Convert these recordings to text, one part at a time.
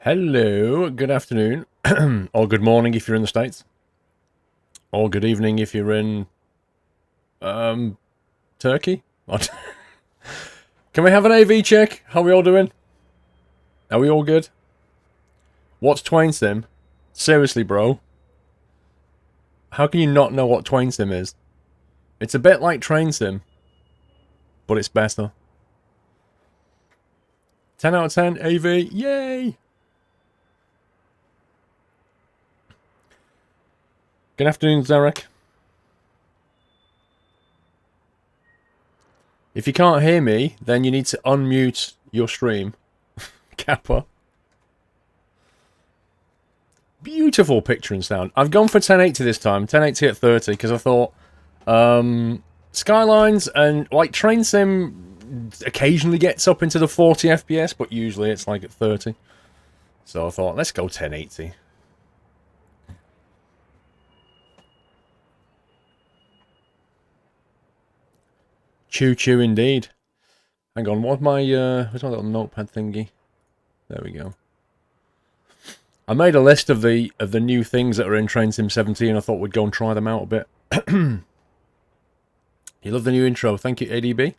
Hello, good afternoon, or good morning if you're in the States, or good evening if you're in, Turkey. What? Can we have an AV check? How are we all doing? Are we all good? What's Twain Sim? Seriously, bro. How can you not know what Twain Sim is? It's a bit like Train Sim, but it's better. 10 out of 10, AV, yay! Good afternoon, Zarek. If you can't hear me, then you need to unmute your stream. Kappa. Beautiful picture and sound. I've gone for 1080 this time, 1080 at 30, because I thought, Skylines and, like, Train Sim occasionally gets up into the 40 FPS, but usually it's like at 30. So I thought, let's go 1080. Choo-choo indeed. Hang on, where's my little notepad thingy? There we go. I made a list of the new things that are in Train Sim 17. I thought we'd go and try them out a bit. You love the new intro. Thank you, ADB.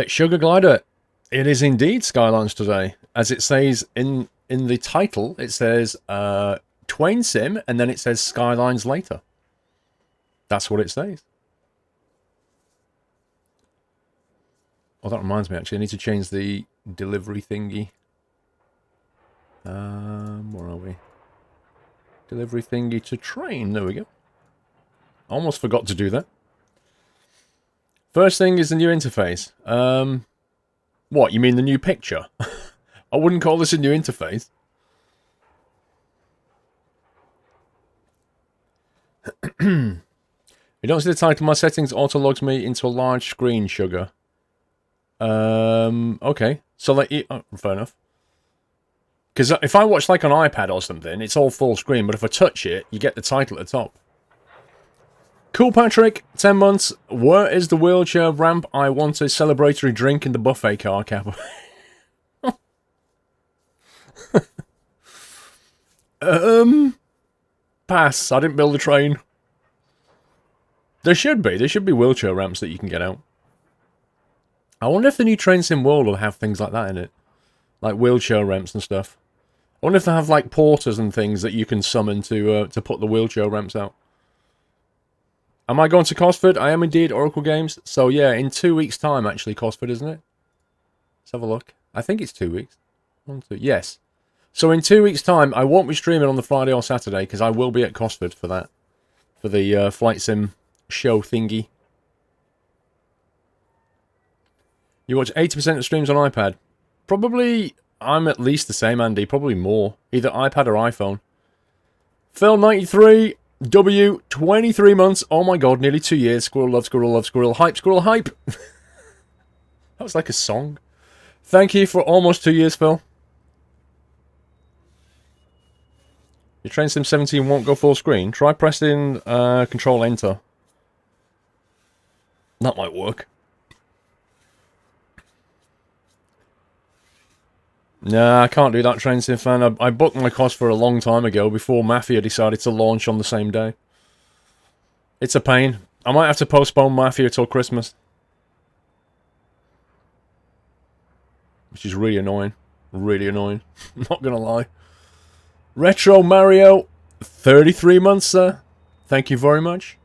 Sugar Glider. It is indeed Skylines today. As it says in the title, it says Twain Sim, and then it says Skylines later. That's what it says. Oh, that reminds me, actually. I need to change the delivery thingy. Where are we? Delivery thingy to train. There we go. Almost forgot to do that. First thing is the new interface. What, you mean the new picture? I wouldn't call this a new interface. You don't see the title. My settings auto-logs me into a large screen, Sugar. Okay. So, like, fair enough. Because if I watch, like, on iPad or something, it's all full screen, but if I touch it, you get the title at the top. Cool, Patrick. 10 months. Where is the wheelchair ramp? I want a celebratory drink in the buffet car, Kappa. Pass. I didn't build a train. There should be. There should be wheelchair ramps that you can get out. I wonder if the new Train Sim World will have things like that in it. Like wheelchair ramps and stuff. I wonder if they have, like, porters and things that you can summon to put the wheelchair ramps out. Am I going to Cosford? I am indeed, Oracle Games. So, yeah, in 2 weeks' time, actually, Cosford, isn't it? Let's have a look. I think it's 2 weeks. 1, 2, yes. So, in 2 weeks' time, I won't be streaming on the Friday or Saturday, because I will be at Cosford for that. For the Flight Sim show thingy. You watch 80% of streams on iPad. Probably, I'm at least the same, Andy. Probably more. Either iPad or iPhone. Phil93... W, 23 months. Oh my god, nearly 2 years. Squirrel love, squirrel love, squirrel hype, squirrel hype. That was like a song. Thank you for almost 2 years, Phil. Your Train Sim 17 won't go full screen. Try pressing Control Enter. That might work. Nah, I can't do that, Train Sim fan. I booked my cost for a long time ago before Mafia decided to launch on the same day. It's a pain. I might have to postpone Mafia till Christmas. Which is really annoying. Really annoying. Not gonna lie. Retro Mario, 33 months, sir. Thank you very much.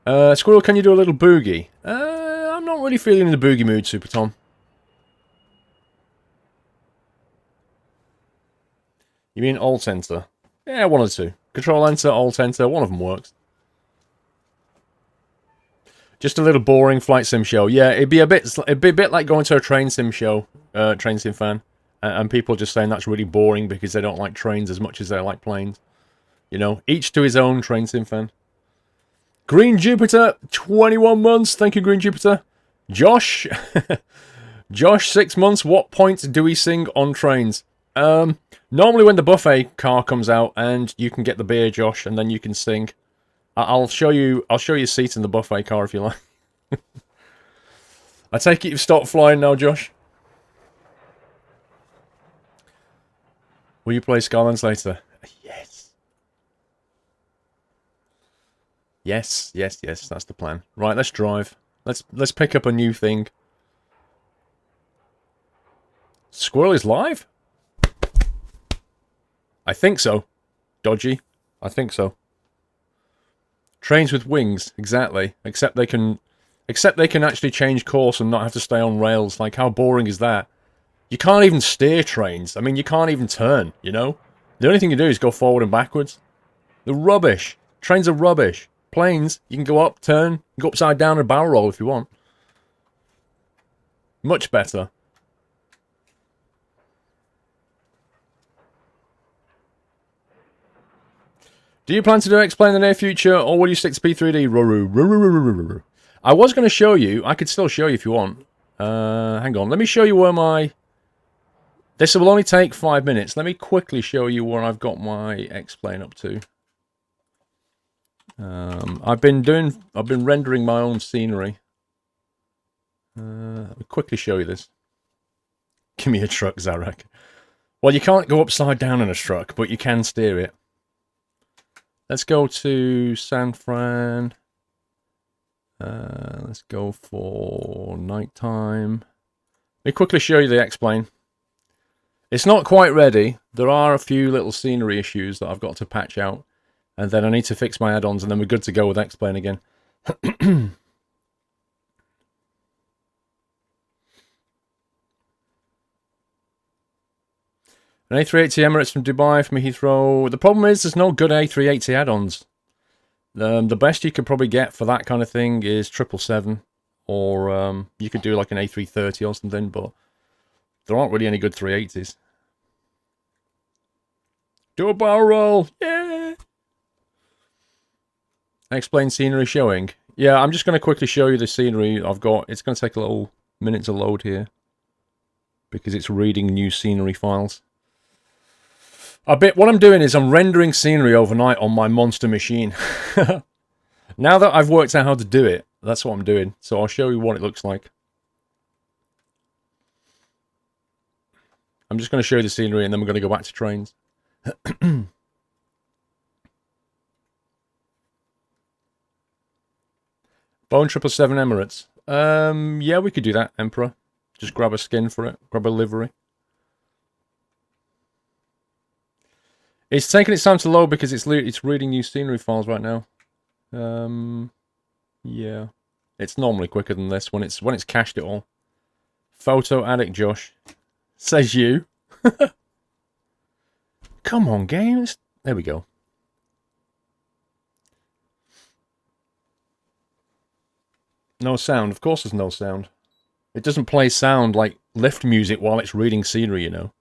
Squirrel, can you do a little boogie? I'm not really feeling in the boogie mood, Super Tom. You mean Alt Enter? Yeah, one or two. Control Enter, Alt Enter, one of them works. Just a little boring flight sim show. Yeah, it'd be a bit like going to a train sim show, train sim fan, and people just saying that's really boring because they don't like trains as much as they like planes. You know, each to his own, train sim fan. Green Jupiter, 21 months. Thank you, Green Jupiter. Josh, Josh, 6 months. What point do we sing on trains? Normally when the buffet car comes out and you can get the beer, Josh, and then you can sing. I'll show you a seat in the buffet car if you like. I take it you've stopped flying now, Josh. Will you play Skylines later? Yes. Yes, yes, yes, that's the plan. Right, let's drive. Let's pick up a new thing. Squirrel is live? I think so. Dodgy. I think so. Trains with wings, exactly. Except they can actually change course and not have to stay on rails. Like, how boring is that? You can't even steer trains. I mean, you can't even turn, you know? The only thing you do is go forward and backwards. They're rubbish. Trains are rubbish. Planes, you can go up, turn, go upside down and barrel roll if you want. Much better. Do you plan to do X-Plane in the near future, or will you stick to P3D? I was going to show you. I could still show you if you want. Hang on. Let me show you where my... This will only take 5 minutes. Let me quickly show you where I've got my X-Plane up to. I've been rendering my own scenery. Let me quickly show you this. Give me a truck, Zarek. Well, you can't go upside down in a truck, but you can steer it. Let's go to San Fran. Let's go for nighttime. Let me quickly show you the X-Plane. It's not quite ready. There are a few little scenery issues that I've got to patch out. And then I need to fix my add-ons, and then we're good to go with X-Plane again. An A380 Emirates from Dubai, from Heathrow. The problem is there's no good A380 add-ons. The best you could probably get for that kind of thing is 777, or you could do like an A330 or something, but there aren't really any good 380s. Do a barrel roll! Yeah! Explain scenery showing. Yeah, I'm just going to quickly show you the scenery I've got. It's going to take a little minute to load here, because it's reading new scenery files. What I'm doing is I'm rendering scenery overnight on my monster machine. Now that I've worked out how to do it, that's what I'm doing. So I'll show you what it looks like. I'm just going to show you the scenery, and then we're going to go back to trains. Boeing 777 Emirates. Yeah, we could do that, Emperor. Just grab a skin for it. Grab a livery. It's taking its time to load because it's reading new scenery files right now. Yeah. It's normally quicker than this when it's cached it all. Photo addict Josh. Says you. Come on, games. There we go. No sound. Of course there's no sound. It doesn't play sound like lift music while it's reading scenery, you know.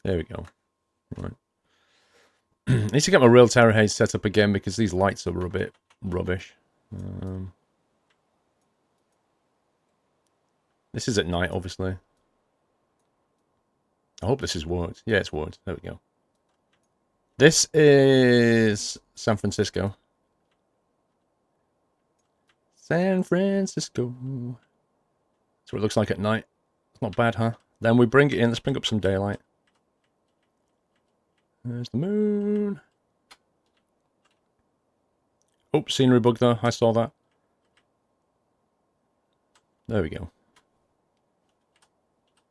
There we go. Right. I need to get my real Terra Haze set up again because these lights are a bit rubbish. This is at night, obviously. I hope this has worked. Yeah, it's worked. There we go. This is San Francisco. San Francisco. That's what it looks like at night. It's not bad, huh? Then we bring it in. Let's bring up some daylight. There's the moon. Oh, scenery bug though. I saw that. There we go.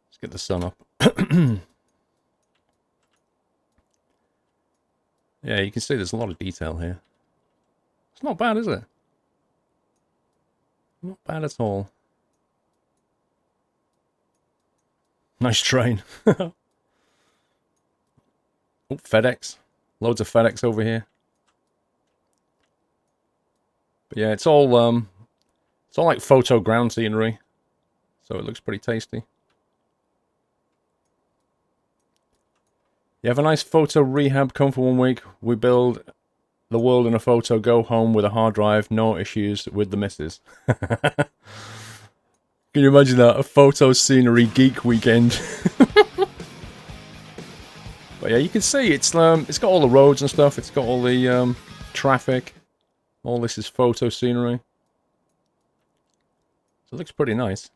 Let's get the sun up. Yeah, you can see there's a lot of detail here. It's not bad, is it? Not bad at all. Nice train. Oh, FedEx. Loads of FedEx over here. But yeah, it's all like photo ground scenery. So it looks pretty tasty. You have a nice photo rehab, come for 1 week. We build the world in a photo, go home with a hard drive, no issues with the missus. Can you imagine that? A photo scenery geek weekend. But yeah, you can see it's got all the roads and stuff. It's got all the traffic. All this is photo scenery. It looks pretty nice.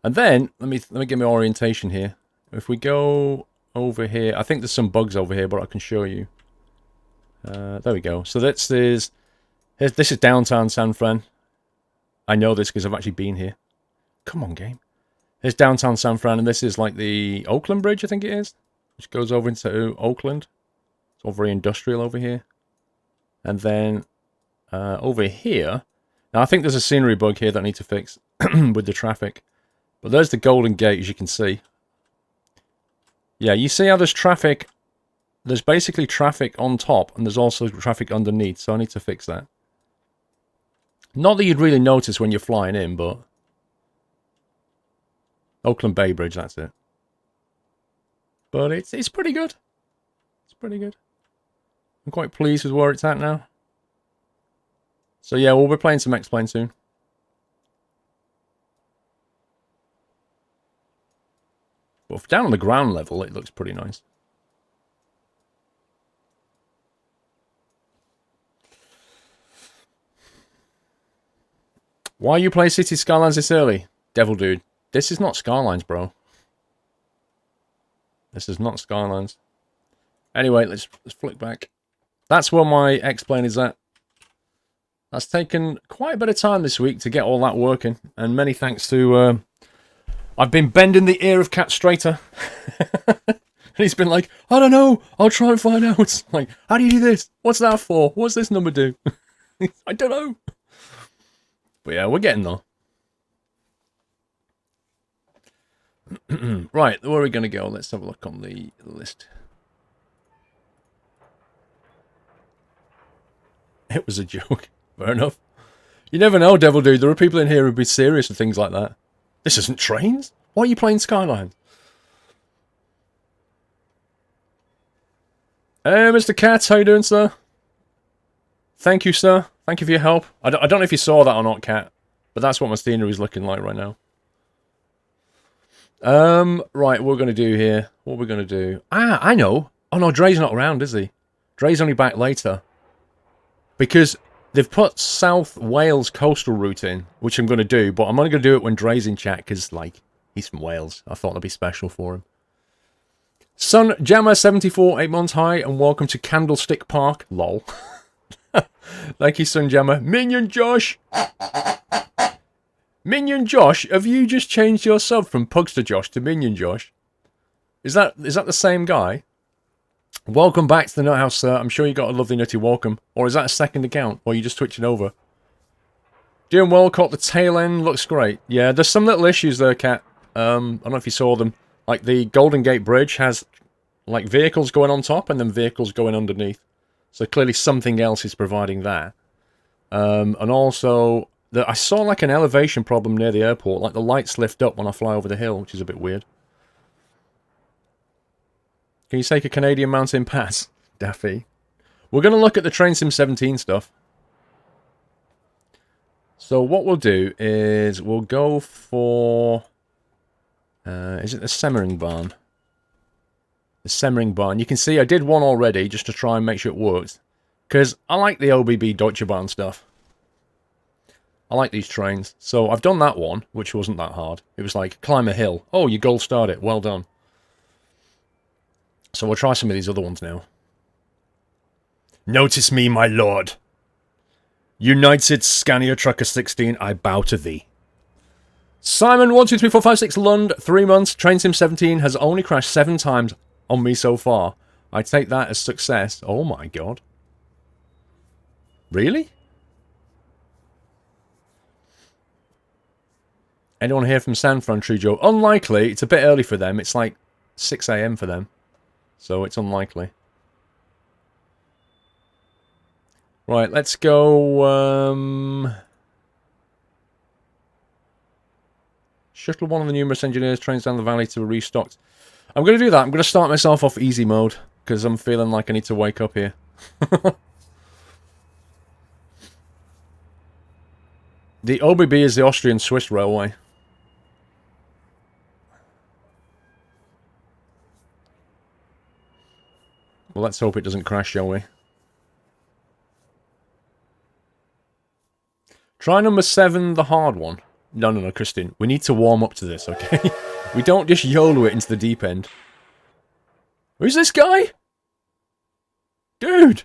And then, let me get my orientation here. If we go over here, I think there's some bugs over here, but I can show you. There we go. So this is downtown San Fran. I know this because I've actually been here. Come on, game. Here's downtown San Fran, and this is like the Oakland Bridge, I think it is, which goes over into Oakland. It's all very industrial over here. And then over here, now I think there's a scenery bug here that I need to fix with the traffic. But there's the Golden Gate, as you can see. Yeah, you see how there's traffic. There's basically traffic on top, and there's also traffic underneath, so I need to fix that. Not that you'd really notice when you're flying in, but... Oakland Bay Bridge, that's it. But it's pretty good. It's pretty good. I'm quite pleased with where it's at now. So yeah, we'll be playing some X-Plane soon. But down on the ground level, it looks pretty nice. Why you play City Skylines this early? Devil Dude. This is not Skylines, bro. This is not Skylines. Anyway, let's flick back. That's where my X-Plane is at. That's taken quite a bit of time this week to get all that working. And many thanks to... I've been bending the ear of Cat Strater. And he's been like, I don't know. I'll try and find out. Like, how do you do this? What's that for? What's this number do? I don't know. But yeah, we're getting there. Right, where are we going to go? Let's have a look on the list. It was a joke. Fair enough. You never know, Devil Dude. There are people in here who'd be serious with things like that. This isn't trains. Why are you playing Skylines? Hey, Mr. Cat, how you doing, sir? Thank you, sir. Thank you for your help. I don't know if you saw that or not, Cat, but that's what my scenery is looking like right now. Right, what we're going to do here. What we're going to do. Ah, I know. Oh, no, Dre's not around, is he? Dre's only back later. Because they've put South Wales coastal route in, which I'm going to do, but I'm only going to do it when Dre's in chat, because, like, he's from Wales. I thought that'd be special for him. Sun Jammer 74, 8 months high, and welcome to Candlestick Park. Lol. Thank you, Sun Jammer. Minion Josh! Minion Josh, have you just changed your sub from Pugster Josh to Minion Josh? Is that the same guy? Welcome back to the Nut House, sir. I'm sure you got a lovely nutty welcome. Or is that a second account? Or are you just twitching over? Doing well, caught the tail end. Looks great. Yeah, there's some little issues there, Cat. I don't know if you saw them. Like, the Golden Gate Bridge has, like, vehicles going on top and then vehicles going underneath. So clearly something else is providing that. And also... I saw like an elevation problem near the airport, like the lights lift up when I fly over the hill, which is a bit weird. Can you take a Canadian mountain pass? Daffy. We're going to look at the Train Sim 17 stuff. So what we'll do is we'll go for... is it the Semmering Barn? The Semmering Barn. You can see I did one already just to try and make sure it works. Because I like the OBB Deutsche Bahn stuff. I like these trains. So I've done that one, which wasn't that hard. It was like, climb a hill. Oh, you gold starred it. Well done. So we'll try some of these other ones now. Notice me, my lord. United Scania Trucker 16, I bow to thee. Simon 123456 Lund, 3 months. Train Sim 17 has only crashed 7 times on me so far. I take that as success. Oh my god. Really? Anyone here from San Fran, True Joe? Unlikely. It's a bit early for them. It's like 6 AM for them. So it's unlikely. Right, let's go... Shuttle one of the numerous engineers trains down the valley to be restocked. I'm going to do that. I'm going to start myself off easy mode. Because I'm feeling like I need to wake up here. The OBB is the Austrian-Swiss Railway. Well, let's hope it doesn't crash, shall we? Try number 7, the hard one. No, no, no, Christian. We need to warm up to this, okay? We don't just YOLO it into the deep end. Who's this guy? Dude!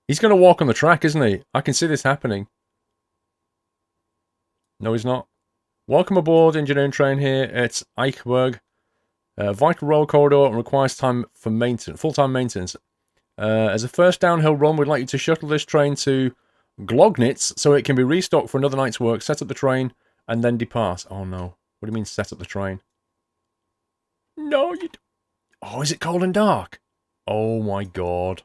He's going to walk on the track, isn't he? I can see this happening. No, he's not. Welcome aboard, engineering train here. It's Eichberg. Vital road corridor and requires time for maintenance, full-time maintenance. As a first downhill run, we'd like you to shuttle this train to Glognitz so it can be restocked for another night's work, set up the train, and then depart. Oh no. What do you mean set up the train? No, you... Oh, is it cold and dark? Oh my god.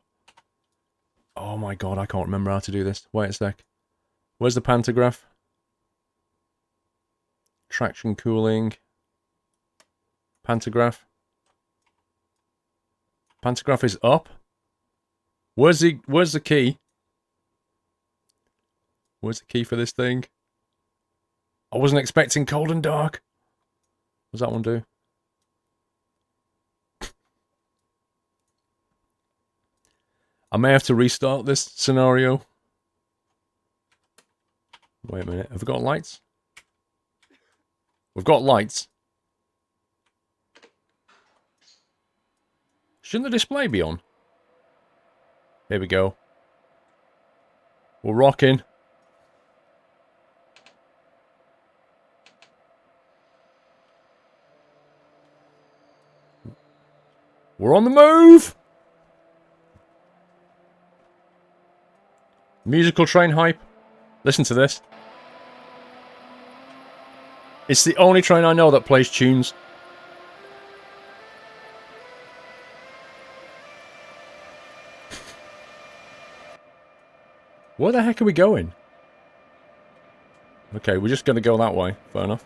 Oh my god, I can't remember how to do this. Wait a sec. Where's the pantograph? Traction cooling. Pantograph. Pantograph is up. Where's the key? Where's the key for this thing? I wasn't expecting cold and dark. What does that one do? I may have to restart this scenario. Wait a minute. Have we got lights? We've got lights. Shouldn't the display be on? Here we go. We're rocking. We're on the move! Musical train hype. Listen to this. It's the only train I know that plays tunes. Where the heck are we going? Okay, we're just going to go that way. Fair enough.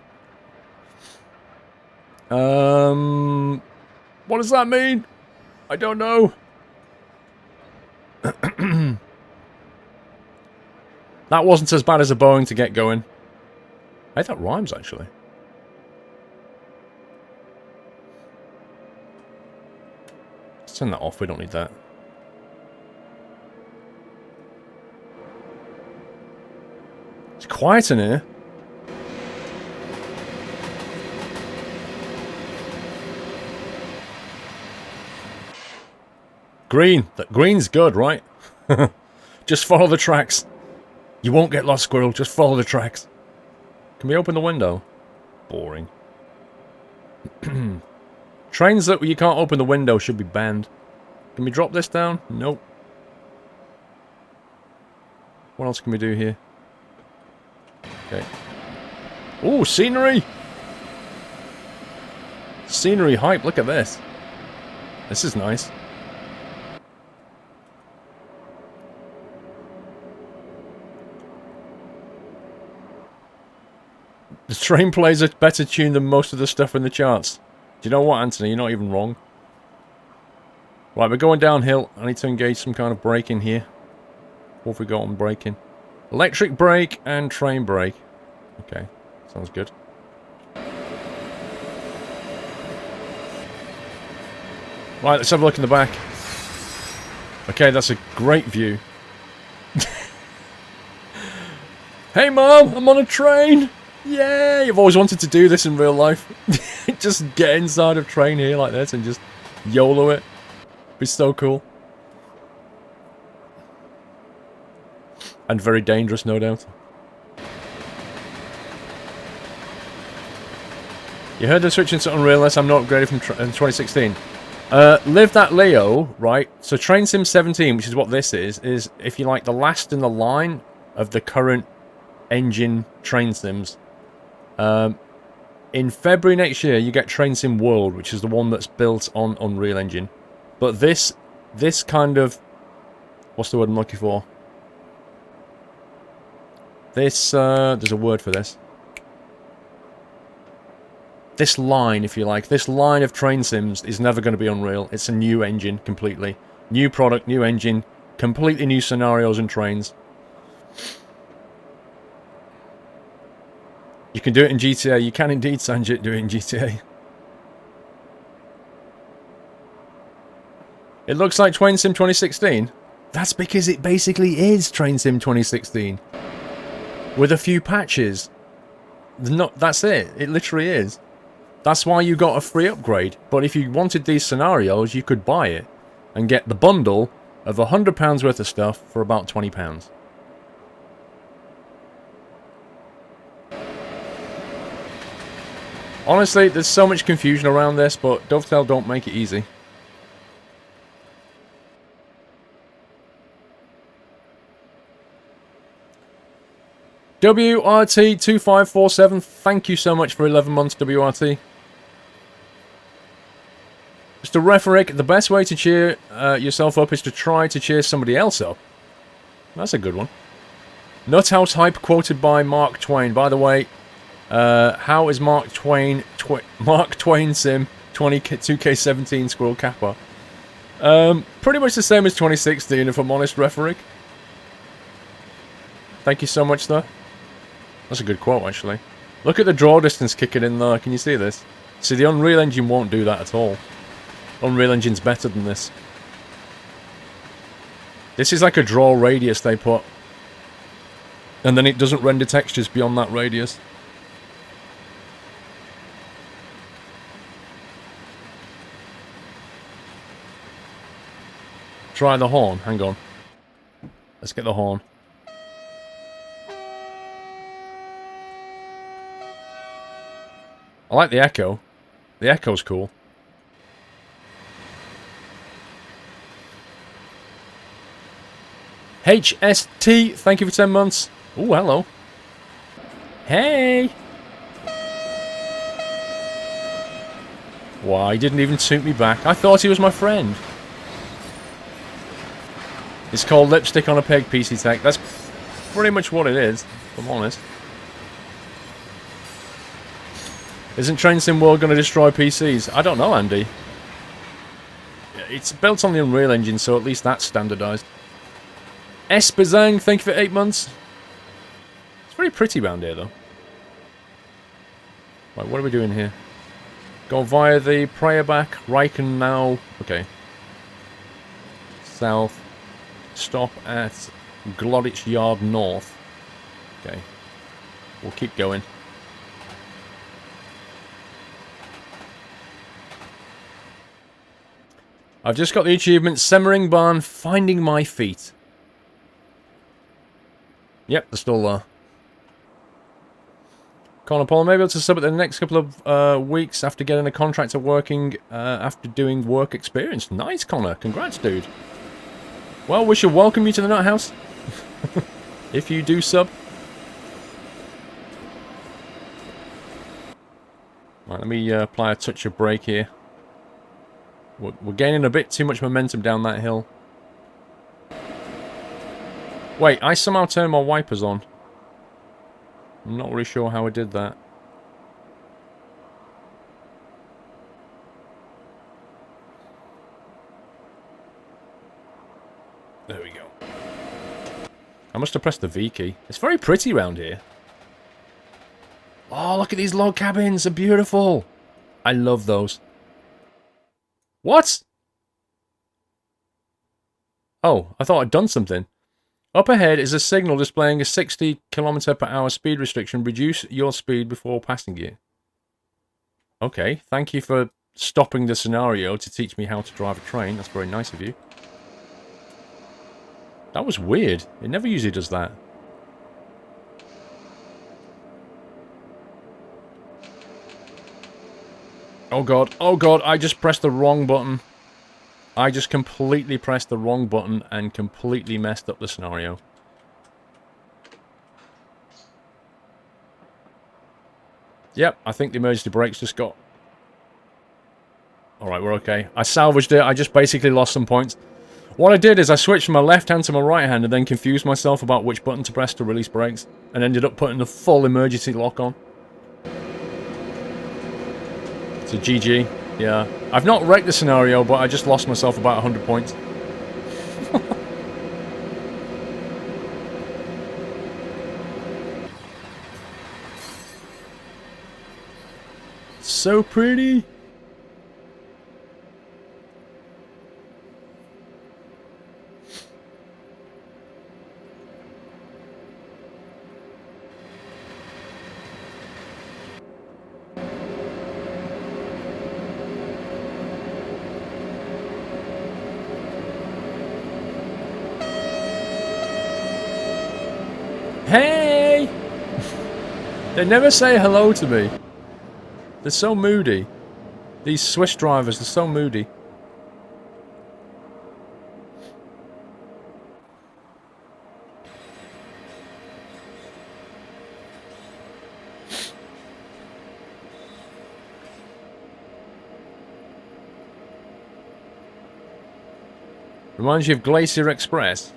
What does that mean? I don't know. That wasn't as bad as a Boeing to get going. Hey, that rhymes, actually. Let's turn that off. We don't need that. It's quiet in here. Green. That green's good, right? Just follow the tracks. You won't get lost, Squirrel. Just follow the tracks. Can we open the window? Boring. Trains that you can't open the window should be banned. Can we drop this down? Nope. What else can we do here? Okay. Ooh, scenery! Scenery hype, look at this. This is nice. The train plays a better tune than most of the stuff in the charts. Do you know what, Anthony? You're not even wrong. Right, we're going downhill. I need to engage some kind of braking here. What have we got on braking? Electric brake and train brake. Okay, sounds good. Right, let's have a look in the back. Okay, that's a great view. Hey Mom, I'm on a train! Yay! I've always wanted to do this in real life. Just get inside a train here like this and just YOLO it. Be so cool. And very dangerous, no doubt. You heard they're switching to Unreal unless I'm not upgraded from 2016. Live That Leo, right? So Train Sim 17, which is what this is, if you like, the last in the line of the current engine train sims. In February next year, you get Train Sim World, which is the one that's built on Unreal Engine. But this kind of... What's the word I'm looking for? This, there's a word for this. This line, if you like, this line of train sims is never going to be Unreal. It's a new engine, completely. New product, new engine, completely new scenarios and trains. You can do it in GTA. You can indeed, Sanjit, do it in GTA. It looks like Train Sim 2016. That's because it basically is Train Sim 2016. with a few patches. That's it. It literally is. That's why you got a free upgrade. But if you wanted these scenarios, you could buy it and get the bundle of £100 worth of stuff for about £20. Honestly, there's so much confusion around this, but Dovetail don't make it easy. WRT2547, thank you so much for 11 months, WRT. Mr. Referick, the best way to cheer yourself up is to try to cheer somebody else up. That's a good one. Nuthouse Hype quoted by Mark Twain. By the way, how is Mark Twain Sim 2K17 Squirrel Kappa? Pretty much the same as 2016, if I'm honest, Referick. Thank you so much, sir. That's a good quote, actually. Look at the draw distance kicking in there. Can you see this? See, the Unreal Engine won't do that at all. Unreal Engine's better than this. This is like a draw radius they put. And then it doesn't render textures beyond that radius. Try the horn. Hang on. Let's get the horn. I like the echo. The echo's cool. HST, thank you for 10 months. Ooh, hello. Hey! Why, he didn't even suit me back. I thought he was my friend. It's called Lipstick on a Pig, PC Tech. That's pretty much what it is, if I'm honest. Isn't Train Sim World going to destroy PCs? I don't know, Andy. It's built on the Unreal Engine, so at least that's standardised. Espazang, thank you for 8 months. It's very pretty round here, though. Right, what are we doing here? Go via the Prayerback, Riken now. Okay. South. Stop at Glodich Yard North. Okay. We'll keep going. I've just got the achievement, Semmering Barn, Finding My Feet. Yep, they're still there. Connor Paul, maybe able to sub it the next couple of weeks after getting a contractor working after doing work experience. Nice, Connor. Congrats, dude. Well, we shall welcome you to the Nut House. If you do sub. Right, let me apply a touch of brake here. We're gaining a bit too much momentum down that hill. Wait, I somehow turned my wipers on. I'm not really sure how I did that. There we go. I must have pressed the V key. It's very pretty round here. Oh, look at these log cabins. They're beautiful. I love those. What? Oh, I thought I'd done something. Up ahead is a signal displaying a 60 km/h speed restriction. Reduce your speed before passing it. Okay, thank you for stopping the scenario to teach me how to drive a train. That's very nice of you. That was weird. It never usually does that. Oh god, I just pressed the wrong button. I just completely pressed the wrong button and completely messed up the scenario. Yep, I think the emergency brakes just got... Alright, we're okay. I salvaged it, I just basically lost some points. What I did is I switched from my left hand to my right hand and then confused myself about which button to press to release brakes. And ended up putting the full emergency lock on. It's a GG. Yeah. I've not wrecked the scenario, but I just lost myself about 100 points. So pretty. Hey! They never say hello to me. They're so moody. These Swiss drivers, they're so moody. Reminds you of Glacier Express.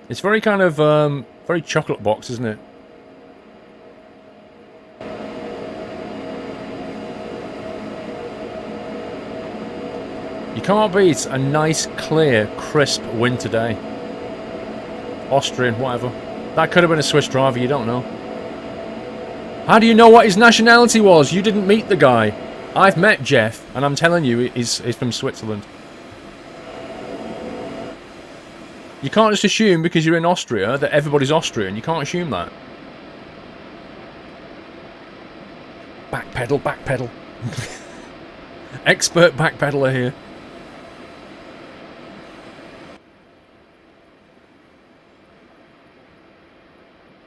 It's very kind of, very chocolate box, isn't it? You can't beat a nice, clear, crisp winter day. Austrian, whatever. That could have been a Swiss driver, you don't know. How do you know what his nationality was? You didn't meet the guy. I've met Jeff, and I'm telling you, he's from Switzerland. You can't just assume because you're in Austria that everybody's Austrian. You can't assume that. Backpedal, backpedal. Expert backpedaler here.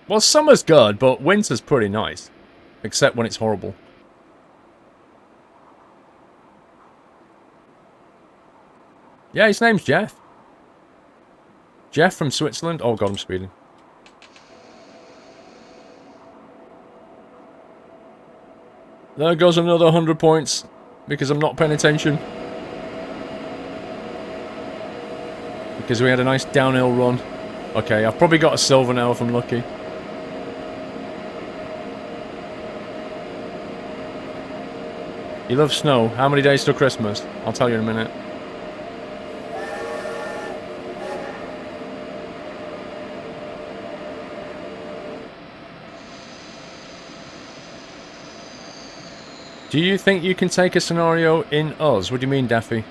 Well, summer's good, but winter's pretty nice. Except when it's horrible. Yeah, his name's Jeff. Jeff from Switzerland. Oh god, I'm speeding. There goes another 100 points. Because I'm not paying attention. Because we had a nice downhill run. Okay, I've probably got a silver now if I'm lucky. You love snow. How many days till Christmas? I'll tell you in a minute. Do you think you can take a scenario in us? What do you mean, Daffy?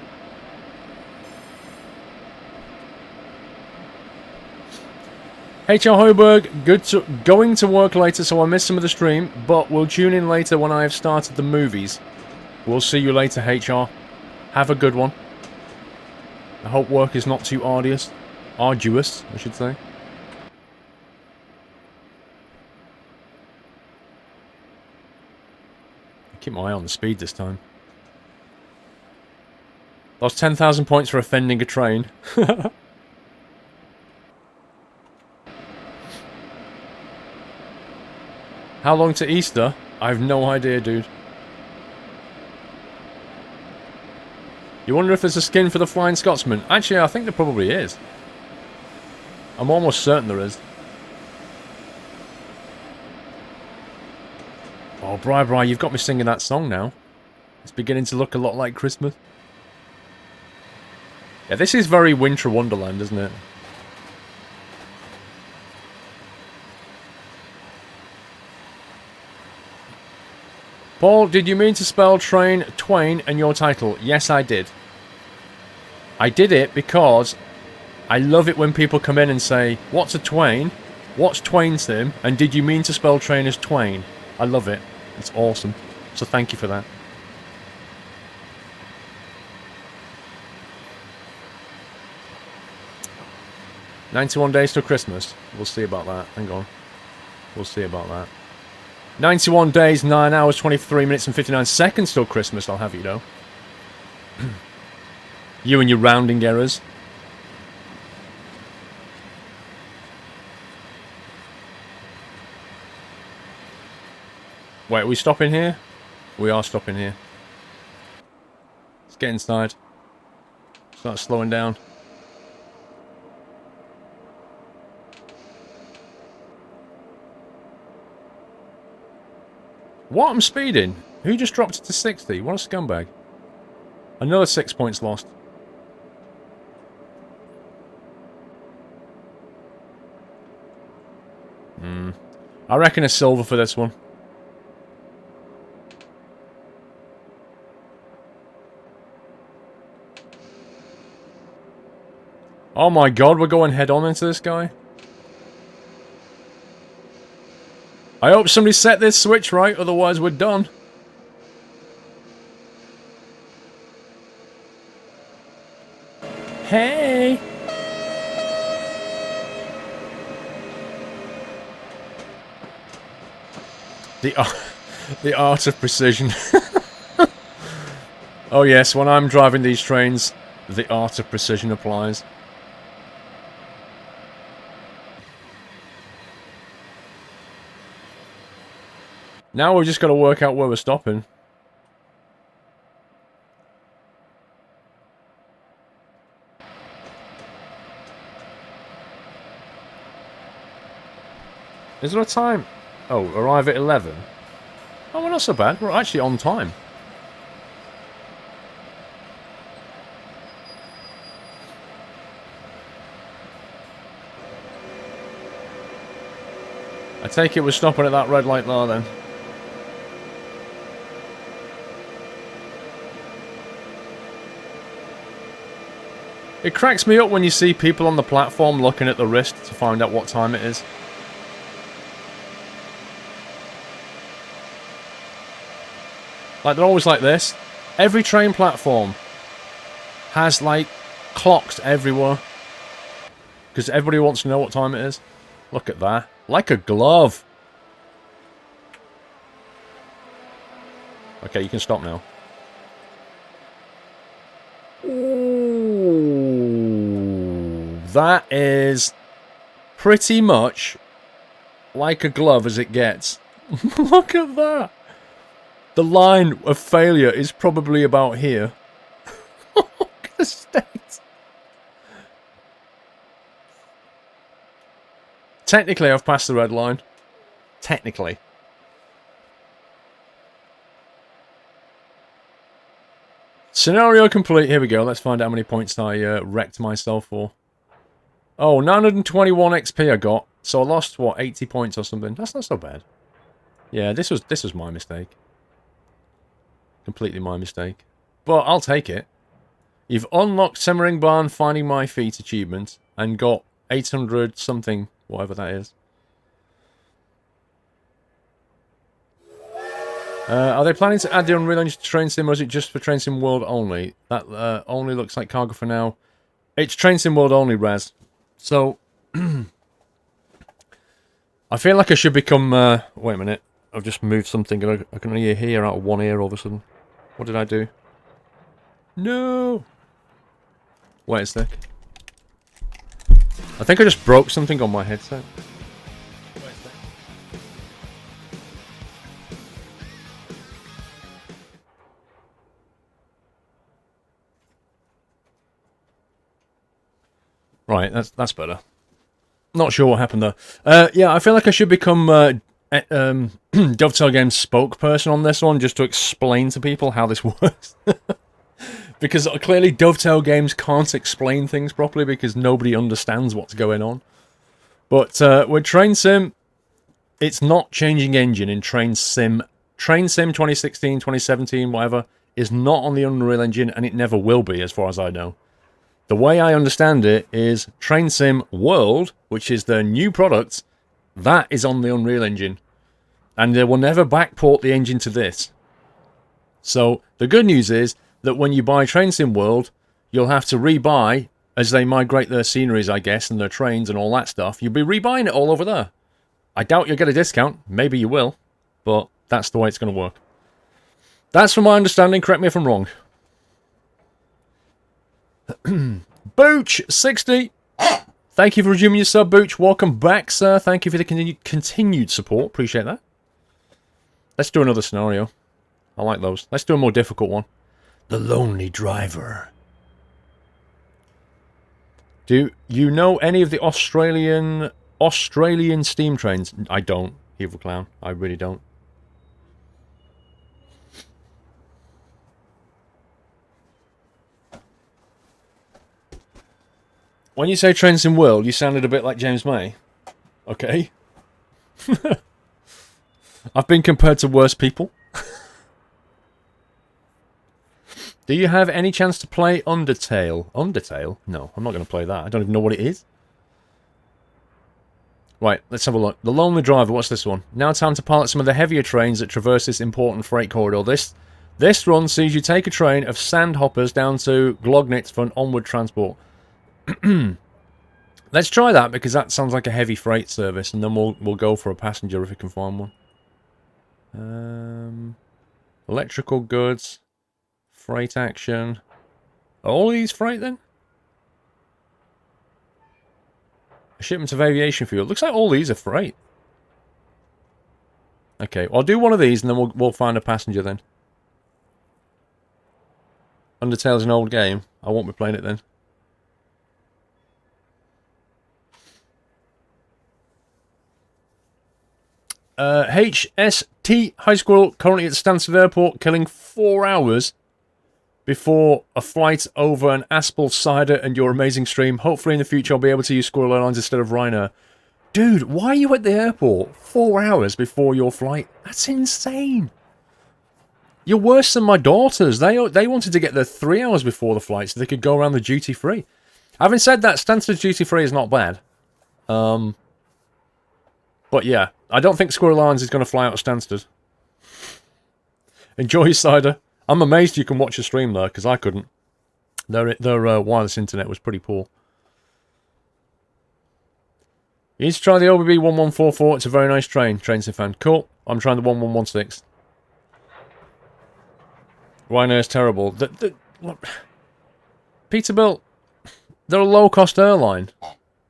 H.R. Hoiberg, going to work later, so I missed some of the stream, but we'll tune in later when I have started the movies. We'll see you later, HR. Have a good one. I hope work is not too arduous. Arduous, I should say. Keep my eye on the speed this time. Lost 10,000 points for offending a train. How long to Easter? I have no idea, dude. You wonder if there's a skin for the Flying Scotsman? Actually, I think there probably is. I'm almost certain there is. Oh, Bri, you've got me singing that song now. It's beginning to look a lot like Christmas. Yeah, this is very Winter Wonderland, isn't it? Paul, did you mean to spell train Twain in your title? Yes, I did. I did it because I love it when people come in and say, what's a Twain? What's Twain Sim? And did you mean to spell train as Twain? I love it. It's awesome. So thank you for that. "91 days till Christmas." We'll see about that. Hang on. We'll see about that. 91 days, 9 hours, 23 minutes and 59 seconds till Christmas, I'll have you know. You and your rounding errors. Wait, are we stopping here? We are stopping here. Let's get inside. Start slowing down. What? I'm speeding? Who just dropped it to 60? What a scumbag. Another 6 points lost. I reckon a silver for this one. Oh my god, we're going head on into this guy? I hope somebody set this switch right, otherwise we're done. Hey! The art of precision. Oh yes, when I'm driving these trains, the art of precision applies. Now we've just got to work out where we're stopping. Is there a time? Oh, arrive at 11. Oh, we're not so bad. We're actually on time. I take it we're stopping at that red light there then. It cracks me up when you see people on the platform looking at the wrist to find out what time it is. Like, they're always like this. Every train platform has, like, clocks everywhere. Because everybody wants to know what time it is. Look at that. Like a glove. Okay, you can stop now. Ooh, that is pretty much like a glove as it gets. Look at that. The line of failure is probably about here. Look at the state. Technically, I've passed the red line. Technically. Scenario complete. Here we go. Let's find out how many points I wrecked myself for. Oh, 921 XP I got. So I lost, what, 80 points or something. That's not so bad. Yeah, this was my mistake. Completely my mistake. But I'll take it. You've unlocked Simmering Barn Finding My Feet achievement and got 800 something, whatever that is. Are they planning to add the Unreal Engine to Train Sim, or is it just for Train Sim World only? That only looks like cargo for now. It's Train Sim World only, Raz. So, I feel like I should become... wait a minute. I've just moved something. I can only hear out of one ear all of a sudden. What did I do? No! Wait a sec. I think I just broke something on my headset. Wait a sec. Right, that's better. Not sure what happened there. Yeah, I feel like I should become Dovetail Games spokesperson on this one, just to explain to people how this works. Because clearly Dovetail Games can't explain things properly because nobody understands what's going on. But with Train Sim, it's not changing engine in Train Sim. Train Sim 2016, 2017, whatever, is not on the Unreal Engine, and it never will be, as far as I know. The way I understand it is Train Sim World, which is their new product, that is on the Unreal Engine. And they will never backport the engine to this. So, the good news is that when you buy Train Sim World, you'll have to rebuy, as they migrate their sceneries, I guess, and their trains and all that stuff. You'll be rebuying it all over there. I doubt you'll get a discount. Maybe you will. But that's the way it's going to work. That's from my understanding. Correct me if I'm wrong. Booch60. Thank you for resuming your sub, Booch. Welcome back, sir. Thank you for the continued support. Appreciate that. Let's do another scenario. I like those. Let's do a more difficult one. The Lonely Driver. Do you know any of the Australian steam trains? I don't, Evil Clown. I really don't. When you say Train Sim World, you sounded a bit like James May. Okay. I've been compared to worse people. Do you have any chance to play Undertale? Undertale? No, I'm not going to play that. I don't even know what it is. Right, let's have a look. The Lonely Driver, what's this one? Now time to pilot some of the heavier trains that traverse this important freight corridor. This run sees you take a train of sandhoppers down to Glognitz for an onward transport. Let's try that, because that sounds like a heavy freight service, and then we'll go for a passenger if we can find one. Electrical goods. Freight action. Are all these freight then? A shipment of aviation fuel. Looks like all these are freight. Okay, well, I'll do one of these and then we'll find a passenger then. Undertale's an old game. I won't be playing it then. HST High Squirrel currently at Stansted Airport, killing 4 hours before a flight over an Aspel cider and your amazing stream. Hopefully in the future I'll be able to use Squirrel Airlines instead of Ryanair. Dude, why are you at the airport 4 hours before your flight? That's insane. You're worse than my daughters. They wanted to get there 3 hours before the flight so they could go around the duty free. Having said that, Stansted duty free is not bad. But yeah, I don't think Squirrel Airlines is going to fly out of Stansted. Enjoy your cider. I'm amazed you can watch a stream there, because I couldn't. Their wireless internet was pretty poor. You need to try the OBB 1144. It's a very nice train. Trainsim fan. Cool. I'm trying the 1116. Ryanair's terrible. Peterbilt, they're a low-cost airline.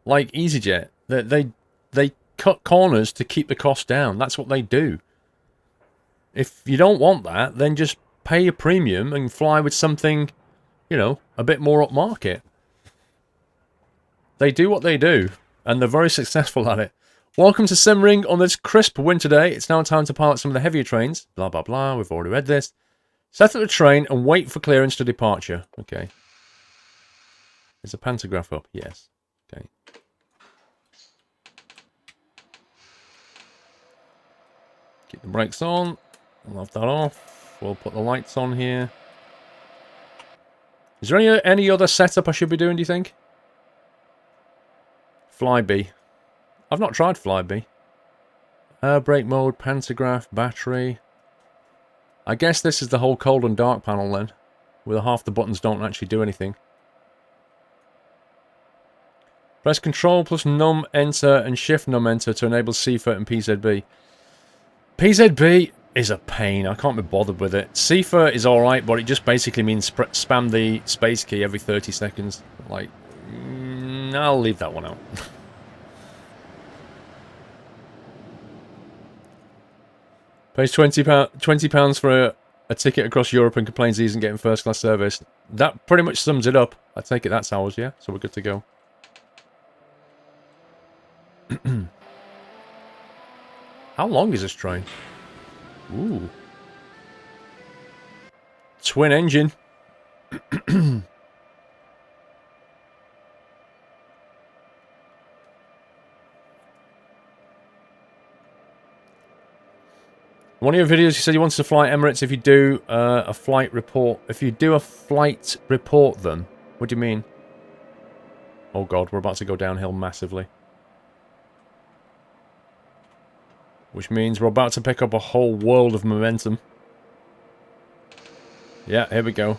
Like EasyJet. They cut corners to keep the cost down. That's what they do. If you don't want that, then just pay a premium and fly with something, you know, a bit more upmarket. They do what they do, and they're very successful at it. Welcome to Simmering on this crisp winter day. It's now time to pilot some of the heavier trains. Blah, blah, blah. We've already read this. Set up the train and wait for clearance to departure. Okay. Is the pantograph up? Yes. Okay. Keep the brakes on. I'll have that off. We'll put the lights on here. Is there any other setup I should be doing, do you think? Flyby. I've not tried Flyby. Air brake mode, pantograph, battery. I guess this is the whole cold and dark panel then. Where half the buttons don't actually do anything. Press Control plus num enter and Shift num enter to enable CFIRT and PZB. PZB is a pain. I can't be bothered with it. CFIRT is alright, but it just basically means spam the space key every 30 seconds. Like, I'll leave that one out. Pays £20 for a ticket across Europe and complains he isn't getting first class service. That pretty much sums it up. I take it that's ours, yeah? So we're good to go. How long is this train? Ooh. Twin engine. One of your videos, you said you wanted to fly Emirates if you do a flight report. If you do a flight report them, what do you mean? Oh god, we're about to go downhill massively. Which means we're about to pick up a whole world of momentum. Yeah, here we go.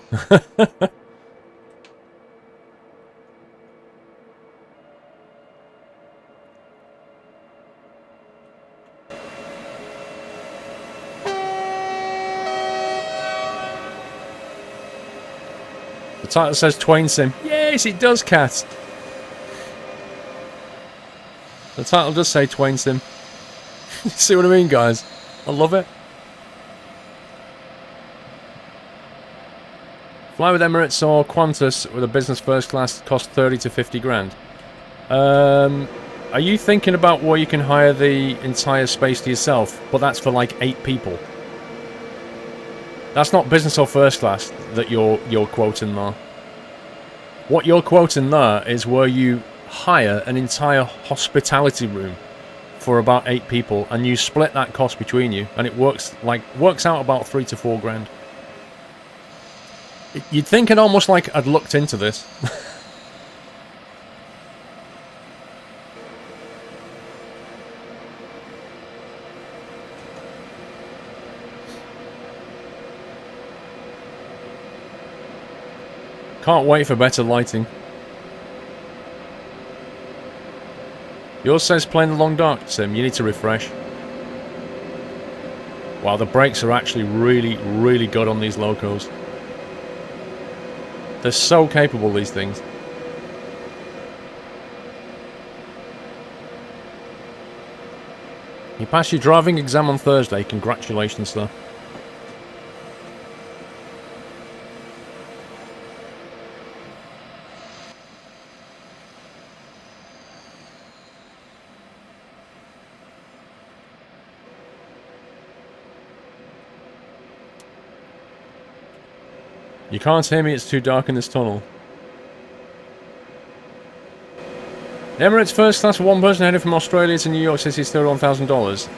The title says Twain Sim. Yes, it does, Cat. The title does say Twain Sim. See what I mean, guys? I love it. Fly with Emirates or Qantas with a business first class cost 30 to 50 grand. Are you thinking about where you can hire the entire space to yourself, but that's for like 8 people? That's not business or first class that you're quoting there. What you're quoting there is where you hire an entire hospitality room for about 8 people, and you split that cost between you, and it works out about 3 to 4 grand. You'd think it almost like I'd looked into this. Can't wait for better lighting. Yours says playing the long dark sim. You need to refresh. Wow, the brakes are actually really, really good on these locos. They're so capable, these things. You passed your driving exam on Thursday. Congratulations, sir. You can't hear me, it's too dark in this tunnel. Emirates first class for one person heading from Australia to New York City is $31,000.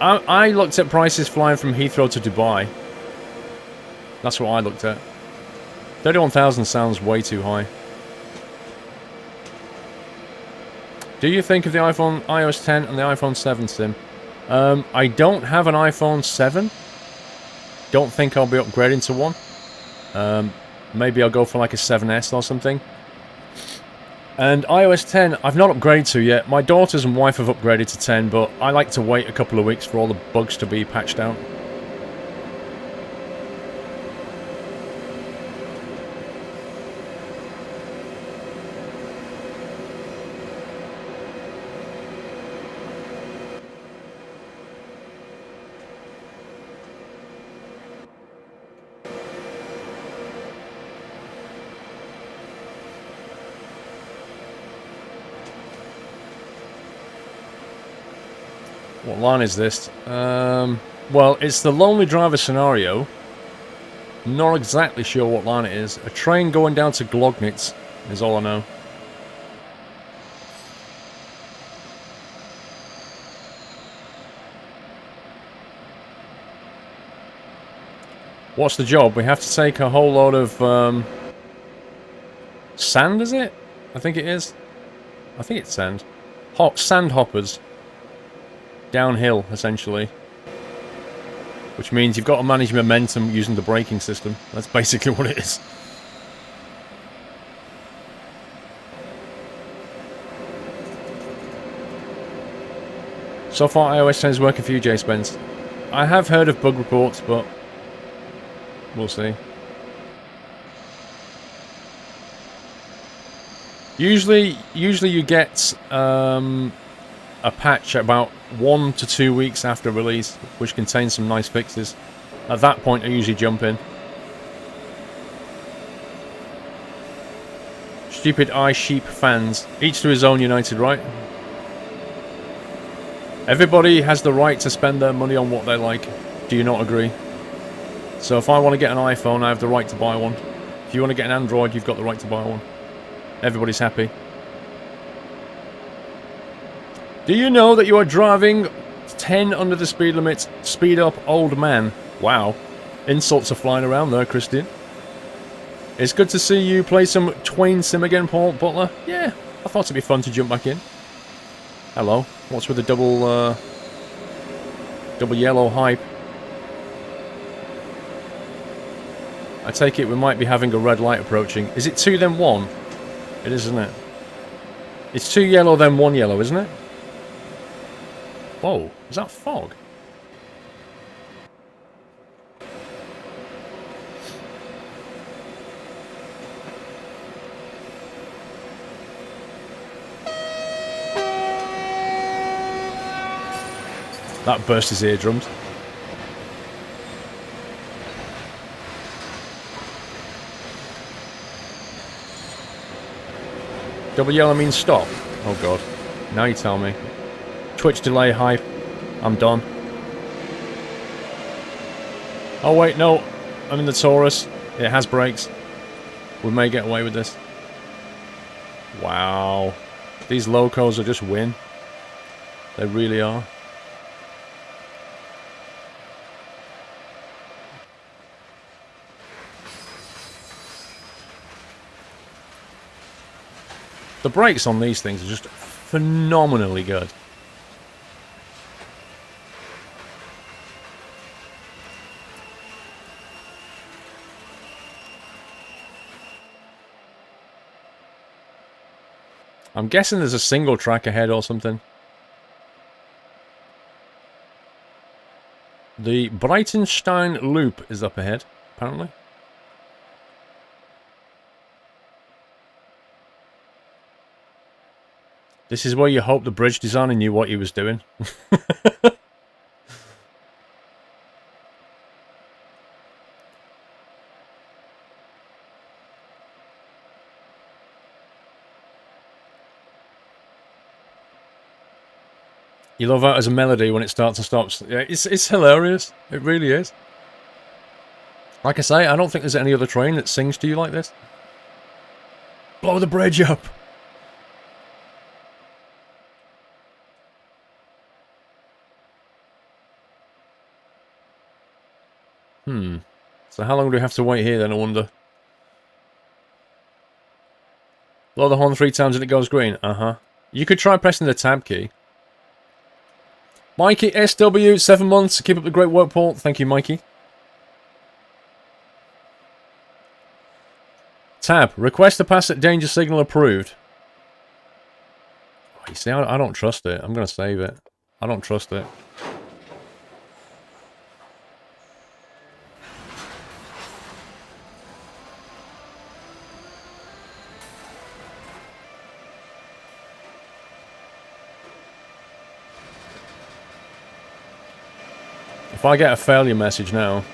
I looked at prices flying from Heathrow to Dubai. That's what I looked at. 31,000 sounds way too high. Do you think of the iPhone iOS 10 and the iPhone 7, Sim? I don't have an iPhone 7. Don't think I'll be upgrading to one. Maybe I'll go for like a 7S or something. And iOS 10, I've not upgraded to yet. My daughters and wife have upgraded to 10, but I like to wait a couple of weeks for all the bugs to be patched out. What line is this? Well, it's the lonely driver scenario. Not exactly sure what line it is. A train going down to Glognitz is all I know. What's the job? We have to take a whole load of sand, is it? I think it is. I think it's sand. Sand hoppers. Downhill, essentially. Which means you've got to manage momentum using the braking system. That's basically what it is. So far, iOS 10 is working for you, Jay Spence. I have heard of bug reports, but we'll see. Usually you get a patch about 1 to 2 weeks after release, which contains some nice fixes. At that point, I usually jump in. Stupid iSheep fans. Each to his own, United, right? Everybody has the right to spend their money on what they like. Do you not agree? So if I want to get an iPhone, I have the right to buy one. If you want to get an Android, you've got the right to buy one. Everybody's happy. Do you know that you are driving 10 under the speed limit? Speed up, old man. Wow. Insults are flying around there, Christian. It's good to see you play some Twain Sim again, Paul Butler. Yeah, I thought it'd be fun to jump back in. Hello. What's with the double yellow hype? I take it we might be having a red light approaching. Is it 2 then 1? It is, isn't it? It's 2 yellow then 1 yellow, isn't it? Whoa, is that fog? That burst his eardrums. Double yellow means stop. Oh god. Now you tell me. Twitch delay hype. I'm done. Oh wait, no. I'm in the Taurus. It has brakes. We may get away with this. Wow. These locos are just win. They really are. The brakes on these things are just phenomenally good. I'm guessing there's a single track ahead or something. The Breitenstein Loop is up ahead, apparently. This is where you hope the bridge designer knew what he was doing. You love that as a melody when it starts and stops. Yeah, it's hilarious. It really is. Like I say, I don't think there's any other train that sings to you like this. Blow the bridge up! So how long do we have to wait here then, I wonder? Blow the horn 3 times and it goes green. Uh-huh. You could try pressing the tab key. Mikey SW, 7 months. Keep up the great work, Paul. Thank you, Mikey. Tab. Request to pass at danger signal approved. Oh, you see, I don't trust it. I'm going to save it. I don't trust it. If I get a failure message now...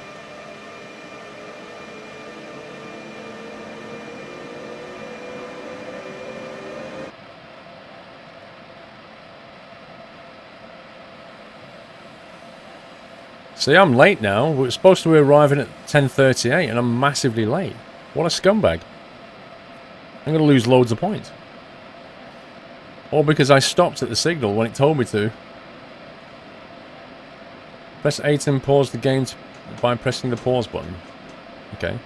See, I'm late now. We're supposed to be arriving at 10:38 and I'm massively late. What a scumbag. I'm going to lose loads of points. All because I stopped at the signal when it told me to. Press 8 and pause the game by pressing the pause button. Okay.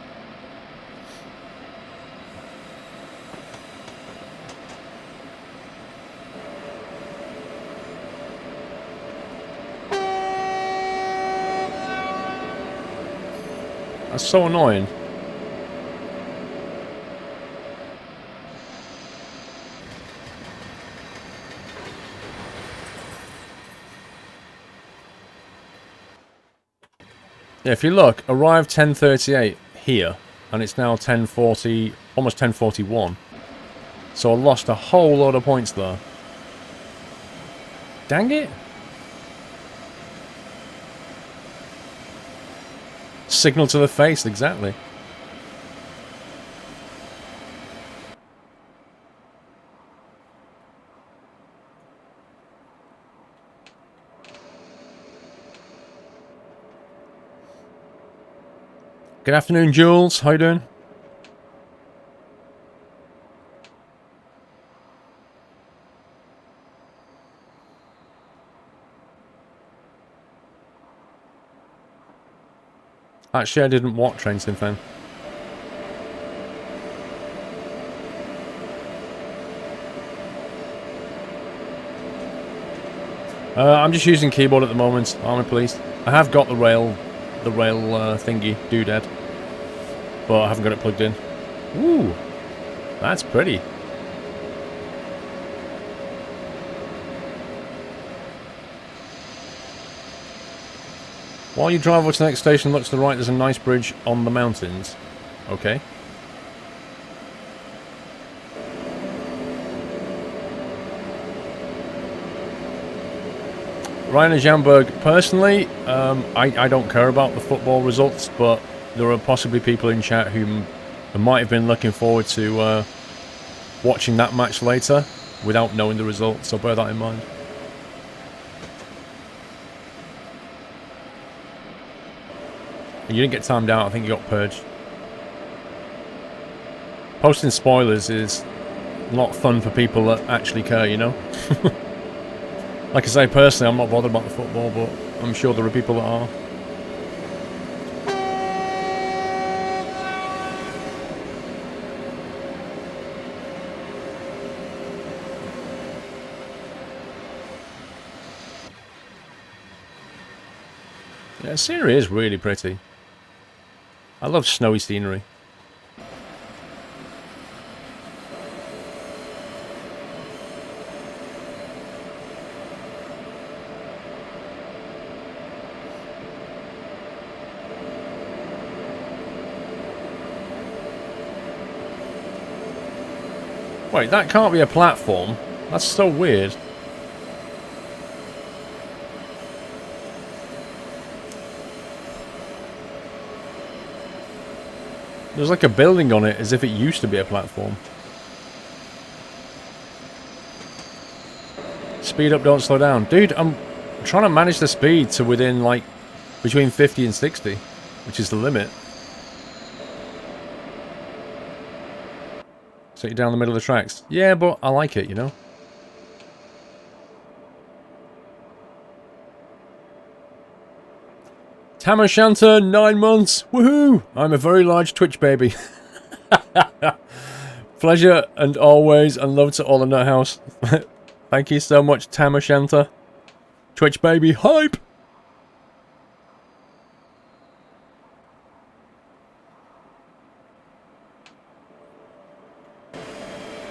That's so annoying. Yeah, if you look, arrived 10:38 here, and it's now 10:40, almost 10:41. So I lost a whole lot of points there. Dang it! Signal to the face, exactly. Good afternoon, Jules. How you doing? Actually, I didn't watch Train Sim Fan. I'm just using keyboard at the moment. Army Police. I have got the rail thingy doodad, but I haven't got it plugged in. Ooh, that's pretty. While you drive over to the next station, look to the right. There's a nice bridge on the mountains. Okay. Ryan and Jamberg, personally, I don't care about the football results, but there are possibly people in chat who might have been looking forward to watching that match later without knowing the results, so bear that in mind. And you didn't get timed out, I think you got purged. Posting spoilers is not fun for people that actually care, you know? Like I say, personally, I'm not bothered about the football, but I'm sure there are people that are. Yeah, the scenery is really pretty. I love snowy scenery. Wait, that can't be a platform. That's so weird. There's like a building on it as if it used to be a platform. Speed up, don't slow down. Dude, I'm trying to manage the speed to within, like, between 50 and 60, which is the limit. Set you down the middle of the tracks. Yeah, but I like it, you know? Tamashanta, 9 months. Woohoo! I'm a very large Twitch baby. Pleasure and always, and love to all in that house. Thank you so much, Tamashanta. Twitch baby, hype!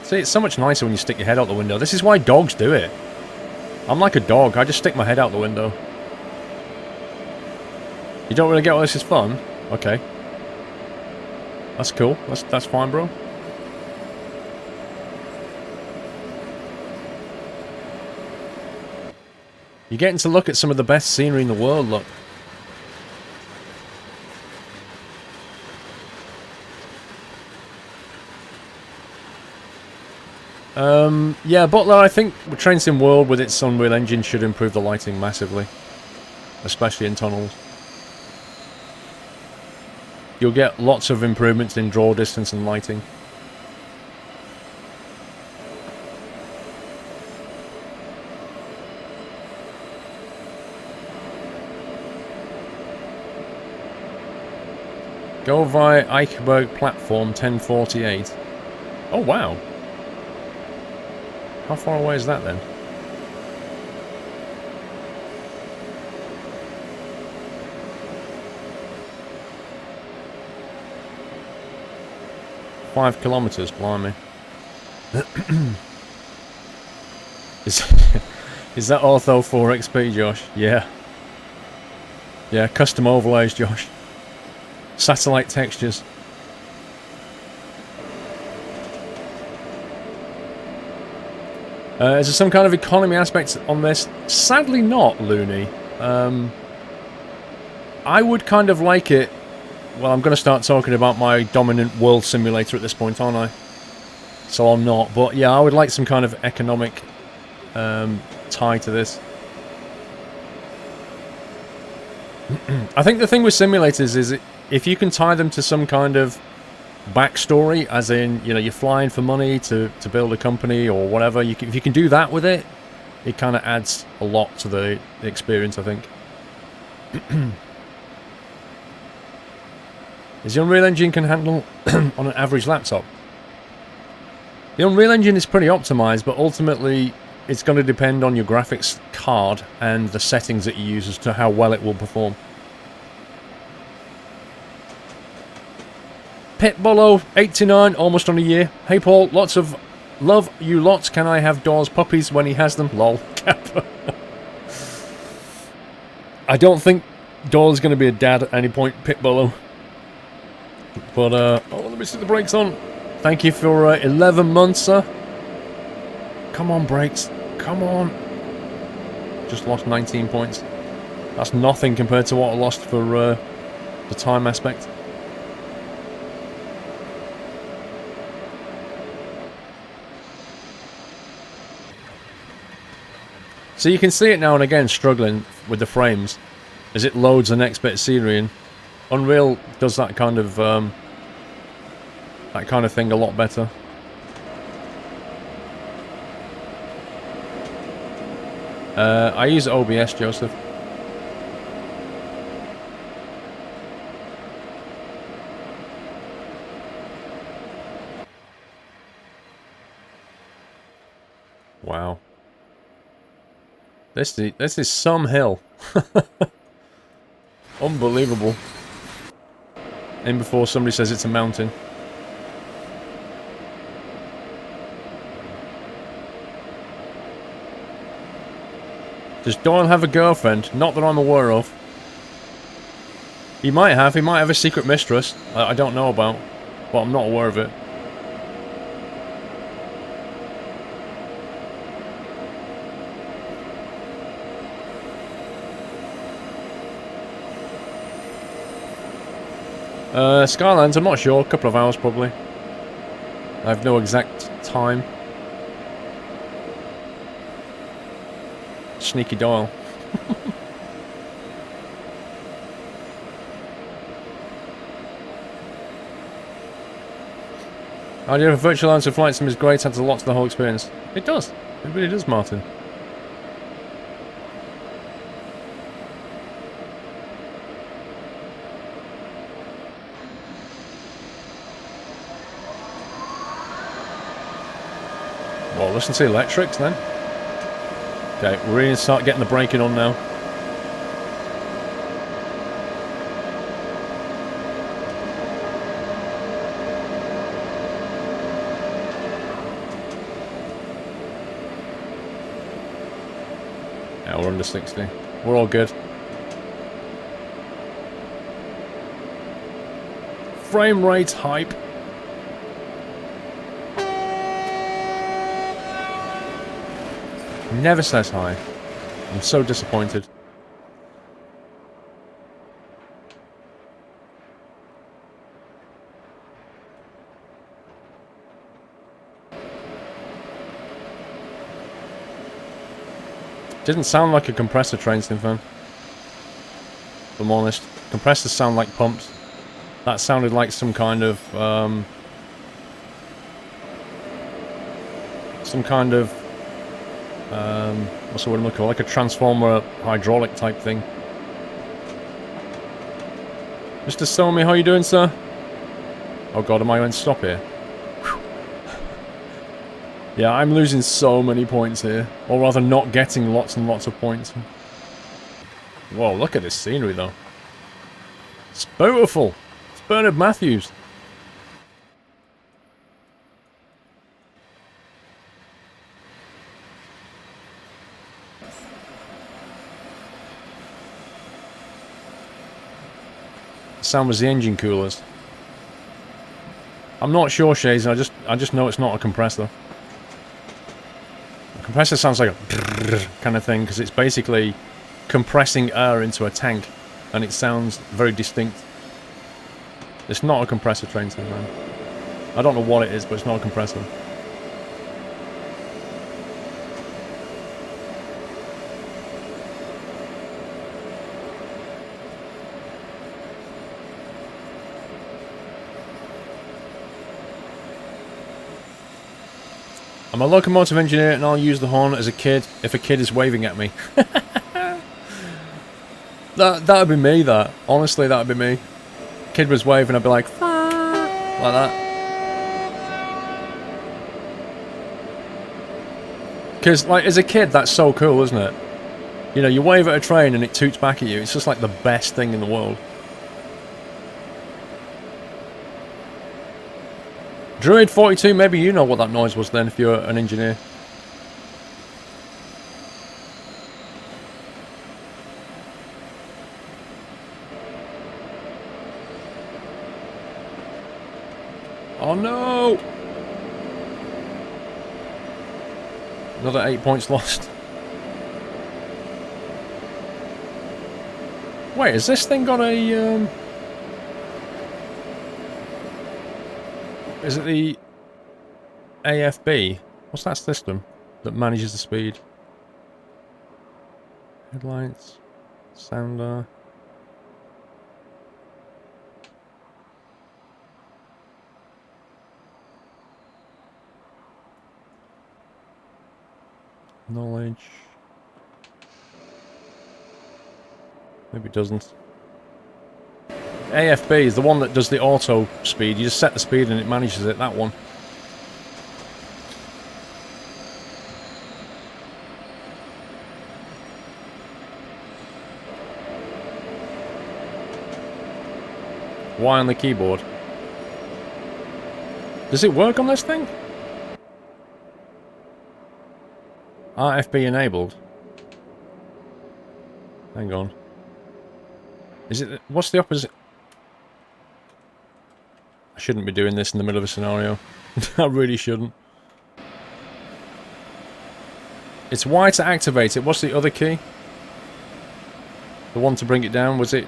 See, it's so much nicer when you stick your head out the window. This is why dogs do it. I'm like a dog. I just stick my head out the window. You don't really get why this is fun? Okay. That's cool. That's fine, bro. You're getting to look at some of the best scenery in the world, look. Yeah, Butler, I think Train Sim World with its Unreal Engine should improve the lighting massively. Especially in tunnels. You'll get lots of improvements in draw distance and lighting. Go via Eichberg platform 1048. Oh wow. How far away is that then? "5 kilometers, blimey." Is that Ortho 4 XP, Josh? Yeah. Yeah, custom overlays, Josh. Satellite textures. Is there some kind of economy aspect on this? Sadly not, Looney. I would kind of like it. Well, I'm going to start talking about my dominant world simulator at this point, aren't I? So I'm not. But yeah, I would like some kind of economic tie to this. I think the thing with simulators is if you can tie them to some kind of backstory, as in, you know, you're flying for money to build a company or whatever, if you can do that with it, it kind of adds a lot to the experience, I think. Is the Unreal Engine can handle on an average laptop? The Unreal Engine is pretty optimized, but ultimately it's going to depend on your graphics card and the settings that you use as to how well it will perform. Pitbullo 89, almost on a year. Hey Paul, lots of love you lots. Can I have Dawes puppies when he has them? Lol. I don't think Dawes is going to be a dad at any point, Pitbullo. But, oh, let me see the brakes on. Thank you for 11 months, sir. Come on, brakes. Come on. Just lost 19 points. That's nothing compared to what I lost for the time aspect. So you can see it now and again struggling with the frames as it loads the next bit of scenery, and Unreal does that kind of thing a lot better. I use OBS, Joseph. Wow. This is some hill. Unbelievable. In before somebody says it's a mountain. Does Doyle have a girlfriend? Not that I'm aware of. He might have a secret mistress I don't know about, but I'm not aware of it. Skylines, I'm not sure. A couple of hours, probably. I have no exact time. Sneaky Doyle. Idea of virtualizing a flight sim is great, adds a lot to the whole experience. It does. It really does, Martin. Well, listen to the electrics then. Okay, we're going to start getting the braking on now. Yeah, we're under 60. We're all good. Frame rate hype. Never says hi. I'm so disappointed. Didn't sound like a compressor train sim fan. If I'm honest. Compressors sound like pumps. That sounded like some kind of what's the word I'm looking for? Like a transformer hydraulic type thing. Mr. Somi, how you doing, sir? Oh god, am I going to stop here? Whew. Yeah, I'm losing so many points here. Or rather, not getting lots and lots of points. Whoa, look at this scenery, though. It's beautiful. It's Bernard Matthews. Sound was the engine coolers. I'm not sure, Shays. I just know it's not a compressor. A compressor sounds like a kind of thing because it's basically compressing air into a tank, and it sounds very distinct. It's not a compressor train sim, man. I don't know what it is, but it's not a compressor. I'm a locomotive engineer and I'll use the horn as a kid if a kid is waving at me. That'd be me, that. Honestly, that'd be me. Kid was waving, I'd be like that. Because, like, as a kid, that's so cool, isn't it? You know, you wave at a train and it toots back at you. It's just like the best thing in the world. Druid42, maybe you know what that noise was then if you're an engineer. Oh no! Another 8 points lost. Wait, has this thing got a is it the AFB? What's that system that manages the speed? Headlights, sounder. Knowledge. Maybe it doesn't. AFB is the one that does the auto speed. You just set the speed and it manages it, that one. Y on the keyboard. Does it work on this thing? RFB enabled. Hang on. Is it... What's the opposite? I shouldn't be doing this in the middle of a scenario. I really shouldn't. It's Y to activate it. What's the other key? The one to bring it down, was it?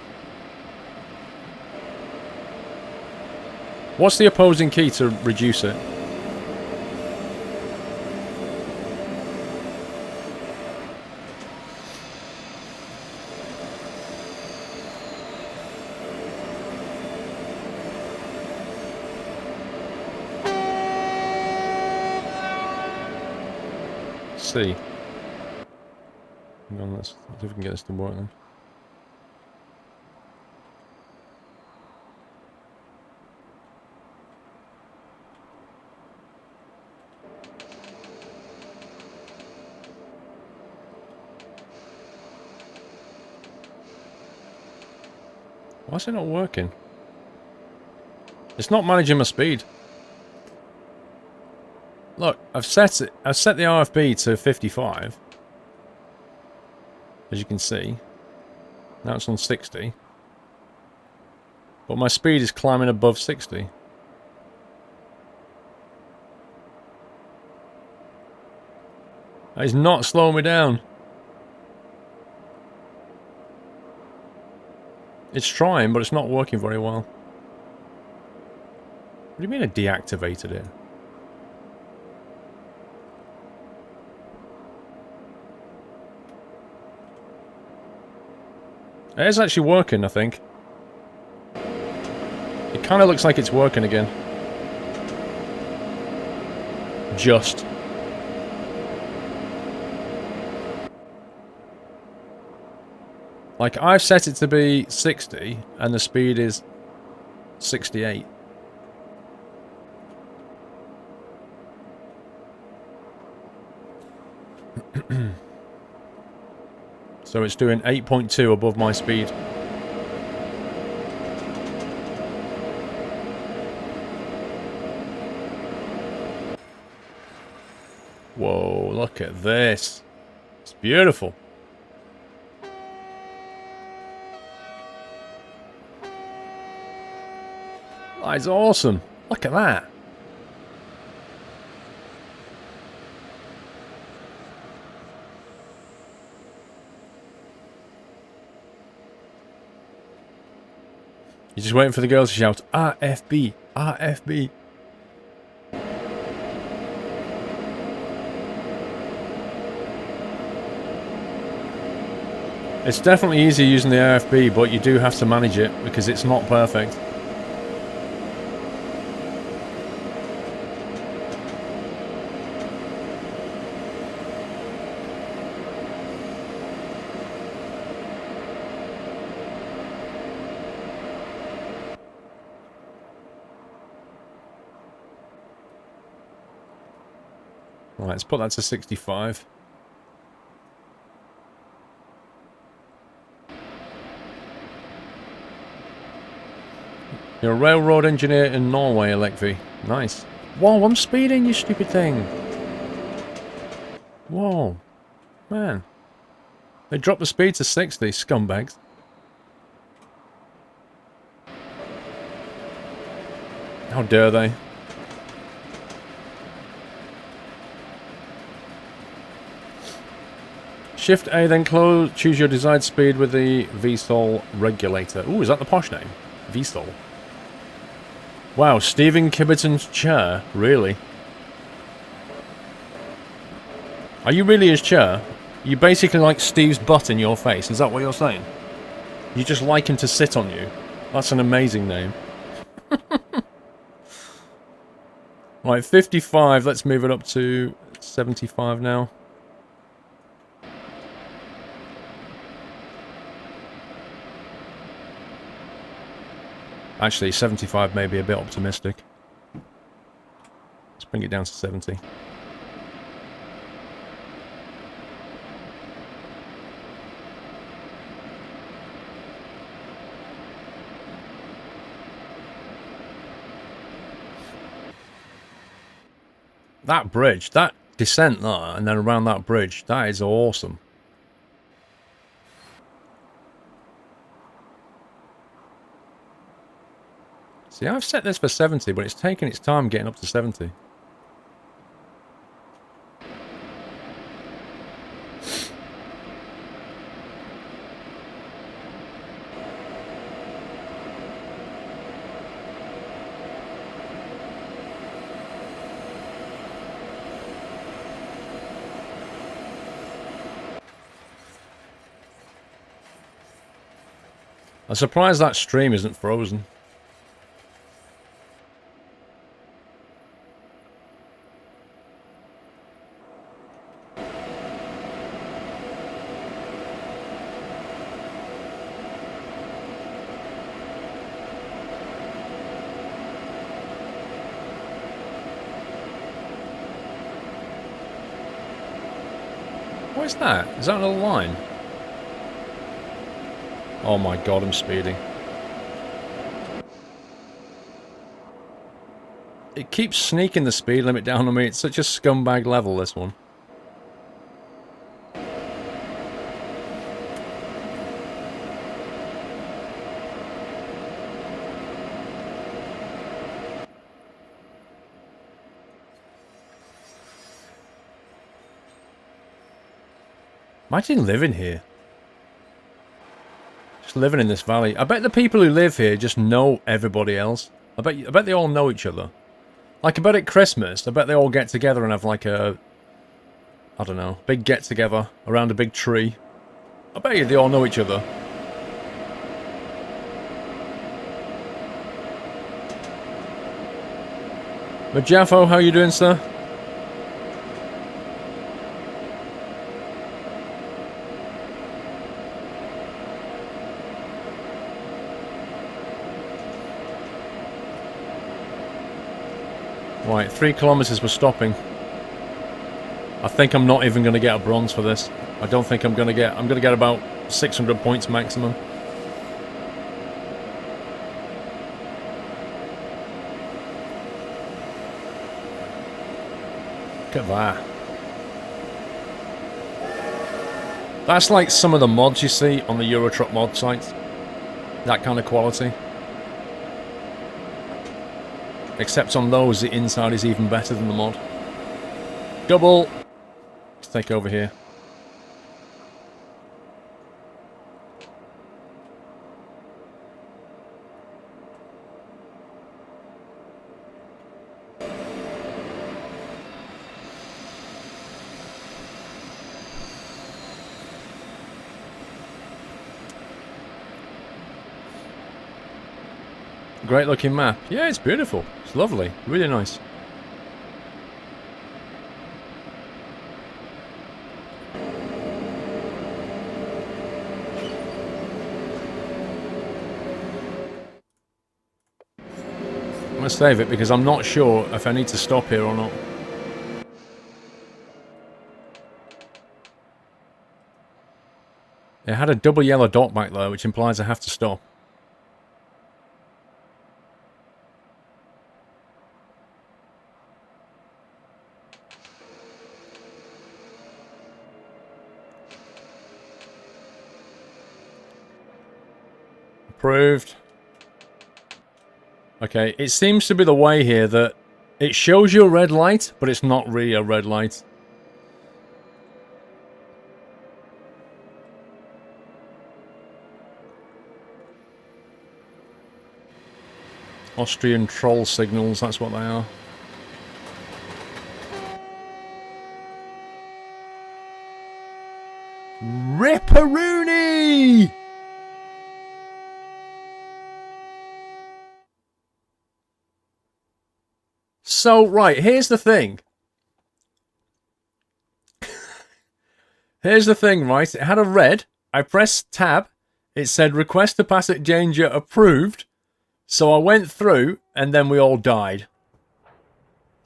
What's the opposing key to reduce it? See. Hang on, let's see if we can get this to work then. Why is it not working? It's not managing my speed. Look, I've set the RFB to 55. As you can see. Now it's on 60. But my speed is climbing above 60. That is not slowing me down. It's trying, but it's not working very well. What do you mean I deactivated it? It is actually working, I think. It kind of looks like it's working again. Just. Like, I've set it to be 60, and the speed is 68. So it's doing 8.2 above my speed. Whoa, look at this. It's beautiful. That's awesome. Look at that. You're just waiting for the girls to shout, RFB, RFB. It's definitely easier using the RFB, but you do have to manage it because it's not perfect. Right, let's put that to 65. You're a railroad engineer in Norway, Elekvi. Nice. Whoa, I'm speeding, you stupid thing. Whoa. Man. They dropped the speed to 60, scumbags. How dare they? Shift A, then choose your desired speed with the VSOL regulator. Ooh, is that the posh name? VSOL. Wow, Stephen Kibberton's chair? Really? Are you really his chair? You basically like Steve's butt in your face, is that what you're saying? You just like him to sit on you? That's an amazing name. Right, 55, let's move it up to 75 now. Actually, 75 may be a bit optimistic. Let's bring it down to 70. That bridge, that descent there, and then around that bridge, that is awesome. See, I've set this for 70, but it's taking its time getting up to 70. I'm surprised that stream isn't frozen. What is that? Is that another line? Oh my god, I'm speeding. It keeps sneaking the speed limit down on me. It's such a scumbag level, this one. Imagine living here. Just living in this valley. I bet the people who live here just know everybody else. I bet they all know each other. Like, I bet at Christmas, I bet they all get together and have like a... I don't know, big get-together around a big tree. I bet you they all know each other. Majafo, how you doing, sir? Right, 3 kilometers we're stopping. I think I'm not even going to get a bronze for this. I don't think I'm going to get... I'm going to get about 600 points maximum. Look at that. That's like some of the mods you see on the Euro Truck mod sites. That kind of quality. Except on those, the inside is even better than the mod. Double! Let's take over here. Great looking map. Yeah, it's beautiful. It's lovely. Really nice. I'm going to save it because I'm not sure if I need to stop here or not. It had a double yellow dot back there, which implies I have to stop. Approved. Okay, it seems to be the way here that it shows you a red light, but it's not really a red light. Austrian troll signals, that's what they are. Ripperoonie! So, right, here's the thing. Here's the thing, right? It had a red. I pressed tab. It said request to passenger approved. So I went through, and then we all died.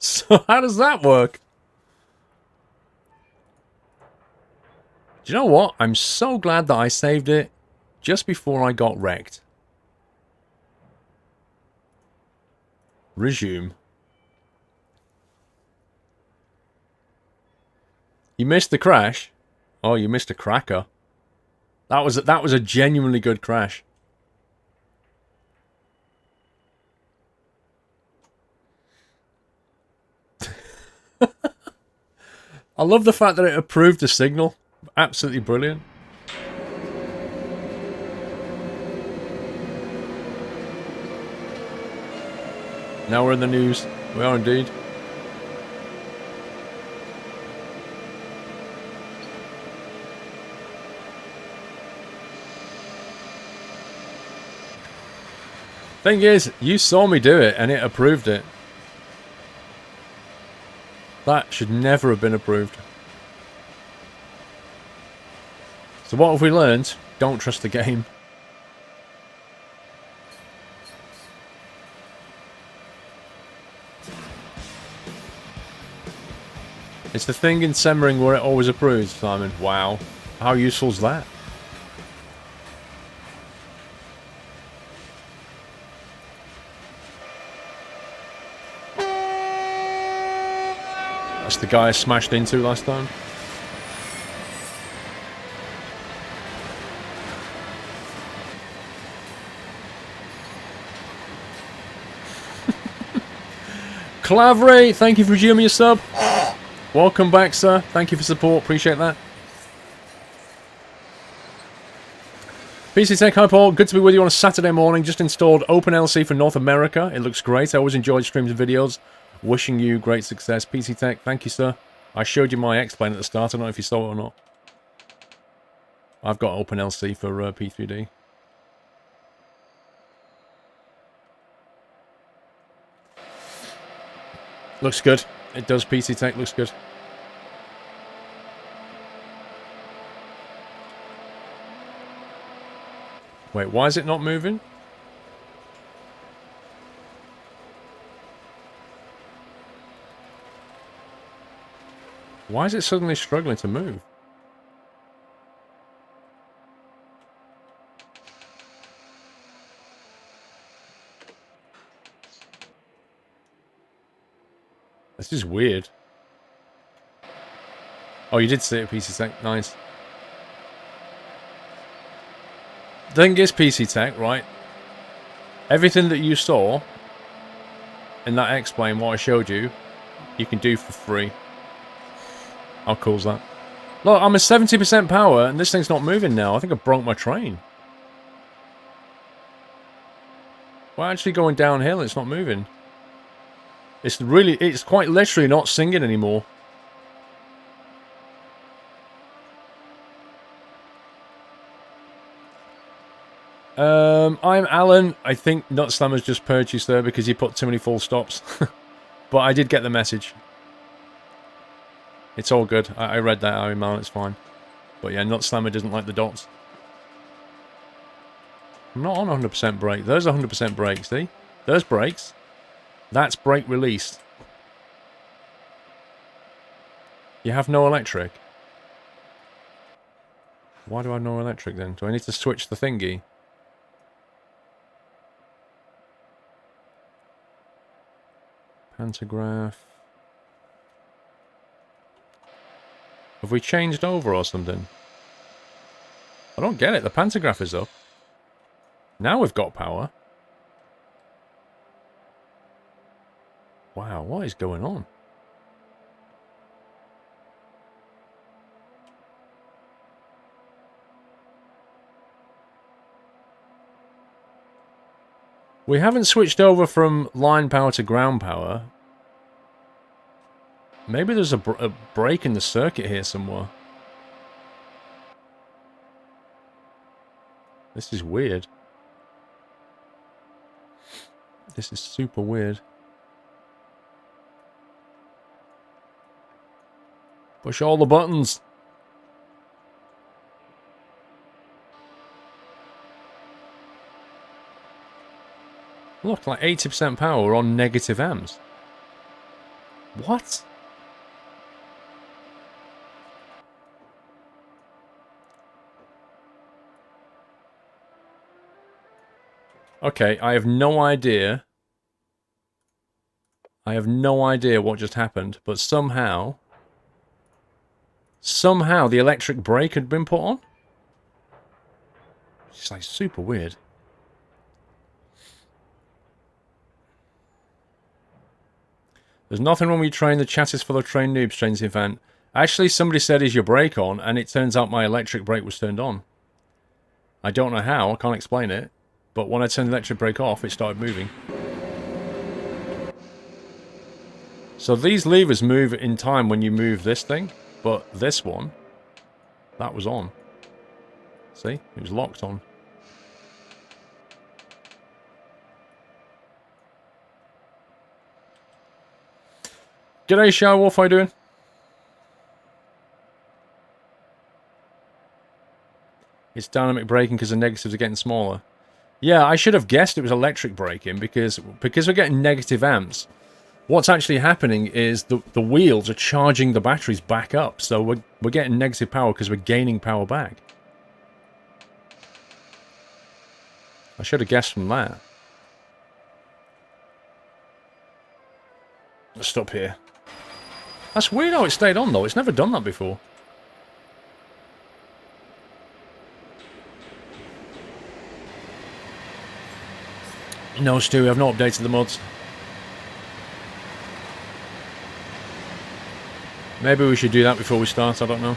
So how does that work? Do you know what? I'm so glad that I saved it just before I got wrecked. Resume. You missed the crash? Oh, you missed a cracker. That was a genuinely good crash. I love the fact that it approved the signal. Absolutely brilliant. Now we're in the news. We are indeed. Thing is, you saw me do it and it approved it. That should never have been approved. So what have we learned? Don't trust the game. It's the thing in Semmering where it always approves, Simon. Wow. How useful is that? That's the guy I smashed into last time. Clavray, thank you for resuming your sub. Welcome back, sir. Thank you for support. Appreciate that. PC Tech, hi Paul. Good to be with you on a Saturday morning. Just installed OpenLC for North America. It looks great. I always enjoyed streams and videos. Wishing you great success. PC Tech, thank you, sir. I showed you my X-Plane at the start. I don't know if you saw it or not. I've got OpenLC for P3D. Looks good. It does, PC Tech. Looks good. Wait, why is it not moving? Why is it suddenly struggling to move? This is weird. Oh, you did see it, PC Tech. Nice. The thing is, PC Tech, right? Everything that you saw in that X-Plane, what I showed you, you can do for free. How cool is that? Look, I'm at 70% power, and this thing's not moving now. I think I broke my train. We're actually going downhill, it's not moving. It's quite literally not singing anymore. I'm Alan. I think Nutslammer's just purchased there because he put too many full stops. But I did get the message. It's all good. I read that, Harry Malin, it's fine. But yeah, Nutslammer doesn't like the dots. I'm not on 100% brake. There's 100% brake, see? There's brakes. That's brake released. You have no electric. Why do I have no electric then? Do I need to switch the thingy? Pantograph. Have we changed over or something? I don't get it. The pantograph is up. Now we've got power. Wow, what is going on? We haven't switched over from line power to ground power. Maybe there's a break in the circuit here somewhere. This is weird. This is super weird. Push all the buttons. Look, like 80% power on negative amps. What? Okay, I have no idea. I have no idea what just happened, but somehow the electric brake had been put on. It's like super weird. There's nothing wrong with you trying the chat is full of train noobs, trains event. Actually, somebody said, is your brake on? And it turns out my electric brake was turned on. I don't know how, I can't explain it. But when I turned the electric brake off, it started moving. So these levers move in time when you move this thing. But this one, that was on. See? It was locked on. G'day, Shy Wolf, how you doing? It's dynamic braking because the negatives are getting smaller. Yeah, I should have guessed it was electric braking because we're getting negative amps. What's actually happening is the wheels are charging the batteries back up, so we're getting negative power because we're gaining power back. I should have guessed from that. Let's stop here. That's weird how it stayed on though, it's never done that before. No, Stu, I've not updated the mods. Maybe we should do that before we start, I don't know.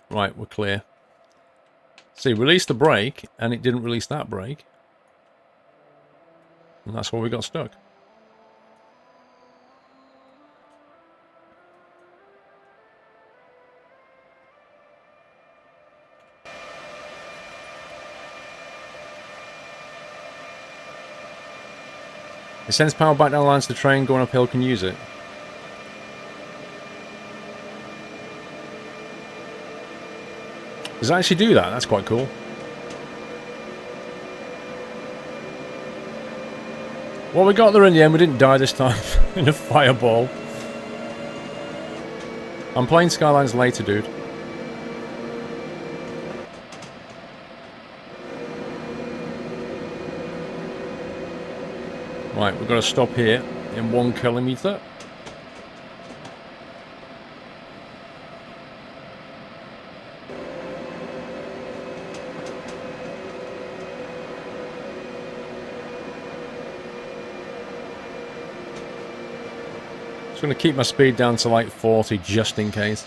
Right, we're clear. See, release the brake, and it didn't release that brake. And that's where we got stuck. It sends power back down the lines to the train, going uphill can use it. Does it actually do that? That's quite cool. Well, we got there in the end. We didn't die this time in a fireball. I'm playing Skylines later, dude. Right, we've got to stop here in 1 kilometer. Just going to keep my speed down to like 40 just in case.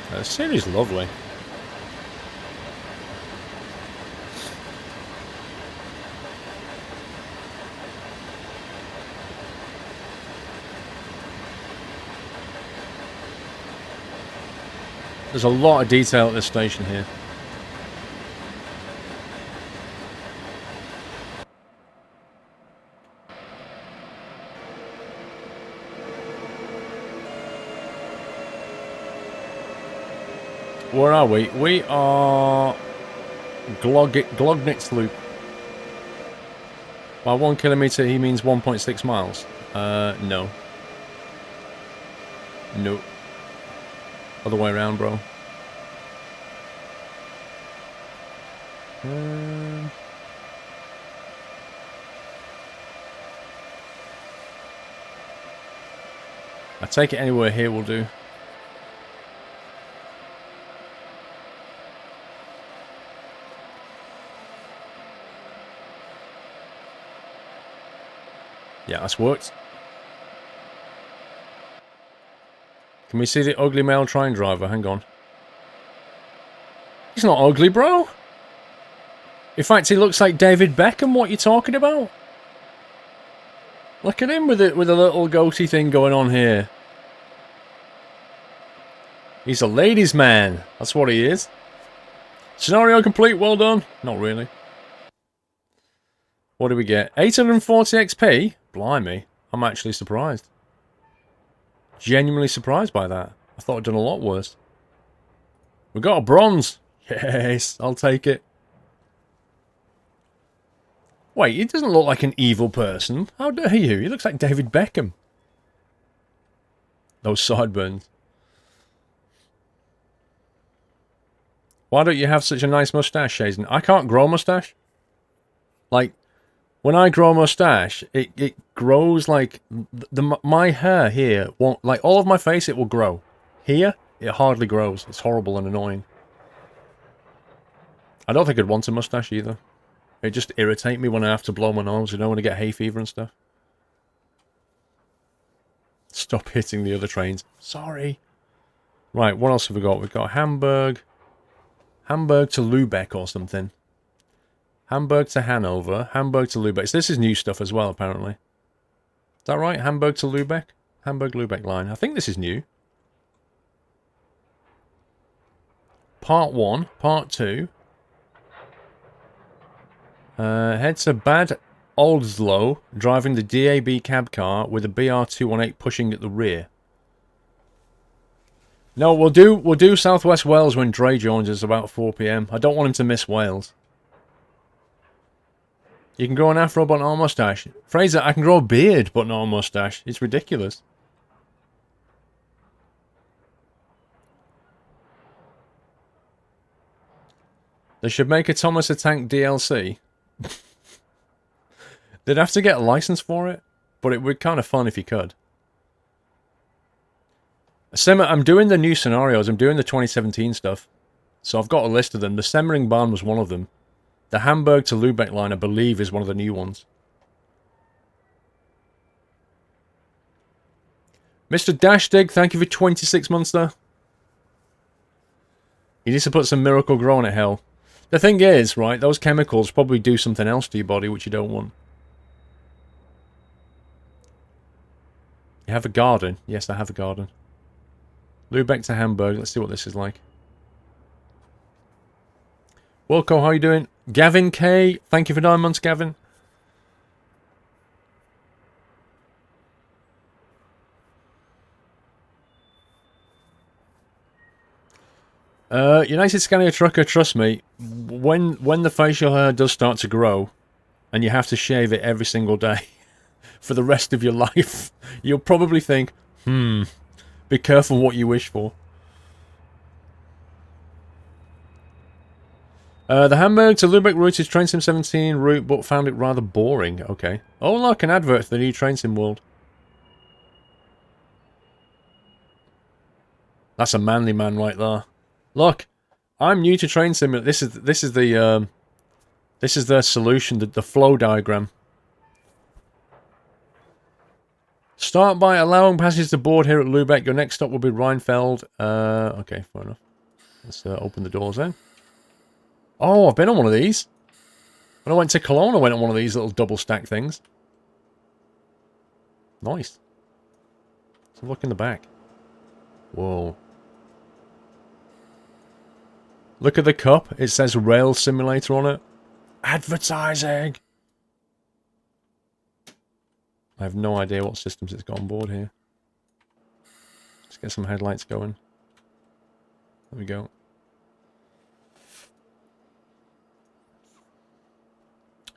The city's lovely. There's a lot of detail at this station here. Where are we? We are Glognitz Loop. By 1 kilometer, he means 1.6 miles. No. Nope. Other way around, bro. I take it anywhere here will do. Yeah, that's worked. Can we see the ugly male train driver? Hang on. He's not ugly, bro. In fact, he looks like David Beckham. What you talking about? Look at him with a little goatee thing going on here. He's a ladies' man. That's what he is. Scenario complete. Well done. Not really. What do we get? 840 XP? Blimey. I'm actually surprised. Genuinely surprised by that. I thought I'd done a lot worse. We got a bronze. Yes, I'll take it. Wait, he doesn't look like an evil person. How dare you? He looks like David Beckham. Those sideburns. Why don't you have such a nice mustache, Shazen? I can't grow a mustache. Like, when I grow a mustache, it grows like... my hair here won't... Like, all of my face, it will grow. Here, it hardly grows. It's horrible and annoying. I don't think I'd want a mustache either. It just irritates me when I have to blow my nose, you know, when I get hay fever and stuff. Stop hitting the other trains. Sorry. Right, what else have we got? We've got Hamburg. Hamburg to Lübeck or something. Hamburg to Hanover. Hamburg to Lübeck. So this is new stuff as well, apparently. Is that right? Hamburg to Lübeck? Hamburg-Lübeck line. I think this is new. Part 1. Part 2. Head to Bad Oldsloe, driving the DAB cab car with a BR218 pushing at the rear. No, we'll do Southwest Wales when Dre joins us about 4 PM. I don't want him to miss Wales. You can grow an afro but not a mustache. Fraser, I can grow a beard but not a mustache. It's ridiculous. They should make a Thomas the Tank DLC. They'd have to get a license for it, but it would be kind of fun if you could. I'm doing the new scenarios. I'm doing the 2017 stuff. So I've got a list of them. The Semmering Barn was one of them. The Hamburg to Lübeck line, I believe, is one of the new ones. Mr. Dashdig, thank you for 26 months there. You need to put some Miracle Grow on it, hell. The thing is, right, those chemicals probably do something else to your body which you don't want. You have a garden. Yes, I have a garden. Lübeck to Hamburg. Let's see what this is like. Wilco, how you doing? Gavin K, thank you for 9 months, Gavin. United Scania Trucker, trust me, when the facial hair does start to grow, and you have to shave it every single day for the rest of your life, you'll probably think, be careful what you wish for. The Hamburg to Lübeck route is Train Sim 17 route, but found it rather boring. Okay. Oh, look, an advert for the new Train Sim World. That's a manly man right there. Look, I'm new to Train Sim. This is their solution, the flow diagram. Start by allowing passengers to board here at Lübeck. Your next stop will be Rheinfeld. Okay, fair enough. Let's open the doors then. Oh, I've been on one of these. When I went to Cologne, I went on one of these little double stack things. Nice. Let's look in the back. Whoa. Look at the cup. It says Rail Simulator on it. Advertising! I have no idea what systems it's got on board here. Let's get some headlights going. There we go.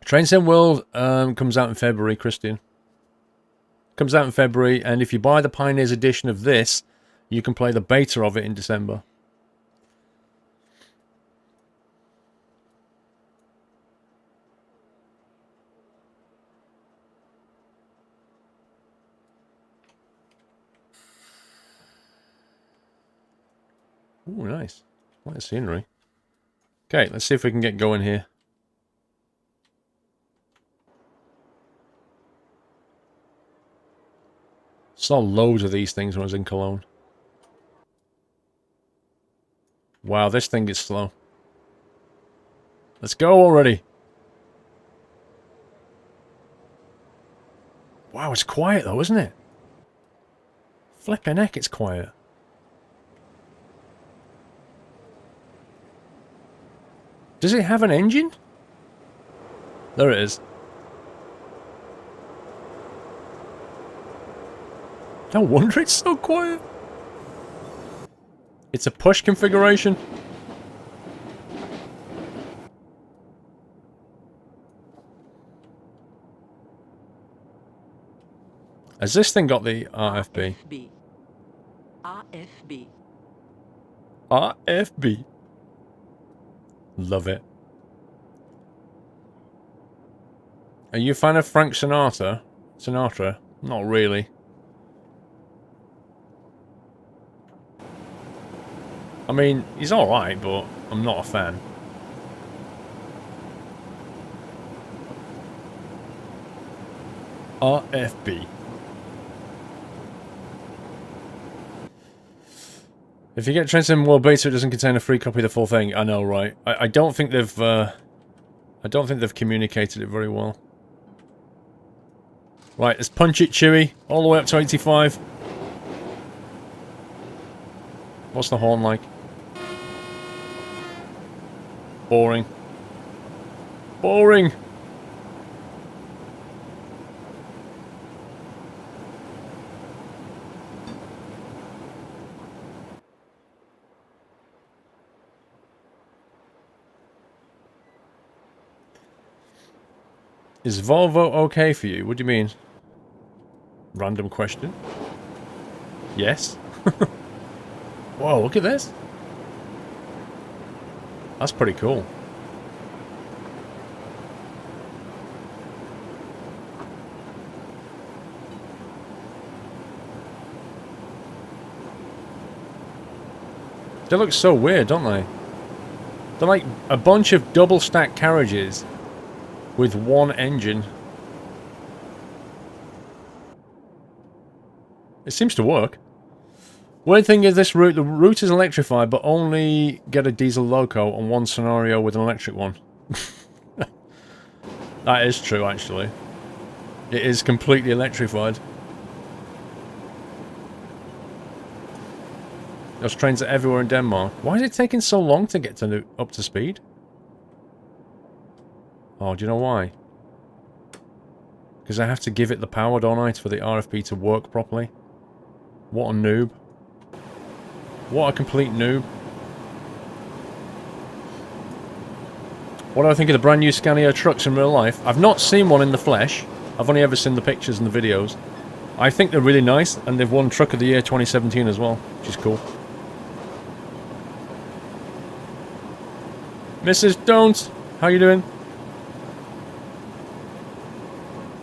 Train Sim World comes out in February, Christian. Comes out in February, and if you buy the Pioneers edition of this, you can play the beta of it in December. Ooh, nice. I like the scenery. Okay, let's see if we can get going here. Saw loads of these things when I was in Cologne. Wow, this thing is slow. Let's go already. Wow, it's quiet though, isn't it? Flippin' heck, it's quiet. Does it have an engine? There it is. No wonder it's so quiet. It's a push configuration. Has this thing got the RFB? RFB. RFB. Love it. Are you a fan of Frank Sinatra? Sinatra? Not really. I mean, he's alright, but I'm not a fan. RFB. If you get Train Sim World Beta, it doesn't contain a free copy of the full thing. I know, right? I don't think they've... I don't think they've communicated it very well. Right, let's punch it, Chewie. All the way up to 85. What's the horn like? Boring. Boring! Is Volvo okay for you? What do you mean? Random question. Yes. Whoa, look at this. That's pretty cool. They look so weird, don't they? They're like a bunch of double-stacked carriages with one engine. It seems to work. Weird thing is this route, the route is electrified, but only get a diesel loco on one scenario with an electric one. That is true, actually. It is completely electrified. Those trains are everywhere in Denmark. Why is it taking so long to get to up to speed? Oh, do you know why? Because I have to give it the power, don't I, for the RFP to work properly? What a noob. What a complete noob. What do I think of the brand new Scania trucks in real life? I've not seen one in the flesh. I've only ever seen the pictures and the videos. I think they're really nice, and they've won Truck of the Year 2017 as well, which is cool. Mrs. Don't! How you doing?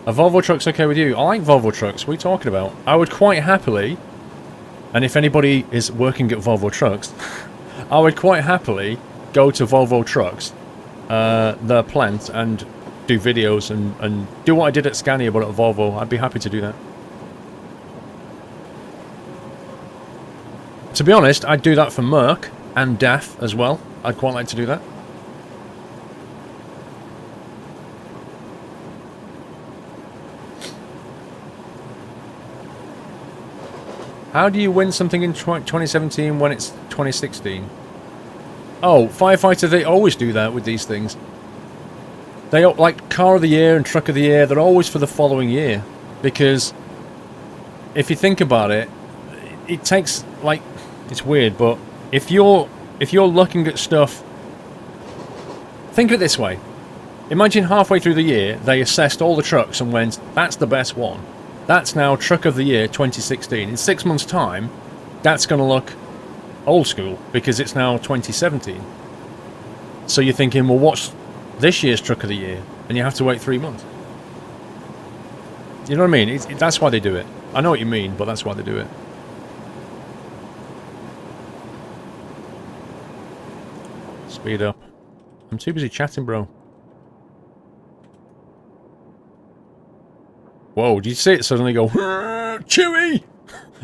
A Volvo truck's okay with you? I like Volvo trucks. What are you talking about? I would quite happily, and if anybody is working at Volvo trucks, I would quite happily go to Volvo trucks, their plant, and do videos and do what I did at Scania but at Volvo. I'd be happy to do that. To be honest, I'd do that for Merc and DAF as well. I'd quite like to do that. How do you win something in 2017 when it's 2016? Oh, Firefighter, they always do that with these things. They, like, Car of the Year and Truck of the Year, they're always for the following year. Because, if you think about it, it takes, like, it's weird, but if you're looking at stuff... Think of it this way. Imagine halfway through the year, they assessed all the trucks and went, that's the best one. That's now Truck of the Year 2016. In 6 months' time, that's going to look old school because it's now 2017. So you're thinking, well, what's this year's Truck of the Year? And you have to wait 3 months. You know what I mean? That's why they do it. I know what you mean, but that's why they do it. Speed up. I'm too busy chatting, bro. Whoa, did you see it suddenly go, Chewie!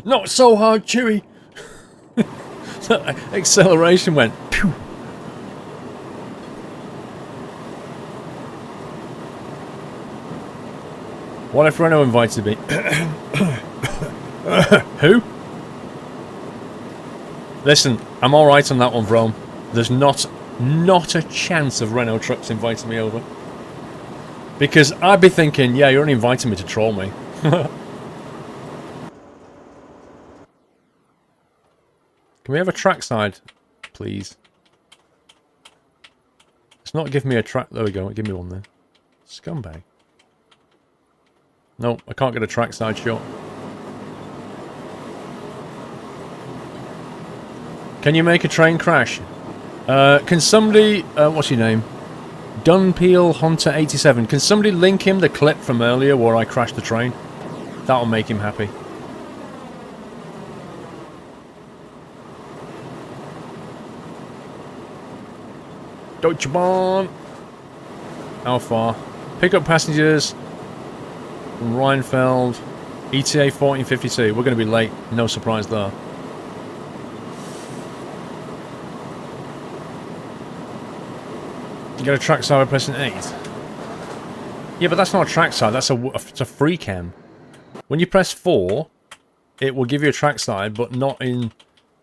Not so hard, Chewie! Acceleration went, pew! What if Renault invited me? Who? Listen, I'm alright on that one, Vrome. There's not a chance of Renault trucks inviting me over. Because I'd be thinking, yeah, you're only inviting me to troll me. Can we have a trackside, please? It's not giving me a track. There we go. Give me one there. Scumbag. No, I can't get a trackside shot. Can you make a train crash? Can somebody... what's your name? Dunpeel Hunter 87. Can somebody link him the clip from earlier where I crashed the train? That'll make him happy. Deutsche Bahn. How far? Pick up passengers from Rheinfeld. ETA 1452. We're going to be late. No surprise there. You get a trackside by pressing 8. Yeah, but that's not a trackside. That's it's a free cam. When you press 4, it will give you a trackside, but not in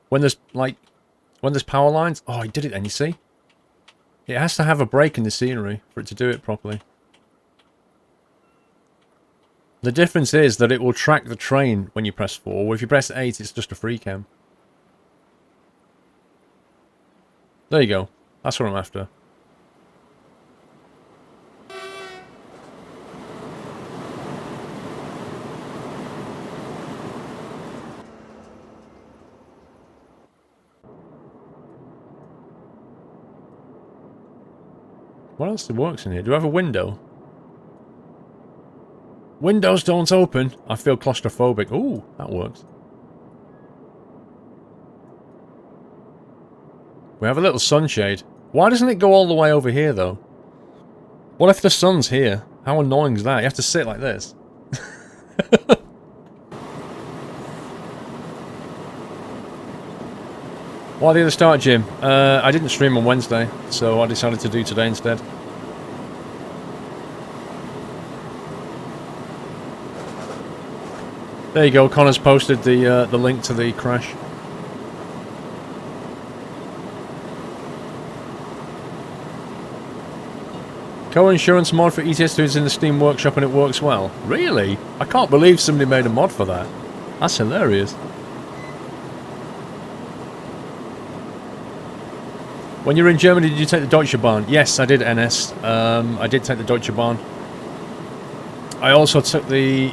when there's power lines. Oh, I did it then. You see, it has to have a break in the scenery for it to do it properly. The difference is that it will track the train when you press 4. If you press 8, it's just a free cam. There you go. That's what I'm after. What else works in here? Do I have a window? Windows don't open. I feel claustrophobic. Ooh, that works. We have a little sunshade. Why doesn't it go all the way over here, though? What if the sun's here? How annoying is that? You have to sit like this. Why the other start, Jim? I didn't stream on Wednesday, so I decided to do today instead. There you go. Connor's posted the link to the crash. Co-insurance mod for ETS2 is in the Steam Workshop and it works well. Really? I can't believe somebody made a mod for that. That's hilarious. When you were in Germany, did you take the Deutsche Bahn? Yes, I did, NS. I did take the Deutsche Bahn. I also took the...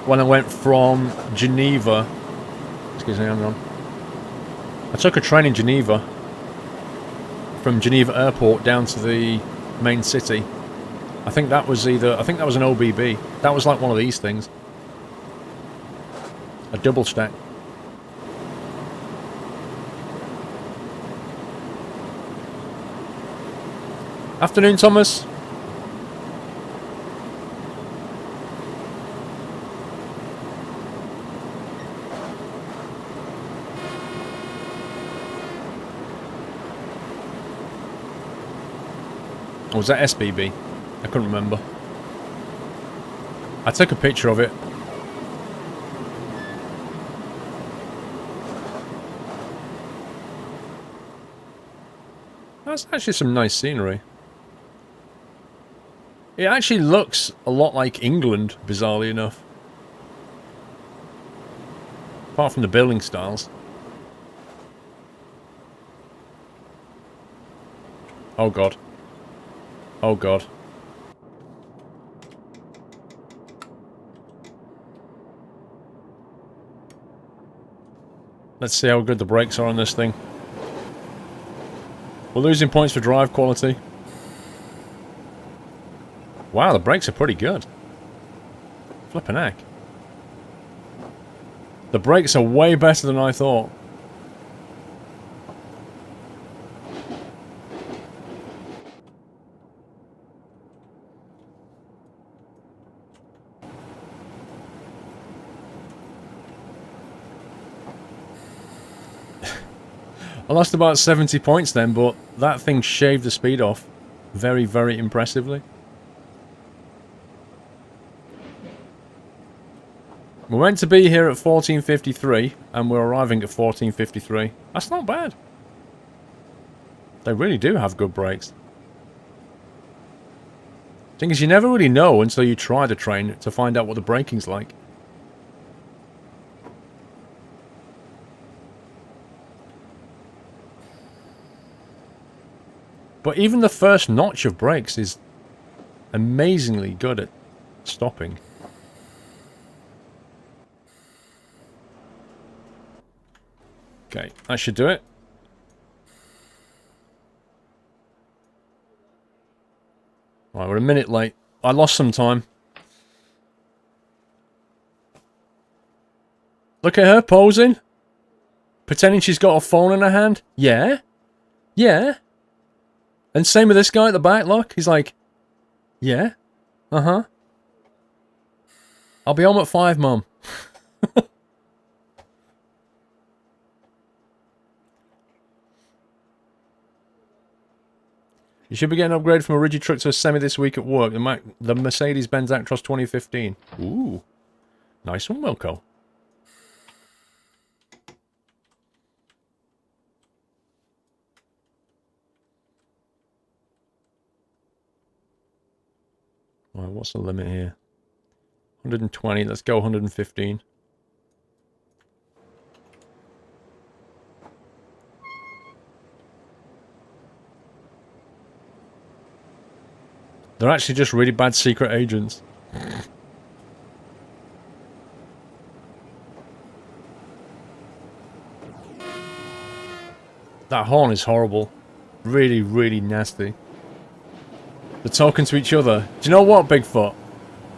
When I went from Geneva... Excuse me, hang on. I took a train in Geneva. From Geneva Airport down to the main city. I think that was either... I think that was an OBB. That was like one of these things. A double stack. Afternoon, Thomas. Or was that SBB? I couldn't remember. I took a picture of it. That's actually some nice scenery. It actually looks a lot like England, bizarrely enough. Apart from the building styles. Oh god. Oh god. Let's see how good the brakes are on this thing. We're losing points for drive quality. Wow, the brakes are pretty good. Flippin' heck. The brakes are way better than I thought. I lost about 70 points then, but that thing shaved the speed off very, very impressively. We're meant to be here at 14:53, and we're arriving at 14:53. That's not bad. They really do have good brakes. Thing is, you never really know until you try the train to find out what the braking's like. But even the first notch of brakes is amazingly good at stopping. Okay, that should do it. Right, we're a minute late. I lost some time. Look at her posing. Pretending she's got a phone in her hand. Yeah. Yeah. And same with this guy at the back, look. He's like, yeah. Uh-huh. I'll be home at 5, Mum. You should be getting upgraded from a rigid truck to a semi this week at work. The Mercedes-Benz Actros 2015. Ooh. Nice one, Wilco. Right, what's the limit here? 120. Let's go 115. They're actually just really bad secret agents. That horn is horrible. Really, really nasty. They're talking to each other. Do you know what, Bigfoot?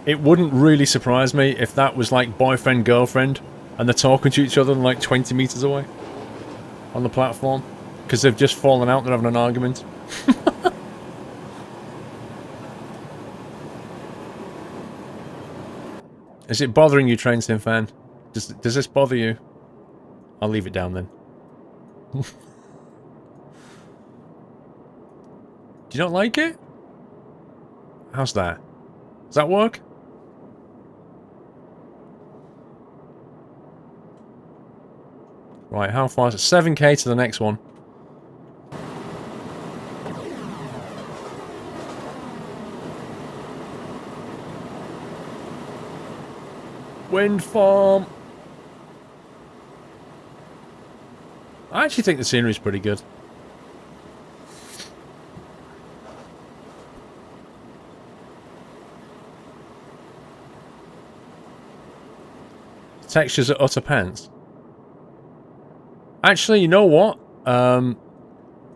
It wouldn't really surprise me if that was like boyfriend, girlfriend, and they're talking to each other like 20 meters away on the platform. Because they've just fallen out, they're having an argument. Is it bothering you, Train Sim fan? Does this bother you? I'll leave it down then. Do you not like it? How's that? Does that work? Right, how far is it? 7k to the next one. Wind farm. I actually think the scenery is pretty good. Textures are utter pants. Actually, you know what?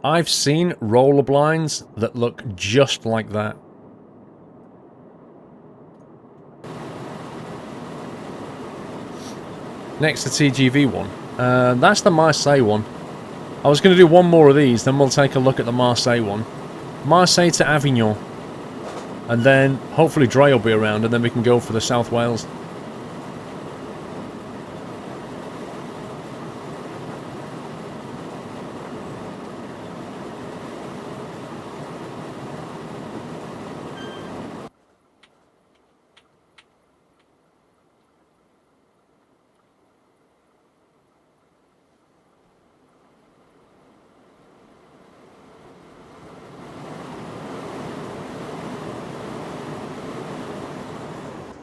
I've seen roller blinds that look just like that. Next, the TGV one. That's the Marseille one. I was going to do one more of these, then we'll take a look at the Marseille one. Marseille to Avignon. And then, hopefully Dre will be around, and then we can go for the South Wales.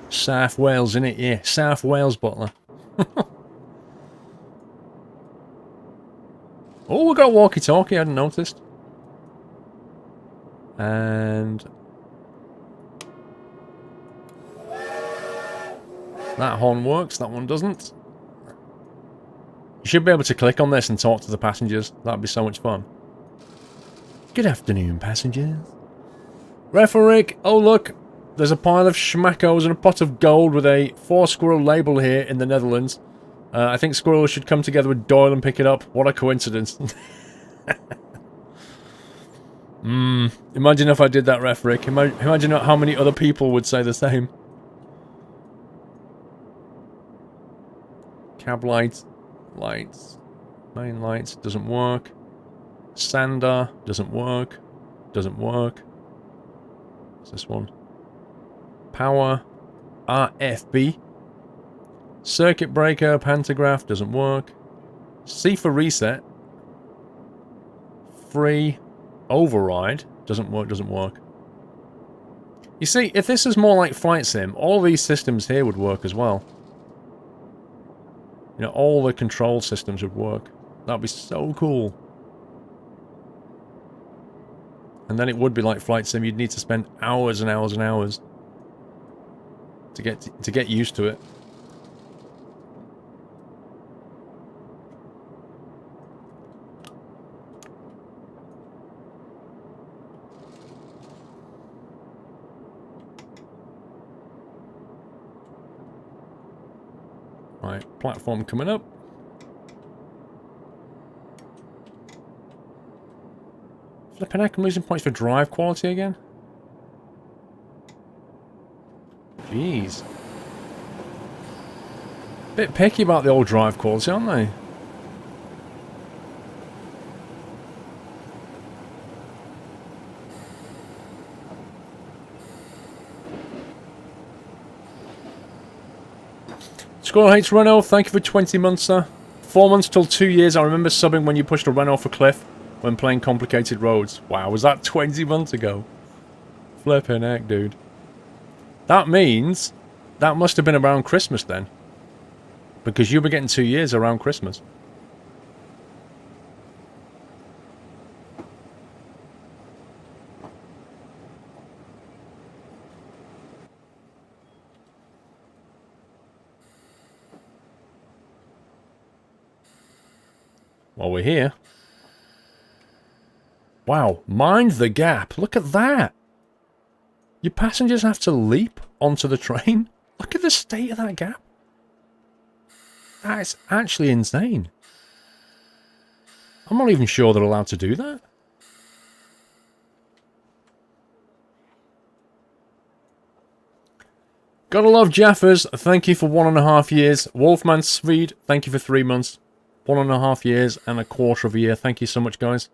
South Wales, innit? Yeah, South Wales Butler. Oh, we got a walkie-talkie, I hadn't noticed. And... that horn works, that one doesn't. You should be able to click on this and talk to the passengers. That'd be so much fun. Good afternoon, passengers. Referee, oh look! There's a pile of schmackos and a pot of gold with a 4-squirrel label here in the Netherlands. I think squirrels should come together with Doyle and pick it up. What a coincidence. Imagine if I did that, referee. Imagine how many other people would say the same. Cab lights. Lights. Main lights. Doesn't work. Sander. Doesn't work. Doesn't work. What's this one? Power. RFB. Circuit breaker. Pantograph. Doesn't work. C for reset. Free. Override. Doesn't work. Doesn't work. You see, if this is more like Flight Sim, all these systems here would work as well. You know, all the control systems would work. That'd be so cool. And then it would be like Flight Sim. You'd need to spend hours and hours and hours to get used to it. Right, platform coming up. Flipping heck, I'm losing points for drive quality again? Jeez. Bit picky about the old drive quality, aren't they? Squirrel hates Renault. Thank you for 20 months, sir. 4 months till 2 years. I remember subbing when you pushed a Renault off a cliff when playing complicated roads. Wow, was that 20 months ago? Flipping heck, dude. That means that must have been around Christmas then. Because you were getting 2 years around Christmas. While we're here. Wow, mind the gap. Look at that. Your passengers have to leap onto the train. Look at the state of that gap. That is actually insane. I'm not even sure they're allowed to do that. Gotta love Jaffers. Thank you for 1.5 years. Wolfman Swede, thank you for 3 months. 1.5 years and a quarter of a year. Thank you so much, guys.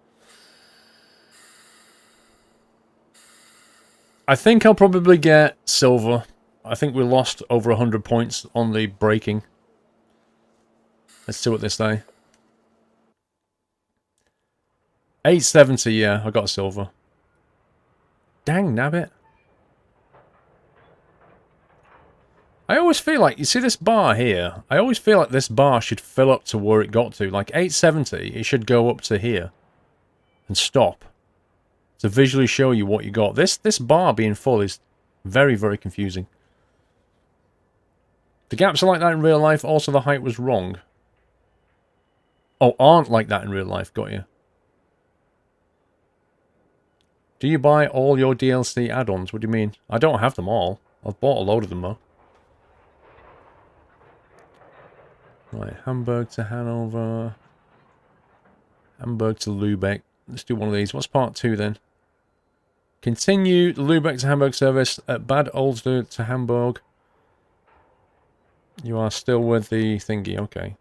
I think I'll probably get silver. I think we lost over 100 points on the braking. Let's see what they say. 870, yeah, I got a silver. Dang nabbit. I always feel like, you see this bar here? I always feel like this bar should fill up to where it got to. Like 870, it should go up to here. And stop. To visually show you what you got. This bar being full is very, very confusing. The gaps are like that in real life. Also, the height was wrong. Oh, aren't like that in real life. Got you. Do you buy all your DLC add-ons? What do you mean? I don't have them all. I've bought a load of them, though. Right, Hamburg to Hanover. Hamburg to Lübeck. Let's do one of these. What's part 2 then? Continue the Lübeck to Hamburg service at Bad Oldesloe to Hamburg. You are still with the thingy, okay.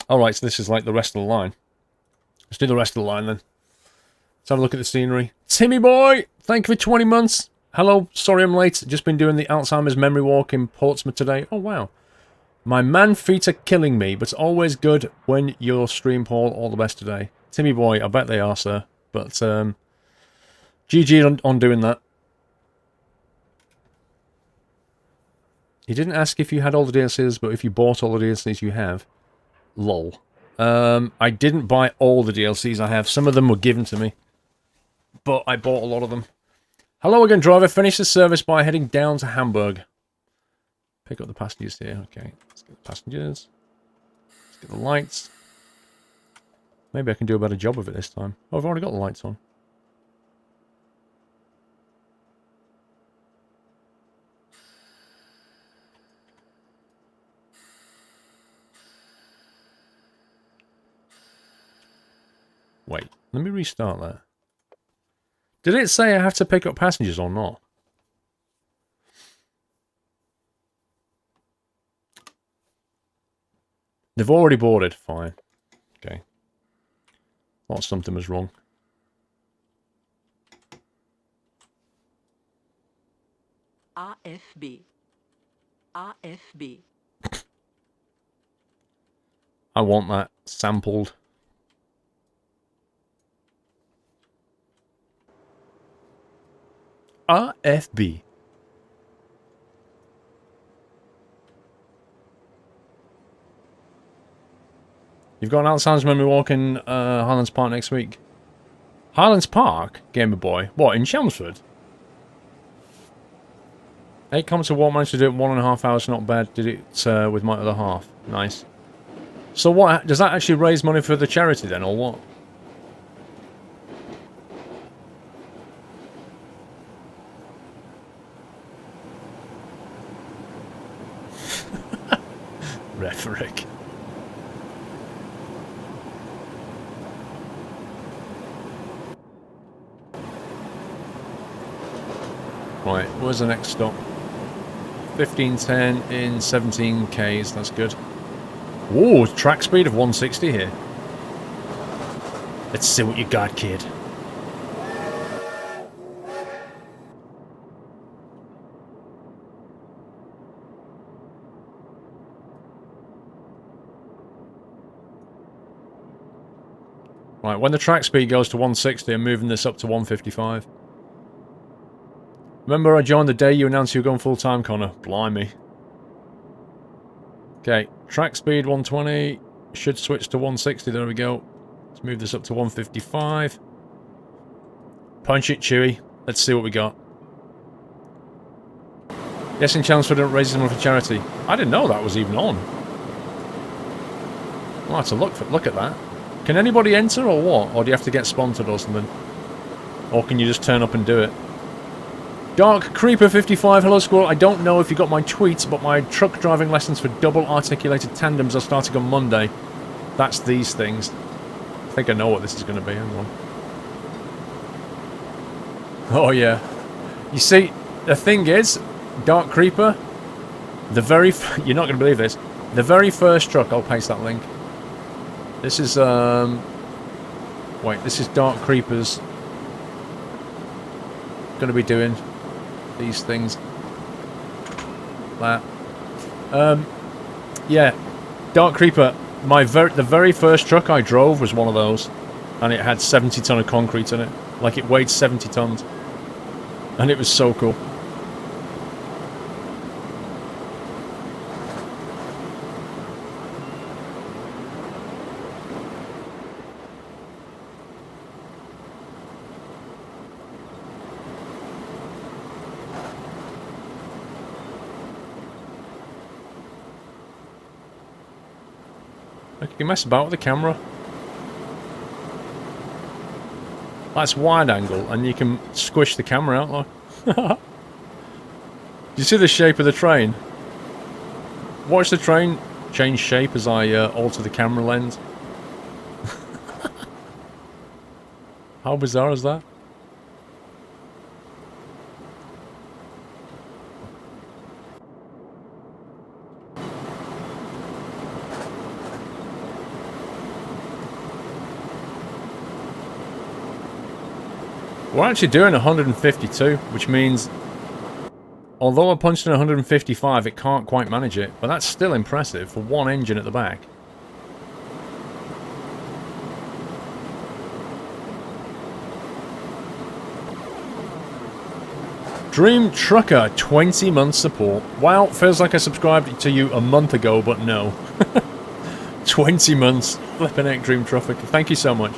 Alright, so this is like the rest of the line. Let's do the rest of the line then. Let's have a look at the scenery. Timmy boy! Thank you for 20 months. Hello, sorry I'm late. Just been doing the Alzheimer's memory walk in Portsmouth today. Oh wow. My man feet are killing me, but it's always good when you're stream, Paul. All the best today. Timmy boy, I bet they are, sir. But, GG on doing that. He didn't ask if you had all the DLCs, but if you bought all the DLCs you have. Lol. I didn't buy all the DLCs I have. Some of them were given to me. But I bought a lot of them. Hello again, driver. Finish the service by heading down to Hamburg. Pick up the passengers here. Okay, let's get the passengers. Let's get the lights. Maybe I can do a better job of it this time. Oh, I've already got the lights on. Wait, let me restart that. Did it say I have to pick up passengers or not? They've already boarded. Fine. Okay. Thought something was wrong. AFB. AFB. I want that sampled. RFB. You've got an Alzheimer's memory walk in Highlands Park next week. Highlands Park? Gamer Boy. What, in Chelmsford? 8 comments to what, managed to do it in 1.5 hours, not bad. Did it with my other half. Nice. So what, does that actually raise money for the charity then, or what? Rhetoric. Right, where's the next stop? 1510 in 17 Ks, that's good. Whoa, track speed of 160 here. Let's see what you got, kid. Right, when the track speed goes to 160, I'm moving this up to 155. Remember I joined the day you announced you were going full-time, Connor? Blimey. Okay, track speed 120. Should switch to 160, there we go. Let's move this up to 155. Punch it, Chewy. Let's see what we got. Guessing Chelmsford don't raise money for charity. I didn't know that was even on. I'll have to look at that. Can anybody enter or what? Or do you have to get sponsored or something? Or can you just turn up and do it? Dark Creeper 55, hello Squirrel. I don't know if you got my tweets, but my truck driving lessons for double articulated tandems are starting on Monday. That's these things. I think I know what this is going to be. Hang on. Oh yeah. You see, the thing is, Dark Creeper, you're not going to believe this. The very first truck, I'll paste that link. This is, wait, this is Dark Creeper's going to be doing these things. That. Yeah, Dark Creeper, the very first truck I drove was one of those. And it had 70 ton of concrete in it. Like, it weighed 70 tons. And it was so cool. You can mess about with the camera. That's wide angle, and you can squish the camera out, like. Do you see the shape of the train? Watch the train change shape as I alter the camera lens. How bizarre is that? We're actually doing 152, which means, although I punched in 155, it can't quite manage it, but that's still impressive for one engine at the back. Dream Trucker, 20 months support. Wow, feels like I subscribed to you a month ago, but no. 20 months. Flipping heck, Dream Trucker. Thank you so much.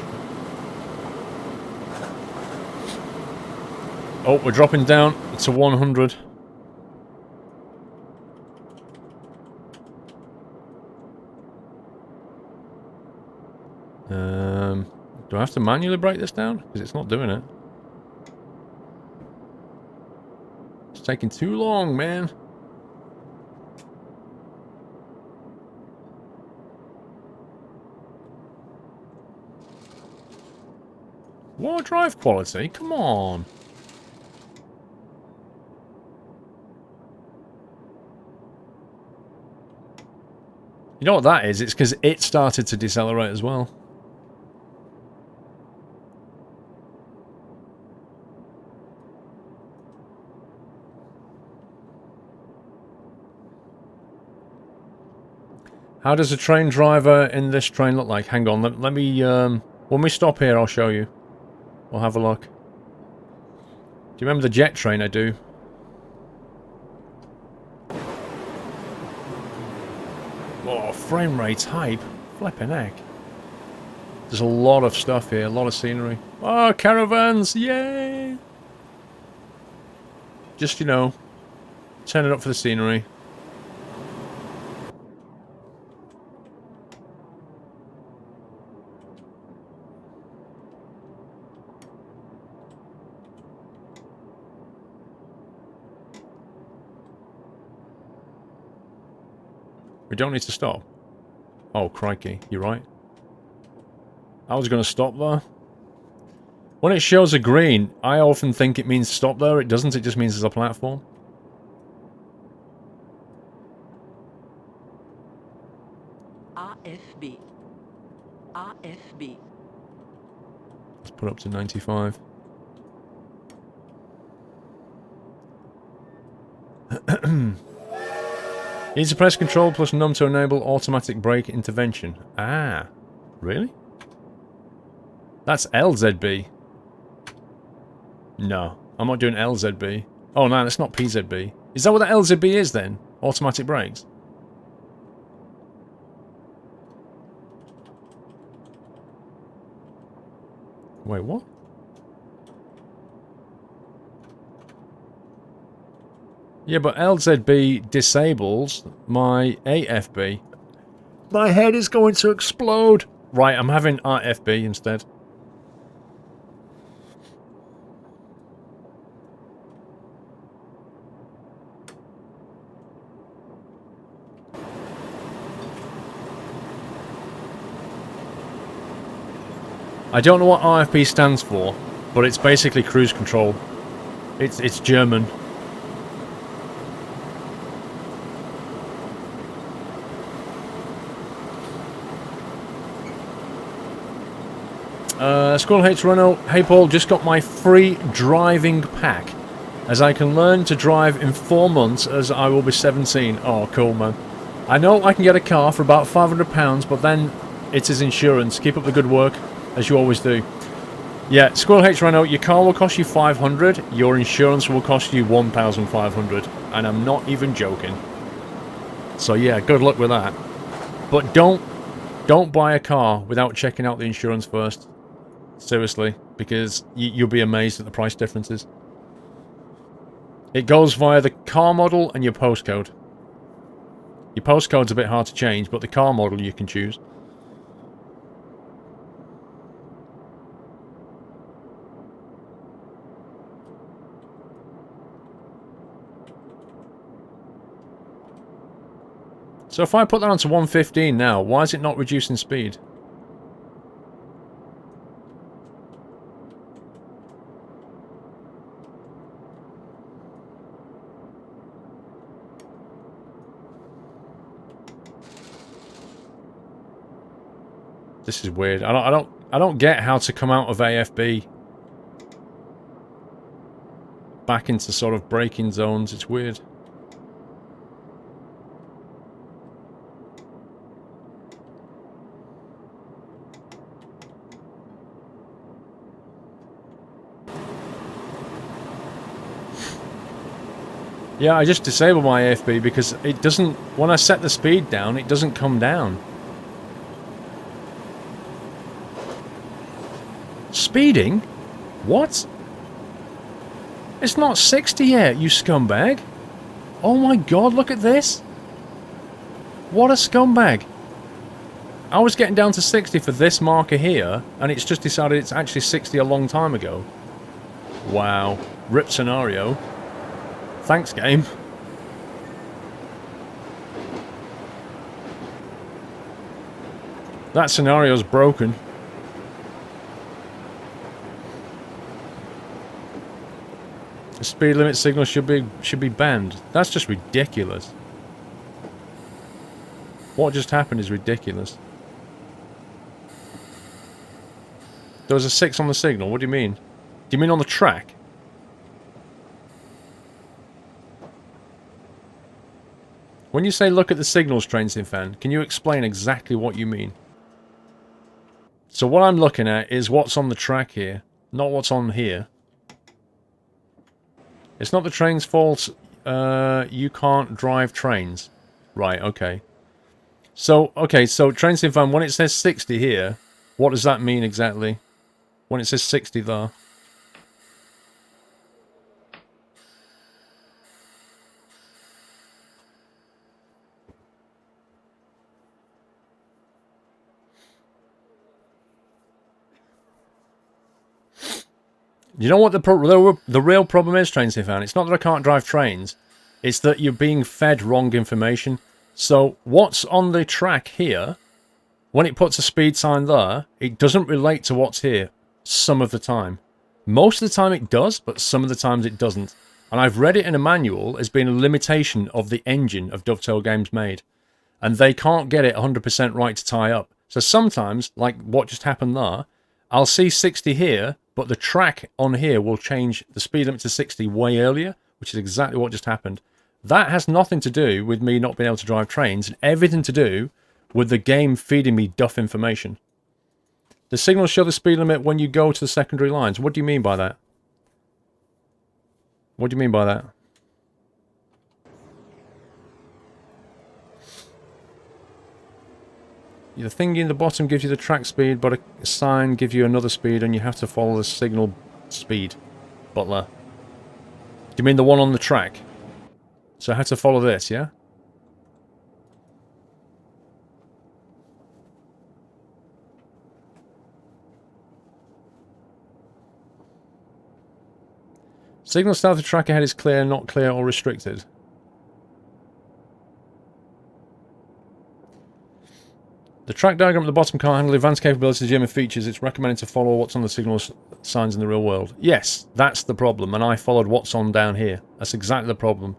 Oh, we're dropping down to 100. Do I have to manually break this down? Because it's not doing it. It's taking too long, man. What drive quality? Come on. You know what that is? It's because it started to decelerate as well. How does a train driver in this train look like? Hang on, let me, when we stop here, I'll show you. We'll have a look. Do you remember the jet train? I do. Oh, frame rate's hype. Flippin' heck. There's a lot of stuff here, a lot of scenery. Oh, caravans! Yay! Just, you know, turn it up for the scenery. We don't need to stop. Oh, crikey. You're right. I was going to stop there. When it shows a green, I often think it means stop there. It doesn't. It just means there's a platform. RFB. RFB. Let's put it up to 95. Need to press Control plus num to enable automatic brake intervention. Ah, really? That's LZB. No, I'm not doing LZB. Oh no, that's not PZB. Is that what the LZB is then? Automatic brakes? Wait, what? Yeah, but LZB disables my AFB. My head is going to explode. Right, I'm having RFB instead. I don't know what RFB stands for, but it's basically cruise control. It's German. Squirrel hates Renault. Hey Paul, just got my free driving pack, as I can learn to drive in 4 months as I will be 17. Oh, cool, man. I know I can get a car for about £500, but then it is insurance. Keep up the good work, as you always do. Yeah, Squirrel hates Renault. Your car will cost you 500. Your insurance will cost you 1,500, and I'm not even joking. So yeah, good luck with that. But don't buy a car without checking out the insurance first. Seriously, because you'll be amazed at the price differences. It goes via the car model and your postcode. Your postcode's a bit hard to change, but the car model you can choose. So if I put that onto 115 now, why is it not reducing speed? This is weird. I don't get how to come out of AFB back into sort of braking zones. It's weird. Yeah, I just disable my AFB because it doesn't... When I set the speed down, it doesn't come down. Speeding? What? It's not 60 yet, you scumbag. Oh my god, look at this. What a scumbag. I was getting down to 60 for this marker here, and it's just decided it's actually 60 a long time ago. Wow. Rip scenario. Thanks, game. That scenario's broken. The speed limit signal should be banned. That's just ridiculous. What just happened is ridiculous. There was a 6 on the signal. What do you mean? Do you mean on the track? When you say look at the signals, Trainsim fan, can you explain exactly what you mean? So what I'm looking at is what's on the track here, not what's on here. It's not the train's fault you can't drive trains. Right, okay. So Trainsim fan, when it says 60 here, what does that mean exactly? When it says 60 there? You know what the real problem is, Trainsim fan? It's not that I can't drive trains. It's that you're being fed wrong information. So what's on the track here, when it puts a speed sign there, it doesn't relate to what's here some of the time. Most of the time it does, but some of the times it doesn't. And I've read it in a manual as being a limitation of the engine of Dovetail Games made. And they can't get it 100% right to tie up. So sometimes, like what just happened there, I'll see 60 here, but the track on here will change the speed limit to 60 way earlier, which is exactly what just happened. That has nothing to do with me not being able to drive trains, and everything to do with the game feeding me duff information. The signals show the speed limit when you go to the secondary lines. What do you mean by that? What do you mean by that? The thing in the bottom gives you the track speed, but a sign gives you another speed, and you have to follow the signal speed. Butler. Do you mean the one on the track? So I have to follow this, yeah? Signal south of the track ahead is clear, not clear, or restricted. The track diagram at the bottom can't handle the advanced capabilities of German features. It's recommended to follow what's on the signal signs in the real world. Yes, that's the problem, and I followed what's on down here. That's exactly the problem.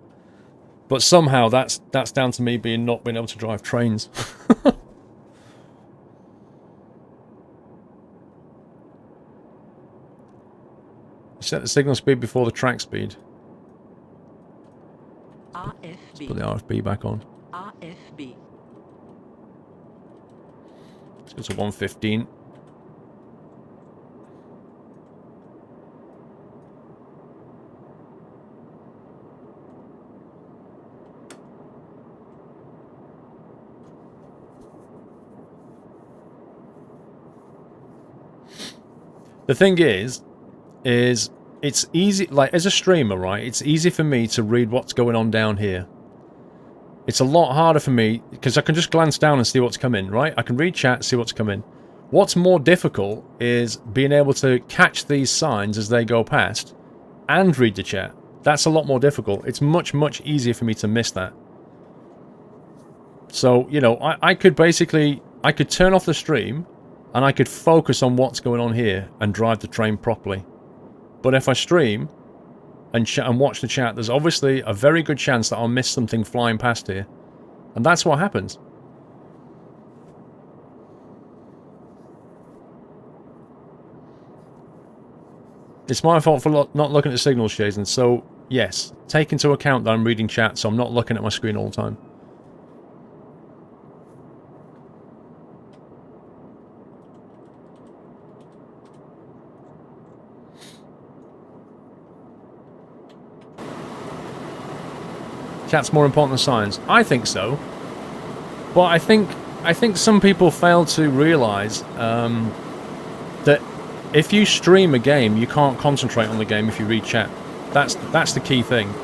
But somehow that's down to me not being able to drive trains. Set the signal speed before the track speed. RFB. Let's put the RFB back on. RFB. Let's go to 115. The thing is it's easy, like as a streamer, right? It's easy for me to read what's going on down here. It's a lot harder for me because I can just glance down and see what's coming, right? I can read chat, see what's coming. What's more difficult is being able to catch these signs as they go past and read the chat. That's a lot more difficult. It's much, much easier for me to miss that. So, you know, I could basically, I could turn off the stream and I could focus on what's going on here and drive the train properly. But if I stream and watch the chat, there's obviously a very good chance that I'll miss something flying past here. And that's what happens. It's my fault for not looking at the signals, Jason. So, yes, take into account that I'm reading chat, so I'm not looking at my screen all the time. Chat's more important than science. I think so. But I think some people fail to realise that if you stream a game, you can't concentrate on the game if you read chat. That's the key thing.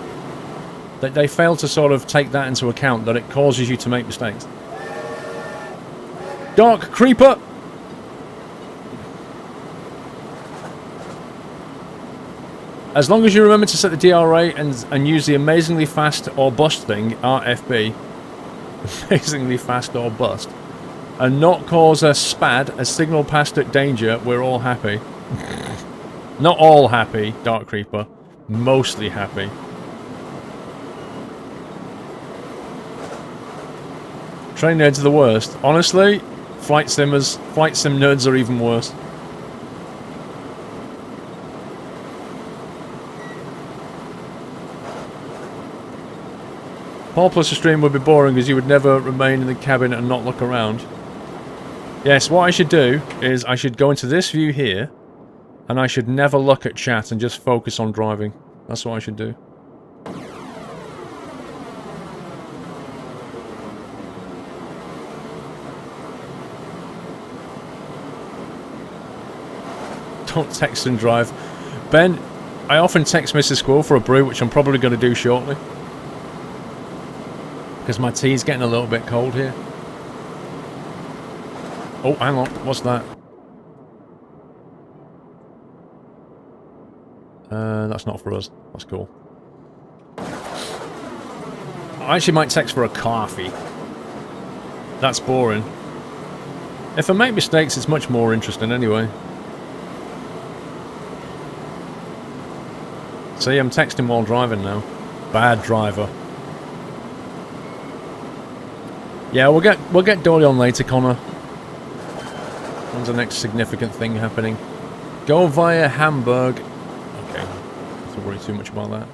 That they fail to sort of take that into account, that it causes you to make mistakes. Dark Creeper! As long as you remember to set the DRA and use the amazingly fast or bust thing, RFB, amazingly fast or bust, and not cause a SPAD, a signal passed at danger, we're all happy. Not all happy, Dark Creeper. Mostly happy. Train nerds are the worst. Honestly, flight sim nerds are even worse. SquirrelPlus stream would be boring because you would never remain in the cabin and not look around. Yes, what I should do is I should go into this view here and I should never look at chat and just focus on driving. That's what I should do. Don't text and drive. Ben, I often text Mrs. Squirrel for a brew, which I'm probably going to do shortly. Because my tea's getting a little bit cold here. Oh, hang on. What's that? That's not for us. That's cool. I actually might text for a coffee. That's boring. If I make mistakes, it's much more interesting anyway. See, I'm texting while driving now. Bad driver. Yeah, we'll get Dolly on later, Connor. When's the next significant thing happening? Go via Hamburg. Okay, don't worry too much about that.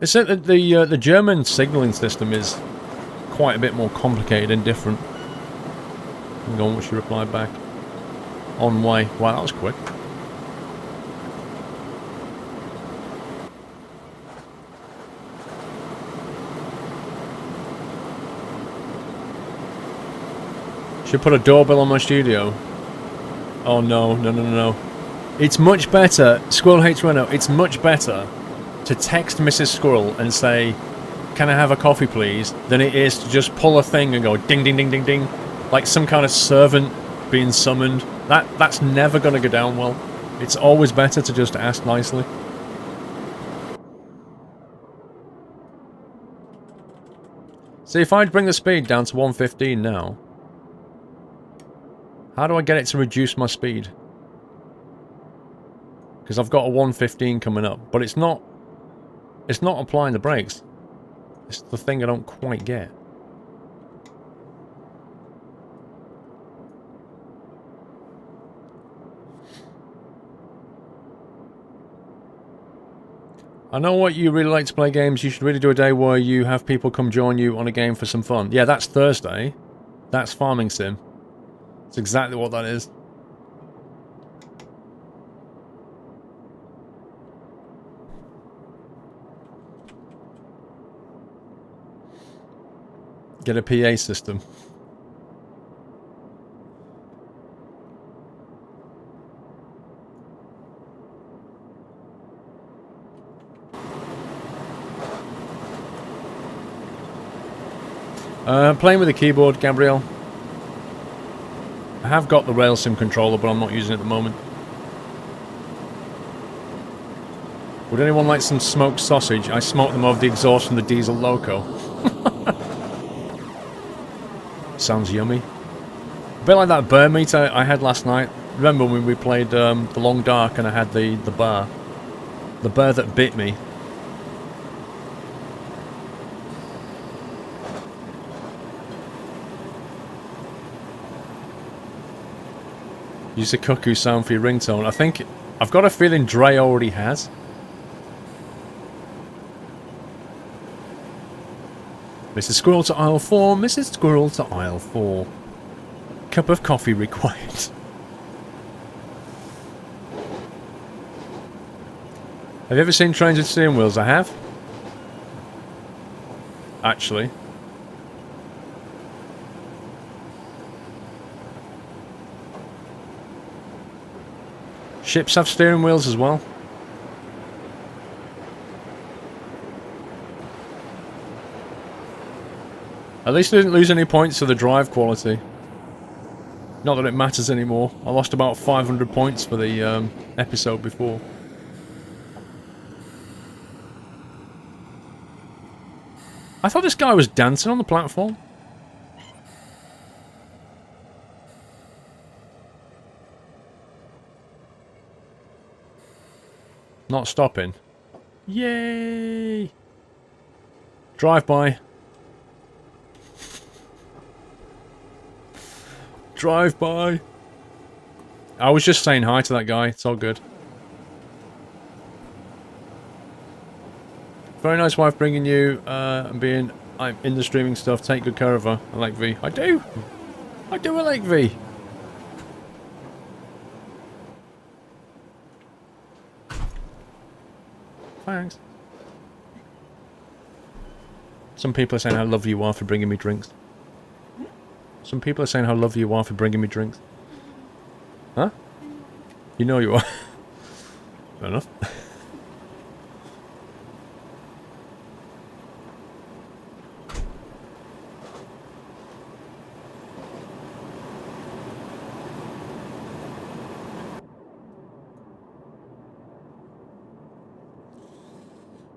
It's that the German signalling system is quite a bit more complicated and different. Hang on, what she replied back. On way. Wow, that was quick. Should put a doorbell on my studio. Oh no, no, no, no, no. It's much better, Squirrel Hates Reno, it's much better to text Mrs. Squirrel and say, can I have a coffee please, than it is to just pull a thing and go ding ding ding ding ding, like some kind of servant being summoned. That's never going to go down well. It's always better to just ask nicely. See, if I'd bring the speed down to 115 now, how do I get it to reduce my speed? Because I've got a 115 coming up, but it's not applying the brakes. It's the thing I don't quite get. I know what you really like to play games. You should really do a day where you have people come join you on a game for some fun. Yeah, that's Thursday. That's Farming Sim. That's exactly what that is. Get a PA system. Playing with the keyboard, Gabrielle. I have got the rail sim controller, but I'm not using it at the moment. Would anyone like some smoked sausage? I smoked them over the exhaust from the diesel loco. Sounds yummy. A bit like that bear meat I had last night. Remember when we played The Long Dark and I had the bear? The bear that bit me. Use a cuckoo sound for your ringtone. I think... I've got a feeling Dre already has. Mrs. Squirrel to aisle 4. Mrs. Squirrel to aisle 4. Cup of coffee required. Have you ever seen trains with steering wheels? I have. Actually. Ships have steering wheels as well. At least I didn't lose any points for the drive quality. Not that it matters anymore. I lost about 500 points for the episode before. I thought this guy was dancing on the platform. Not stopping. Yay! Drive by. Drive by. I was just saying hi to that guy. It's all good. Very nice wife bringing you and I'm in the streaming stuff. Take good care of her. I like V. I do. I like V. Thanks. Some people are saying how lovely you are for bringing me drinks. Some people are saying how lovely you are for bringing me drinks. Huh? You know you are. Fair enough.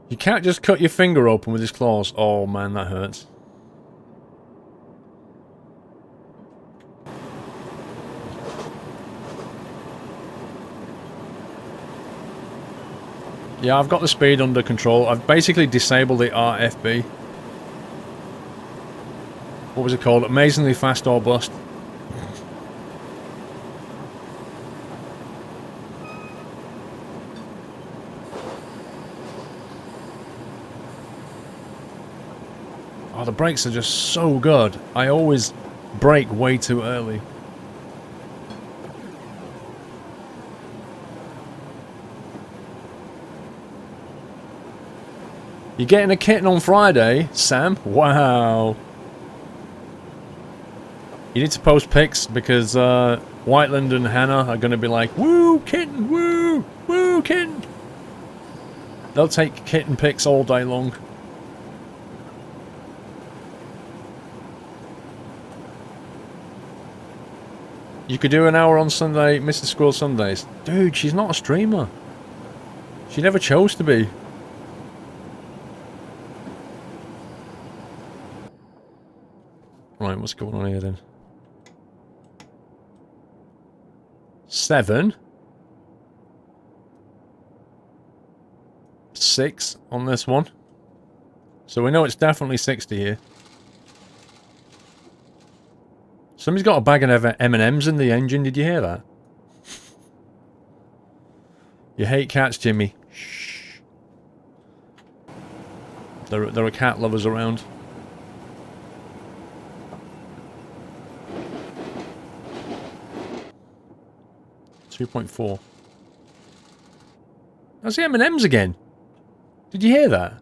You can't just cut your finger open with his claws. Oh man, that hurts. Yeah, I've got the speed under control. I've basically disabled the RFB. What was it called? Amazingly fast or bust. Oh, the brakes are just so good. I always brake way too early. You're getting a kitten on Friday, Sam? Wow. You need to post pics because Whiteland and Hannah are going to be like, woo, kitten, woo, woo, kitten. They'll take kitten pics all day long. You could do an hour on Sunday, Mr. Squirrel Sundays. Dude, she's not a streamer. She never chose to be. Right, what's going on here then? 7. 6 on this one. So we know it's definitely 60 here. Somebody's got a bag of M&M's in the engine, did you hear that? You hate cats, Jimmy. Shh. There are cat lovers around. .4. That's the M&M's again. Did you hear that?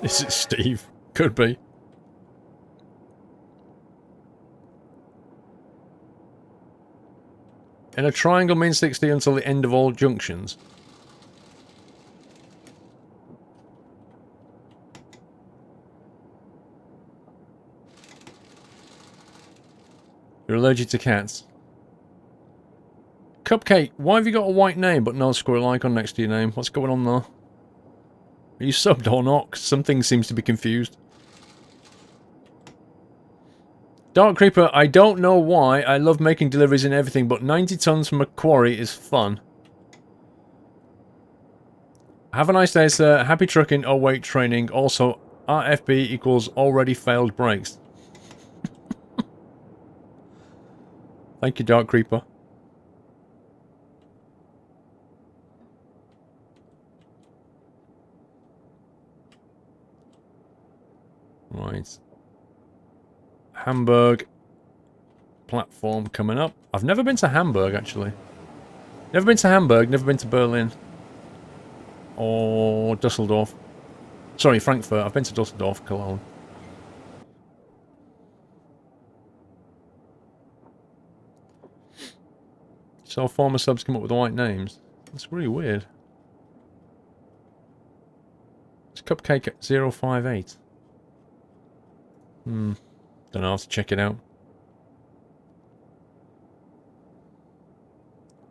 Is it Steve? Could be. In a triangle means 60 until the end of all junctions. You're allergic to cats. Cupcake, why have you got a white name but no squirrel icon next to your name? What's going on there? Are you subbed or not? 'Cause something seems to be confused. Dark Creeper, I don't know why. I love making deliveries and everything, but 90 tons from a quarry is fun. Have a nice day, sir. Happy trucking or weight training. Also, RFB equals already failed brakes. Thank you, Dark Creeper. Right. Hamburg platform coming up. I've never been to Hamburg, actually. Never been to Hamburg, never been to Berlin. Or Dusseldorf. Sorry, Frankfurt. I've been to Dusseldorf, Cologne. So former subs come up with the white names. That's really weird. It's Cupcake at 058. Don't know, I'll have to check it out.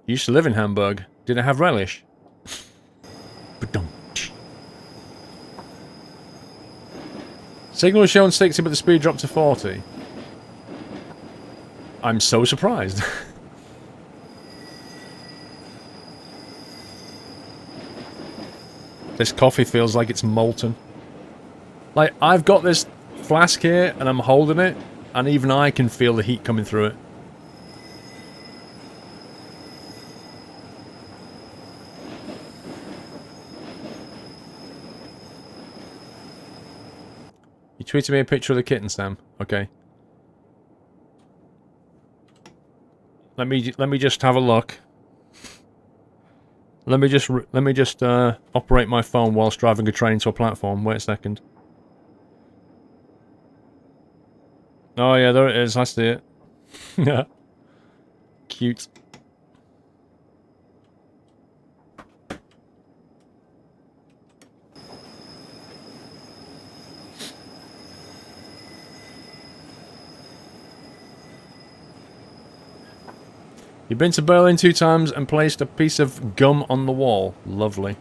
Used to live in Hamburg. Did it have relish? Signal was showing 60, but the speed dropped to 40. I'm so surprised. This coffee feels like it's molten. Like, I've got this flask here, and I'm holding it, and even I can feel the heat coming through it. You tweeted me a picture of the kitten, Sam. Okay. Let me just have a look. Let me just operate my phone whilst driving a train to a platform. Wait a second. Oh yeah, there it is. I see it. Yeah. Cute. You've been to Berlin 2 times and placed a piece of gum on the wall. Lovely.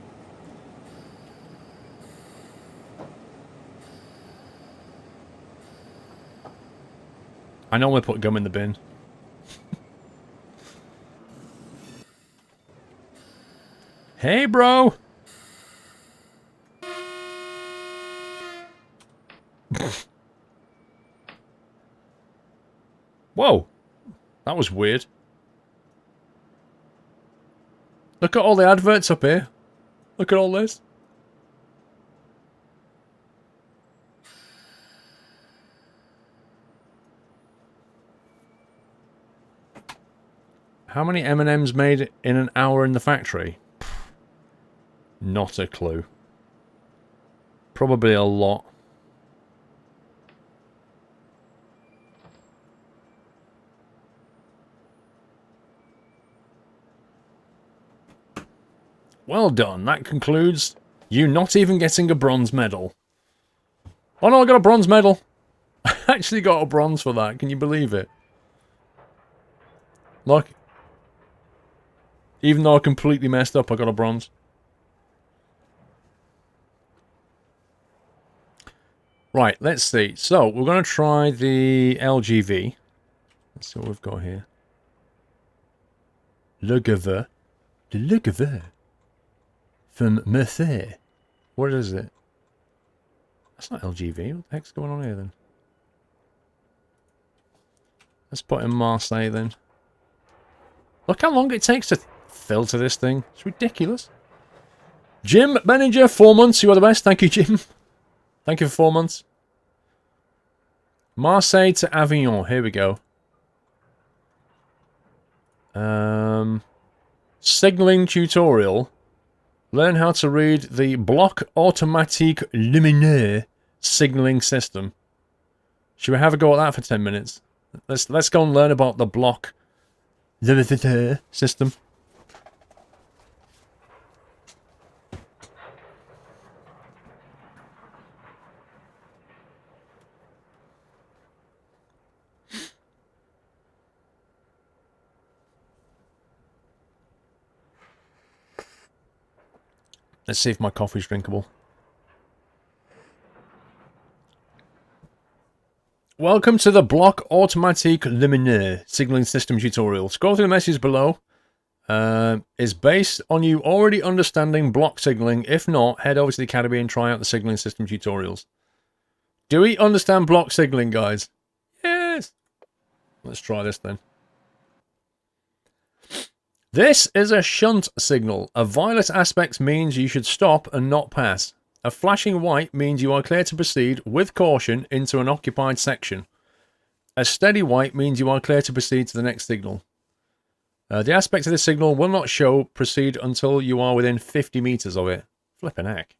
I normally put gum in the bin. Hey, bro! Whoa! That was weird. Look at all the adverts up here. Look at all this. How many M&Ms made in an hour in the factory? Not a clue. Probably a lot. Well done. That concludes you not even getting a bronze medal. Oh no, I got a bronze medal. I actually got a bronze for that. Can you believe it? Look. Even though I completely messed up, I got a bronze. Right, let's see. So, we're going to try the LGV. Let's see what we've got here. Le Gaveur. Le Gaveur. From Merthyr. What is it? That's not LGV. What the heck's going on here then? Let's put in Marseille then. Look how long it takes to filter this thing. It's ridiculous. Jim, manager, 4 months. You are the best. Thank you, Jim. Thank you for 4 months. Marseille to Avignon. Here we go. Signaling tutorial. Learn how to read the Bloc Automatique Lumineux signaling system. Should we have a go at that for 10 minutes? Let's go and learn about the Bloc Lumineux system. Let's see if my coffee's drinkable. Welcome to the Bloc Automatique Lumineux signaling system tutorial. Scroll through the messages below. Is based on you already understanding block signaling. If not, head over to the Academy and try out the signaling system tutorials. Do we understand block signaling, guys? Yes. Let's try this then. This is a shunt signal. A violet aspect means you should stop and not pass. A flashing white means you are clear to proceed with caution into an occupied section. A steady white means you are clear to proceed to the next signal. The aspect of this signal will not show proceed until you are within 50 meters of it. Flippin' heck.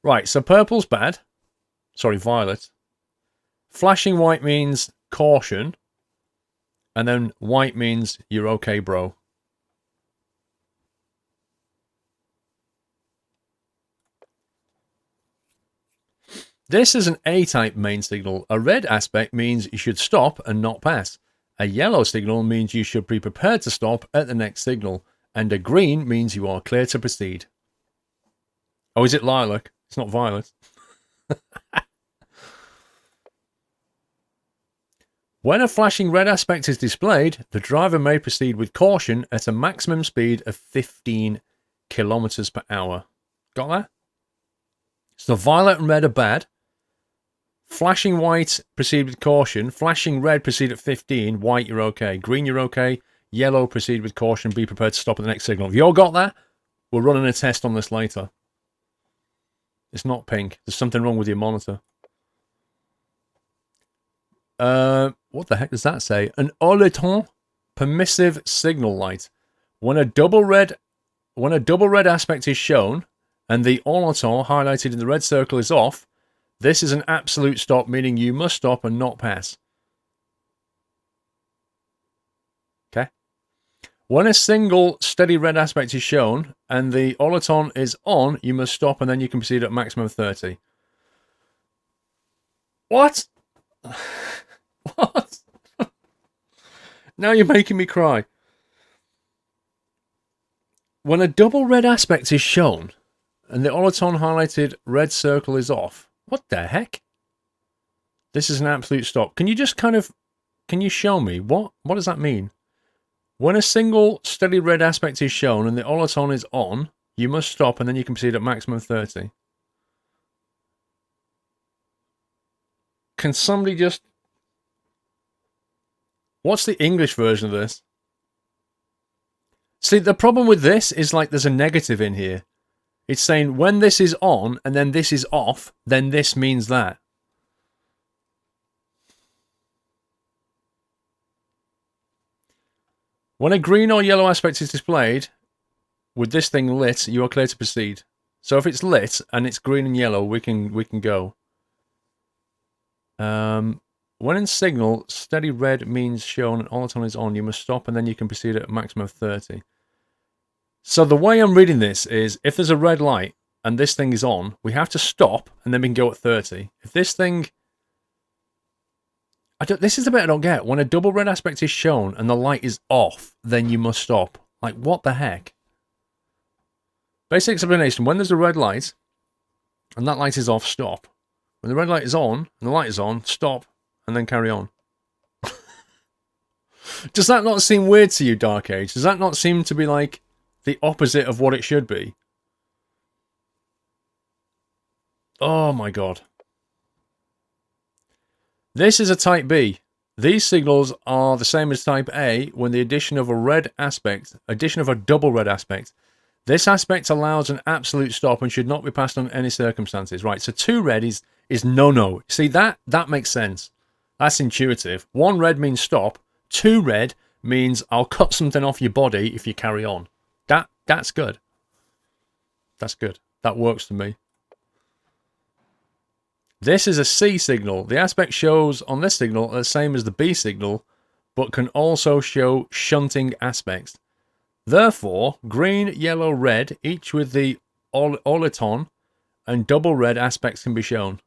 Right, so purple's bad. Sorry, violet. Flashing white means caution. And then white means you're okay, bro. This is an A-type main signal. A red aspect means you should stop and not pass. A yellow signal means you should be prepared to stop at the next signal. And a green means you are clear to proceed. Oh, is it lilac? It's not violet. When a flashing red aspect is displayed, the driver may proceed with caution at a maximum speed of 15 kilometers per hour. Got that? So violet and red are bad. Flashing white, proceed with caution. Flashing red, proceed at 15. White, you're okay. Green, you're okay. Yellow, proceed with caution. Be prepared to stop at the next signal. Have you all got that? We're running a test on this later. It's not pink. There's something wrong with your monitor. What the heck does that say? An oleton permissive signal light. When a double red aspect is shown and the oleton highlighted in the red circle is off, this is an absolute stop, meaning you must stop and not pass. Okay. When a single steady red aspect is shown and the oleton is on, you must stop and then you can proceed at maximum 30. What? What? Now you're making me cry. When a double red aspect is shown and the oleton highlighted red circle is off, what the heck? This is an absolute stop. Can you just can you show me? What does that mean? When a single steady red aspect is shown and the oleton is on, you must stop and then you can proceed at maximum 30. Can somebody just... What's the English version of this? See, the problem with this is like there's a negative in here. It's saying when this is on and then this is off, then this means that. When a green or yellow aspect is displayed with this thing lit, you are clear to proceed. So if it's lit and it's green and yellow, we can go. When in signal, steady red means shown and all the time is on. You must stop and then you can proceed at a maximum of 30. So the way I'm reading this is if there's a red light and this thing is on, we have to stop and then we can go at 30. If this thing... this is the bit I don't get. When a double red aspect is shown and the light is off, then you must stop. Like, what the heck? Basic explanation. When there's a red light and that light is off, stop. When the red light is on and the light is on, stop and then carry on. Does that not seem weird to you, Dark Age? Does that not seem to be like the opposite of what it should be? Oh my god. This is a Type B. These signals are the same as Type A when the addition of a double red aspect. This aspect allows an absolute stop and should not be passed under any circumstances. Right, so 2 red is no. See, that makes sense. That's intuitive. 1 red means stop. 2 red means I'll cut something off your body if you carry on. That's good. That's good. That works for me. This is a C signal. The aspect shows on this signal are the same as the B signal, but can also show shunting aspects. Therefore, green, yellow, red, each with the oleton and double red aspects can be shown.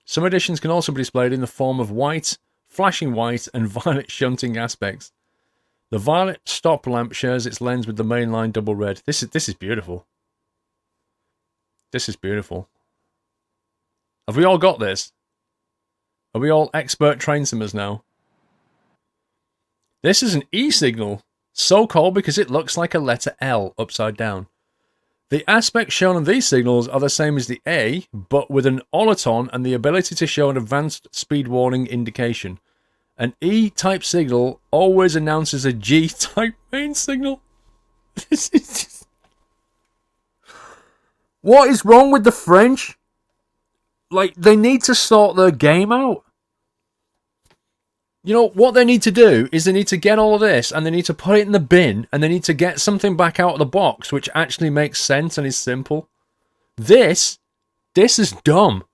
Some additions can also be displayed in the form of white, flashing white, and violet shunting aspects. The violet stop lamp shares its lens with the mainline double red. This is beautiful. This is beautiful. Have we all got this? Are we all expert train simmers now? This is an E signal, so called because it looks like a letter L upside down. The aspects shown on these signals are the same as the A, but with an oleton and the ability to show an advanced speed warning indication. An E-type signal always announces a G-type main signal. This is just... What is wrong with the French? Like, they need to sort their game out. You know, what they need to do is they need to get all of this and they need to put it in the bin and they need to get something back out of the box which actually makes sense and is simple. This is dumb.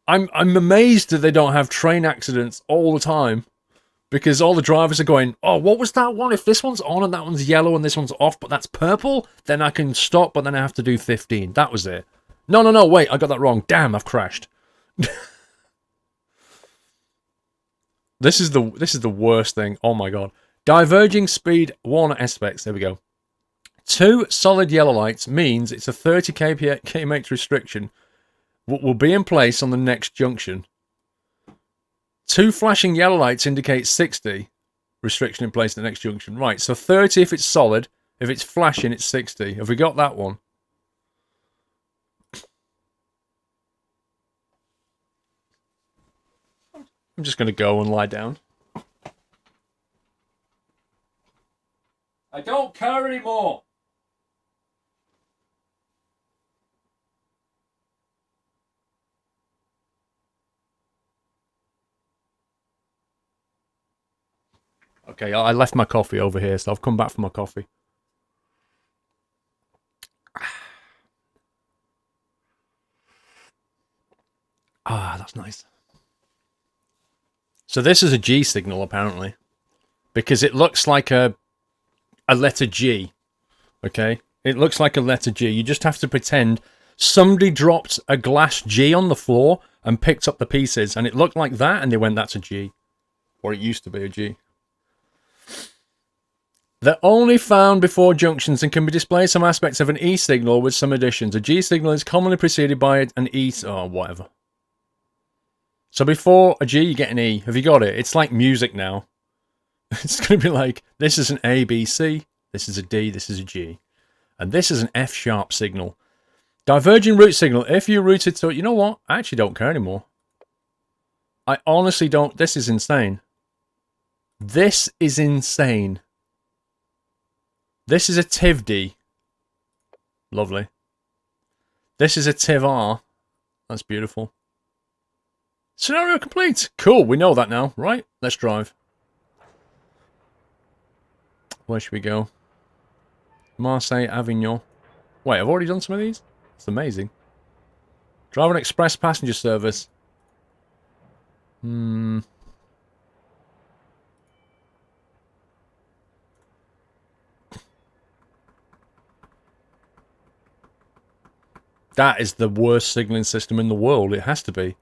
I'm amazed that they don't have train accidents all the time because all the drivers are going, oh, what was that one? If this one's on and that one's yellow and this one's off, but that's purple, then I can stop, but then I have to do 15. That was it. No, wait, I got that wrong. Damn, I've crashed. This is the worst thing. Oh my god. Diverging speed warner aspects. There we go. 2 solid yellow lights means it's a 30 km restriction will be in place on the next junction. 2 flashing yellow lights indicate 60 restriction in place at the next junction. Right, so 30 if it's solid. If it's flashing, it's 60. Have we got that one? I'm just going to go and lie down. I don't care anymore. Okay, I left my coffee over here, so I've come back for my coffee. Ah, that's nice. So this is a G signal, apparently. Because it looks like a letter G. Okay? It looks like a letter G. You just have to pretend somebody dropped a glass G on the floor and picked up the pieces. And it looked like that, and they went, that's a G. Or it used to be a G. They're only found before junctions and can be displayed some aspects of an E signal with some additions. A G signal is commonly preceded by an E... Oh, whatever. So before a G, you get an E. Have you got it? It's like music now. It's going to be like, this is an A, B, C. This is a D, this is a G. And this is an F sharp signal. Diverging route signal. If you routed to... You know what? I actually don't care anymore. I honestly don't... This is insane. This is insane. This is a TIV-D. Lovely. This is a TIV-R. That's beautiful. Scenario complete. Cool, we know that now. Right, let's drive. Where should we go? Marseille, Avignon. Wait, I've already done some of these? It's amazing. Drive an express passenger service. That is the worst signalling system in the world. It has to be.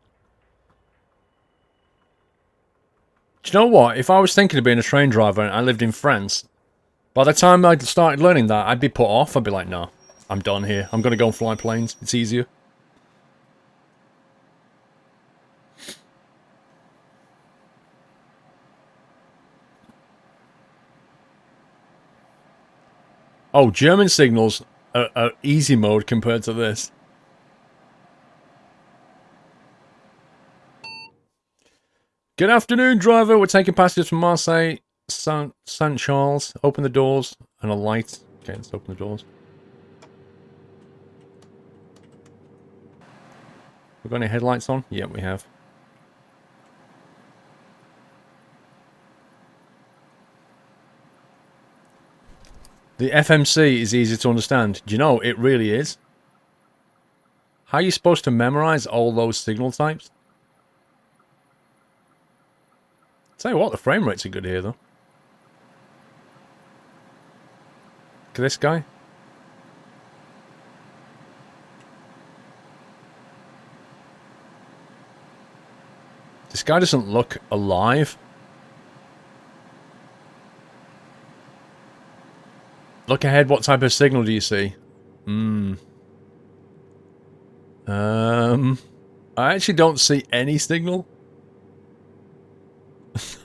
Do you know what? If I was thinking of being a train driver and I lived in France, by the time I started learning that, I'd be put off. I'd be like, no, I'm done here. I'm going to go and fly planes. It's easier. Oh, German signals are easy mode compared to this. Good afternoon, driver. We're taking passengers from Marseille, Saint Charles. Open the doors and a light. Okay, let's open the doors. We've got any headlights on? Yeah, we have. The FMC is easy to understand. Do you know, it really is. How are you supposed to memorize all those signal types? Tell you what, the frame rates are good here, though. Look at this guy. This guy doesn't look alive. Look ahead, what type of signal do you see? I actually don't see any signal.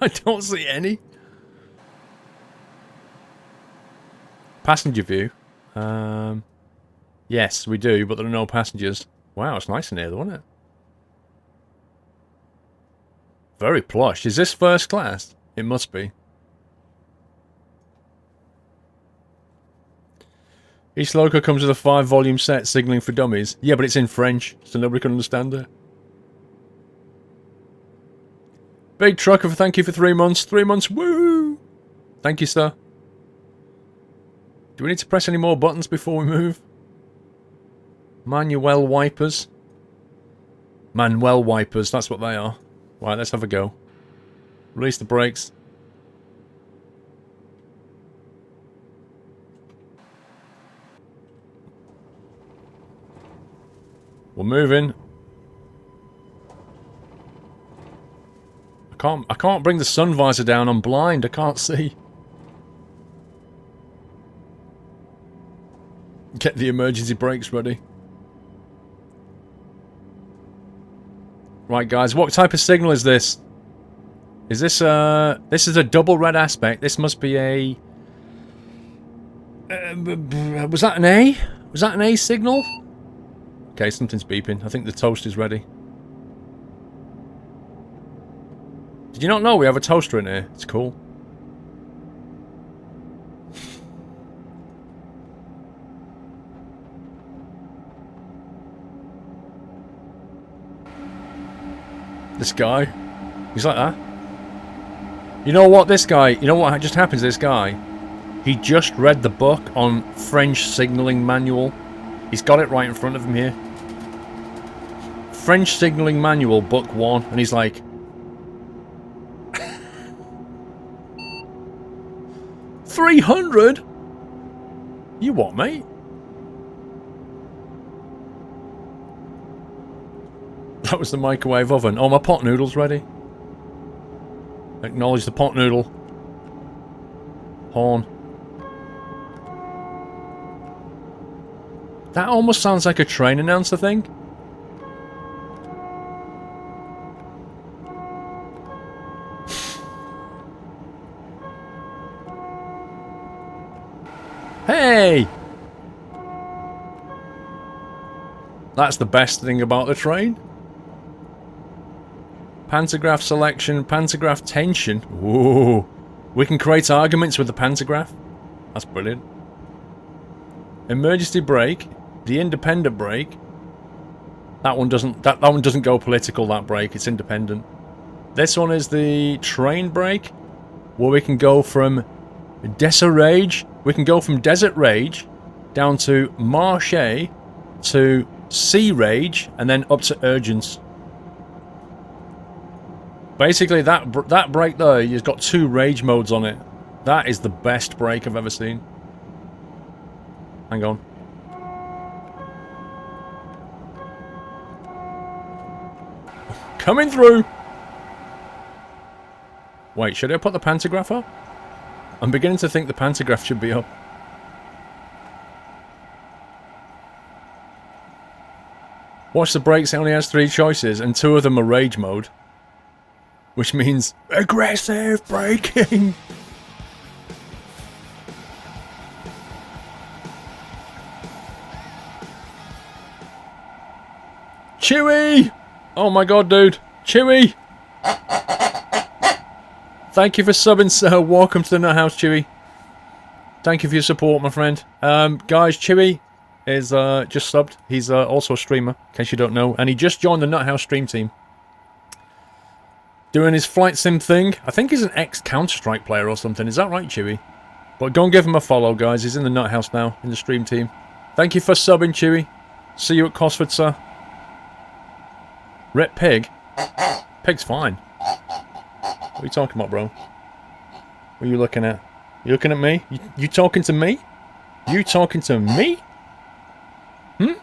I don't see any. Passenger view. Yes, we do, but there are no passengers. Wow, it's nice in here, though, isn't it? Very plush. Is this first class? It must be. Each loco comes with a 5-volume set, signaling for dummies. Yeah, but it's in French, so nobody can understand it. Big trucker, thank you for 3 months. 3 months, woo! Thank you, sir. Do we need to press any more buttons before we move? Manuel wipers. Manuel wipers, that's what they are. Right, let's have a go. Release the brakes. We're moving. I can't bring the sun visor down. I'm blind. I can't see. Get the emergency brakes ready. Right, guys. What type of signal is this? Is this this is a double red aspect. This must be a... was that an A? Was that an A signal? Okay, something's beeping. I think the toast is ready. Did you not know we have a toaster in here? It's cool. This guy. He's like that. You know what, this guy... You know what just happened to this guy? He just read the book on French signalling manual. He's got it right in front of him here. French signalling manual, book 1. And he's like... 300? You what, mate? That was the microwave oven. Oh, my pot noodle's ready. Acknowledge the pot noodle. Horn. That almost sounds like a train announcer thing. Hey! That's the best thing about the train. Pantograph selection, pantograph tension. Whoa. We can create arguments with the pantograph. That's brilliant. Emergency brake. The independent brake. That one doesn't that one doesn't go political, that brake. It's independent. This one is the train brake, where we can go from Desert Rage. We can go from Desert Rage down to Marche to Sea Rage and then up to Urgence. Basically, that brake there, you've got 2 rage modes on it. That is the best brake I've ever seen. Hang on. Coming through! Wait, should I put the pantograph up? I'm beginning to think the pantograph should be up. Watch the brakes, it only has 3 choices, and 2 of them are rage mode. Which means aggressive braking! Chewy! Oh my god, dude. Chewy! Thank you for subbing, sir. Welcome to the Nut House, Chewy. Thank you for your support, my friend. Guys, Chewy is just subbed. He's also a streamer, in case you don't know. And he just joined the Nut House stream team. Doing his flight sim thing. I think he's an ex-Counter-Strike player or something. Is that right, Chewy? But go and give him a follow, guys. He's in the Nut House now, in the stream team. Thank you for subbing, Chewy. See you at Cosford, sir. Rip Pig? Pig's fine. What are you talking about, bro? What are you looking at? You looking at me? You talking to me? You talking to me? Hmm?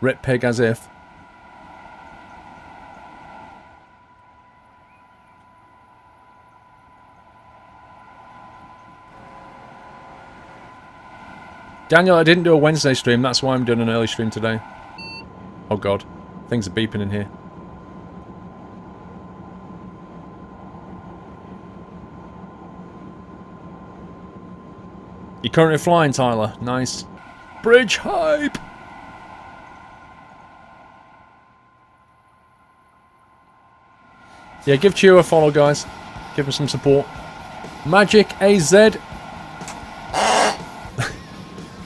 Rip Pig as if. Daniel, I didn't do a Wednesday stream, that's why I'm doing an early stream today. Oh god, things are beeping in here. You're currently flying, Tyler. Nice. Bridge hype! Yeah, give Chew a follow, guys. Give him some support. Magic AZ.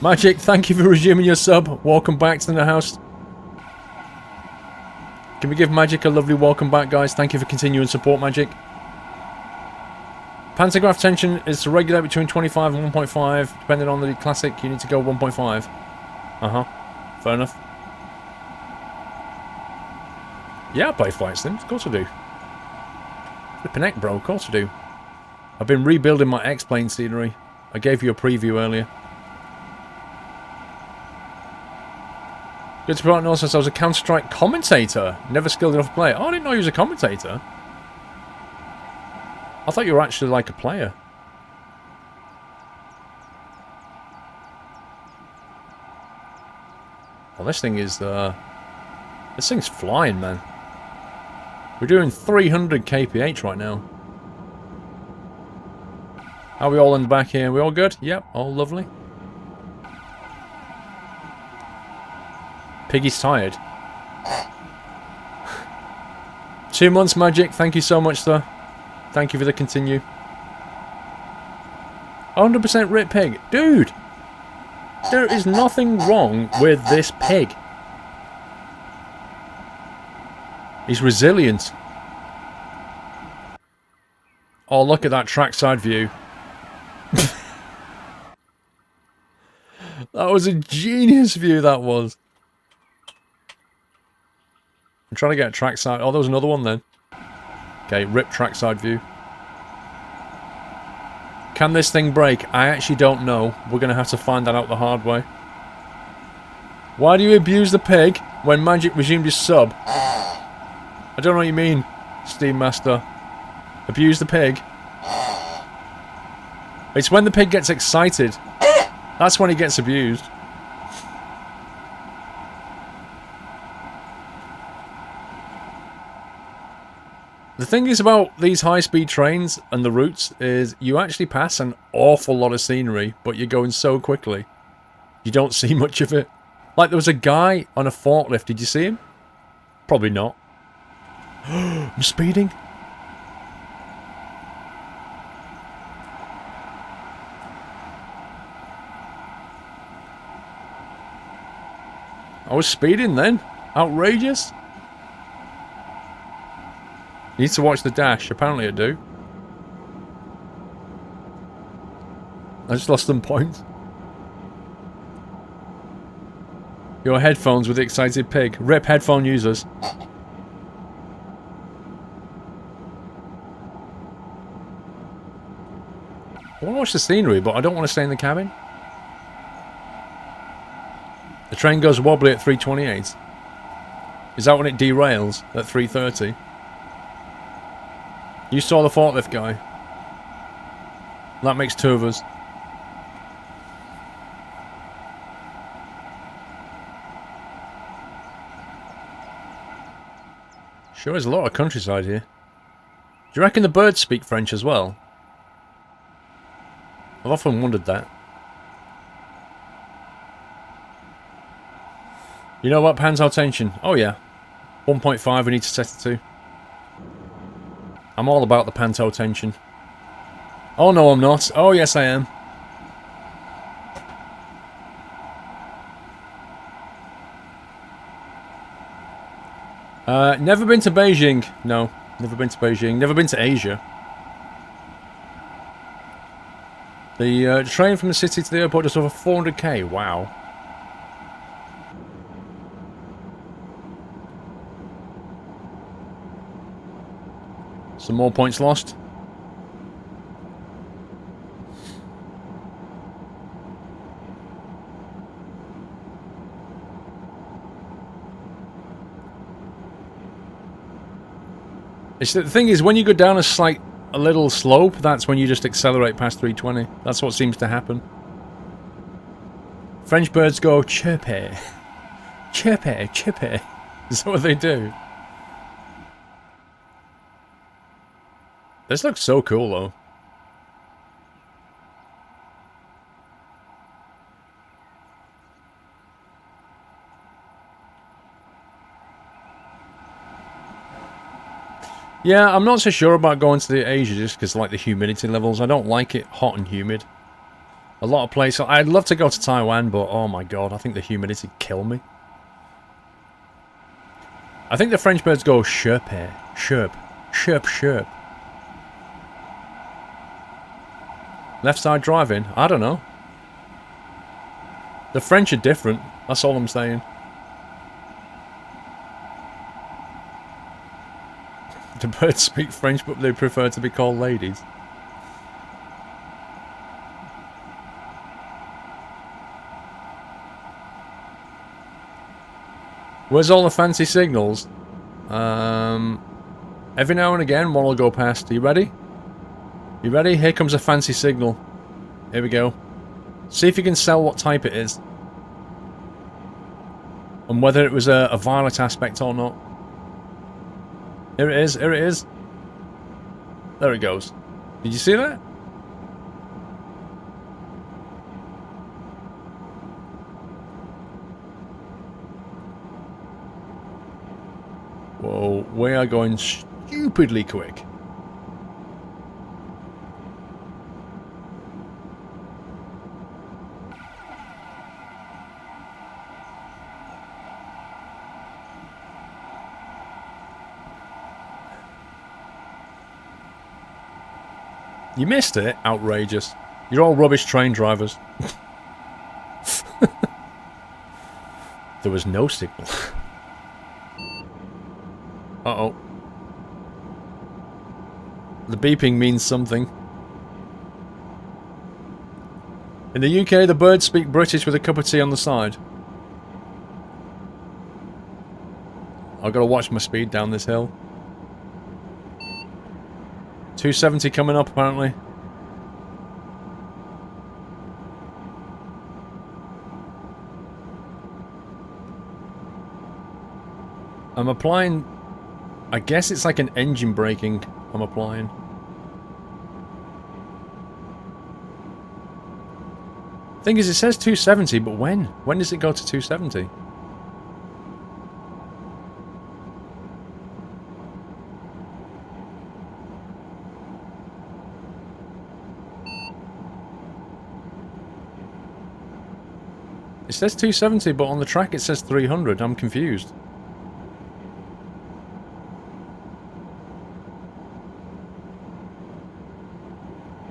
Magic, thank you for resuming your sub. Welcome back to the house. Can we give Magic a lovely welcome back, guys? Thank you for continuing support, Magic. Pantograph tension is to regulate between 25 and 1.5. Depending on the classic, you need to go 1.5. Uh-huh. Fair enough. Yeah, I play flight sims. Of course I do. Flippin' heck, bro. Of course I do. I've been rebuilding my X-Plane scenery. I gave you a preview earlier. Good to point out, since I was a Counter-Strike commentator. Never skilled enough to play. Oh, I didn't know he was a commentator. I thought you were actually like a player. Well, this thing is, this thing's flying, man. We're doing 300 kph right now. Are we all in the back here? We all good? Yep, all lovely. Piggy's tired. 2 months, Magic. Thank you so much, sir. Thank you for the continue. 100% Rip Pig. Dude! There is nothing wrong with this pig. He's resilient. Oh, look at that trackside view. That was a genius view, that was. I'm trying to get a trackside. Oh, there was another one then. Okay, rip trackside view. Can this thing break? I actually don't know. We're going to have to find that out the hard way. Why do you abuse the pig when Magic resumed his sub? I don't know what you mean, Steam Master. Abuse the pig? It's when the pig gets excited. That's when he gets abused. The thing is about these high-speed trains and the routes is you actually pass an awful lot of scenery, but you're going so quickly. You don't see much of it. Like there was a guy on a forklift, did you see him? Probably not. I'm speeding. was speeding then. Outrageous. Need to watch the dash. Apparently I do. I just lost some points. Your headphones with the excited pig. Rip headphone users. I want to watch the scenery, but I don't want to stay in the cabin. The train goes wobbly at 3:28. Is that when it derails at 3:30? You saw the forklift guy. That makes two of us. Sure is a lot of countryside here. Do you reckon the birds speak French as well? I've often wondered that. You know what Pantel tension? Oh yeah. 1.5 we need to set it to. I'm all about the Pantel tension. Oh no I'm not. Oh yes I am. Never been to Beijing. No, never been to Beijing. Never been to Asia. The train from the city to the airport just over 400k. Wow. Some more points lost. It's the thing is, when you go down a little slope, that's when you just accelerate past 320. That's what seems to happen. French birds go chirpy, chirpy, chirpy. Is that what they do? This looks so cool, though. Yeah, I'm not so sure about going to the Asia just because, like, the humidity levels. I don't like it hot and humid. A lot of places. I'd love to go to Taiwan, but oh my god, I think the humidity kill me. I think the French birds go chirpy, chirp, chirp, chirp. Left side driving? I don't know. The French are different. That's all I'm saying. The birds speak French, but they prefer to be called ladies. Where's all the fancy signals? Every now and again, one will go past. Are you ready? You ready? Here comes a fancy signal. Here we go. See if you can sell what type it is. And whether it was a violet aspect or not. Here it is, here it is. There it goes. Did you see that? Whoa, we are going stupidly quick. You missed it? Outrageous. You're all rubbish train drivers. There was no signal. Uh-oh. The beeping means something. In the UK, the birds speak British with a cup of tea on the side. I've got to watch my speed down this hill. 270 coming up, apparently. I'm applying... I guess it's like an engine braking I'm applying. Thing is, it says 270, but when? When does it go to 270? It says 270, but on the track it says 300. I'm confused.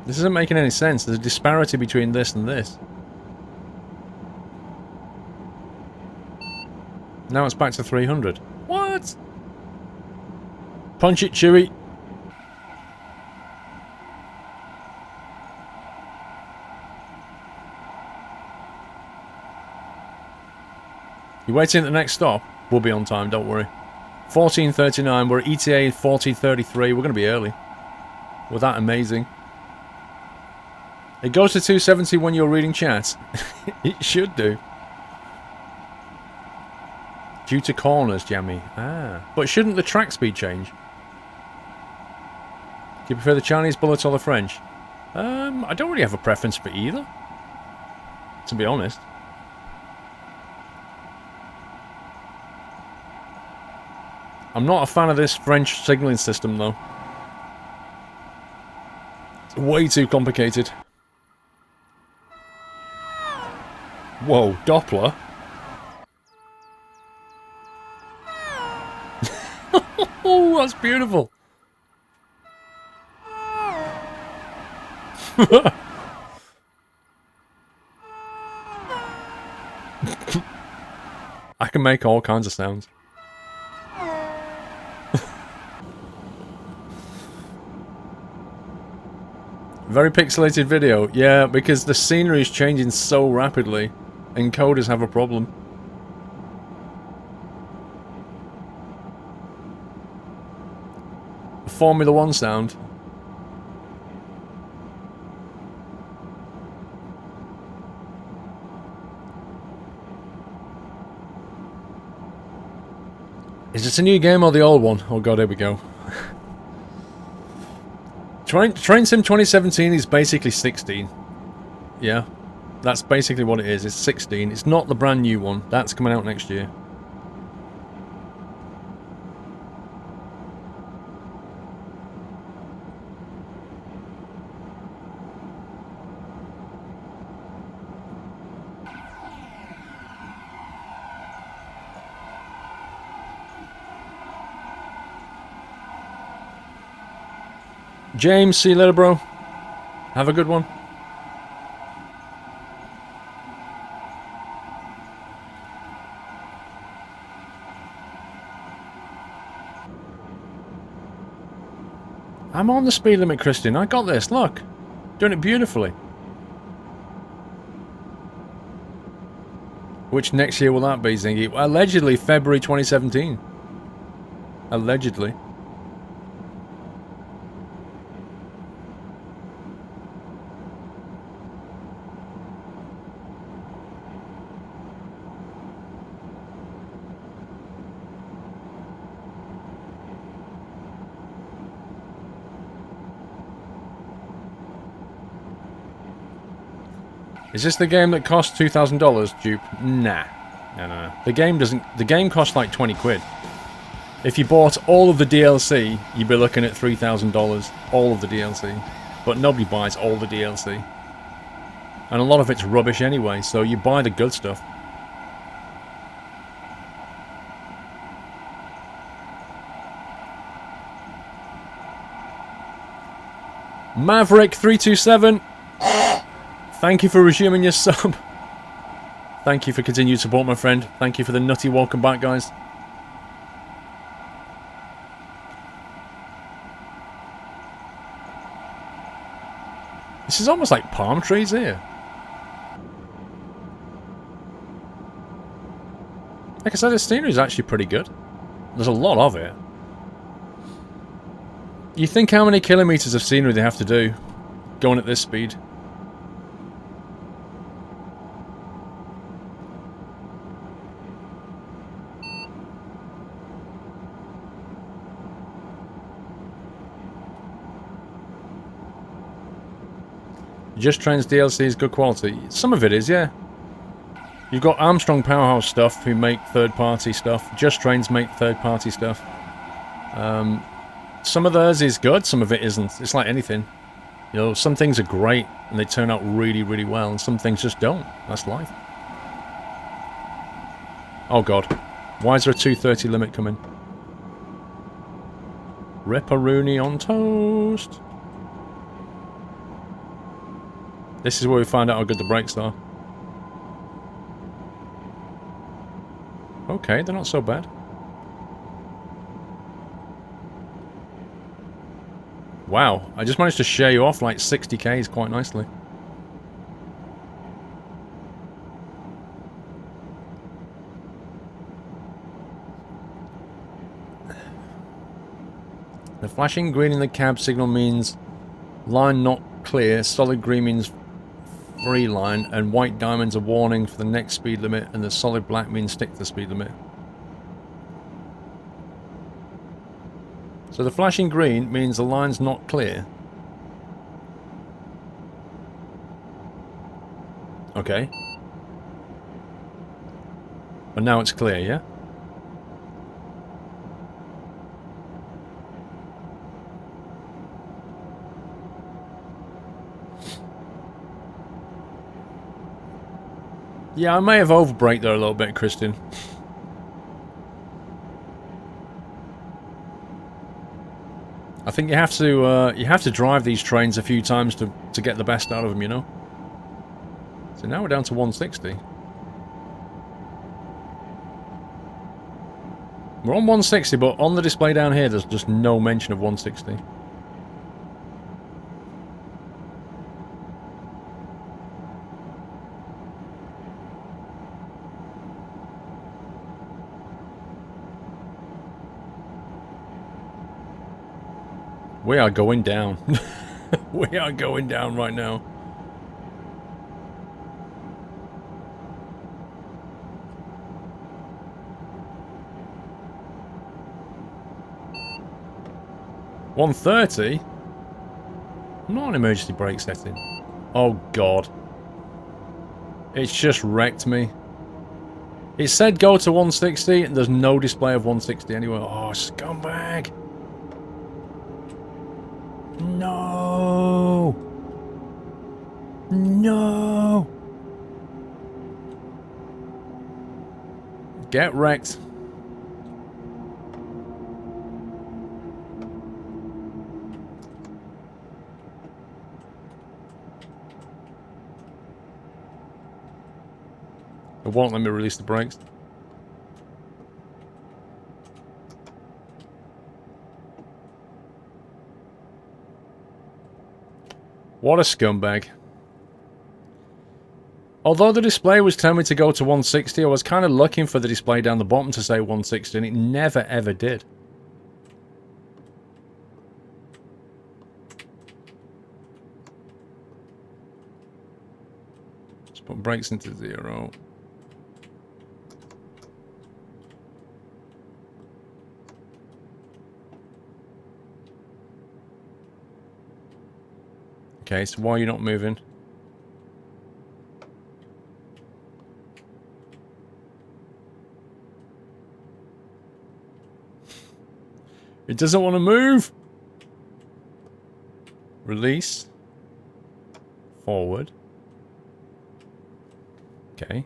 This isn't making any sense. There's a disparity between this and this. Now it's back to 300. What? Punch it, Chewie. You waiting at the next stop? We'll be on time, don't worry. 14:39, we're at ETA 14:33. We're going to be early. Well, that amazing. It goes to 270 when you're reading chat. It should do. Due to corners, Jammy. Ah. But shouldn't the track speed change? Do you prefer the Chinese bullet or the French? I don't really have a preference for either, to be honest. I'm not a fan of this French signalling system, though. It's way too complicated. Whoa, Doppler? Oh, that's beautiful. I can make all kinds of sounds. Very pixelated video. Yeah, because the scenery is changing so rapidly. Encoders have a problem. Formula 1 sound. Is this a new game or the old one? Oh god, here we go. Train Sim 2017 is basically 16. Yeah, that's basically what it is. It's 16. It's not the brand new one. That's coming out next year. James, see you later, bro. Have a good one. I'm on the speed limit, Christian. I got this. Look. Doing it beautifully. Which next year will that be, Zingy? Allegedly February 2017. Allegedly. Is this the game that costs $2,000, Dupe? Nah. No. The game doesn't... The game costs like 20 quid. If you bought all of the DLC, you'd be looking at $3,000. All of the DLC. But nobody buys all the DLC. And a lot of it's rubbish anyway, so you buy the good stuff. Maverick327. Thank you for resuming your sub. Thank you for continued support, my friend. Thank you for the nutty welcome back, guys. This is almost like palm trees here. Like I said, the scenery is actually pretty good. There's a lot of it. You think how many kilometers of scenery they have to do going at this speed? Just Trains DLC is good quality. Some of it is, yeah. You've got Armstrong Powerhouse stuff who make third-party stuff. Just Trains make third-party stuff. Some of theirs is good, some of it isn't. It's like anything. You know, some things are great and they turn out really, really well, and some things just don't. That's life. Oh god. Why is there a 230 limit coming? Ripperoonie on toast. This is where we find out how good the brakes are. Okay, they're not so bad. Wow, I just managed to share you off like 60 Ks quite nicely. The flashing green in the cab signal means line not clear, solid green means free line, and white diamonds a warning for the next speed limit, and the solid black means stick to the speed limit. So the flashing green means the line's not clear. Okay. But now it's clear, yeah? Yeah, I may have overbraked there a little bit, Christian. I think you have to drive these trains a few times to get the best out of them, you know? So now we're down to 160. We're on 160, but on the display down here, there's just no mention of 160. We are going down. We are going down right now. $130? Not an emergency brake setting. Oh god. It's just wrecked me. It said go to 160 and there's no display of 160 anywhere. Oh, scumbag. No. No. Get wrecked. It won't let me release the brakes. What a scumbag. Although the display was telling me to go to 160, I was kind of looking for the display down the bottom to say 160, and it never ever did. Let's put brakes into 0. Okay, so why are you not moving? It doesn't want to move! Release. Forward. Okay.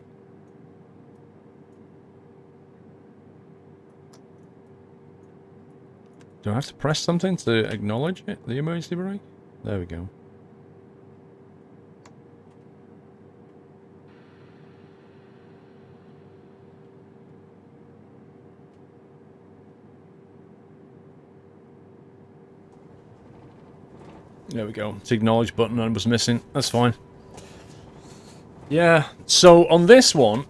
Do I have to press something to acknowledge it? The emergency brake? There we go. There we go. It's the acknowledge button and was missing. That's fine. Yeah. So on this one,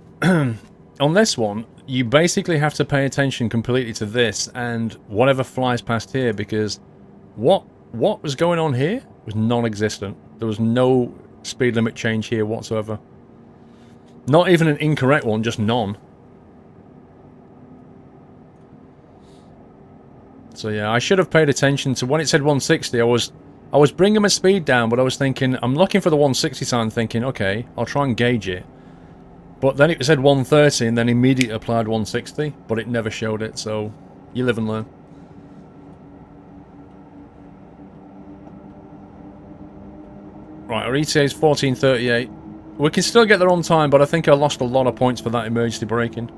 you basically have to pay attention completely to this and whatever flies past here, because what was going on here was non-existent. There was no speed limit change here whatsoever. Not even an incorrect one, just none. So yeah, I should have paid attention to when it said 160. I was bringing my speed down, but I was thinking, I'm looking for the 160 sign, thinking, okay, I'll try and gauge it. But then it said 130, and then immediately applied 160, but it never showed it, so you live and learn. Right, our ETA is 14:38. We can still get there on time, but I think I lost a lot of points for that emergency braking.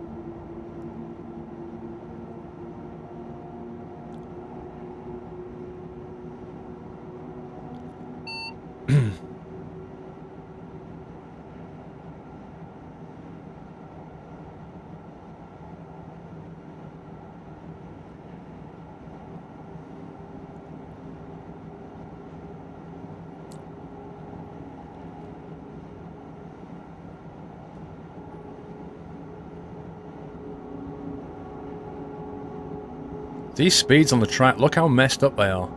These speeds on the track, look how messed up they are.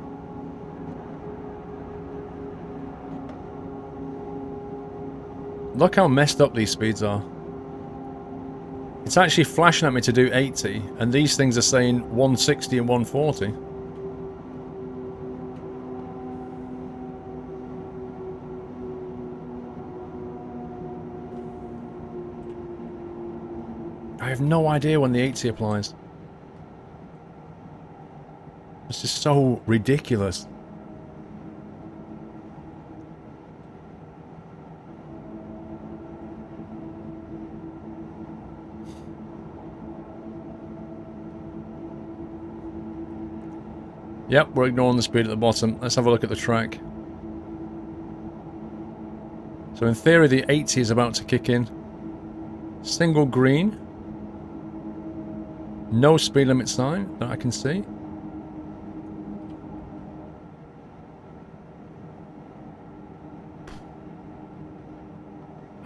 Look how messed up these speeds are. It's actually flashing at me to do 80, and these things are saying 160 and 140. I have no idea when the 80 applies. This is so ridiculous. Yep, we're ignoring the speed at the bottom. Let's have a look at the track. So in theory the 80 is about to kick in. Single green. No speed limit sign that I can see.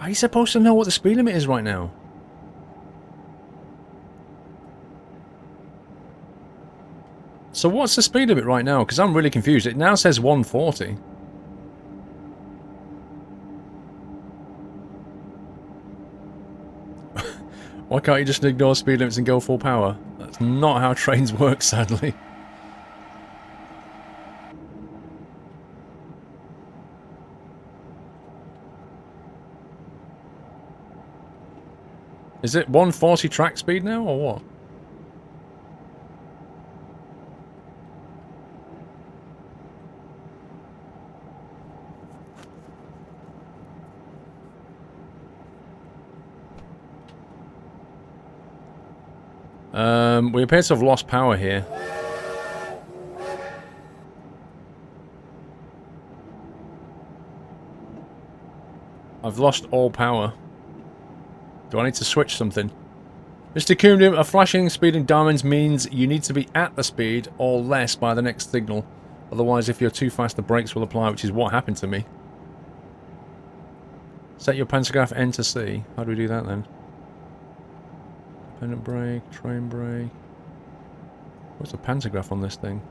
Are you supposed to know what the speed limit is right now? So what's the speed limit right now? Because I'm really confused. It now says 140. Why can't you just ignore speed limits and go full power? That's not how trains work, sadly. Is it 140 track speed now, or what? We appear to have lost power here. I've lost all power. Do I need to switch something? Mr. Coomdim, a flashing speed in diamonds means you need to be at the speed or less by the next signal. Otherwise, if you're too fast, the brakes will apply, which is what happened to me. Set your pantograph N to C. How do we do that then? Dependent brake, train brake. What's the pantograph on this thing?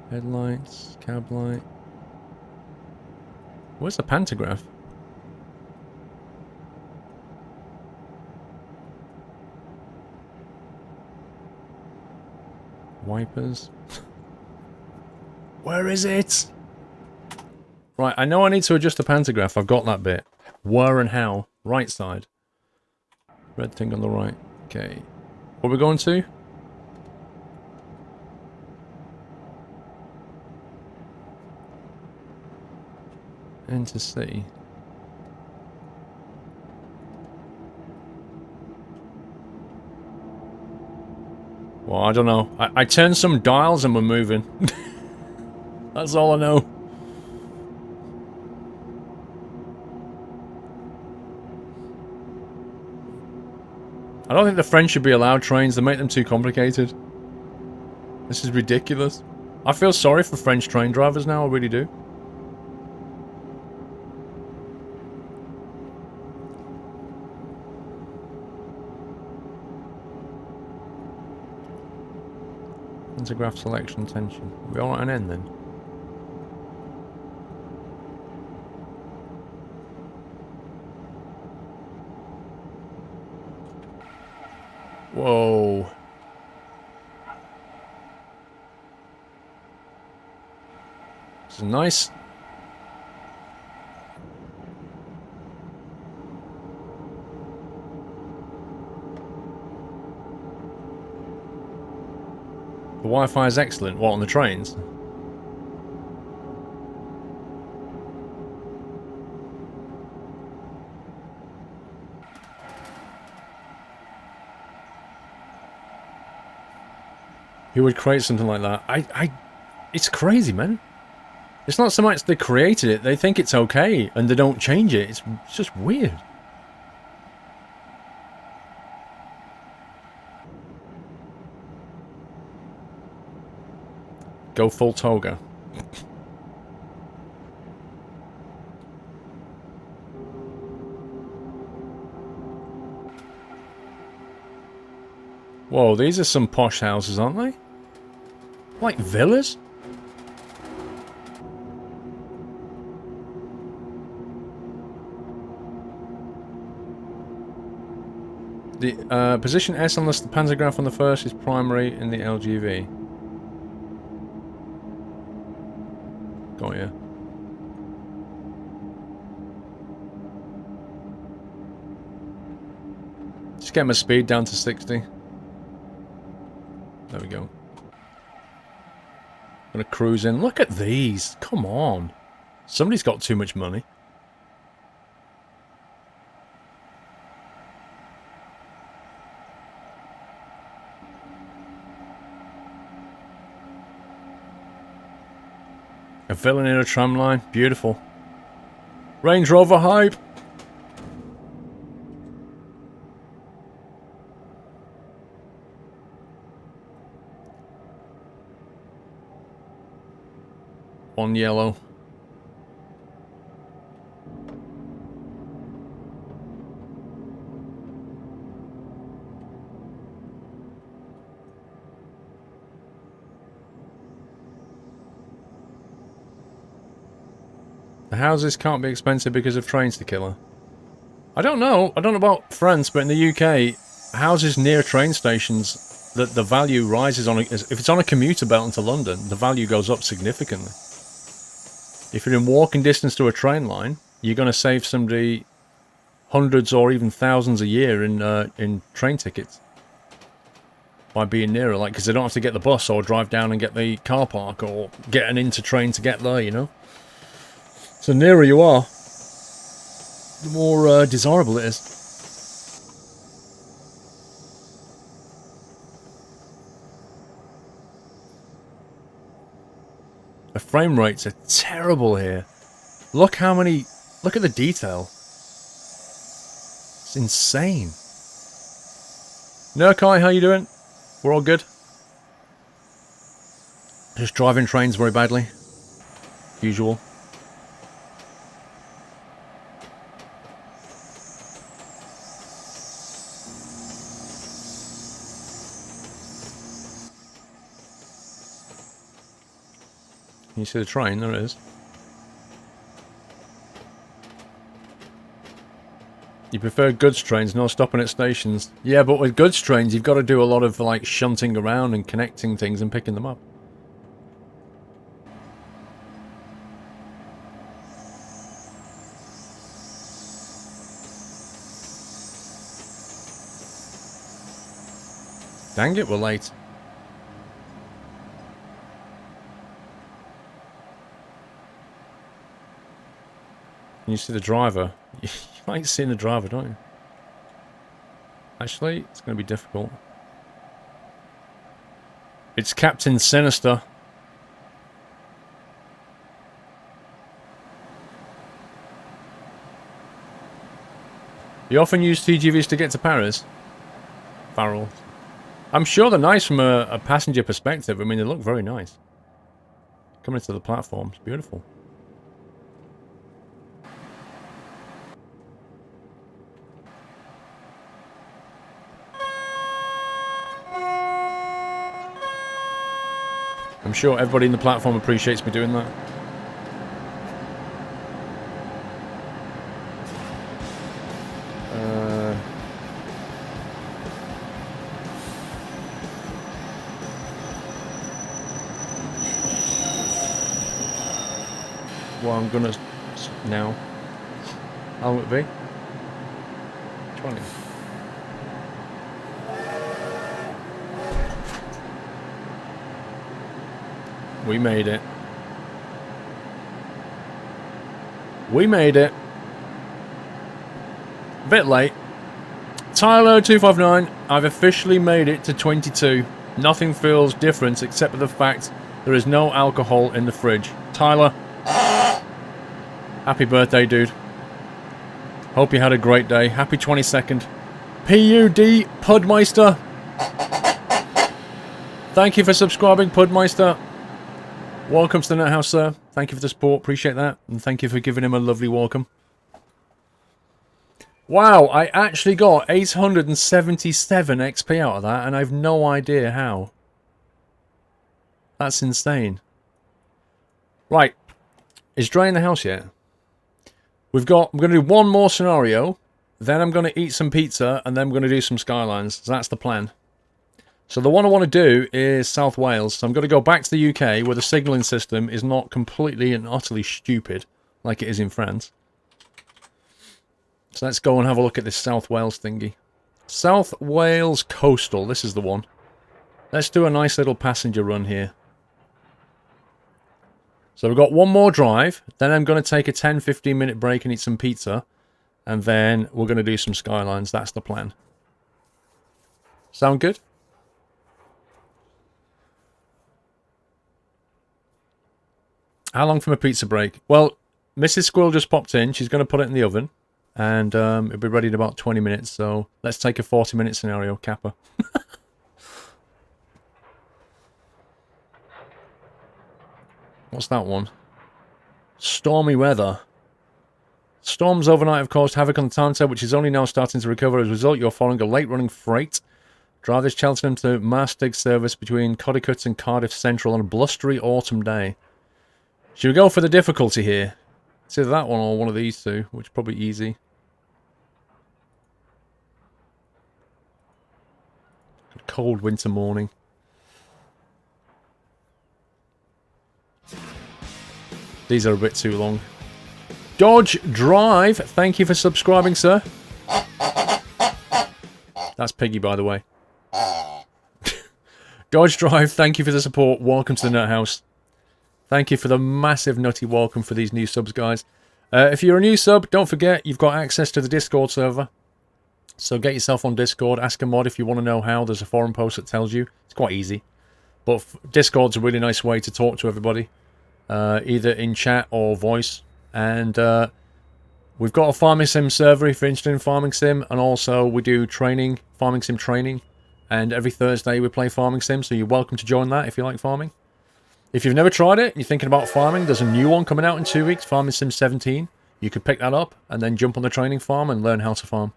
Headlights, cab light. Where's the pantograph? Wipers. Where is it? Right, I know I need to adjust the pantograph. I've got that bit. Where and how? Right side. Red thing on the right. Okay. What are we going to? Enter C. Well, I don't know. I turned some dials and we're moving. That's all I know. I don't think the French should be allowed trains. They make them too complicated. This is ridiculous. I feel sorry for French train drivers now, I really do. Pantograph selection tension. Are we all at an end then? Whoa. It's nice. The Wi-Fi is excellent. What, on the trains? who would create something like that. It's crazy, man. It's not so much they created it, they think it's okay, and they don't change it. It's just weird. Go full toga. Whoa, these are some posh houses, aren't they? Like villas? The position S unless the pantograph on the first is primary in the LGV. Got ya. Just get my speed down to 60. There we go. Gonna cruise in. Look at these. Come on. Somebody's got too much money. A villain in a tram line. Beautiful. Range Rover hype. One yellow. The houses can't be expensive because of trains to kill her. I don't know. I don't know about France, but in the UK, houses near train stations, the value rises on if it's on a commuter belt into London, the value goes up significantly. If you're in walking distance to a train line, you're going to save somebody hundreds or even thousands a year in train tickets by being nearer, like because they don't have to get the bus or drive down and get the car park or get an into train to get there, you know. So nearer you are, the more desirable it is. The frame rates are terrible here. Look how many... Look at the detail. It's insane. Nurkai, how you doing? We're all good. Just driving trains very badly. Usual. Can you see the train? There it is. You prefer goods trains, no stopping at stations. Yeah, but with goods trains, you've got to do a lot of like shunting around and connecting things and picking them up. Dang it, we're late. Can you see the driver? You like seeing the driver, don't you? Actually, it's going to be difficult. It's Captain Sinister. You often use TGVs to get to Paris? Farrell. I'm sure they're nice from a passenger perspective. I mean, they look very nice. Coming to the platform, it's beautiful. I'm sure everybody in the platform appreciates me doing that. Well, I'm gonna now. How long will it be? 20. We made it. We made it. A bit late. Tyler259, I've officially made it to 22. Nothing feels different except for the fact there is no alcohol in the fridge. Tyler, happy birthday, dude. Hope you had a great day. Happy 22nd. PUD Pudmeister. Thank you for subscribing, Pudmeister. Welcome to the Nut House, sir. Thank you for the support. Appreciate that. And thank you for giving him a lovely welcome. Wow, I actually got 877 XP out of that, and I have no idea how. That's insane. Right. Is Dre in the house yet? I'm going to do one more scenario, then I'm going to eat some pizza, and then I'm going to do some Skylines. So that's the plan. So the one I want to do is South Wales. So I'm going to go back to the UK, where the signalling system is not completely and utterly stupid, like it is in France. So let's go and have a look at this South Wales thingy. South Wales Coastal, this is the one. Let's do a nice little passenger run here. So we've got one more drive, then I'm going to take a 10-15 minute break and eat some pizza. And then we're going to do some Skylines, that's the plan. Sound good? How long from a pizza break? Well, Mrs. Squirrel just popped in, she's going to put it in the oven. And it'll be ready in about 20 minutes, so let's take a 40-minute scenario, Kappa. What's that one? Stormy weather. Storms overnight have caused havoc on the timetable, which is only now starting to recover. As a result, you're following a late-running freight. Drive this Cheltenham to Mastig service between Codicut and Cardiff Central on a blustery autumn day. Should we go for the difficulty here? It's either that one or one of these two, which is probably easy. Cold winter morning. These are a bit too long. Dodge Drive, thank you for subscribing, sir. That's Piggy, by the way. Dodge Drive, thank you for the support. Welcome to the Nut House. Thank you for the massive nutty welcome for these new subs, guys. If you're a new sub, don't forget you've got access to the Discord server. So get yourself on Discord, ask a mod if you want to know how. There's a forum post that tells you. It's quite easy. But Discord's a really nice way to talk to everybody. Either in chat or voice. And we've got a Farming Sim server if you're interested in Farming Sim. And also we do training, Farming Sim training. And every Thursday we play Farming Sim. So you're welcome to join that if you like farming. If you've never tried it and you're thinking about farming, there's a new one coming out in 2 weeks. Farming Sim 17. You could pick that up and then jump on the training farm and learn how to farm.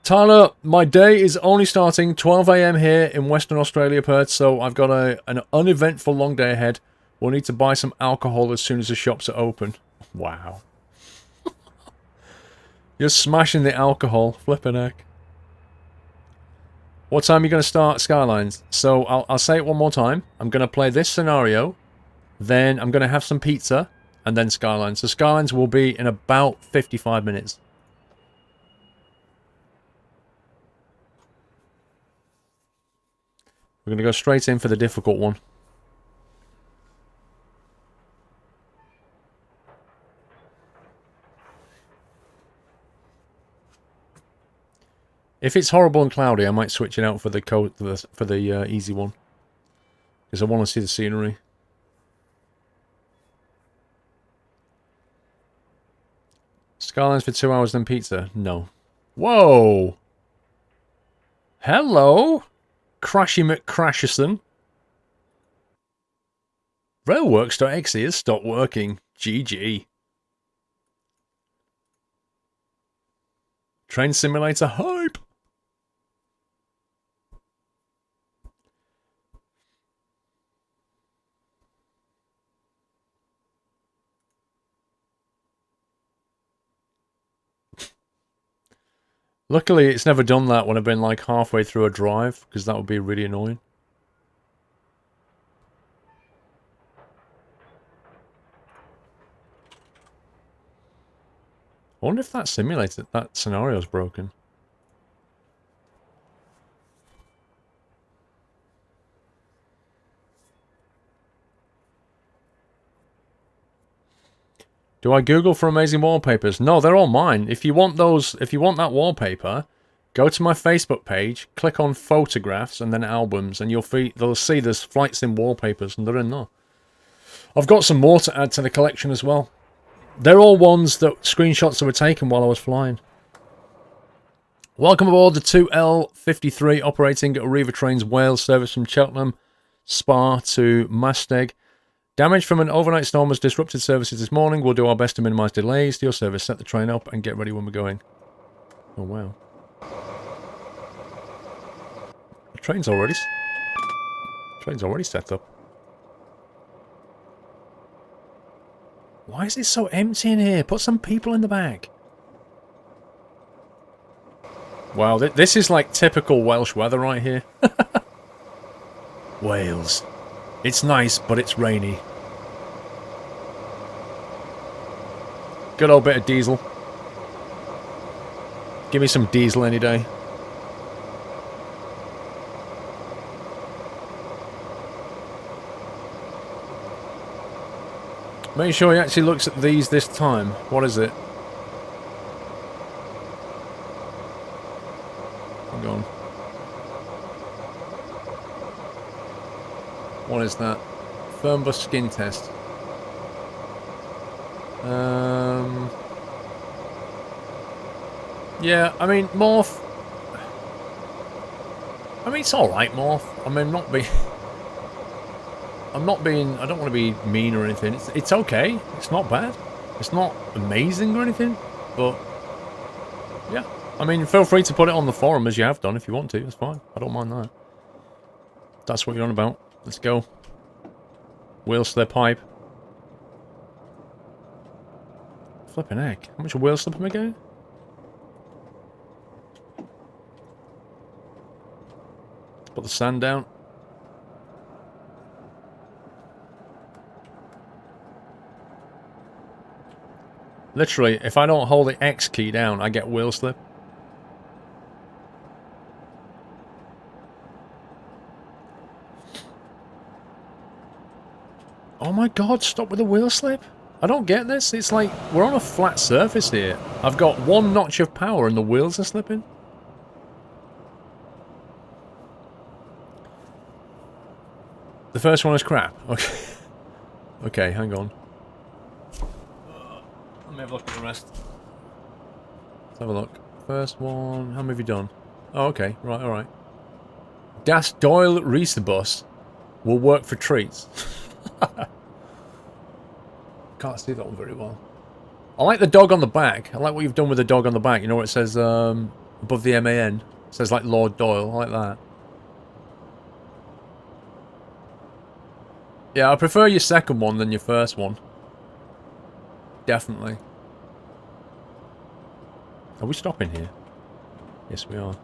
Tyler, my day is only starting 12 AM here in Western Australia, Perth, so I've got an uneventful long day ahead. We'll need to buy some alcohol as soon as the shops are open. Wow. You're smashing the alcohol. Flippin' heck. What time are you going to start Skylines? So I'll say it one more time. I'm going to play this scenario, then I'm going to have some pizza, and then Skylines. So Skylines will be in about 55 minutes. We're going to go straight in for the difficult one. If it's horrible and cloudy, I might switch it out for the easy one, because I want to see the scenery. Skylines for 2 hours, then pizza? No. Whoa! Hello, Crashy McCrasherson. Railworks.exe has stopped working. GG. Train Simulator hype. Luckily, it's never done that when I've been like halfway through a drive, because that would be really annoying. I wonder if that simulated, that scenario's broken. Do I Google for amazing wallpapers? No, they're all mine. If you want those, if you want that wallpaper, Go to my Facebook page, click on photographs and then albums, and they'll see there's flight sim wallpapers, and they're in there. I've got some more to add to the collection as well. They're all ones that screenshots that were taken while I was flying. Welcome aboard the 2L53 operating Arriva Trains Wales service from Cheltenham Spa to Masteg. Damage from an overnight storm has disrupted services this morning. We'll do our best to minimise delays to your service. Set the train up and get ready when we're going. Oh wow. The train's already set up. Why is it so empty in here? Put some people in the back. Wow, this is like typical Welsh weather right here. Wales. It's nice, but it's rainy. Good old bit of diesel. Give me some diesel any day. Make sure he actually looks at these this time. What is it? Hang on. What is that? Firm bus skin test. Yeah, I mean, Morph. I mean, it's alright, Morph. I mean, I don't want to be mean or anything. It's okay. It's not bad. It's not amazing or anything, but yeah. I mean, feel free to put it on the forum as you have done if you want to. That's fine. I don't mind that. That's what you're on about. Let's go. Wheel slip hype. Flipping heck. How much wheel slip am I getting? Let's put the sand down. Literally, if I don't hold the X key down, I get wheel slip. Oh my god, stop with the wheel slip. I don't get this. It's like, we're on a flat surface here. I've got one notch of power and the wheels are slipping. The first one is crap. Okay. Okay, hang on. Let me have a look at the rest. Let's have a look. First one, how many have you done? Oh, okay, right, alright. Das Doyle Reesebus will work for treats. Can't see that one very well. I like the dog on the back. I like what you've done with the dog on the back. You know where it says above the MAN? It says like Lord Doyle. I like that. Yeah, I prefer your second one than your first one. Definitely. Are we stopping here? Yes, we are.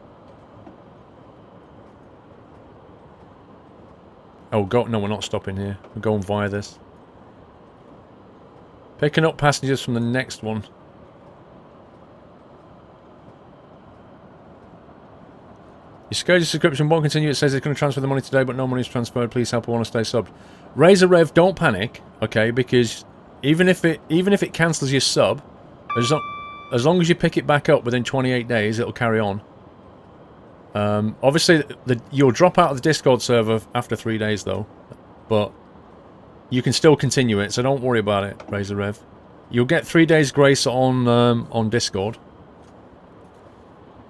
Oh, no, we're not stopping here. We're going via this. Picking up passengers from the next one. Your schedule subscription won't continue. It says it's going to transfer the money today, but no money is transferred. Please help. I want to stay subbed. Razor Rev, don't panic, okay? Because even if it cancels your sub, as long as you pick it back up within 28 days, it'll carry on. Obviously, you'll drop out of the Discord server after 3 days, though. But you can still continue it, so don't worry about it, Razor Rev. You'll get 3 days grace on Discord.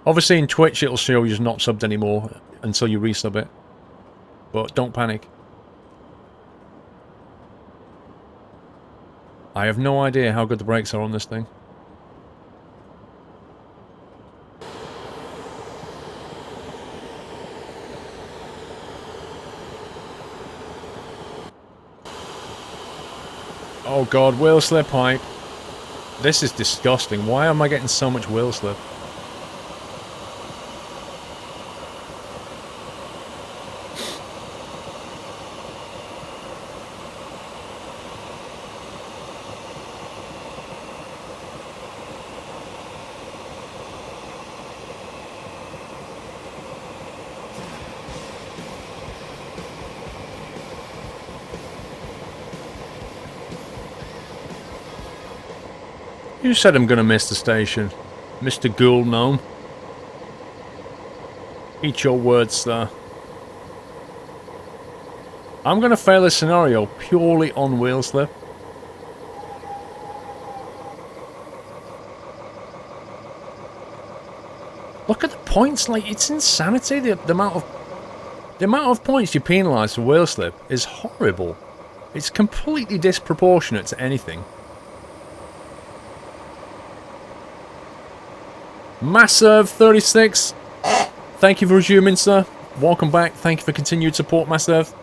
Obviously, in Twitch, it'll show you're not subbed anymore until you resub it. But don't panic. I have no idea how good the brakes are on this thing. Oh god, wheel slip hype. This is disgusting. Why am I getting so much wheel slip? Who said I'm gonna miss the station? Mr. Ghoul Gnome? Eat your words, sir. I'm going to fail this scenario purely on wheel slip. Look at the points, like, it's insanity, the amount of points you penalise for wheel slip is horrible. It's completely disproportionate to anything. Masserve36, thank you for resuming, sir. Welcome back, thank you for continued support, Masserve.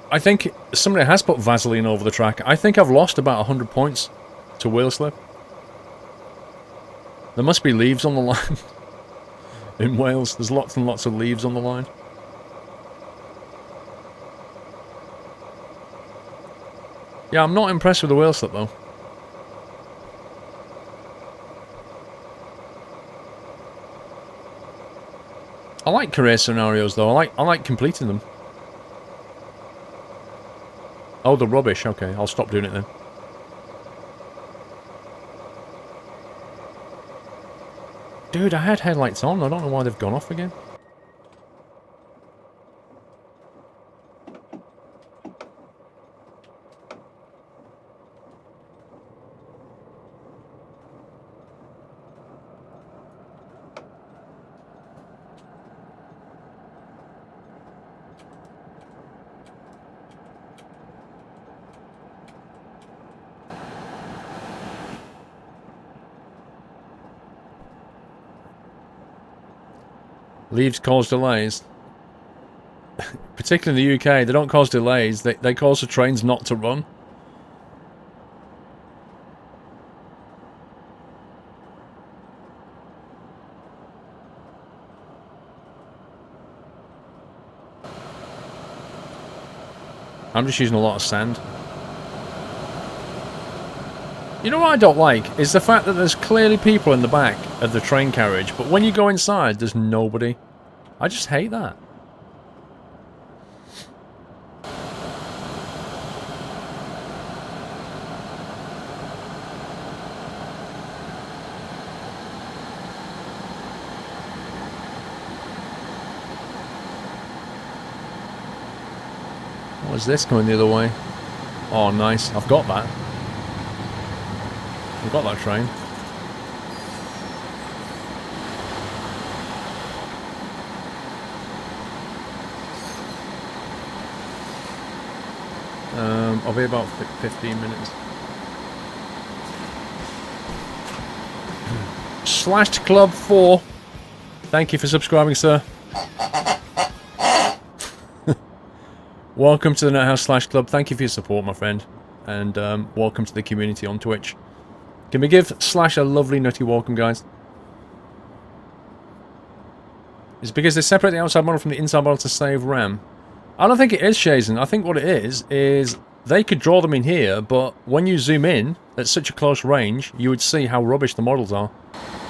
I think somebody has put Vaseline over the track. I think I've lost about 100 points to wheel slip. There must be leaves on the line. In Wales, there's lots and lots of leaves on the line. Yeah, I'm not impressed with the wheel slip though. I like career scenarios though. I like completing them. Oh, the rubbish. Okay, I'll stop doing it then. Dude, I had headlights on. I don't know why they've gone off again. Leaves cause delays. Particularly in the UK, they don't cause delays, they cause the trains not to run. I'm just using a lot of sand. You know what I don't like? Is the fact that there's clearly people in the back of the train carriage, but when you go inside, there's nobody. I just hate that. What is this going the other way? Oh, nice. I've got that. I've got that train. I'll be about 15 minutes. Slash Club 4. Thank you for subscribing, sir. Welcome to the NetHouse Slash Club. Thank you for your support, my friend. And welcome to the community on Twitch. Can we give Slash a lovely nutty welcome, guys? It's because they separate the outside model from the inside model to save RAM. I don't think it is, Shazen. I think what it is they could draw them in here, but when you zoom in at such a close range, you would see how rubbish the models are.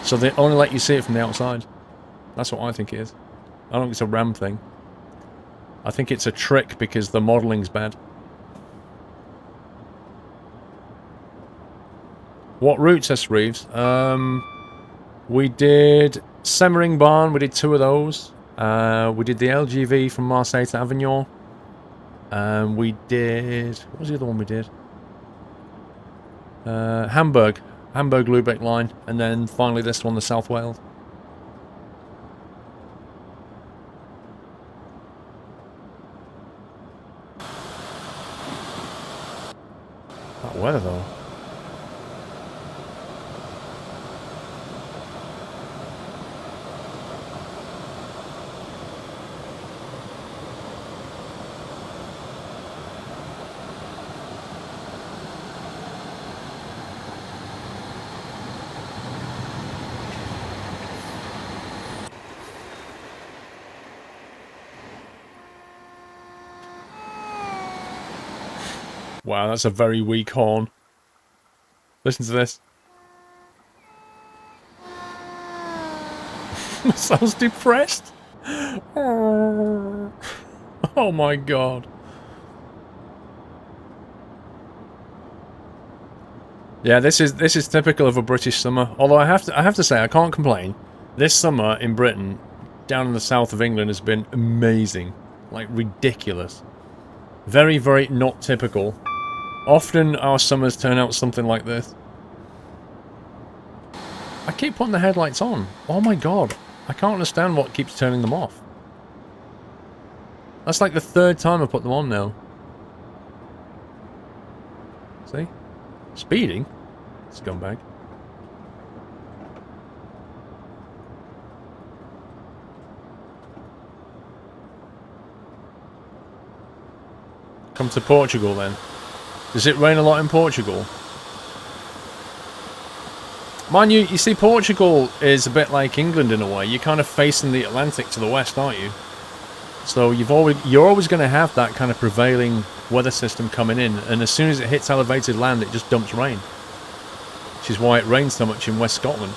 So they only let you see it from the outside. That's what I think it is. I don't think it's a RAM thing. I think it's a trick because the modelling's bad. What routes, S. Reeves? We did Semmering Barn, we did 2 of those. We did the LGV from Marseille to Avignon. We did... What was the other one we did? Hamburg. Hamburg-Lubeck line. And then finally this one, the South Wales. That weather though. Wow, that's a very weak horn. Listen to this. Sounds depressed. Oh my god. Yeah, this is typical of a British summer. Although I have to say I can't complain This summer in Britain, down in the south of England, has been amazing. Like, ridiculous. Very, very not typical. Often our summers turn out something like this. I keep putting the headlights on. Oh my god. I can't understand what keeps turning them off. That's like the third time I put them on now. See? Speeding? Scumbag. Come to Portugal then. Does it rain a lot in Portugal? Mind you, you see Portugal is a bit like England in a way. You're kind of facing the Atlantic to the west, aren't you? So you're always going to have that kind of prevailing weather system coming in, and as soon as it hits elevated land it just dumps rain. Which is why it rains so much in West Scotland.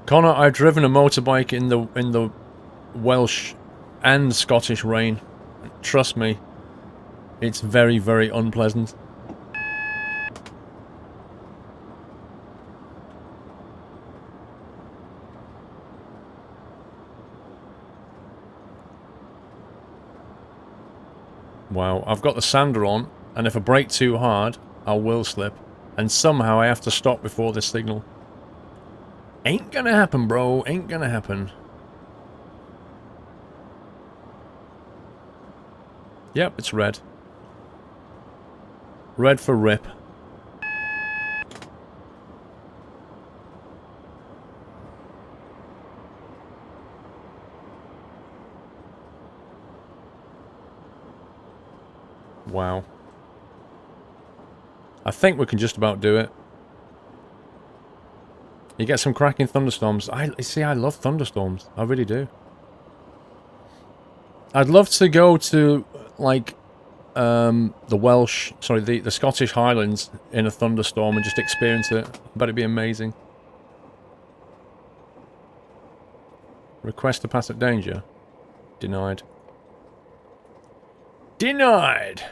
Connor, I've driven a motorbike in the Welsh and Scottish rain. Trust me, it's very, very unpleasant. Wow, I've got the sander on, and if I brake too hard, I will slip. And somehow I have to stop before this signal. Ain't gonna happen, bro. Ain't gonna happen. Yep, it's red. Red for rip. Wow. I think we can just about do it. You get some cracking thunderstorms. I love thunderstorms. I really do. I'd love to go to, like, the Scottish Highlands in a thunderstorm and just experience it. I bet it'd be amazing. Request to pass at danger. Denied. Denied!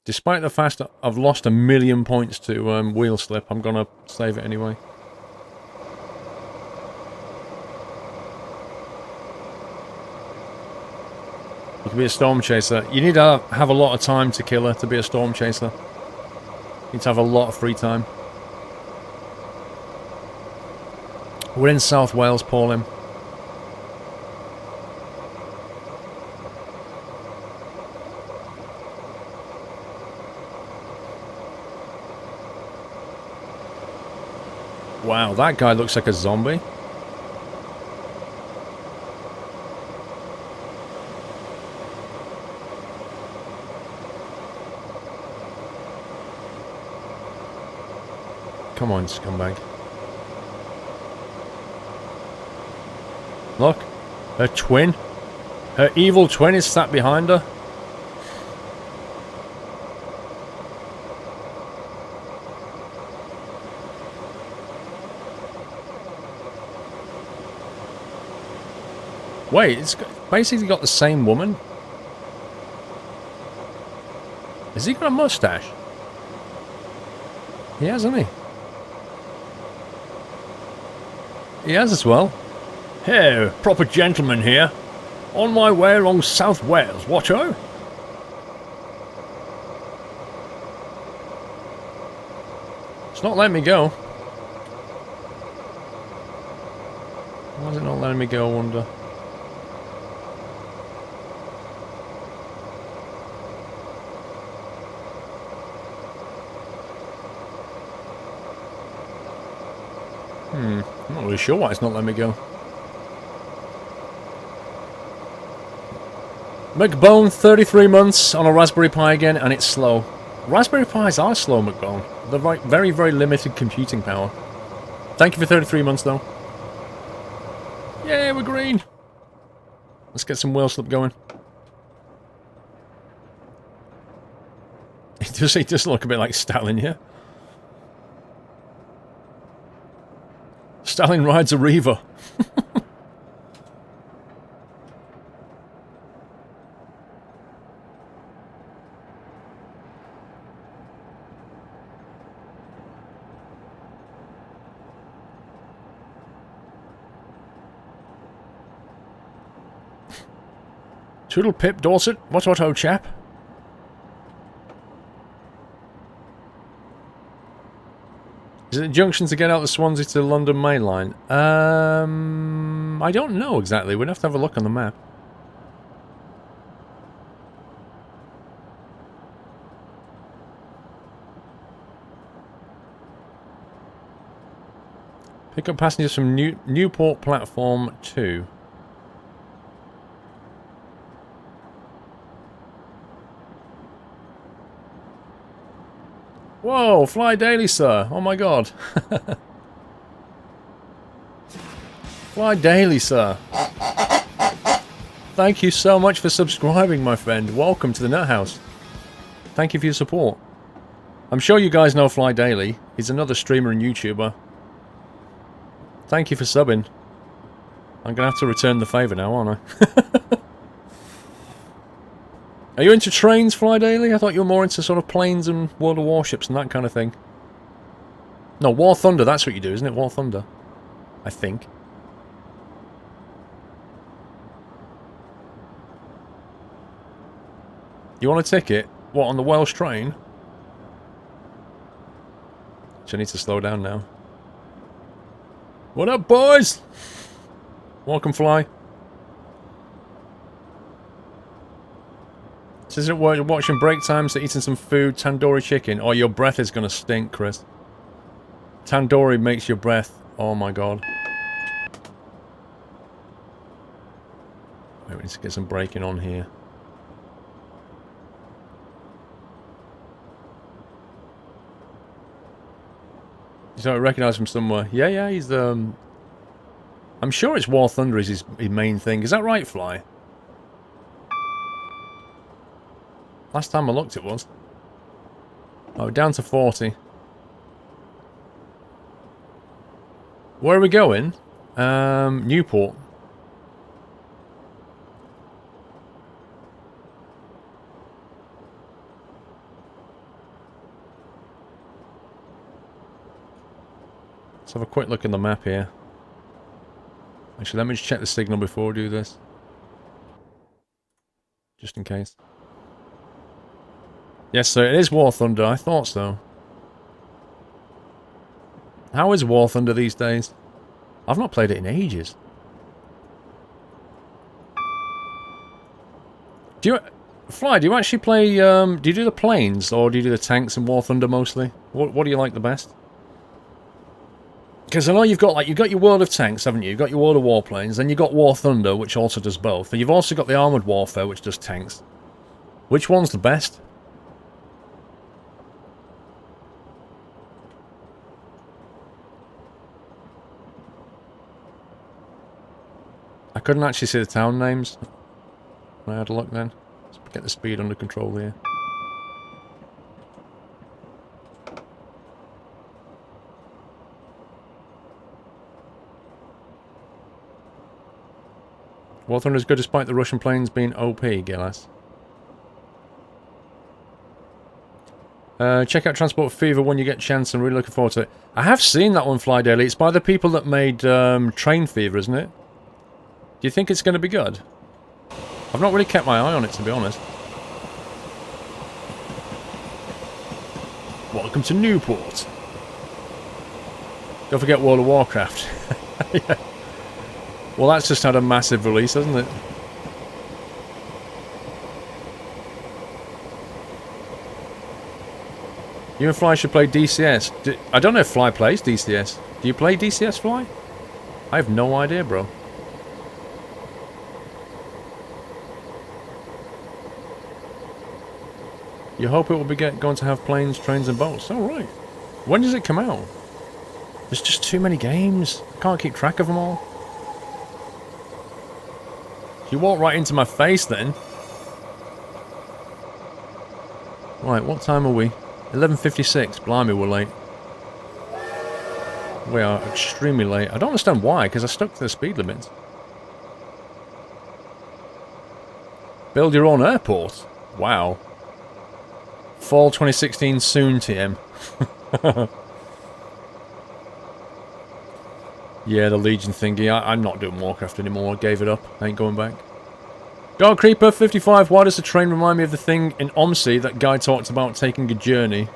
Despite the fact that I've lost 1,000,000 points to wheel slip, I'm gonna save it anyway. You can be a storm chaser. You need to have a lot of time to kill her to be a storm chaser. You need to have a lot of free time. We're in South Wales, Pauline. Wow, that guy looks like a zombie. Come on, scumbag. Look, her twin. Her evil twin is sat behind her. Wait, it's basically got the same woman. Has he got a mustache? He has, hasn't he? He has as well. Hey, proper gentleman here. On my way along South Wales, watcho? It's not letting me go. Why is it not letting me go, I wonder? I'm not really sure why it's not letting me go. McBone, 33 months on a Raspberry Pi again, and it's slow. Raspberry Pis are slow, McBone. They're like very, very limited computing power. Thank you for 33 months, though. Yay, we're green. Let's get some whale slip going. He does look a bit like Stalin, yeah? Stalin rides a reaver. Toodle pip, Dorset. What, old chap? Is it the junction to get out the Swansea to the London Main Line? I don't know exactly. We'd have to have a look on the map. Pick up passengers from Newport Platform 2. Whoa, fly daily, sir. Oh my god. Fly daily, sir. Thank you so much for subscribing, my friend. Welcome to the Nut House. Thank you for your support. I'm sure you guys know Fly Daily. He's another streamer and YouTuber. Thank you for subbing. I'm going to have to return the favour now, aren't I? Are you into trains, Fly Daily? I thought you were more into sort of planes and World of Warships and that kind of thing. No, War Thunder, that's what you do, isn't it? War Thunder. I think. You want a ticket? What, on the Welsh train? I need to slow down now. What up, boys? Welcome, Fly. Says it you're watching break times, eating some food, tandoori chicken. Oh, your breath is going to stink, Chris. Tandoori makes your breath... Oh my god. Wait, we need to get some braking on here. You don't recognise him somewhere. Yeah, he's I'm sure it's War Thunder is his main thing. Is that right, Fly? Last time I looked it was. Oh, down to 40. Where are we going? Newport. Let's have a quick look in the map here. Actually, let me just check the signal before we do this. Just in case. Yes, so it is War Thunder. I thought so. How is War Thunder these days? I've not played it in ages. Do you... Fly, do you actually play... do you do the planes, or do you do the tanks in War Thunder mostly? What do you like the best? Because I know you've got your World of Tanks, haven't you? You've got your World of Warplanes, then you've got War Thunder, which also does both. And you've also got the Armoured Warfare, which does tanks. Which one's the best? I couldn't actually see the town names. I had a look then. Let's get the speed under control here. War Thunder is good despite the Russian planes being OP, Gillas. Check out Transport Fever when you get a chance. I'm really looking forward to it. I have seen that one, Fly Daily. It's by the people that made Train Fever, isn't it? Do you think it's going to be good? I've not really kept my eye on it, to be honest. Welcome to Newport. Don't forget World of Warcraft. Yeah. Well, that's just had a massive release, hasn't it? You and Fly should play DCS. I don't know if Fly plays DCS. Do you play DCS, Fly? I have no idea, bro. You hope it will be going to have planes, trains and boats. Alright. When does it come out? There's just too many games. I can't keep track of them all. You walked right into my face then. Right, what time are we? 11:56. Blimey, we're late. We are extremely late. I don't understand why, because I stuck to the speed limits. Build your own airport? Wow. Fall 2016 soon, TM. Yeah, the Legion thingy. I'm not doing Warcraft anymore. I gave it up. I ain't going back. Dark Creeper 55. Why does the train remind me of the thing in OMSI that guy talked about taking a journey?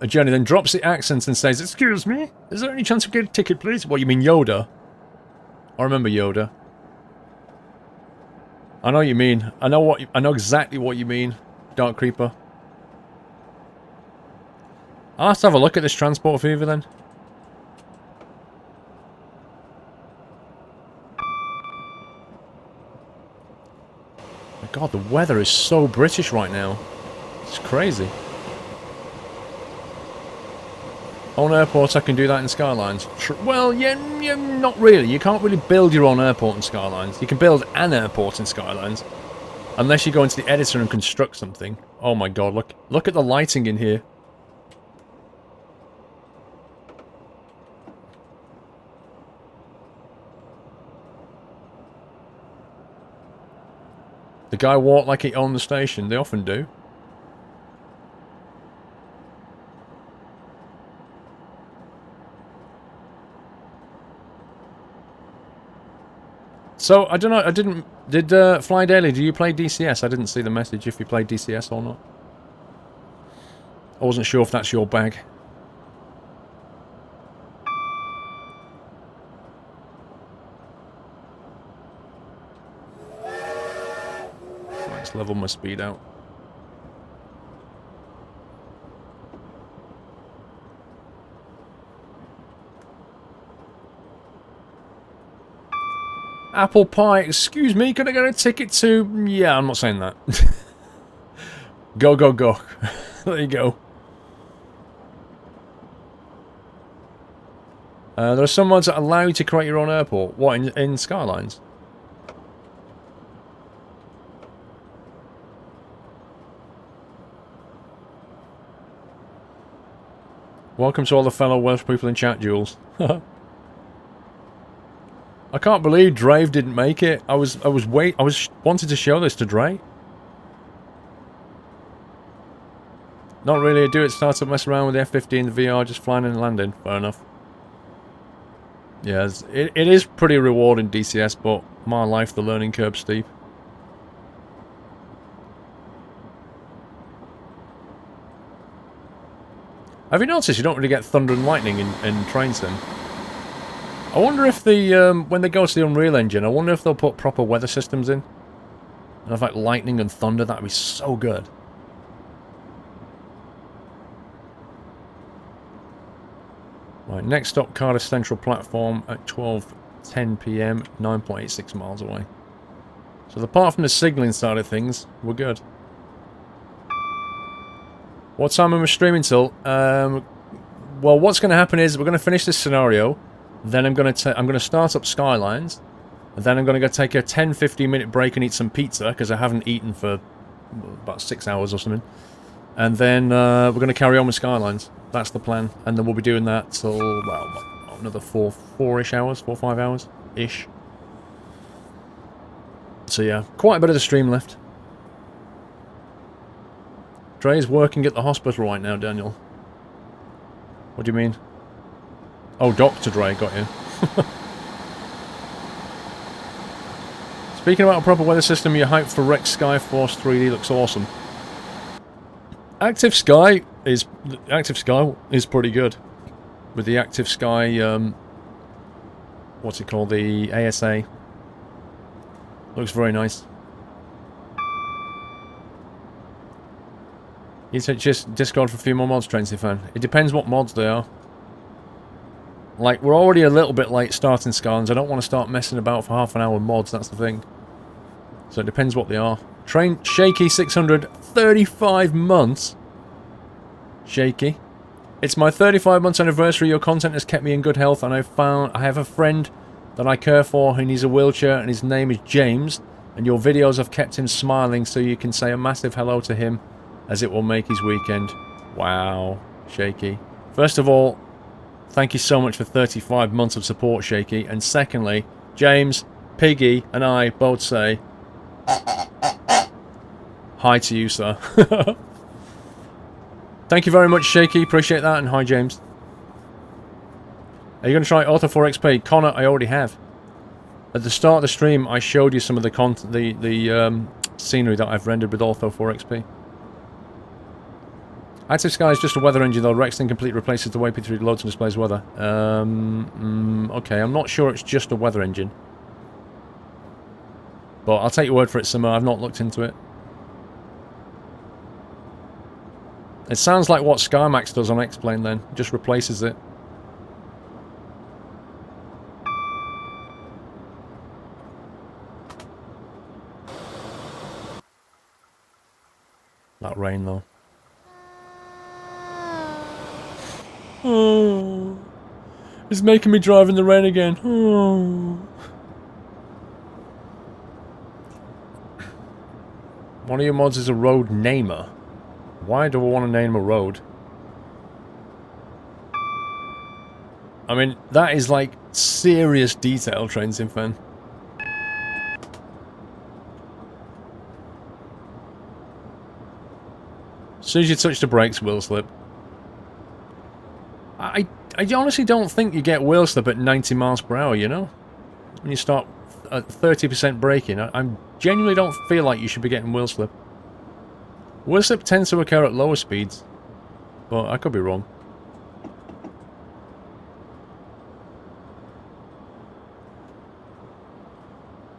A journey then drops the accent and says, "Excuse me, is there any chance we get a ticket, please?" What, you mean Yoda? I remember Yoda. I know what you mean. I know exactly what you mean, Dark Creeper. I'll have to have a look at this Transport Fever then. My God, the weather is so British right now. It's crazy. Own airport, I can do that in Skylines. Well, yeah, not really. You can't really build your own airport in Skylines. You can build an airport in Skylines. Unless you go into the editor and construct something. Oh my God, look at the lighting in here. The guy walked like he owned the station. They often do. So, I don't know, did Fly Daily, do you play DCS? I didn't see the message if you played DCS or not. I wasn't sure if that's your bag. Let's level my speed out. Apple pie, excuse me, can I get a ticket to... Yeah, I'm not saying that. Go, go, go. There you go. There are some mods that allow you to create your own airport. What, in Skylines? Welcome to all the fellow Welsh people in chat, Jules. I can't believe Drave didn't make it. I was wanted to show this to Dre. Not really a do it startup mess around with the F-15 VR, just flying and landing. Fair enough. Yeah, it is pretty rewarding DCS, but my life, the learning curve's steep. Have you noticed you don't really get thunder and lightning in Train Sim? I wonder if the, when they go to the Unreal Engine, I wonder if they'll put proper weather systems in. And if like lightning and thunder, that'd be so good. Right, next stop, Cardiff Central Platform at 12:10 PM, 9.86 miles away. So apart from the signalling side of things, we're good. What time am I streaming till? Well, what's going to happen is we're going to finish this scenario. Then I'm going to start up Skylines. And then I'm going to go take a 10-15 minute break and eat some pizza, because I haven't eaten for about 6 hours or something. And then we're going to carry on with Skylines. That's the plan. And then we'll be doing that till, well, another 4-ish hours, 4 or 5 hours-ish. So yeah, quite a bit of the stream left. Dre's working at the hospital right now, Daniel. What do you mean? Oh, Dr. Dre, got you. Speaking about a proper weather system, you're hyped for Rex Sky Force 3D, looks awesome. Active Sky is pretty good. With the Active Sky, what's it called? The ASA. Looks very nice. You said just Discord for a few more mods, Traincy fan. It depends what mods they are. Like, we're already a little bit late starting Skylines. I don't want to start messing about for half an hour with mods, that's the thing. So it depends what they are. Train Shaky 600, 35 months. Shaky. It's my 35 months anniversary. Your content has kept me in good health, and I have a friend that I care for who needs a wheelchair, and his name is James, and your videos have kept him smiling, so you can say a massive hello to him, as it will make his weekend. Wow, Shaky. First of all, thank you so much for 35 months of support, Shaky, and secondly, James, Piggy, and I both say hi to you, sir. Thank you very much, Shaky. Appreciate that, and hi, James. Are you going to try Auto 4XP? Connor, I already have. At the start of the stream, I showed you some of the scenery that I've rendered with Auto 4XP. Active Sky is just a weather engine, though. Rex Incomplete replaces the way P3 loads and displays weather. Okay, I'm not sure it's just a weather engine. But I'll take your word for it, Simmer. I've not looked into it. It sounds like what SkyMax does on X-Plane, then. Just replaces it. That rain, though. Oh, it's making me drive in the rain again. Oh. One of your mods is a road namer. Why do I want to name a road? I mean, that is like serious detail, Trainsim fan. As soon as you touch the brakes, wheel slip. I honestly don't think you get wheel slip at 90 miles per hour, you know? When you start at 30% braking, I genuinely don't feel like you should be getting wheel slip. Wheel slip tends to occur at lower speeds, but I could be wrong.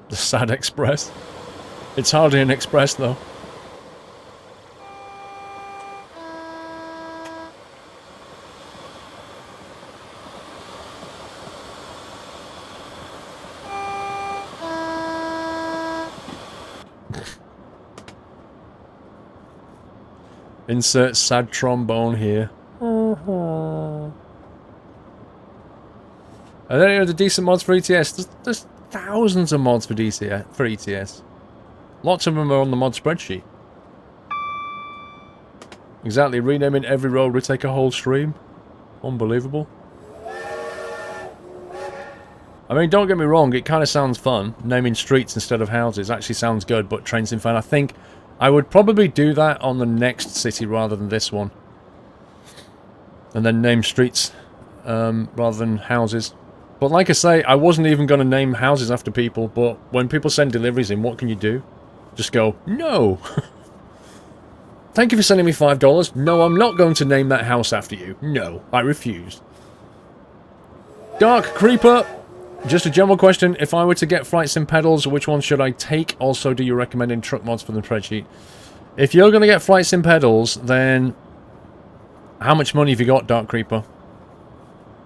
The sad express. It's hardly an express, though. Insert sad trombone here. Are there any other decent mods for ETS? There's thousands of mods for ETS. Lots of them are on the mod spreadsheet. Exactly, renaming every road would take a whole stream. Unbelievable. I mean, don't get me wrong, it kind of sounds fun. Naming streets instead of houses actually sounds good, but Trainsim fan, I think I would probably do that on the next city rather than this one. And then name streets rather than houses. But like I say, I wasn't even going to name houses after people, but when people send deliveries in, what can you do? Just go, no! Thank you for sending me $5. No, I'm not going to name that house after you. No, I refuse. Dark Creeper! Just a general question, if I were to get flight sim pedals, which ones should I take? Also, do you recommend in truck mods for the spreadsheet? If you're going to get flight sim pedals, then how much money have you got, Dark Creeper?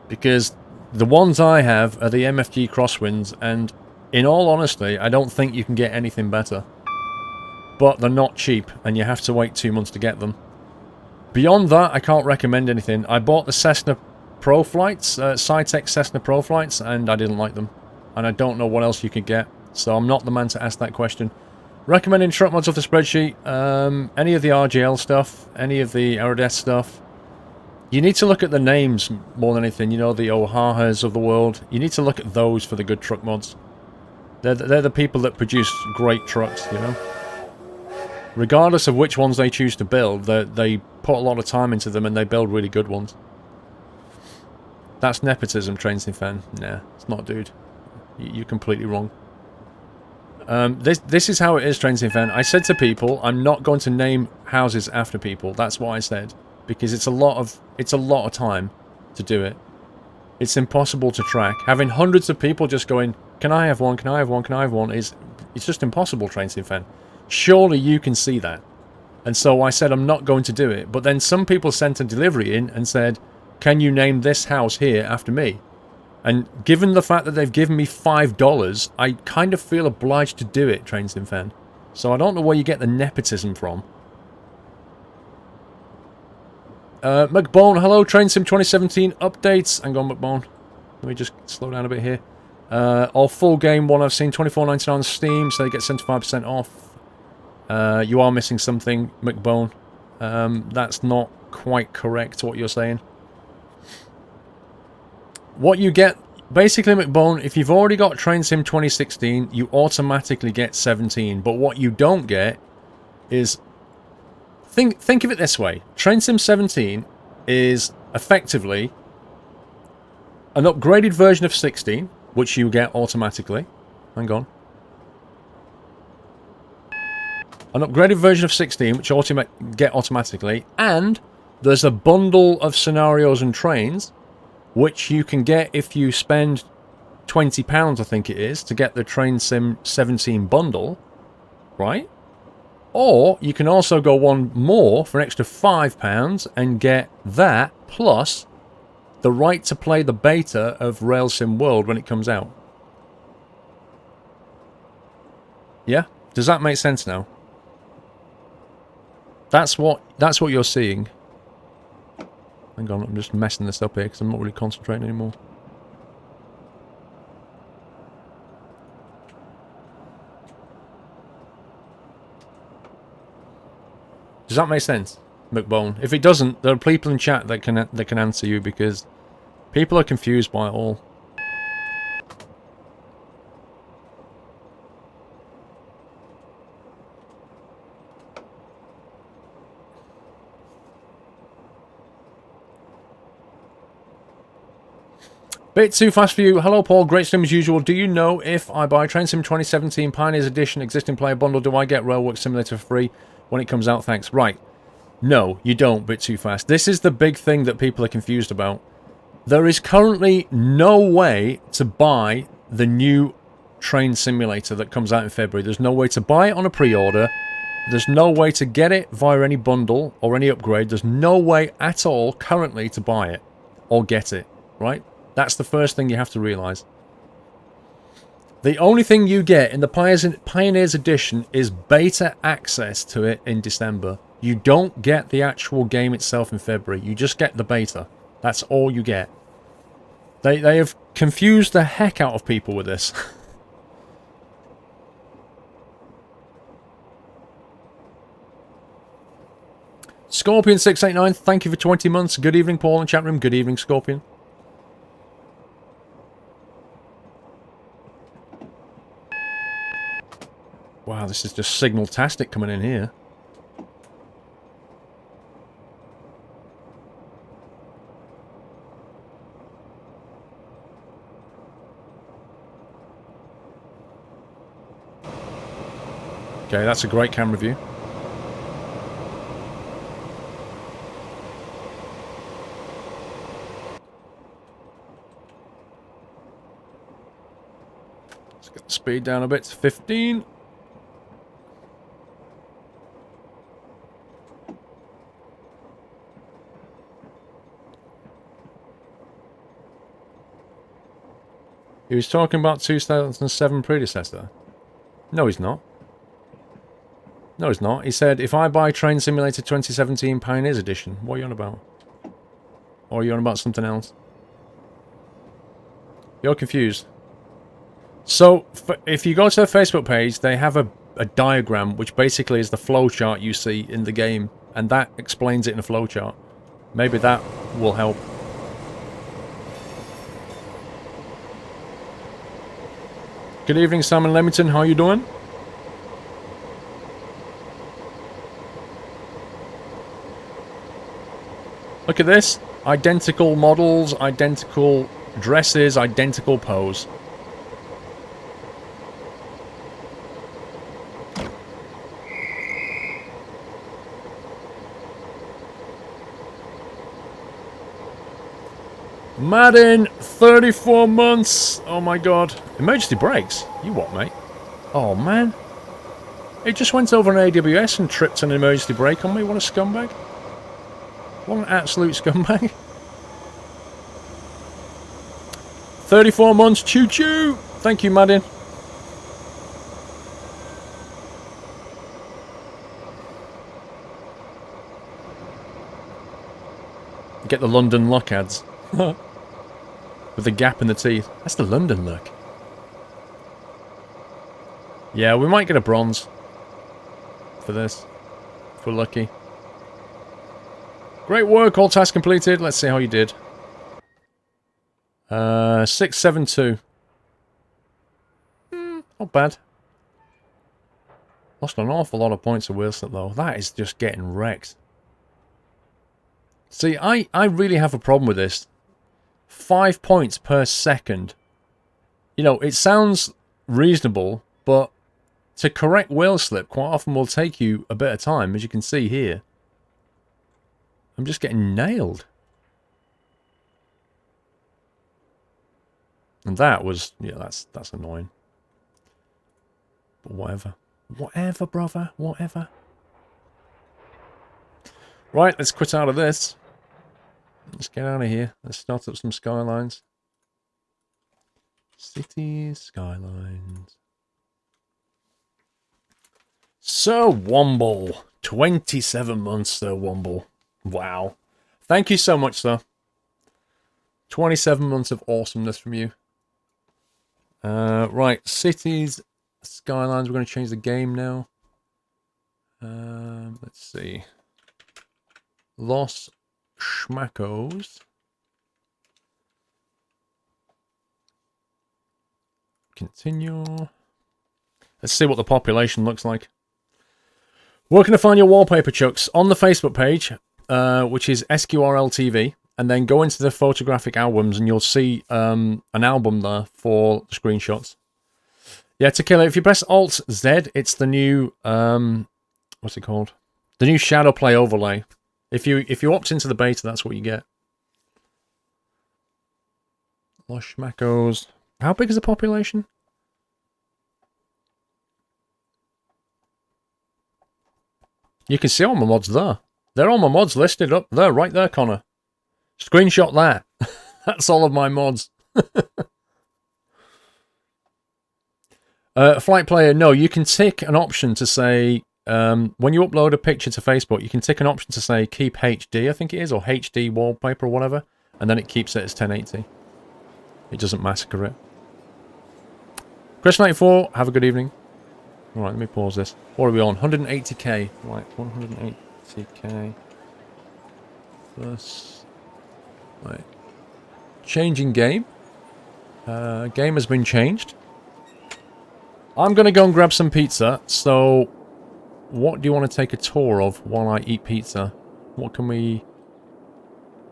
Because the ones I have are the MFG Crosswinds, and in all honesty, I don't think you can get anything better. But they're not cheap, and you have to wait 2 months to get them. Beyond that, I can't recommend anything. I bought the Cessna Pro Flights, Cytec Cessna Pro Flights, and I didn't like them. And I don't know what else you could get, so I'm not the man to ask that question. Recommending truck mods off the spreadsheet, any of the RGL stuff, any of the Aerodeath stuff. You need to look at the names more than anything, you know, the Ohahas of the world. You need to look at those for the good truck mods. They're the people that produce great trucks, you know. Regardless of which ones they choose to build, they put a lot of time into them and they build really good ones. That's nepotism, Trainsim fan. Nah, it's not, dude. You're completely wrong. This is how it is, Trainsim fan. I said to people, I'm not going to name houses after people. That's what I said. Because it's a lot of time to do it. It's impossible to track. Having hundreds of people just going, can I have one, can I have one, can I have one, it's just impossible, Trainsim fan. Surely you can see that. And so I said I'm not going to do it. But then some people sent a delivery in and said, can you name this house here after me? And given the fact that they've given me $5, I kind of feel obliged to do it, Trainsim fan. So I don't know where you get the nepotism from. McBone, hello, Train Sim 2017 updates. Hang on, McBone. Let me just slow down a bit here. All full game one I've seen, $24.99 on Steam, so they get 75% off. You are missing something, McBone. That's not quite correct, what you're saying. What you get, basically, McBone, if you've already got Train Sim 2016, you automatically get 17. But what you don't get is... Think of it this way. Train Sim 17 is effectively an upgraded version of 16, which you get automatically. Hang on. An upgraded version of 16, which you get automatically. And there's a bundle of scenarios and trains, which you can get if you spend £20, I think it is, to get the Train Sim 17 bundle. Right? Or you can also go one more for an extra £5 and get that plus the right to play the beta of Rail Sim World when it comes out. Yeah? Does that make sense now? That's what you're seeing. Hang on, I'm just messing this up here because I'm not really concentrating anymore. Does that make sense, McBone? If it doesn't, there are people in chat that can answer you because people are confused by it all. Bit too fast for you. Hello, Paul. Great stream as usual. Do you know if I buy Train Sim 2017 Pioneers Edition existing player bundle, do I get Railwork Simulator for free when it comes out? Thanks. Right. No, you don't. Bit too fast. This is the big thing that people are confused about. There is currently no way to buy the new Train Simulator that comes out in February. There's no way to buy it on a pre-order. There's no way to get it via any bundle or any upgrade. There's no way at all currently to buy it or get it. Right? That's the first thing you have to realise. The only thing you get in the Pioneers Edition is beta access to it in December. You don't get the actual game itself in February. You just get the beta. That's all you get. They have confused the heck out of people with this. Scorpion689, thank you for 20 months. Good evening, Paul, in chat room. Good evening, Scorpion. Wow, this is just signal-tastic coming in here. Okay, that's a great camera view. Let's get the speed down a bit to 15. He was talking about 2007 predecessor. No, he's not. No, he's not. He said, if I buy Train Simulator 2017 Pioneers Edition, what are you on about? Or are you on about something else? You're confused. So, if you go to their Facebook page, they have a diagram, which basically is the flowchart you see in the game. And that explains it in a flowchart. Maybe that will help. Good evening, Simon Leamington. How are you doing? Look at this. Identical models, identical dresses, identical pose. Madden, 34 months. Oh my god. Emergency brakes? You what, mate? Oh man. It just went over an AWS and tripped an emergency brake on me. What a scumbag. What an absolute scumbag. 34 months. Choo choo. Thank you, Madden. Get the London look ads. With the gap in the teeth. That's the London look. Yeah, we might get a bronze. For this. If we're lucky. Great work, all tasks completed. Let's see how you did. 672. Not bad. Lost an awful lot of points of wheel slip though. That is just getting wrecked. See, I really have a problem with this. 5 points per second. You know, it sounds reasonable, but to correct wheel slip quite often will take you a bit of time, as you can see here. I'm just getting nailed. And that was, yeah, that's annoying. But whatever. Whatever, brother. Whatever. Right, let's quit out of this. Let's get out of here. Let's start up some Skylines. Cities, Skylines. Sir Womble. 27 months, Sir Womble. Wow. Thank you so much, sir. 27 months of awesomeness from you. Right, Cities, Skylines. We're going to change the game now. Let's see. Los Schmackos. Continue. Let's see what the population looks like. Where can I find your wallpaper, Chucks? On the Facebook page, which is SQRLTV, and then go into the photographic albums and you'll see an album there for the screenshots. Yeah, to kill it, if you press Alt-Z, it's the new, what's it called? The new shadow play overlay. If you opt into the beta, that's what you get. Los Schmackos. How big is the population? You can see all my mods there. They're all my mods listed up there, right there, Connor. Screenshot that. That's all of my mods. Flight player, no, you can tick an option to say, when you upload a picture to Facebook, you can tick an option to say keep HD, I think it is, or HD wallpaper or whatever, and then it keeps it as 1080. It doesn't massacre it. Chris94, have a good evening. Alright, let me pause this. What are we on? 180k. Right, 180k. Plus. Right. Changing game. Game has been changed. I'm going to go and grab some pizza. So, what do you want to take a tour of while I eat pizza? What can we...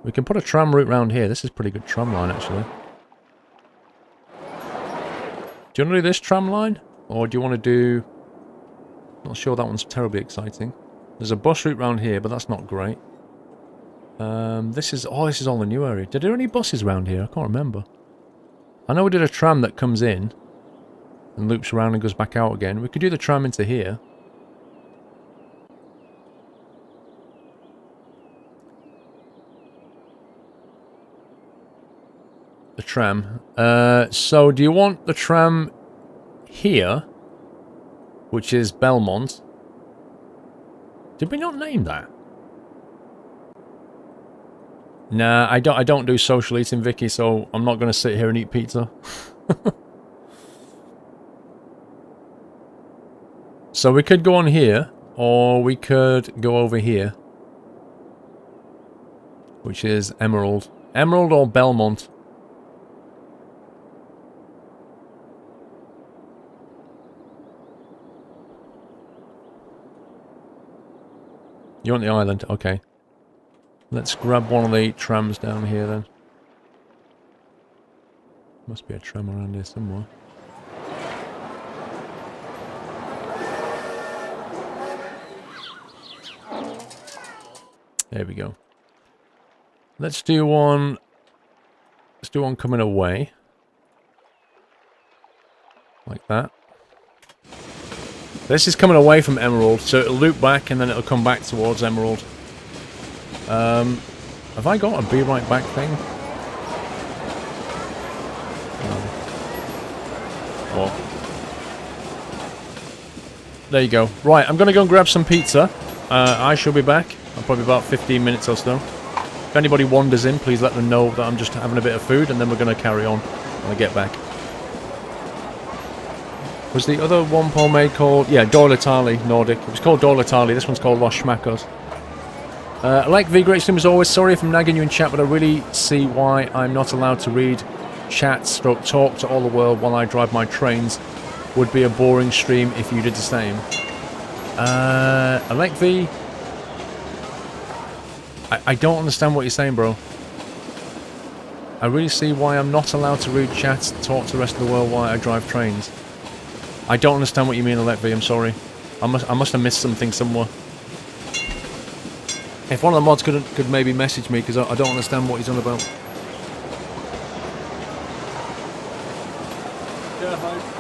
We can put a tram route round here. This is a pretty good tram line, actually. Do you want to do this tram line? Or do you want to do... Not sure that one's terribly exciting. There's a bus route round here, but that's not great. This is all the new area. Did there any buses around here? I can't remember. I know we did a tram that comes in and loops around and goes back out again. We could do the tram into here. The tram. So do you want the tram here, which is Belmont? Did we not name that? Nah, I don't do social eating, Vicky, so I'm not going to sit here and eat pizza. So we could go on here, or we could go over here, which is Emerald. Emerald or Belmont? You want the island? Okay. Let's grab one of the trams down here then. Must be a tram around here somewhere. There we go. Let's do one. Let's do one coming away. Like that. This is coming away from Emerald, so it'll loop back and then it'll come back towards Emerald. Have I got a be right back thing? What? There you go. Right, I'm going to go and grab some pizza. I shall be back. I'll probably about 15 minutes or so. If anybody wanders in, please let them know that I'm just having a bit of food, and then we're going to carry on when I get back. Was the other one Paul made called... Yeah, Doilatali Nordic. It was called Doilatali. This one's called Los Schmackos. Like V, great stream as always. Sorry if I'm nagging you in chat, but I really see why I'm not allowed to read chats, stroke talk to all the world while I drive my trains. Would be a boring stream if you did the same. Like V... I don't understand what you're saying, bro. I really see why I'm not allowed to read chats, talk to the rest of the world while I drive trains. I don't understand what you mean, Alekvi, I'm sorry. I must have missed something somewhere. If one of the mods could maybe message me, because I don't understand what he's on about. Yeah, hi.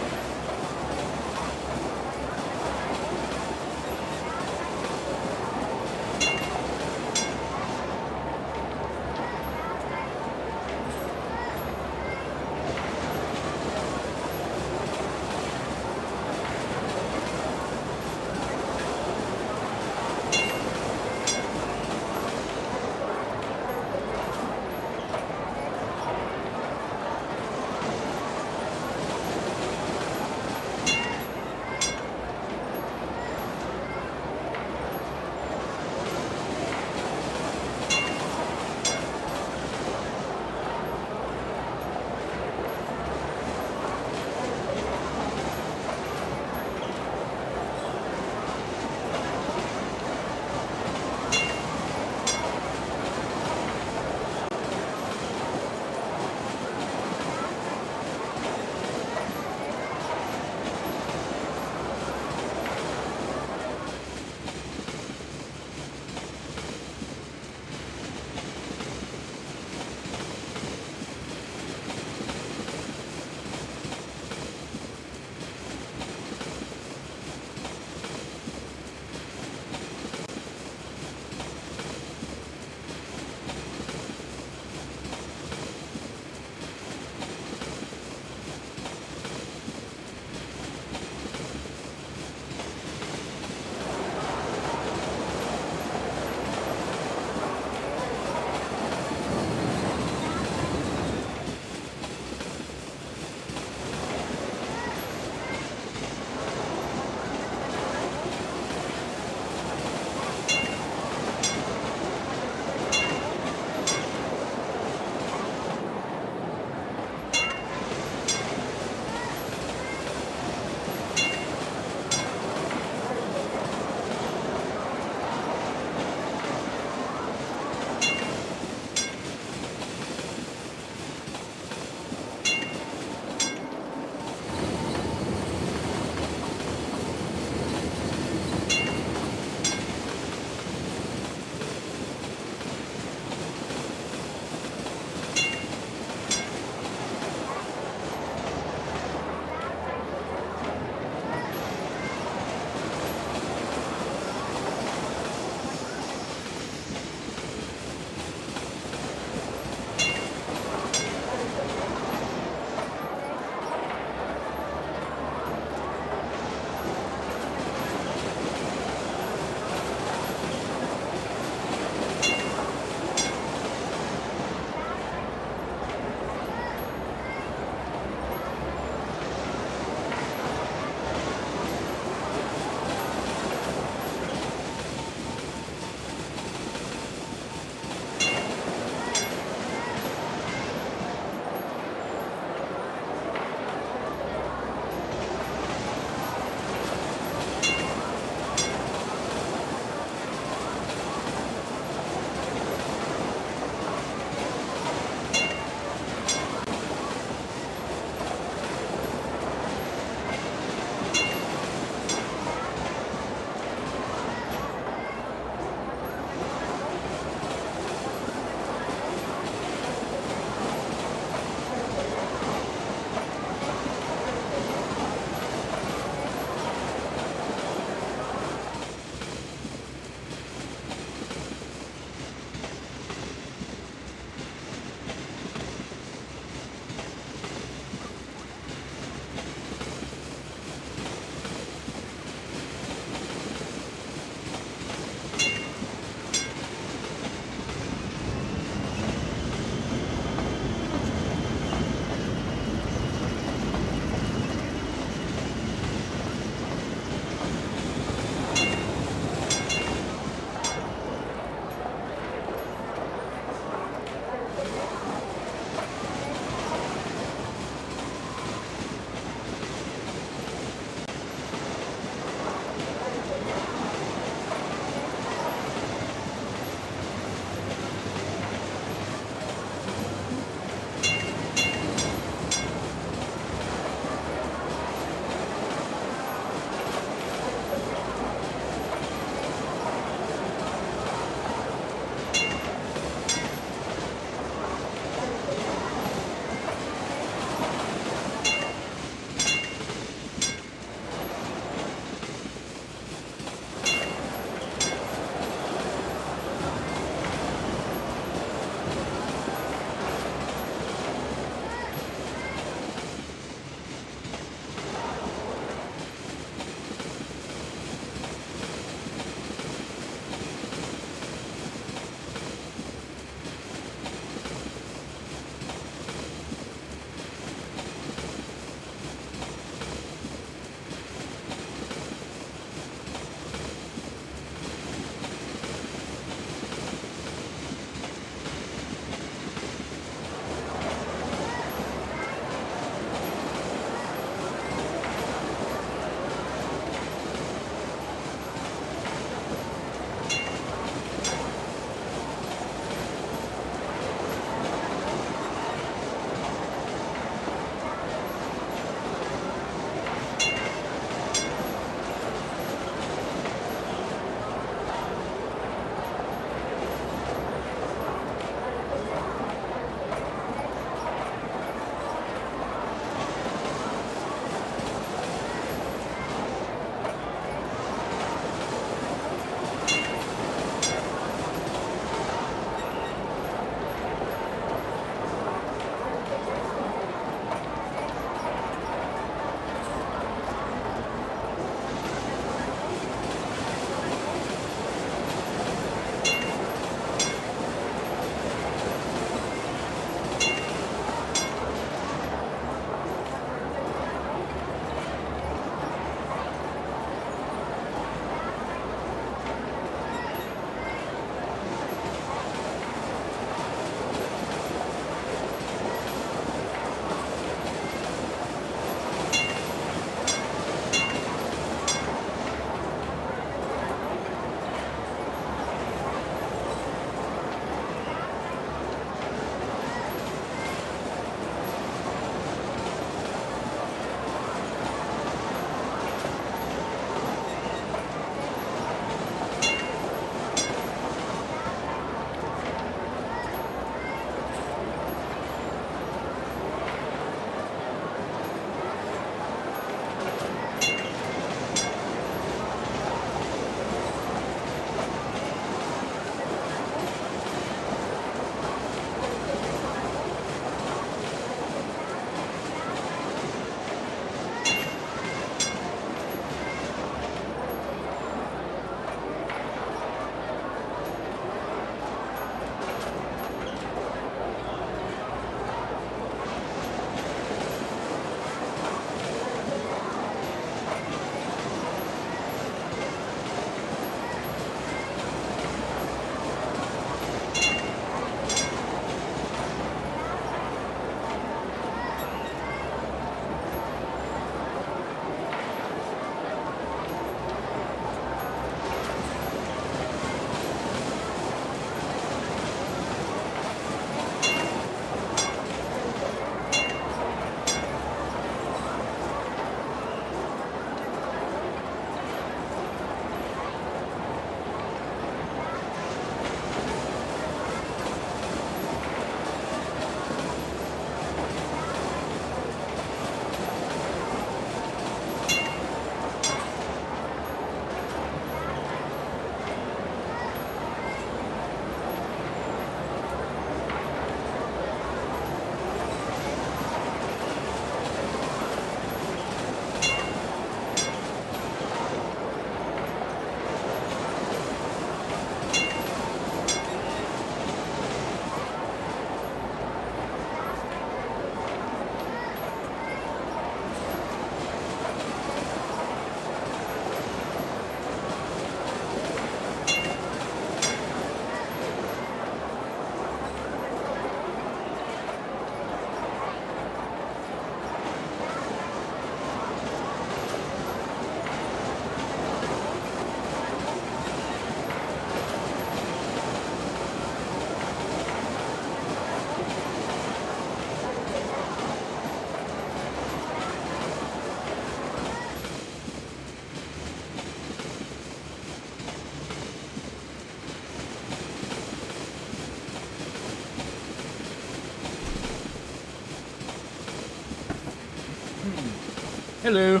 Hello.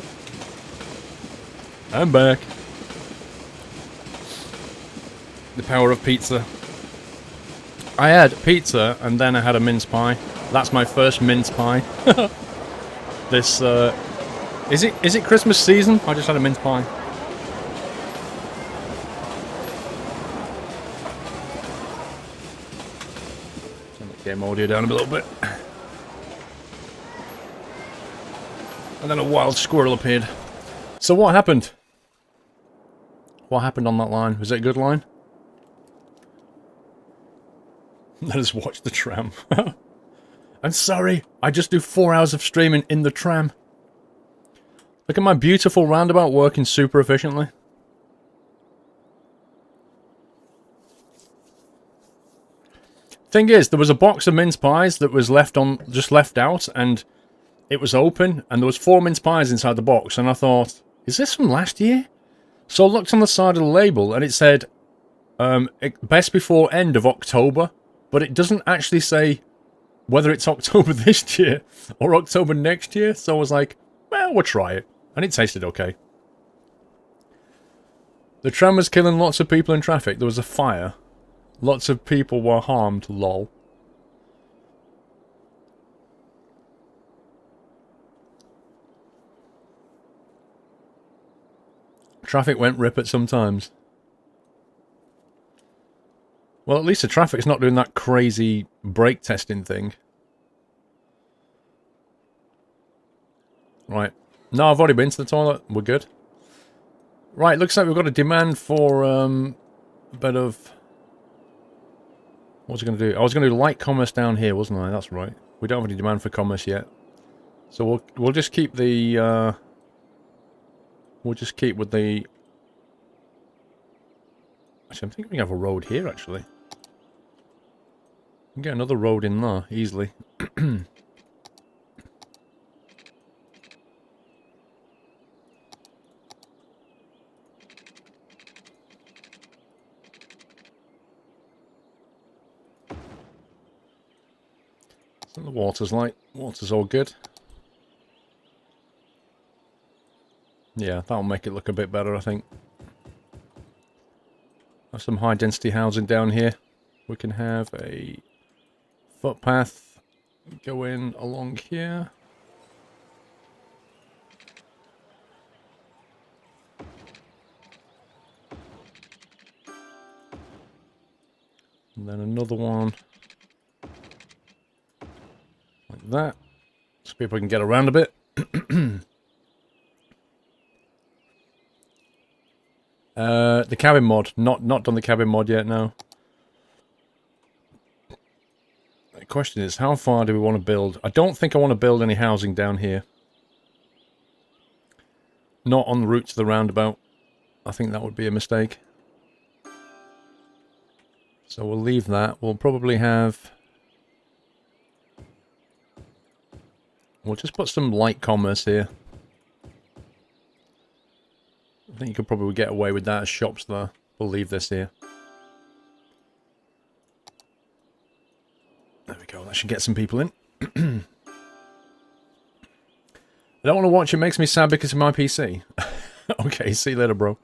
I'm back. The power of pizza. I had pizza and then I had a mince pie. That's my first mince pie. This, is it Christmas season? I just had a mince pie. Turn the game audio down a little bit. And then a wild squirrel appeared. So what happened? What happened on that line? Was it a good line? Let us watch the tram. I'm sorry, I just do 4 hours of streaming in the tram. Look at my beautiful roundabout working super efficiently. Thing is, there was a box of mince pies that was just left out, and it was open, and there was 4 mince pies inside the box, and I thought, is this from last year? So I looked on the side of the label, and it said, best before end of October, but it doesn't actually say whether it's October this year or October next year, so I was like, well, we'll try it. And it tasted okay. The tram was killing lots of people in traffic. There was a fire. Lots of people were harmed, lol. Traffic went rip at some times. Well, at least the traffic's not doing that crazy brake testing thing. Right. No, I've already been to the toilet. We're good. Right, looks like we've got a demand for a bit of... What was I going to do? I was going to do light commerce down here, wasn't I? That's right. We don't have any demand for commerce yet. So we'll just keep the... we'll just keep with the... Actually, I'm thinking we have a road here, actually. We can get another road in there, easily. The water's light. Water's all good. Yeah, that'll make it look a bit better, I think. Have some high density housing down here. We can have a footpath going along here. And then another one like that, so people can get around a bit. The cabin mod, not done the cabin mod yet, no. The question is, how far do we want to build? I don't think I want to build any housing down here. Not on the route to the roundabout. I think that would be a mistake. So we'll leave that. We'll probably have... We'll just put some light commerce here. I think you could probably get away with that as shops there. We'll leave this here. There we go. That should get some people in. I don't want to watch it. Makes me sad because of my PC. Okay, see you later, bro.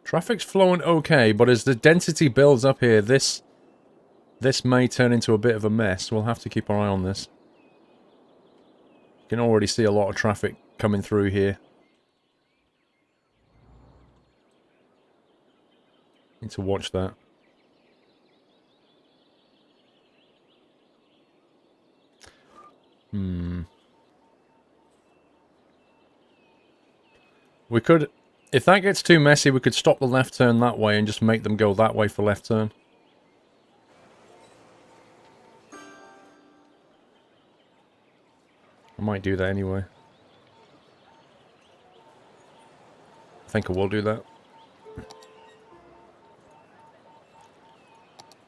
Traffic's flowing okay, but as the density builds up here, this may turn into a bit of a mess. We'll have to keep our eye on this. You can already see a lot of traffic coming through here. Need to watch that. We could... If that gets too messy, we could stop the left turn that way and just make them go that way for left turn. I might do that anyway. I think I will do that.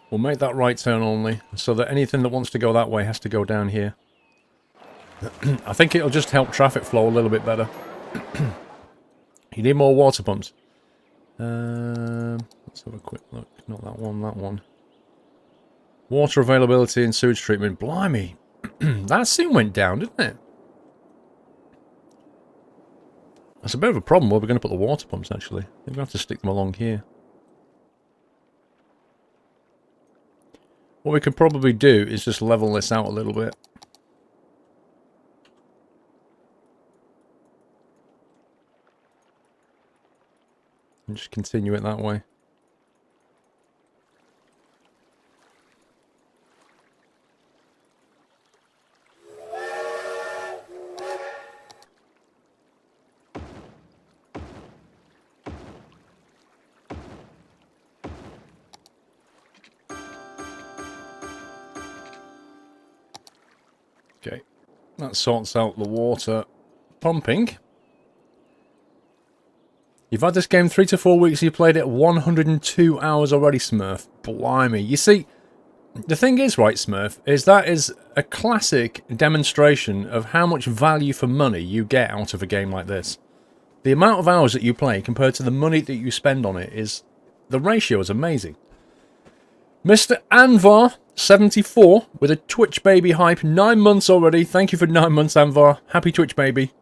We'll make that right turn only, so that anything that wants to go that way has to go down here. I think it'll just help traffic flow a little bit better. You need more water pumps. Let's have a quick look. Not that one, that one. Water availability and sewage treatment. Blimey. That soon went down, didn't it? That's a bit of a problem where we're going to put the water pumps, actually. We're going to have to stick them along here. What we could probably do is just level this out a little bit. And just continue it that way. Okay, that sorts out the water pumping. You've had this game 3 to 4 weeks, you played it 102 hours already, Smurf. Blimey. You see, the thing is, right, Smurf, is that is a classic demonstration of how much value for money you get out of a game like this. The amount of hours that you play compared to the money that you spend on it is... the ratio is amazing. Mr. Anvar, 74, with a Twitch baby hype, 9 months already. Thank you for 9 months, Anvar. Happy Twitch baby.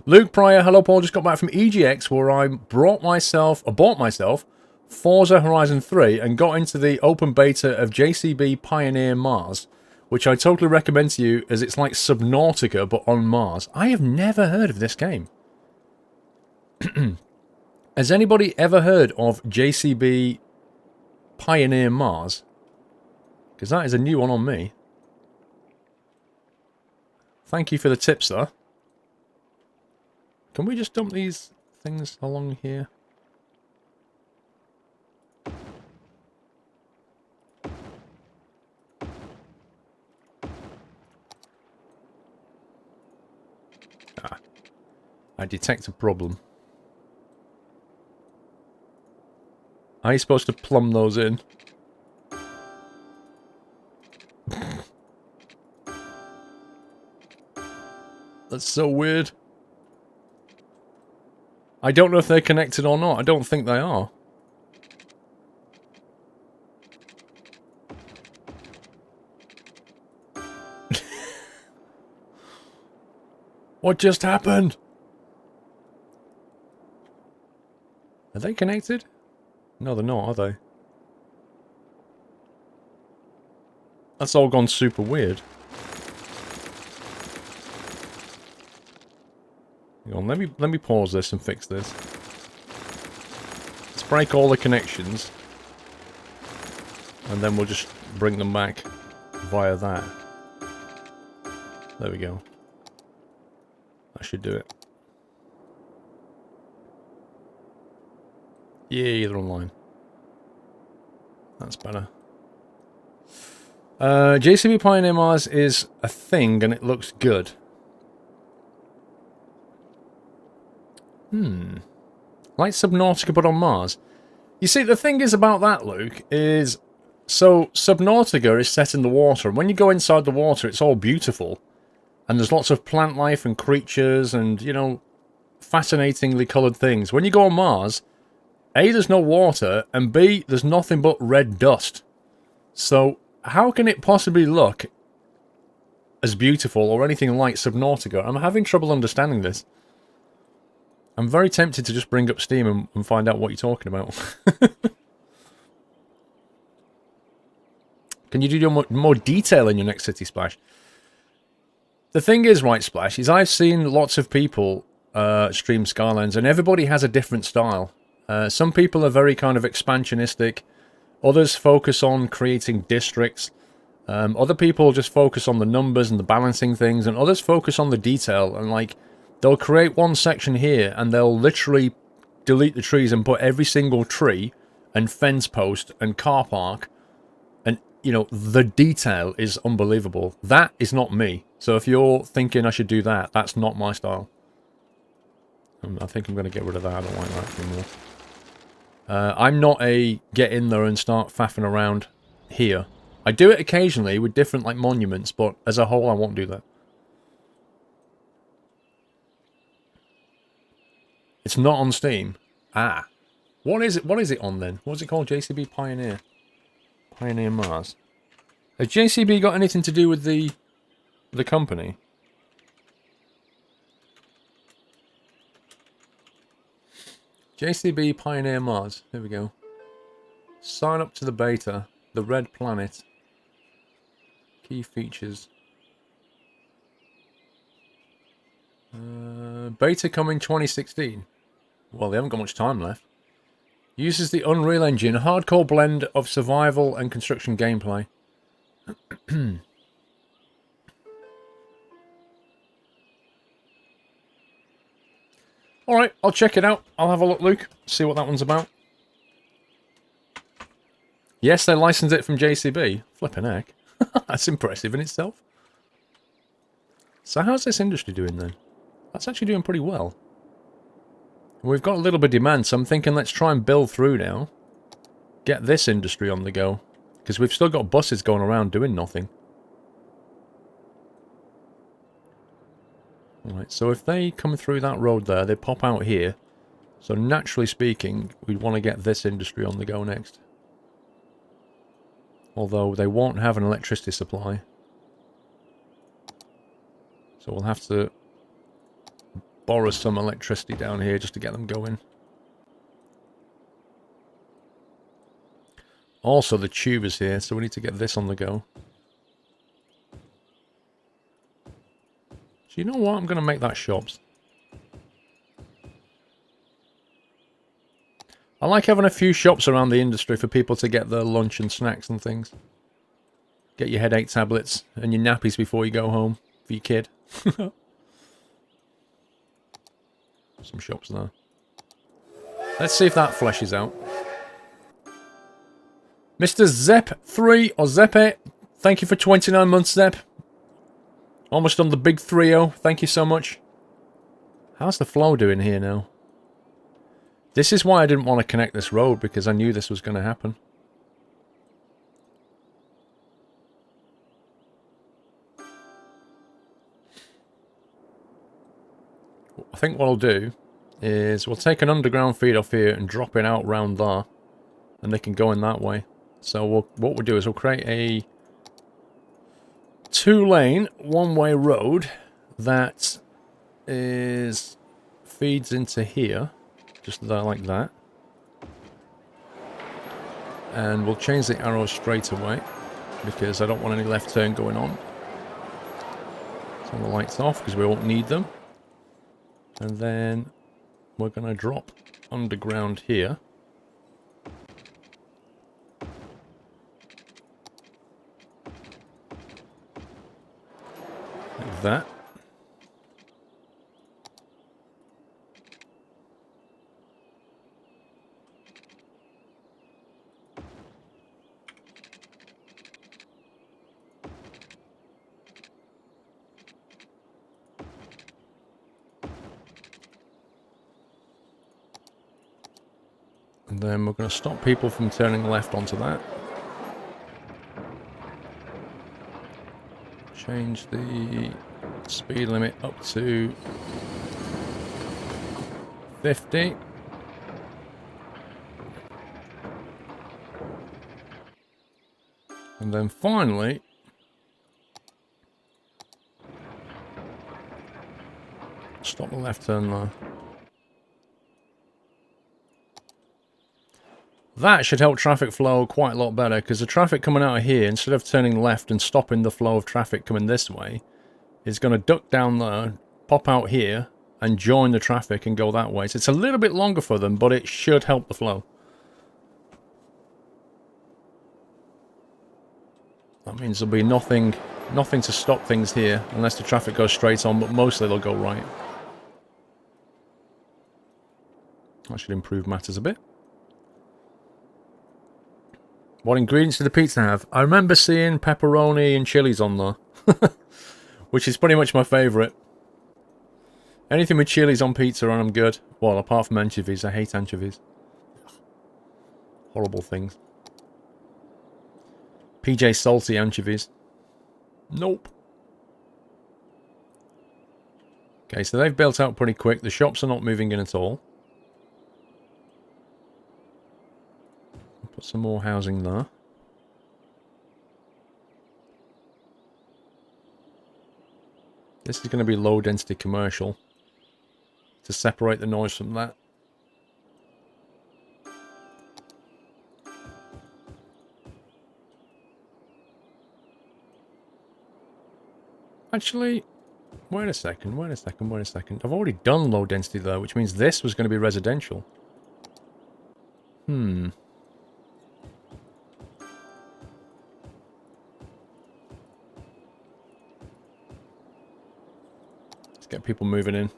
Luke Pryor, hello Paul, just got back from EGX where I bought myself Forza Horizon 3 and got into the open beta of JCB Pioneer Mars, which I totally recommend to you as it's like Subnautica but on Mars. I have never heard of this game. Has anybody ever heard of JCB Pioneer Mars? Because that is a new one on me. Thank you for the tips, though. Can we just dump these things along here? Ah, I detect a problem. Are you supposed to plumb those in? That's so weird. I don't know if they're connected or not. I don't think they are. What just happened? Are they connected? No, they're not, are they? That's all gone super weird. Hang on, let me pause this and fix this. Let's break all the connections. And then we'll just bring them back via that. There we go. That should do it. Yeah, they're online. That's better. JCB Pioneer Mars is a thing and it looks good. Like Subnautica but on Mars. You see, the thing is about that, Luke, is... so, Subnautica is set in the water, and when you go inside the water, it's all beautiful. And there's lots of plant life and creatures and, you know, fascinatingly coloured things. When you go on Mars, A, there's no water, and B, there's nothing but red dust. So, how can it possibly look as beautiful or anything like Subnautica? I'm having trouble understanding this. I'm very tempted to just bring up Steam and find out what you're talking about. Can you do more detail in your next City Splash? The thing is, right, Splash, is I've seen lots of people stream Skylines, and everybody has a different style. Some people are very kind of expansionistic. Others focus on creating districts. Other people just focus on the numbers and the balancing things, and others focus on the detail, and like... they'll create one section here, and they'll literally delete the trees and put every single tree and fence post and car park. And, you know, the detail is unbelievable. That is not me. So if you're thinking I should do that, that's not my style. I think I'm going to get rid of that. I don't like that anymore. I'm not a get in there and start faffing around here. I do it occasionally with different, like, monuments, but as a whole, I won't do that. It's not on Steam. Ah. What is it on then? What's it called? JCB Pioneer. Pioneer Mars. Has JCB got anything to do with the company? JCB Pioneer Mars. Here we go. Sign up to the beta. The Red Planet. Key features. Beta coming 2016. Well, they haven't got much time left. Uses the Unreal Engine. A hardcore blend of survival and construction gameplay. Alright, I'll check it out. I'll have a look, Luke. See what that one's about. Yes, they licensed it from JCB. Flippin' heck. That's impressive in itself. So how's this industry doing then? That's actually doing pretty well. We've got a little bit of demand, so I'm thinking let's try and build through now. Get this industry on the go. Because we've still got buses going around doing nothing. Alright, so if they come through that road there, they pop out here. So naturally speaking, we'd want to get this industry on the go next. Although they won't have an electricity supply. So we'll have to borrow some electricity down here just to get them going. Also, the tube is here, so we need to get this on the go. So you know what? I'm going to make that shops. I like having a few shops around the industry for people to get their lunch and snacks and things. Get your headache tablets and your nappies before you go home for your kid. Some shops there. Let's see if that fleshes out. Mr. Zep3 or Zepe, thank you for 29 months, Zep. Almost on the big 3-0. Thank you so much. How's the flow doing here now? This is why I didn't want to connect this road, because I knew this was going to happen. I think what I'll do is we'll take an underground feed off here and drop it out round there. And they can go in that way. So what we'll do is we'll create a 2-lane, one-way road that feeds into here. Just there like that. And we'll change the arrows straight away, because I don't want any left turn going on. Turn the lights off because we won't need them. And then we're going to drop underground here. Like that. And then we're going to stop people from turning left onto that. Change the speed limit up to 50. And then finally, stop the left turn there. That should help traffic flow quite a lot better, because the traffic coming out of here, instead of turning left and stopping the flow of traffic coming this way, is going to duck down there, pop out here, and join the traffic and go that way. So it's a little bit longer for them, but it should help the flow. That means there'll be nothing to stop things here, unless the traffic goes straight on, but mostly they'll go right. That should improve matters a bit. What ingredients did the pizza have? I remember seeing pepperoni and chilies on there. Which is pretty much my favourite. Anything with chilies on pizza and I'm good. Well, apart from anchovies. I hate anchovies. Horrible things. PJ salty anchovies. Nope. Okay, so they've built out pretty quick. The shops are not moving in at all. Put some more housing there. This is going to be low density commercial to separate the noise from that. Actually, wait a second. I've already done low density there, which means this was going to be residential. Let's get people moving in.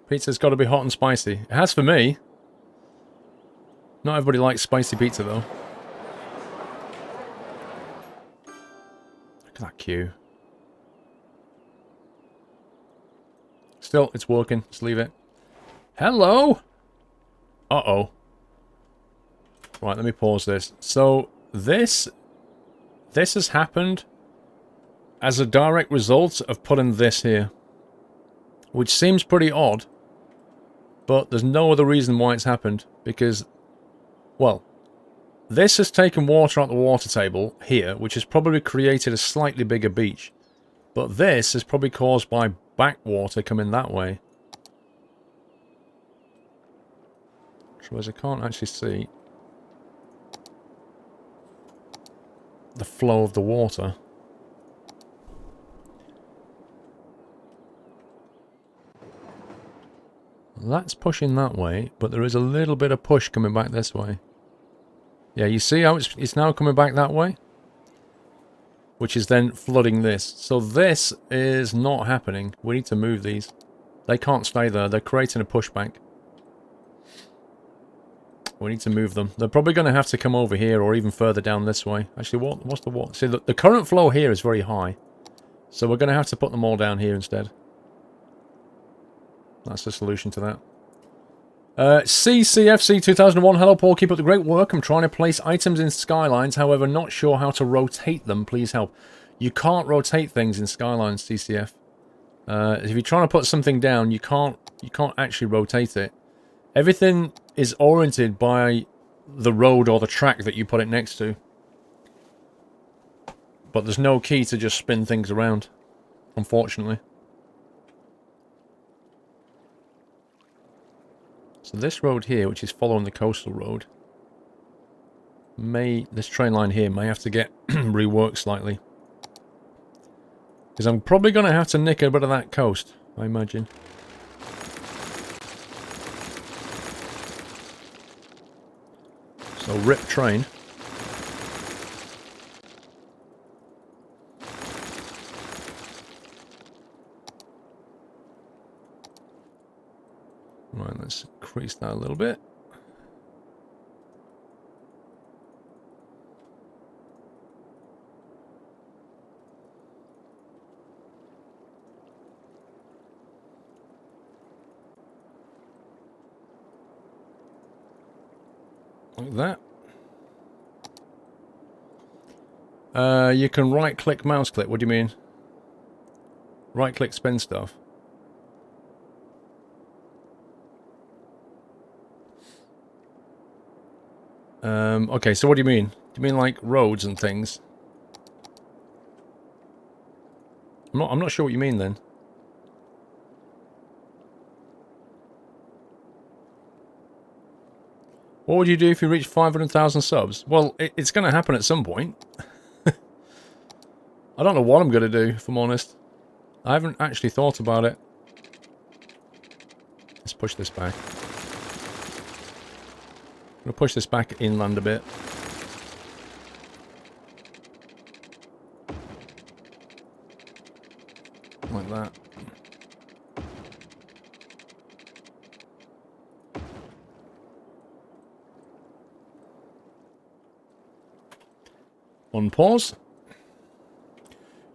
Pizza's got to be hot and spicy. It has for me. Not everybody likes spicy pizza, though. Look at that queue. Still, it's working. Just leave it. Hello? Uh-oh. Right, let me pause this. So, this has happened as a direct result of putting this here. Which seems pretty odd. But there's no other reason why it's happened. Because... well, this has taken water out the water table here, which has probably created a slightly bigger beach. But this is probably caused by backwater coming that way. Whereas I can't actually see the flow of the water. That's pushing that way, but there is a little bit of push coming back this way. Yeah, you see how it's now coming back that way? Which is then flooding this. So this is not happening. We need to move these. They can't stay there. They're creating a pushback. We need to move them. They're probably going to have to come over here or even further down this way. Actually, what's the what? See, the current flow here is very high. So we're going to have to put them all down here instead. That's the solution to that. CCFC 2001. Hello, Paul. Keep up the great work. I'm trying to place items in Skylines. However, not sure how to rotate them. Please help. You can't rotate things in Skylines, CCF. If you're trying to put something down, you can't actually rotate it. Everything is oriented by the road or the track that you put it next to. But there's no key to just spin things around, unfortunately. So this road here, which is following the coastal road, this train line here may have to get reworked slightly. Because I'm probably going to have to nick a bit of that coast, I imagine. So rip train. Right, let's increase that a little bit. Like that. You can right-click, mouse-click. What do you mean? Right-click, spin stuff. Okay, so what do you mean? Do you mean like roads and things? I'm not sure what you mean then. What would you do if you reached 500,000 subs? Well, it's going to happen at some point. I don't know what I'm going to do, if I'm honest. I haven't actually thought about it. Let's push this back. I'm going to push this back inland a bit. Like that. On pause.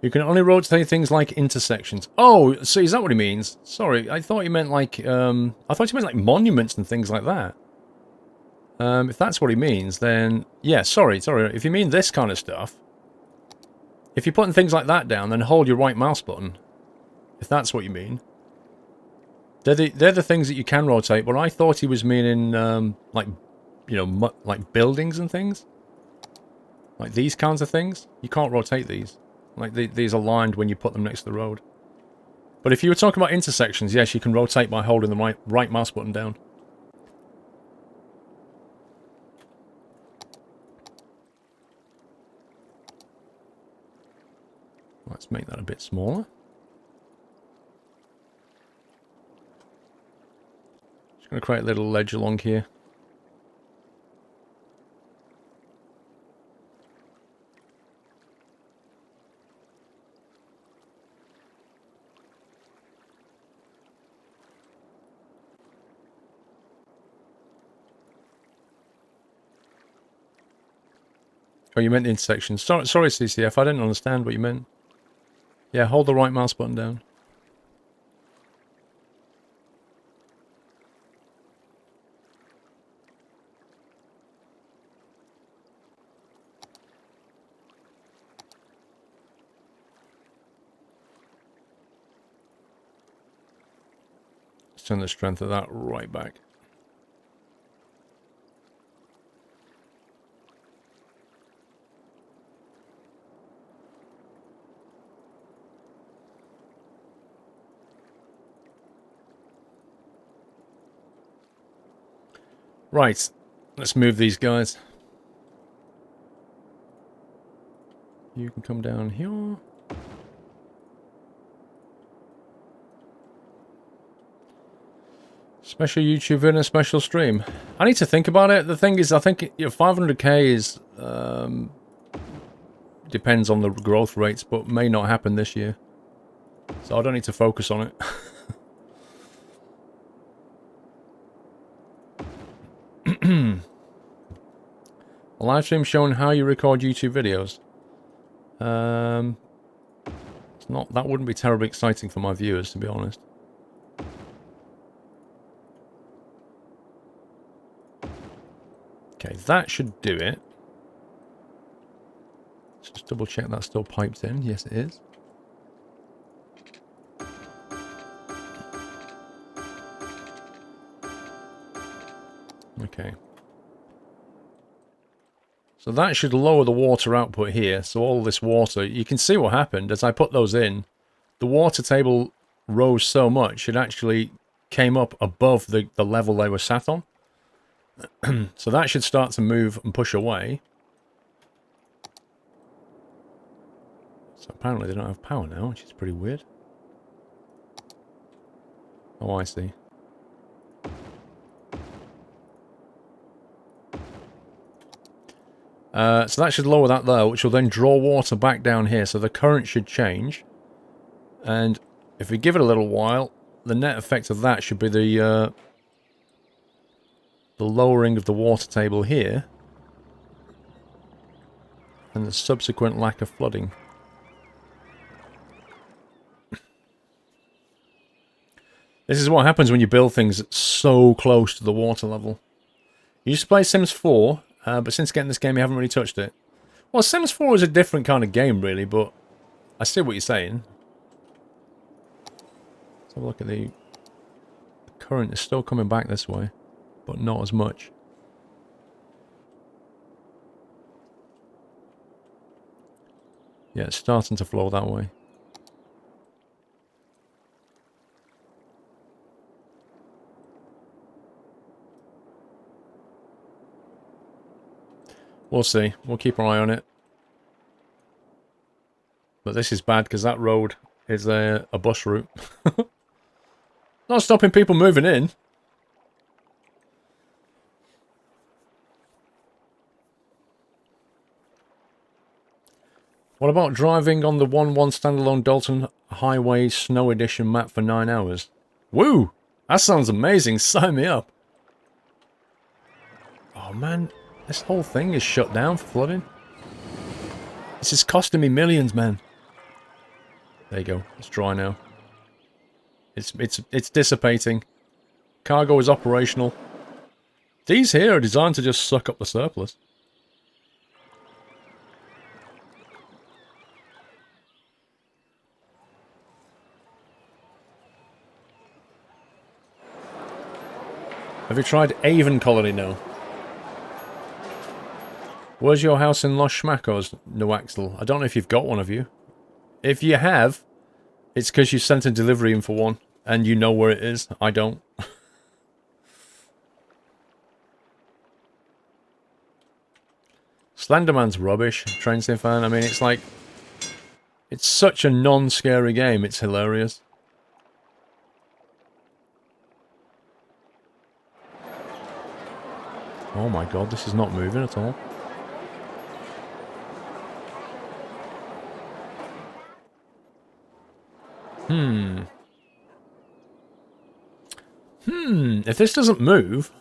You can only rotate things like intersections. Oh, so is that what he means? Sorry, I thought you meant like, monuments and things like that. If that's what he means, then... yeah, sorry. If you mean this kind of stuff... if you're putting things like that down, then hold your right mouse button. If that's what you mean. They're the things that you can rotate, but I thought he was meaning, like, you know, like buildings and things. Like these kinds of things, you can't rotate these. Like these are lined when you put them next to the road. But if you were talking about intersections, yes, you can rotate by holding the right mouse button down. Let's make that a bit smaller. Just going to create a little ledge along here. Oh, you meant intersection. Sorry, CCF, I didn't understand what you meant. Yeah, hold the right mouse button down. Let's turn the strength of that right back. Right, let's move these guys. You can come down here. Special YouTube video, special stream. I need to think about it. The thing is, I think 500k is depends on the growth rates, but may not happen this year. So I don't need to focus on it. A live stream showing how you record YouTube videos. It's not. That wouldn't be terribly exciting for my viewers, to be honest. Okay, that should do it. Let's just double check that's still piped in. Yes, it is. Okay. So that should lower the water output here. So all this water, you can see what happened as I put those in. The water table rose so much, it actually came up above the level they were sat on. So that should start to move and push away. So apparently they don't have power now, which is pretty weird. Oh, I see. So that should lower that there, which will then draw water back down here. So the current should change. And if we give it a little while, the net effect of that should be the lowering of the water table here. And the subsequent lack of flooding. This is what happens when you build things so close to the water level. You used to play Sims 4, but since getting this game you haven't really touched it. Well, Sims 4 is a different kind of game, really, but I see what you're saying. Let's have a look at the current. Is still coming back this way, but not as much. Yeah, it's starting to flow that way. We'll see. We'll keep our eye on it. But this is bad because that road is a bus route. Not stopping people moving in. What about driving on the 1-1 standalone Dalton Highway Snow Edition map for 9 hours? Woo! That sounds amazing. Sign me up. Oh man, this whole thing is shut down for flooding. This is costing me millions, man. There you go. It's dry now. It's dissipating. Cargo is operational. These here are designed to just suck up the surplus. Have you tried Avon Colony now? Where's your house in Los Schmackos, No Axel? I don't know if you've got one of you. If you have, it's because you sent a delivery in for one, and you know where it is. I don't. Slenderman's rubbish, Train Sim fan. I mean, it's like... It's such a non-scary game, it's hilarious. Oh my god, this is not moving at all. If this doesn't move...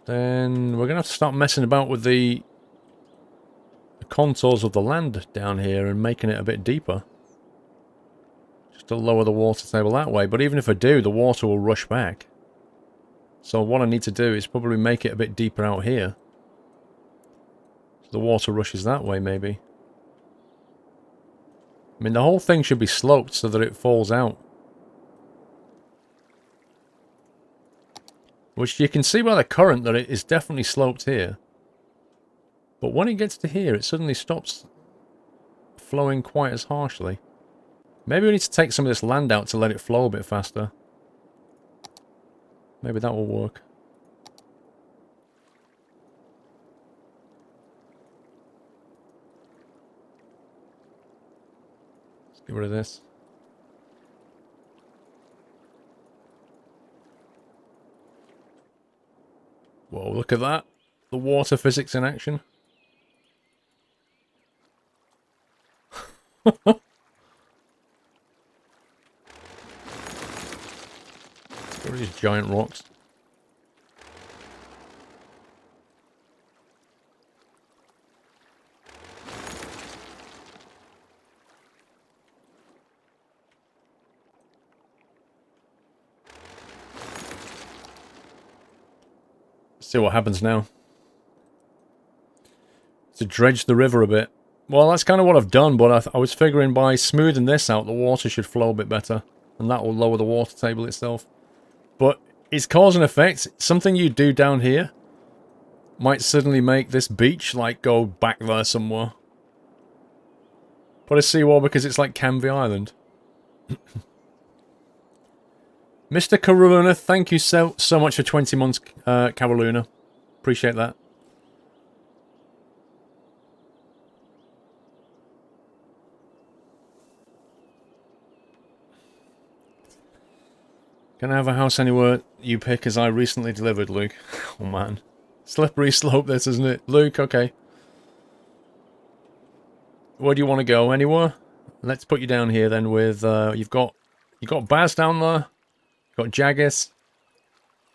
then we're going to have to start messing about with the contours of the land down here and making it a bit deeper. Just to lower the water table that way. But even if I do, the water will rush back. So what I need to do is probably make it a bit deeper out here. So the water rushes that way, maybe. I mean, the whole thing should be sloped so that it falls out. Which you can see by the current that it is definitely sloped here. But when it gets to here, it suddenly stops flowing quite as harshly. Maybe we need to take some of this land out to let it flow a bit faster. Maybe that will work. Let's get rid of this. Whoa, look at that. The water physics in action. Let's get rid of these giant rocks. See what happens now. To dredge the river a bit. Well, that's kind of what I've done, but I was figuring by smoothing this out, the water should flow a bit better. And that will lower the water table itself. But it's cause and effect. Something you do down here might suddenly make this beach, like, go back there somewhere. Put a seawall because it's like Canvey Island. Mr. Karuna, thank you so much for 20 months, Caroluna. Appreciate that. Can I have a house anywhere you pick as I recently delivered, Luke? Oh man. Slippery slope this, isn't it? Luke, okay. Where do you want to go? Anywhere? Let's put you down here then with, you've got Baz down there. Got Jaggis.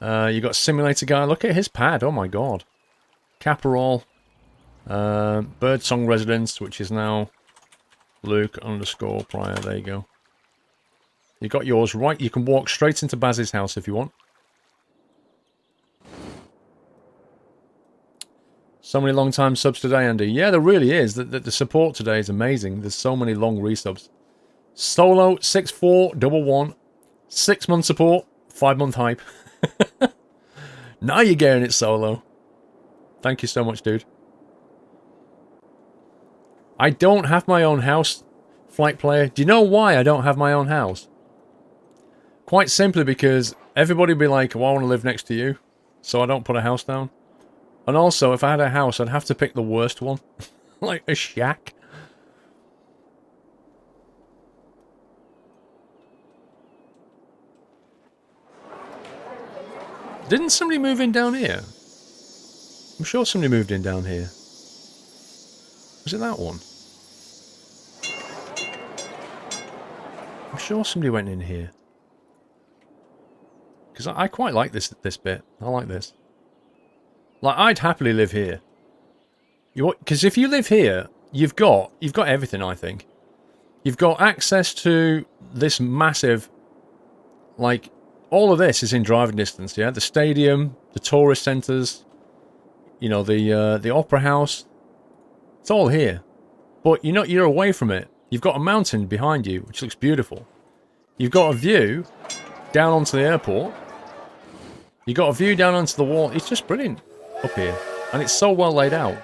You got Simulator Guy. Look at his pad. Oh my god. Caparol. Birdsong Residence, which is now Luke_Pryor. There you go. You got yours right. You can walk straight into Baz's house if you want. So many long-time subs today, Andy. Yeah, there really is. The support today is amazing. There's so many long resubs. Solo 6411. 6-month support, 5-month hype. Now you're getting it, Solo. Thank you so much, dude. I don't have my own house, Flight Player. Do you know why I don't have my own house? Quite simply because everybody would be like, well, I want to live next to you. So I don't put a house down. And also, if I had a house, I'd have to pick the worst one. Like a shack. Didn't somebody move in down here? I'm sure somebody moved in down here. Was it that one? I'm sure somebody went in here. Because I quite like this bit. I like this. Like, I'd happily live here. Because if you live here, you've got everything, I think. You've got access to this massive, like, all of this is in driving distance, yeah? The stadium, the tourist centres, you know, the opera house. It's all here. But you're away from it. You've got a mountain behind you, which looks beautiful. You've got a view down onto the airport. You got a view down onto the wall. It's just brilliant up here. And it's so well laid out.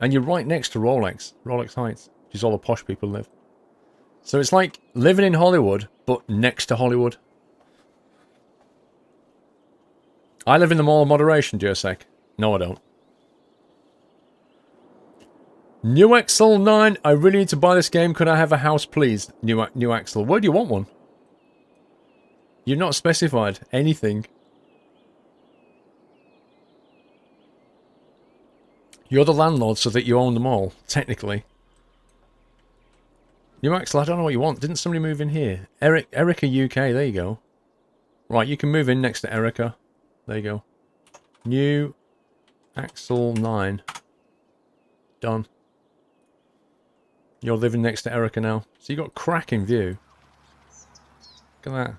And you're right next to Rolex Heights, which is all the posh people live. So it's like living in Hollywood, but next to Hollywood. I live in the Mall of Moderation, Josek. No, I don't. New Axel 9, I really need to buy this game. Could I have a house, please? New Axel. Where do you want one? You've not specified anything. You're the landlord so that you own them all, technically. New Axel, I don't know what you want. Didn't somebody move in here? Erica UK, there you go. Right, you can move in next to Erica. There you go. New Axel 9. Done. You're living next to Erica now. So you got cracking view. Look at that.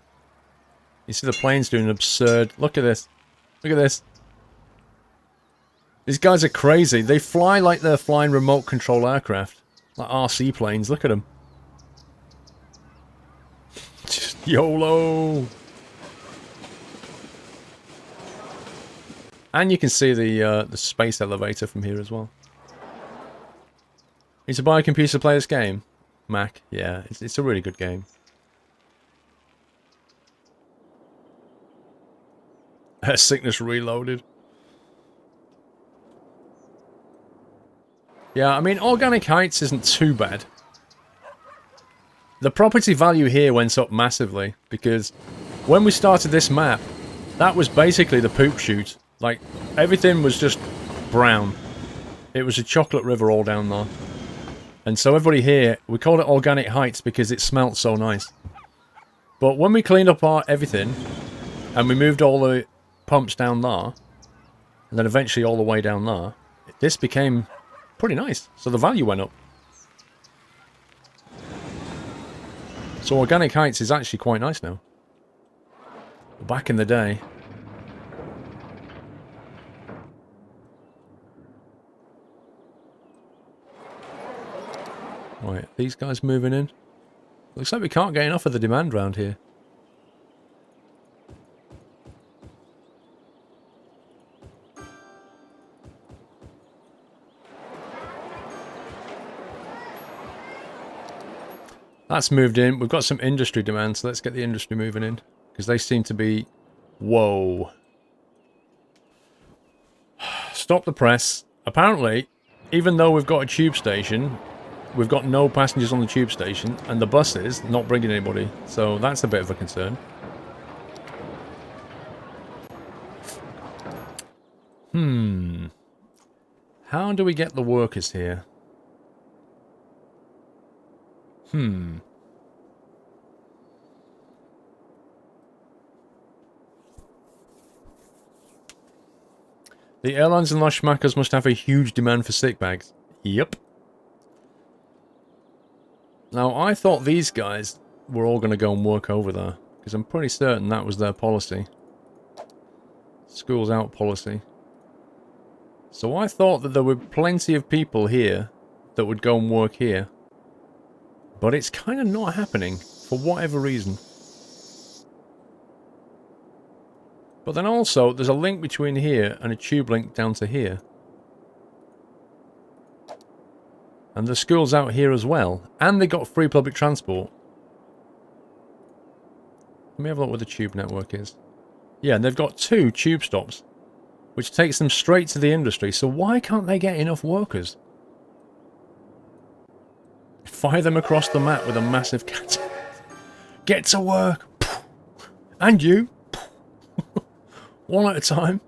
You see the planes doing an absurd... Look at this. Look at this. These guys are crazy. They fly like they're flying remote control aircraft. Like RC planes. Look at them. Just YOLO. And you can see the space elevator from here as well. Need to buy a computer to play this game? Mac? Yeah, it's a really good game. Sickness Reloaded. Yeah, I mean, Organic Heights isn't too bad. The property value here went up massively, because when we started this map, that was basically the poop chute. Like, everything was just brown. It was a chocolate river all down there. And so everybody here, we called it Organic Heights because it smelt so nice. But when we cleaned up our everything, and we moved all the pumps down there, and then eventually all the way down there, this became pretty nice. So the value went up. So Organic Heights is actually quite nice now. Back in the day... Right, these guys moving in. Looks like we can't get enough of the demand round here. That's moved in. We've got some industry demand, so let's get the industry moving in. Because they seem to be... Whoa. Stop the press. Apparently, even though we've got a tube station... We've got no passengers on the tube station, and the buses not bringing anybody, so that's a bit of a concern. How do we get the workers here? The airlines and Lush Schmackers must have a huge demand for sick bags. Yep. Now, I thought these guys were all going to go and work over there, because I'm pretty certain that was their policy. Schools out policy. So I thought that there were plenty of people here that would go and work here. But it's kind of not happening, for whatever reason. But then also, there's a link between here and a tube link down to here. And the school's out here as well. And they got free public transport. Let me have a look what the tube network is. Yeah, and they've got 2 tube stops. Which takes them straight to the industry. So why can't they get enough workers? Fire them across the map with a massive cat. Get to work. And you. One at a time.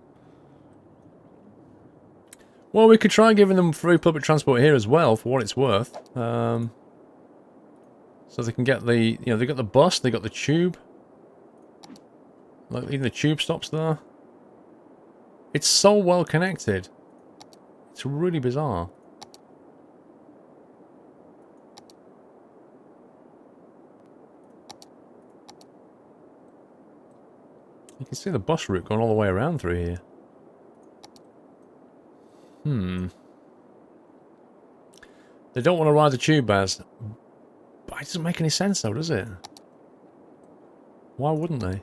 Well, we could try giving them free public transport here as well, for what it's worth. So they can get the, you know, they got the bus, they got the tube. Like, even the tube stops there. It's so well connected. It's really bizarre. You can see the bus route going all the way around through here. They don't want to ride the tube as. But it doesn't make any sense though, does it? Why wouldn't they?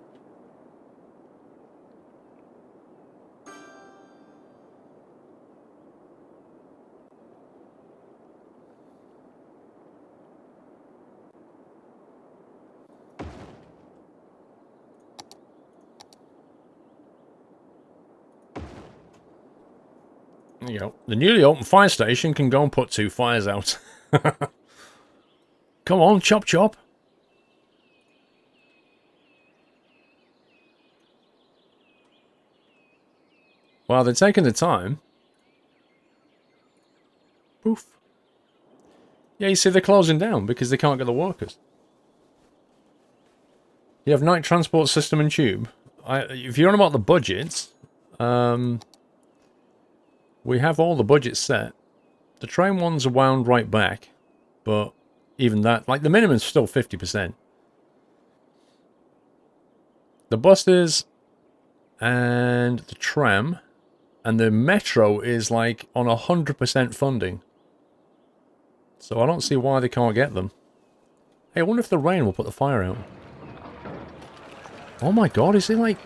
There you go. The newly opened fire station can go and put 2 fires out. Come on, chop chop. Well, they're taking the time. Poof. Yeah, you see they're closing down because they can't get the workers. You have night transport system and tube. If you're on about the budgets, we have all the budgets set. The train ones are wound right back, but even that, like the minimum's still 50%. The buses and the tram and the metro is like on 100% funding. So I don't see why they can't get them. Hey, I wonder if the rain will put the fire out. Oh my god, is it like...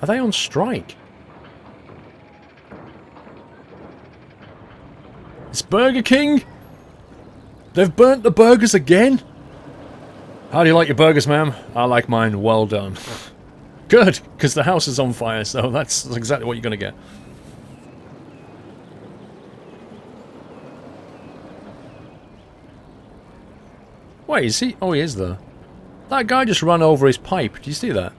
Are they on strike? It's Burger King! They've burnt the burgers again? How do you like your burgers, ma'am? I like mine well done. Good, because the house is on fire, so that's exactly what you're going to get. Wait, is he? Oh, he is there. That guy just ran over his pipe. Do you see that?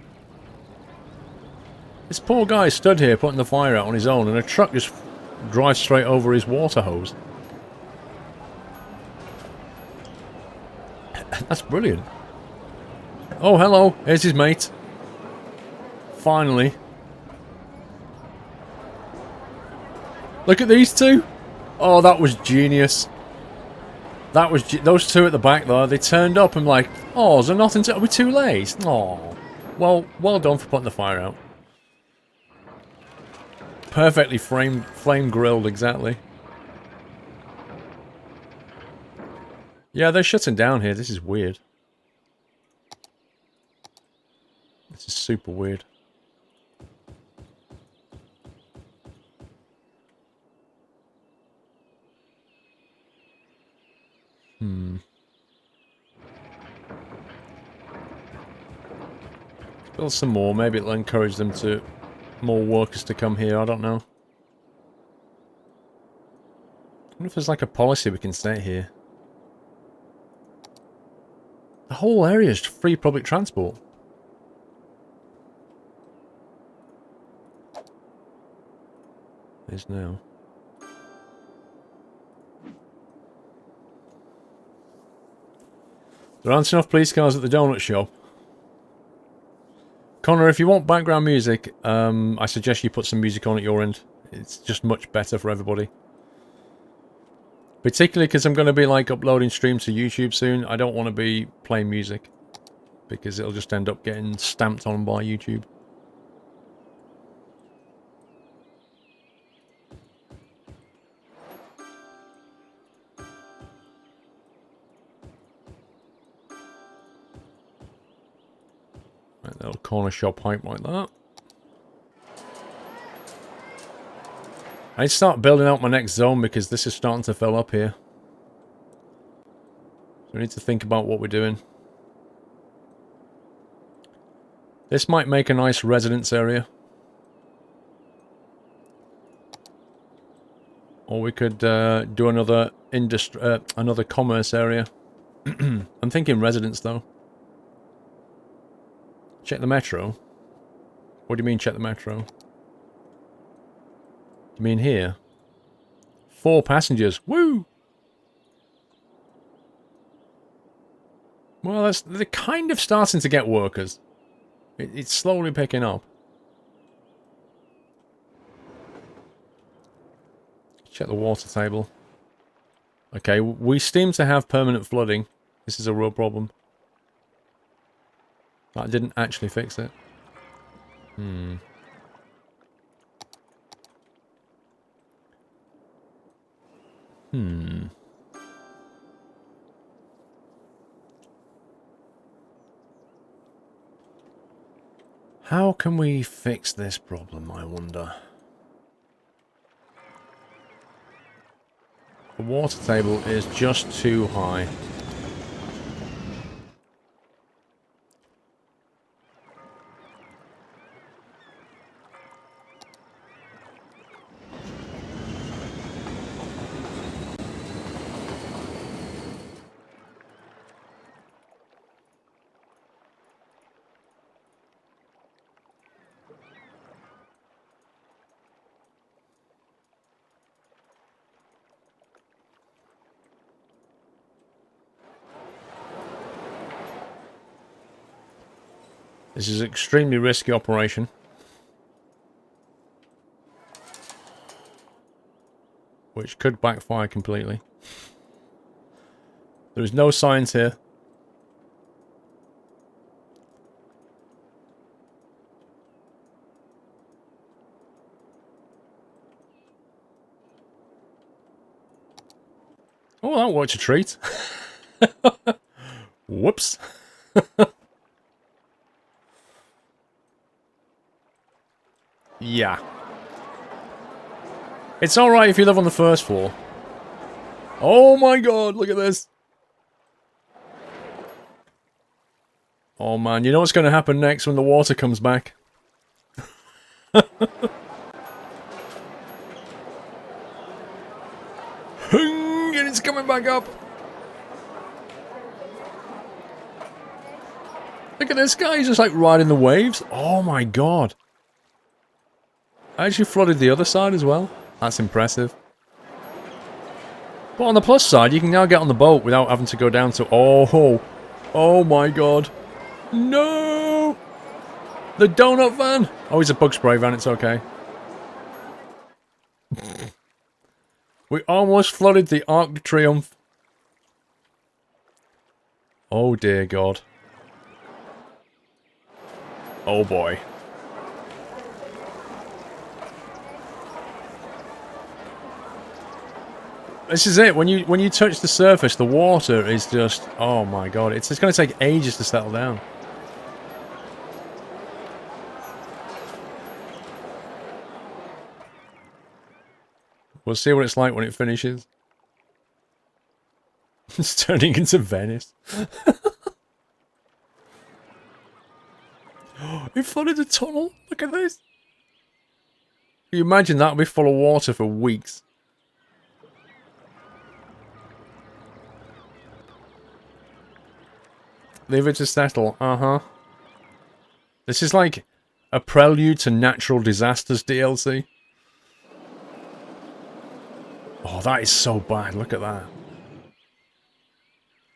This poor guy stood here putting the fire out on his own, and a truck just drives straight over his water hose. That's brilliant. Oh, hello. Here's his mate. Finally. Look at these two. Oh, that was genius. That was... Those two at the back, though, they turned up and like, oh, is there nothing to... Are we too late? Oh. Well done for putting the fire out. Perfectly flame grilled, exactly. Yeah, they're shutting down here. This is weird. This is super weird. Build some more. Maybe it'll encourage them to... More workers to come here. I don't know. I wonder if there's like a policy we can set here. The whole area is free public transport. Is now. There aren't enough police cars at the donut shop. Connor, if you want background music, I suggest you put some music on at your end. It's just much better for everybody. Particularly because I'm going to be like uploading streams to YouTube soon. I don't want to be playing music. Because it'll just end up getting stamped on by YouTube. Right, little corner shop hype like that. I need to start building out my next zone because this is starting to fill up here. So we need to think about what we're doing. This might make a nice residence area. Or we could do another another commerce area. I'm thinking residence though. Check the metro. What do you mean check the metro? You mean here? 4 passengers. Woo! Well, they're kind of starting to get workers. It's slowly picking up. Check the water table. Okay, we seem to have permanent flooding. This is a real problem. That didn't actually fix it. How can we fix this problem, I wonder? The water table is just too high. This is an extremely risky operation. Which could backfire completely. There is no science here. Oh, that worked a treat. Whoops. Yeah. It's alright if you live on the first floor. Oh my god, look at this. Oh man, you know what's going to happen next when the water comes back? And it's coming back up. Look at this guy, he's just like riding the waves. Oh my god. I actually flooded the other side as well. That's impressive. But on the plus side, you can now get on the boat without having to go down to... Oh my god. No! The donut van! Oh, it's a bug spray van, it's okay. We almost flooded the Arc de Triomphe. Oh dear god. Oh boy. This is it. When you touch the surface, the water is just... Oh my god. It's going to take ages to settle down. We'll see what it's like when it finishes. It's turning into Venice. It flooded the tunnel. Look at this. Can you imagine that would be full of water for weeks? Leave it to settle. Uh-huh. This is like a prelude to Natural Disasters DLC. Oh, that is so bad. Look at that.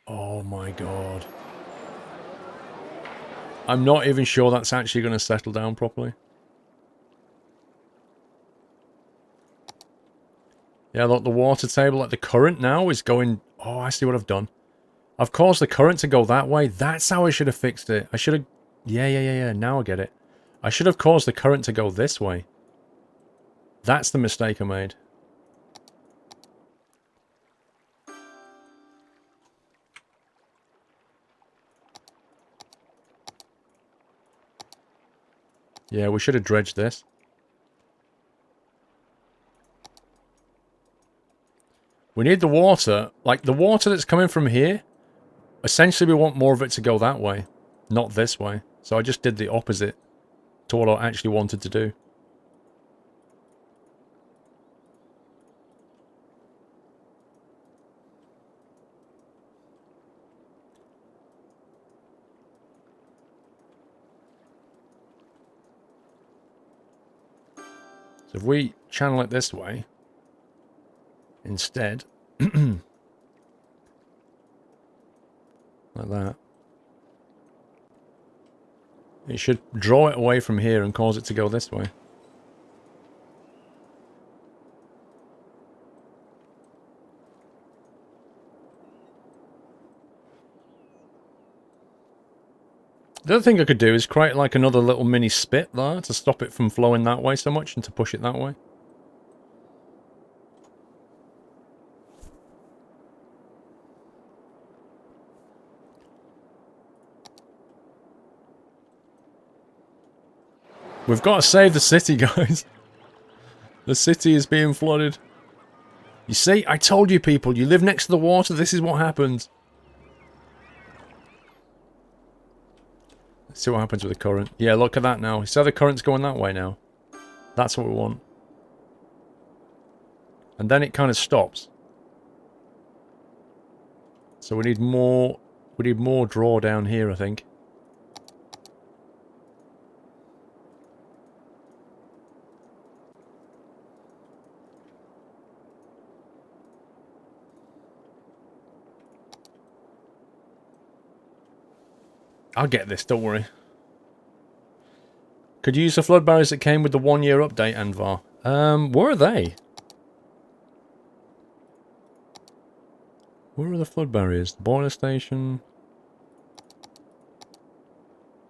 Oh my god. I'm not even sure that's actually going to settle down properly. Yeah, look, the water table at the current now is going... Oh, I see what I've done. I've caused the current to go that way. That's how I should have fixed it. I should have... Yeah. Now I get it. I should have caused the current to go this way. That's the mistake I made. Yeah, we should have dredged this. We need the water. Like, the water that's coming from here, essentially we want more of it to go that way, not this way. So I just did the opposite to what I actually wanted to do. So if we channel it this way, instead, like that, it should draw it away from here and cause it to go this way. The other thing I could do is create like another little mini spit there to stop it from flowing that way so much and to push it that way. We've got to save the city, guys. The city is being flooded. You see, I told you people, you live next to the water, this is what happens. Let's see what happens with the current. Yeah, look at that now. You see how the current's going that way now? That's what we want. And then it kind of stops. So we need more draw down here, I think. I'll get this, don't worry. Could you use the flood barriers that came with the 1-year update, Anvar? Where are they? Where are the flood barriers? The boiler station.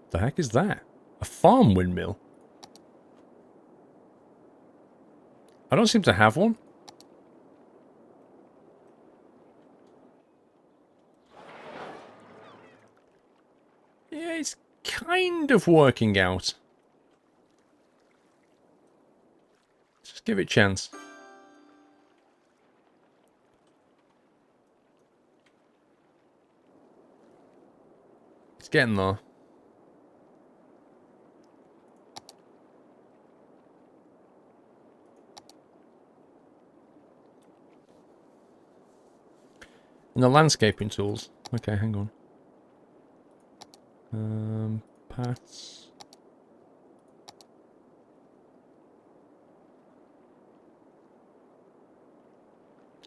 The heck is that? A farm windmill? I don't seem to have one. Yeah, it's kind of working out. Just give it a chance. It's getting there. And the landscaping tools. Okay, hang on. Paths.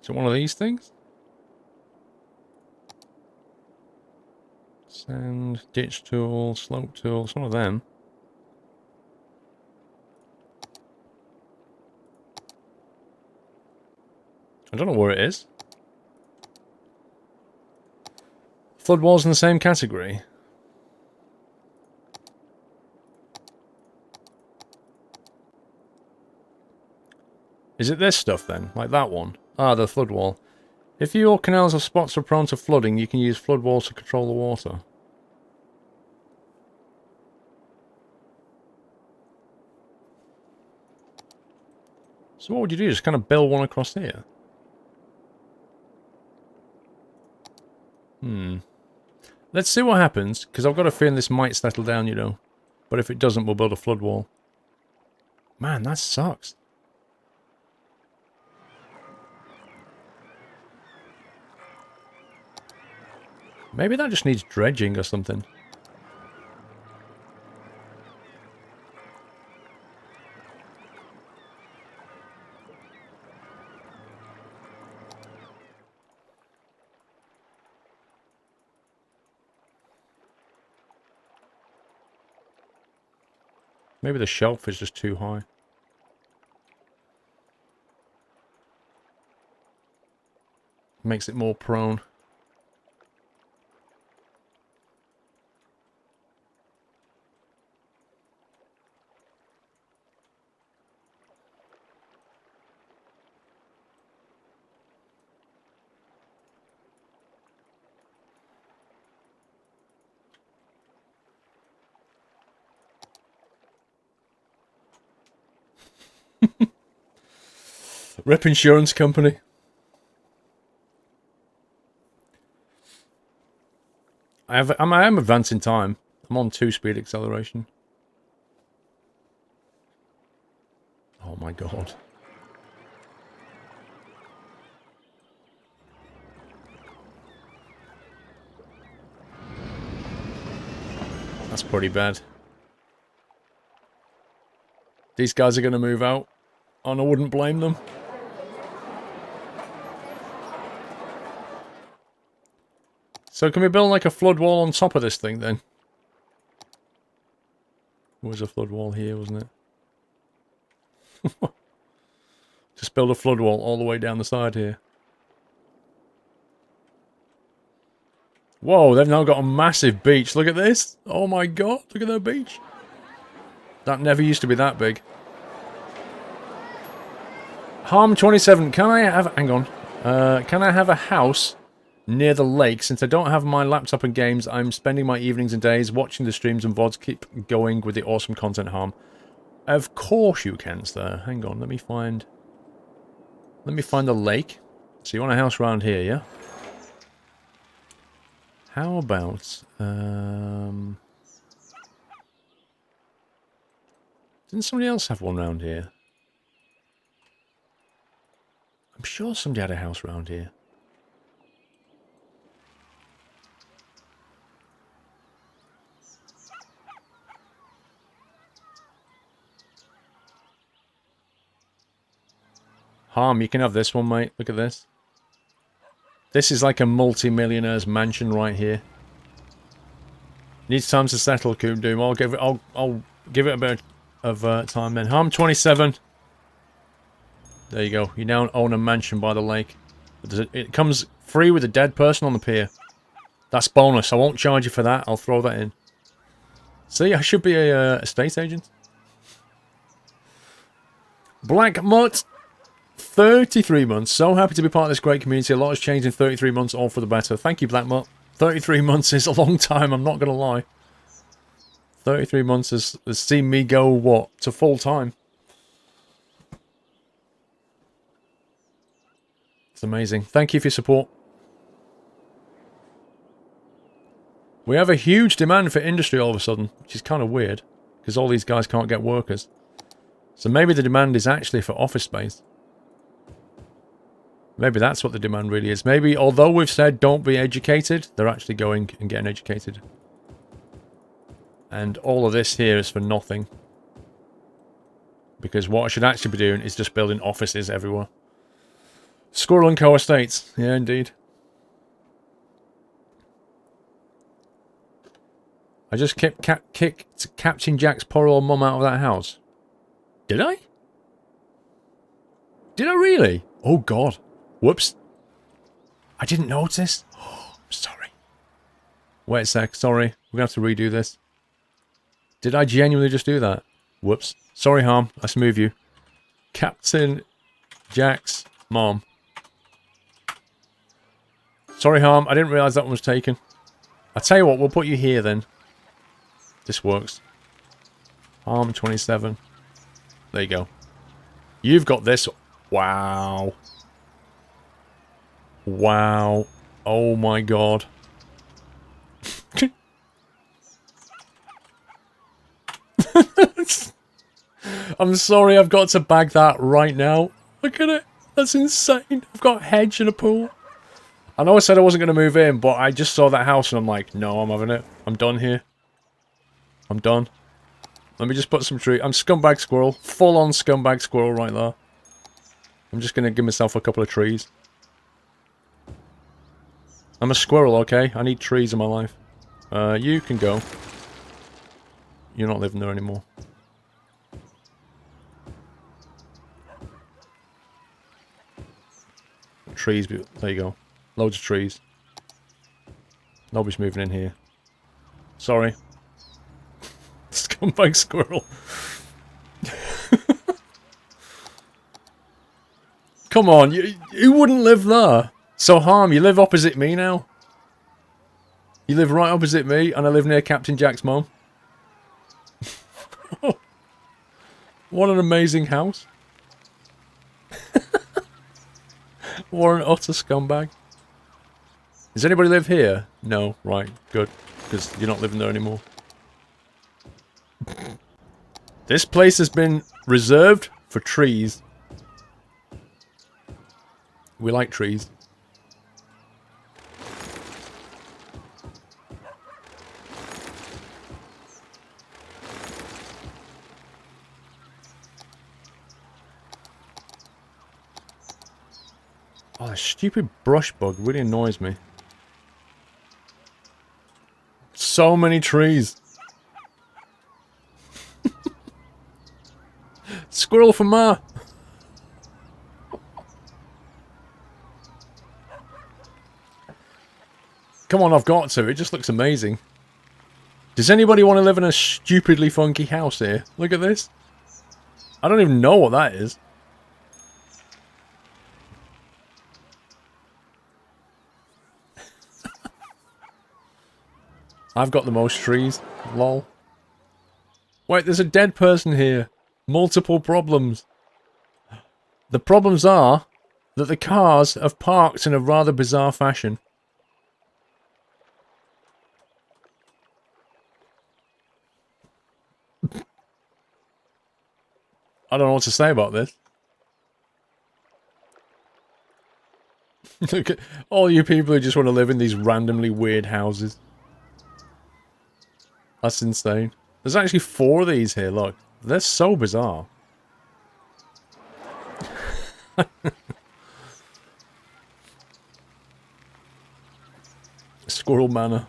Is it one of these things? Sand, ditch tool, slope tool, it's one of them. I don't know where it is. Flood walls in the same category. Is it this stuff then? Like that one? Ah, the flood wall. If your canals or spots are prone to flooding, you can use flood walls to control the water. So what would you do? Just kind of build one across here? Let's see what happens, because I've got a feeling this might settle down, you know. But if it doesn't, we'll build a flood wall. Man, that sucks. Maybe that just needs dredging or something. Maybe the shelf is just too high. Makes it more prone. Rep insurance company. I am advancing time. I'm on 2-speed acceleration. Oh my god. That's pretty bad. These guys are going to move out, and I wouldn't blame them. So can we build like a flood wall on top of this thing then? There was a flood wall here, wasn't it? Just build a flood wall all the way down the side here. Whoa, they've now got a massive beach. Look at this. Oh my god, look at their beach. That never used to be that big. Harm 27, can I have... Hang on. Can I have a house near the lake? Since I don't have my laptop and games, I'm spending my evenings and days watching the streams and VODs. Keep going with the awesome content, Harm. Of course you can, sir. Hang on, let me find the lake. So you want a house around here, yeah? How about... Didn't somebody else have one around here? I'm sure somebody had a house around here. Harm, you can have this one, mate. Look at this. This is like a multi-millionaire's mansion right here. Needs time to settle, Coom Doom. I'll give it about of time then. Harm 27. There you go. You now own a mansion by the lake. It comes free with a dead person on the pier. That's bonus. I won't charge you for that. I'll throw that in. See, I should be a estate agent. Black Mutt. 33 months. So happy to be part of this great community. A lot has changed in 33 months, all for the better. Thank you, Black Mutt. 33 months is a long time, I'm not going to lie. 33 months has seen me go, what, to full time. It's amazing. Thank you for your support. We have a huge demand for industry all of a sudden, which is kind of weird, because all these guys can't get workers. So maybe the demand is actually for office space. Maybe that's what the demand really is. Maybe, although we've said don't be educated, they're actually going and getting educated. And all of this here is for nothing. Because what I should actually be doing is just building offices everywhere. Squirrel & Co. Estates. Yeah, indeed. I just kicked Captain Jack's poor old mum out of that house. Did I? Did I really? Oh, God. Whoops. I didn't notice. Oh, I'm sorry. Wait a sec. Sorry. We're going to have to redo this. Did I genuinely just do that? Whoops. Sorry, Harm. Let's move you. Captain Jack's mom. Sorry, Harm. I didn't realise that one was taken. I'll tell you what. We'll put you here, then. This works. Harm 27. There you go. You've got this. Wow. Wow. Oh my god. I'm sorry, I've got to bag that right now. Look at it. That's insane. I've got a hedge and a pool. I know I said I wasn't going to move in, but I just saw that house and I'm like, no, I'm having it. I'm done here. I'm done. Let me just put some tree. I'm scumbag squirrel. Full on scumbag squirrel right there. I'm just going to give myself a couple of trees. I'm a squirrel, okay? I need trees in my life. You can go. You're not living there anymore. Trees, there you go. Loads of trees. Nobody's moving in here. Sorry. Scumbag squirrel. Come on, you wouldn't live there. So Harm, you live opposite me now. You live right opposite me, and I live near Captain Jack's mom. What an amazing house. What an utter scumbag. Does anybody live here? No, right, good. Because you're not living there anymore. This place has been reserved for trees. We like trees. Oh, that stupid brush bug really annoys me. So many trees. Squirrel for Ma. Come on, I've got to. It just looks amazing. Does anybody want to live in a stupidly funky house here? Look at this. I don't even know what that is. I've got the most trees. Lol. Wait, there's a dead person here. Multiple problems. The problems are that the cars have parked in a rather bizarre fashion. I don't know what to say about this. Look at all you people who just want to live in these randomly weird houses. That's insane. There's actually 4 of these here, look. They're so bizarre. Squirrel Manor.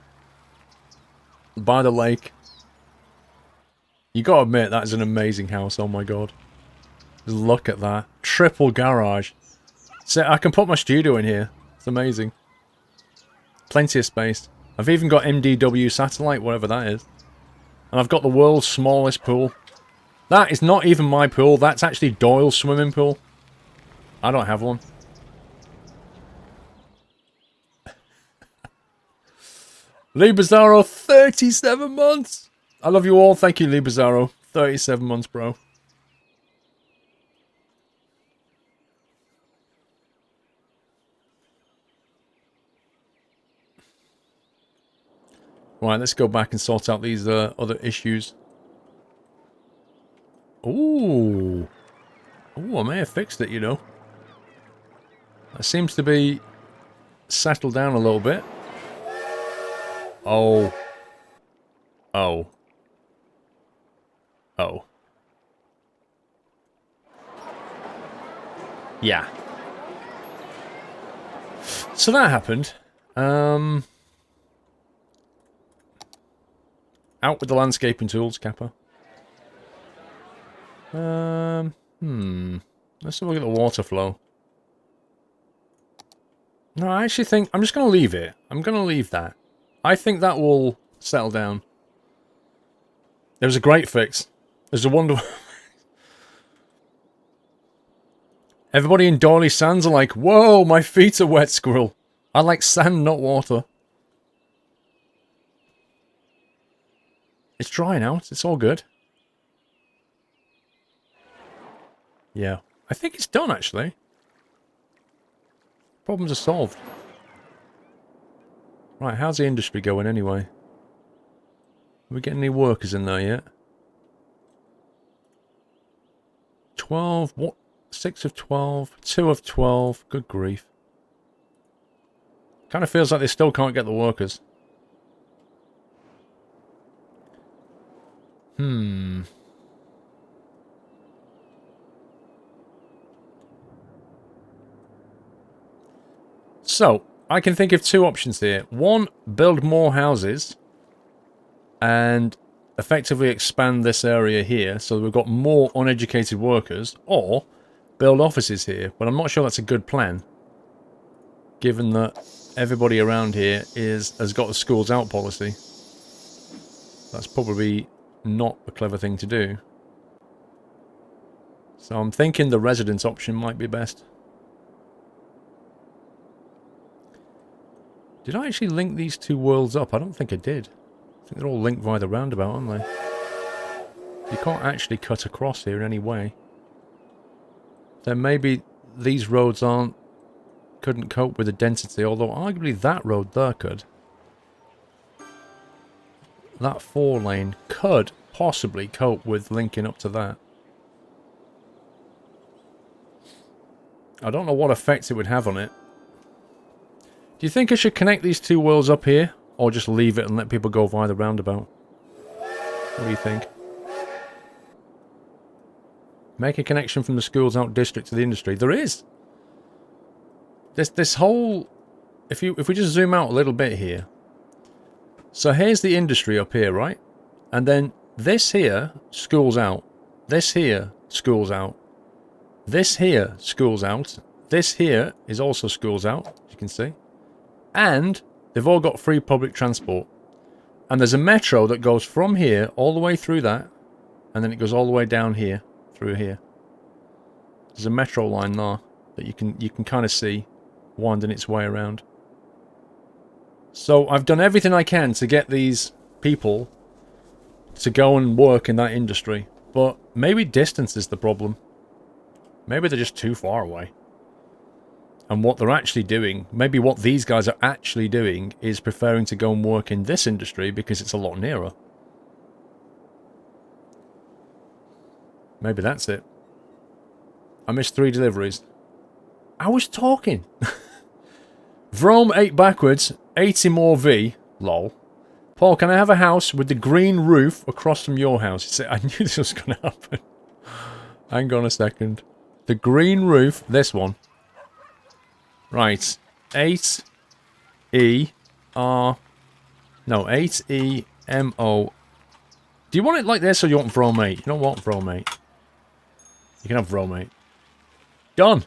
By the lake. You gotta admit, that is an amazing house. Oh my god. Just look at that. Triple garage. So I can put my studio in here. It's amazing. Plenty of space. I've even got MDW satellite, whatever that is. And I've got the world's smallest pool. That is not even my pool. That's actually Doyle's swimming pool. I don't have one. Lee Bizarro, 37 months! I love you all. Thank you, Lee Bizarro. 37 months, bro. Right, let's go back and sort out these other issues. Ooh. Ooh, I may have fixed it, you know. That seems to be settled down a little bit. Oh. Oh. Oh. Yeah. So that happened. Out with the landscaping tools, Kappa. Let's have a look at the water flow. No, I actually think... I'm just going to leave it. I'm going to leave that. I think that will settle down. It was a great fix. There's a wonder... Everybody in Dorley Sands are like, whoa, my feet are wet, Squirrel. I like sand, not water. It's drying out. It's all good. Yeah. I think it's done, actually. Problems are solved. Right, how's the industry going anyway? Are we getting any workers in there yet? 12, what? 6 of 12, 2 of 12, good grief. Kind of feels like they still can't get the workers. So, I can think of two options here. One, build more houses and effectively expand this area here so we've got more uneducated workers, or build offices here, but I'm not sure that's a good plan, given that everybody around here has got the schools out policy. That's probably not a clever thing to do. So I'm thinking the residence option might be best. Did I actually link these two worlds up? I don't think I did. I think they're all linked via the roundabout, aren't they? You can't actually cut across here in any way. Then maybe these roads couldn't cope with the density, although arguably that road there could. That 4-lane could possibly cope with linking up to that. I don't know what effect it would have on it. Do you think I should connect these two worlds up here, or just leave it and let people go via the roundabout? What do you think? Make a connection from the schools out district to the industry. There is! This whole... If we just zoom out a little bit here. So here's the industry up here, right? And then this here, schools out. This here, schools out. This here, schools out. This here is also schools out, as you can see. And they've all got free public transport. And there's a metro that goes from here all the way through that. And then it goes all the way down here, through here. There's a metro line there that you can kind of see winding its way around. So I've done everything I can to get these people to go and work in that industry. But maybe distance is the problem. Maybe they're just too far away. And what they're actually doing, maybe what these guys are actually doing, is preferring to go and work in this industry because it's a lot nearer. Maybe that's it. I missed 3 deliveries. I was talking. Vrome 8 backwards, 80 more V. Lol. Paul, can I have a house with the green roof across from your house? He said, I knew this was going to happen. Hang on a second. The green roof, this one. Right. 8E R... No, 8E M O Do you want it like this or you want Vro Mate? You don't want Vro Mate. You can have Vro Mate. Done!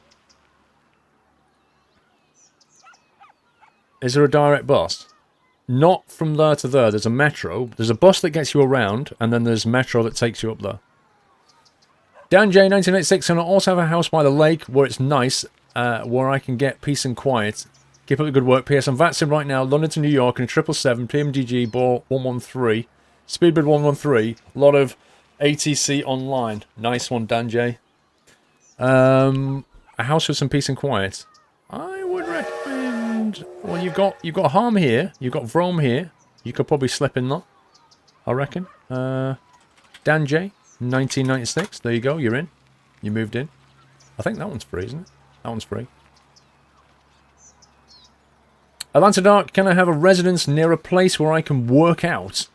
Is there a direct bus? Not from there to there. There's a metro. There's a bus that gets you around, and then there's metro that takes you up there. Dan J 1986, and I also have a house by the lake where it's nice, where I can get peace and quiet. Keep up the good work. PS, I'm vaccinated right now. London to New York in a 777, PMDG, ball 113, Speedbird 113. A lot of ATC online. Nice one, Dan J. A house with some peace and quiet. I would recommend. Well, you've got Harm here. You've got Vrome here. You could probably slip in that, I reckon. Dan J, 1996. There you go. You're in. You moved in. I think that one's free, isn't it? That one's free. Atlanta Dark, can I have a residence near a place where I can work out?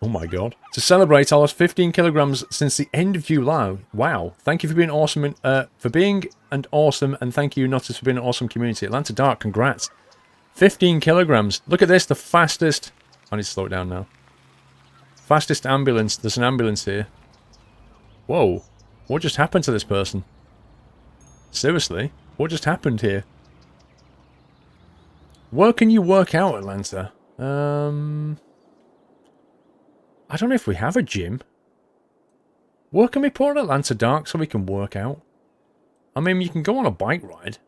Oh my god. To celebrate, I lost 15 kilograms since the end of July. Wow. Thank you for being awesome and awesome, and thank you not just for being an awesome community. Atlanta Dark, congrats. 15 kilograms. Look at this, the fastest... I need to slow it down now. Fastest ambulance. There's an ambulance here. Whoa. What just happened to this person? Seriously? What just happened here? Where can you work out, Atlanta? I don't know if we have a gym. Where can we put Atlanta Dark so we can work out? I mean, you can go on a bike ride.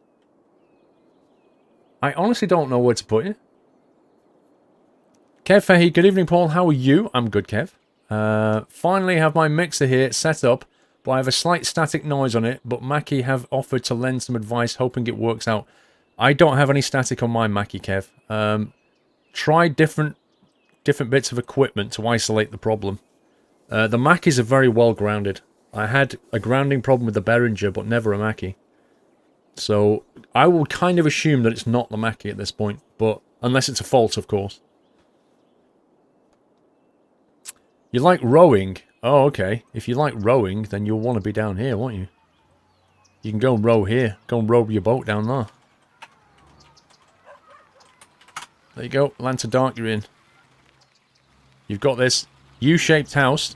I honestly don't know where to put it. Kev Fahey, good evening, Paul. How are you? I'm good, Kev. Finally have my mixer here set up, but I have a slight static noise on it, but Mackie have offered to lend some advice, hoping it works out. I don't have any static on my Mackie, Kev. Try different bits of equipment to isolate the problem. The Mackies are very well grounded. I had a grounding problem with the Behringer, but never a Mackie. So I will kind of assume that it's not the Mackie at this point, but unless it's a fault, of course. You like rowing? Oh, okay. If you like rowing, then you'll want to be down here, won't you? You can go and row here. Go and row your boat down there. There you go. Atlanta Dark, you're in. You've got this U-shaped house.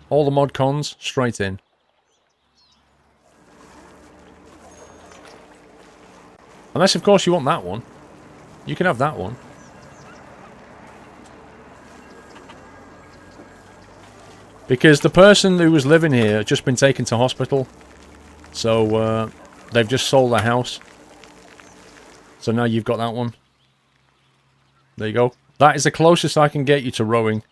All the mod cons, straight in. Unless, of course, you want that one. You can have that one. Because the person who was living here has just been taken to hospital. So, they've just sold their house. So now you've got that one. There you go. That is the closest I can get you to rowing.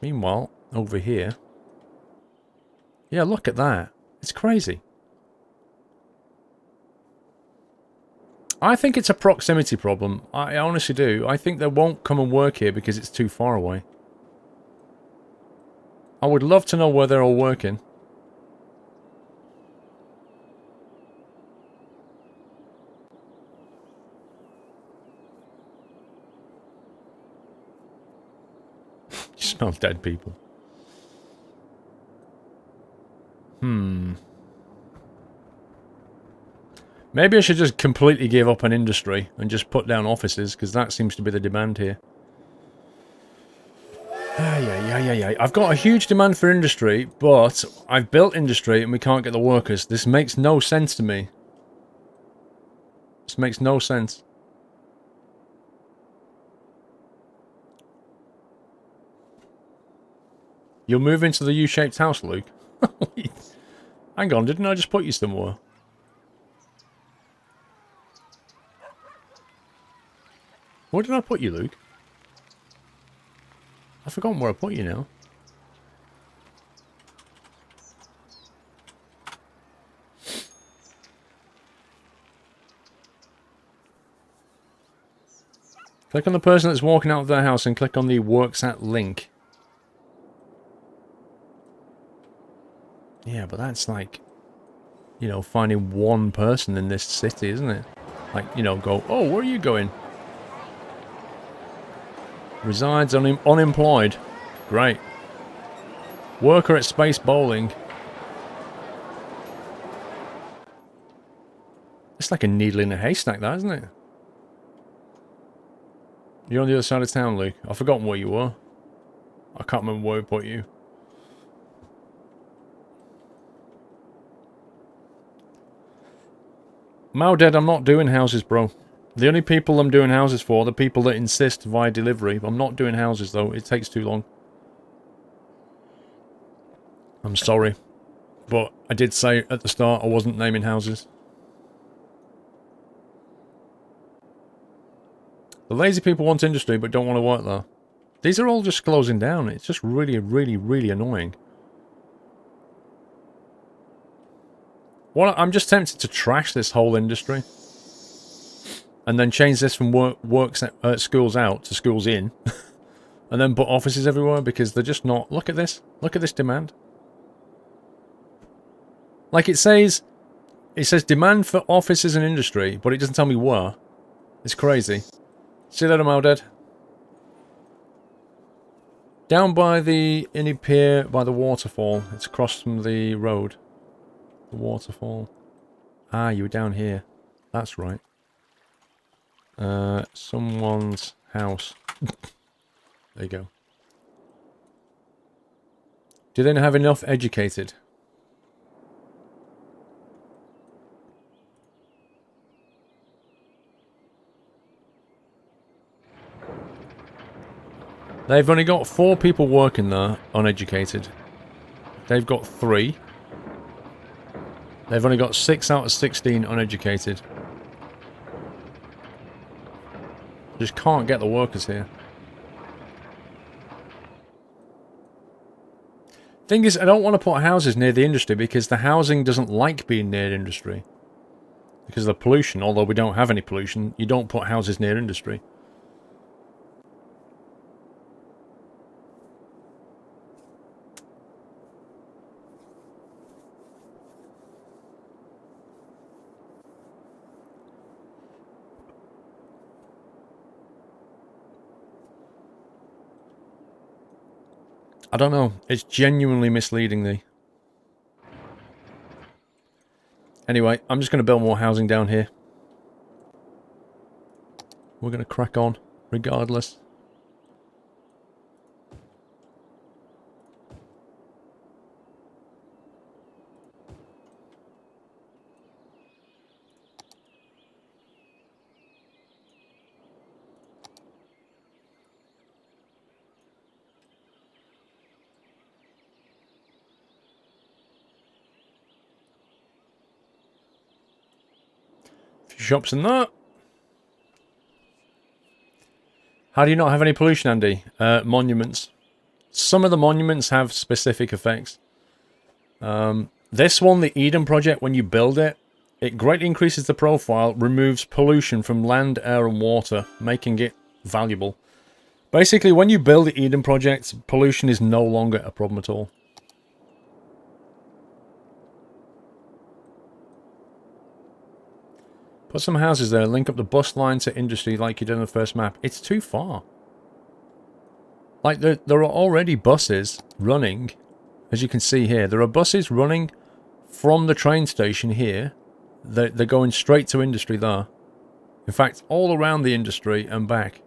Meanwhile, over here... Yeah, look at that. It's crazy. I think it's a proximity problem. I honestly do. I think they won't come and work here because it's too far away. I would love to know where they're all working. You smell dead people. Maybe I should just completely give up on industry and just put down offices, because that seems to be the demand here. Yeah. I've got a huge demand for industry, but I've built industry and we can't get the workers. This makes no sense to me. This makes no sense. You'll move into the U-shaped house, Luke? Hang on, didn't I just put you somewhere? Where did I put you, Luke? I've forgotten where I put you now. Click on the person that's walking out of their house and click on the Works At link. Yeah, but that's like, you know, finding one person in this city, isn't it? Like, you know, go, oh, where are you going? Resides unemployed. Great. Worker at Space Bowling. It's like a needle in a haystack, that, isn't it? You're on the other side of town, Luke. I've forgotten where you were. I can't remember where we put you. Mowdead, I'm not doing houses, bro. The only people I'm doing houses for are the people that insist via delivery. I'm not doing houses, though. It takes too long. I'm sorry. But I did say at the start I wasn't naming houses. The lazy people want industry but don't want to work there. These are all just closing down. It's just really, really, really annoying. Well, I'm just tempted to trash this whole industry. And then change this from schools out to schools in. And then put offices everywhere because they're just not... Look at this. Look at this demand. Like it says demand for offices and industry, but it doesn't tell me where. It's crazy. See you later, Mowdead. Down by the Inny Pier, by the waterfall. It's across from the road. The waterfall. Ah, you were down here. That's right. Someone's house. There you go. Do they not have enough educated? They've only got 4 people working there, uneducated. They've got 3. They've only got 6 out of 16 uneducated. Just can't get the workers here. Thing is, I don't want to put houses near the industry because the housing doesn't like being near industry. Because of the pollution, although we don't have any pollution, you don't put houses near industry. I don't know. It's genuinely misleading me. Anyway, I'm just going to build more housing down here. We're going to crack on, regardless. Shops in that. How do you not have any pollution, Andy? Monuments. Some of the monuments have specific effects. This one, the Eden Project, when you build it, it greatly increases the profile, removes pollution from land, air and water, making it valuable. Basically, when you build the Eden Project, pollution is no longer a problem at all. Put some houses there, link up the bus line to industry like you did on the first map. It's too far. Like, there are already buses running, as you can see here. There are buses running from the train station here. They're going straight to industry there. In fact, all around the industry and back.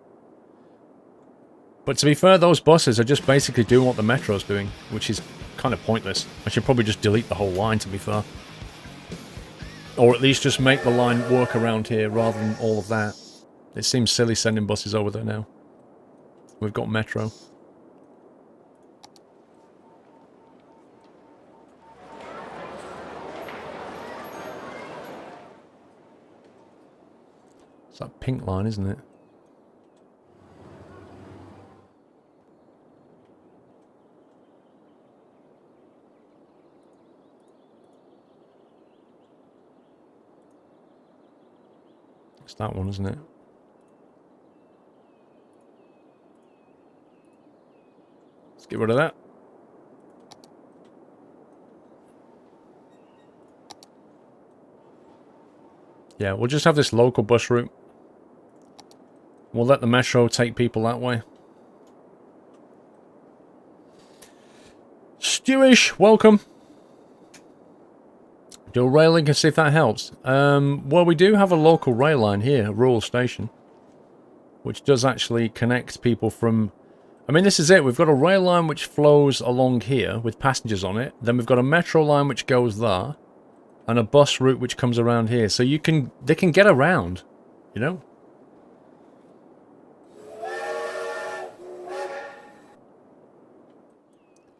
But to be fair, those buses are just basically doing what the metro's doing, which is kind of pointless. I should probably just delete the whole line, to be fair. Or at least just make the line work around here rather than all of that. It seems silly sending buses over there now. We've got metro. It's that pink line, isn't it? It's that one, isn't it? Let's get rid of that. Yeah, we'll just have this local bus route. We'll let the metro take people that way. Stewish, welcome. Do a rail link and see if that helps. Well, we do have a local rail line here, a rural station, which does actually connect people from... I mean, this is it. We've got a rail line which flows along here with passengers on it. Then we've got a metro line which goes there, and a bus route which comes around here. So they can get around, you know?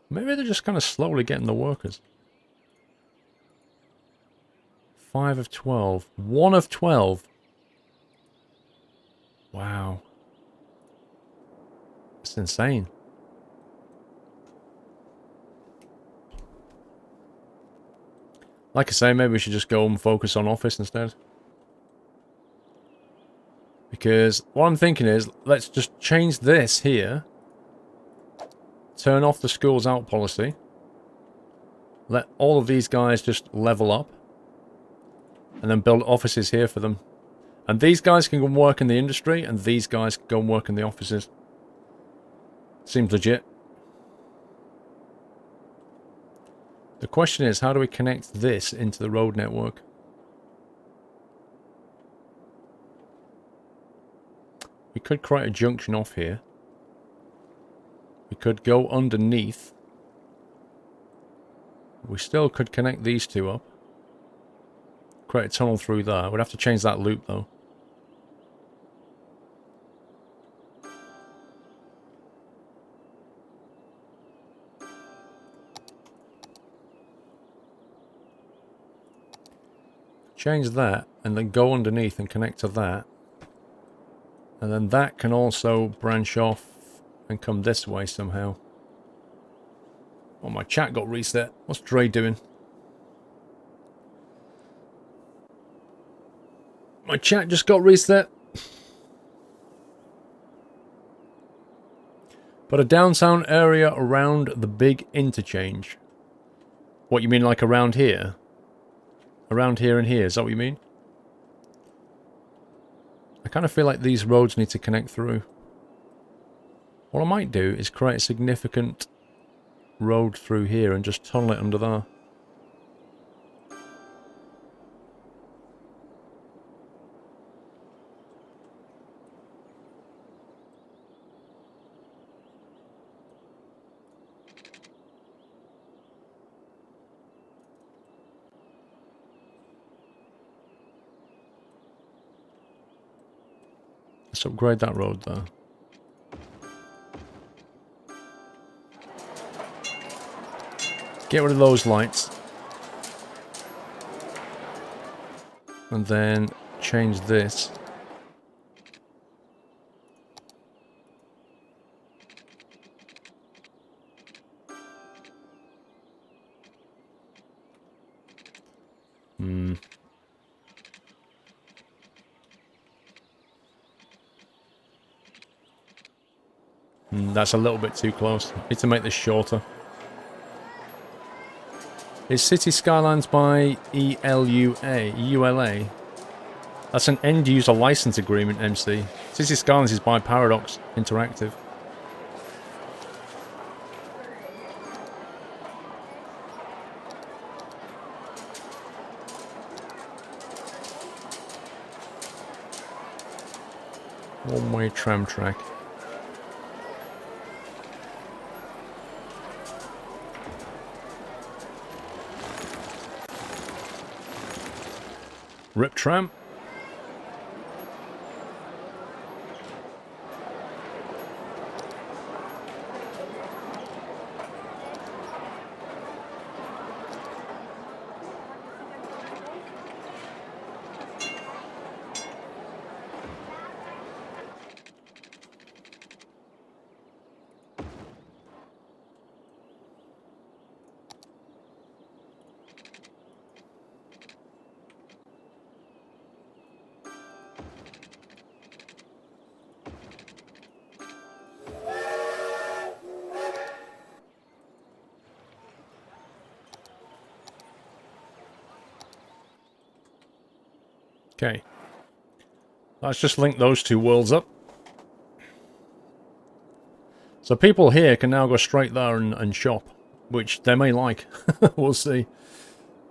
Maybe they're just kind of slowly getting the workers. 5 of 12. 1 of 12. Wow. It's insane. Like I say, maybe we should just go and focus on office instead. Because what I'm thinking is, let's just change this here. Turn off the schools out policy. Let all of these guys just level up. And then build offices here for them. And these guys can go and work in the industry, and these guys can go and work in the offices. Seems legit. The question is, how do we connect this into the road network? We could create a junction off here. We could go underneath. We still could connect these two up. Create a tunnel through there. We'd have to change that loop though. Change that and then go underneath and connect to that. And then that can also branch off and come this way somehow. Oh, my chat got reset. What's Dre doing? My chat just got reset. But a downtown area around the big interchange. What, you mean like around here? Around here and here, is that what you mean? I kind of feel like these roads need to connect through. What I might do is create a significant road through here and just tunnel it under there. Let's upgrade that road there. Get rid of those lights. And then change this. That's a little bit too close. Need to make this shorter. Is City Skylines by EULA? That's an end-user license agreement, MC. City Skylines is by Paradox Interactive. One-way tram track. Rip tram. Okay. Let's just link those two worlds up. So people here can now go straight there and shop, which they may like. We'll see.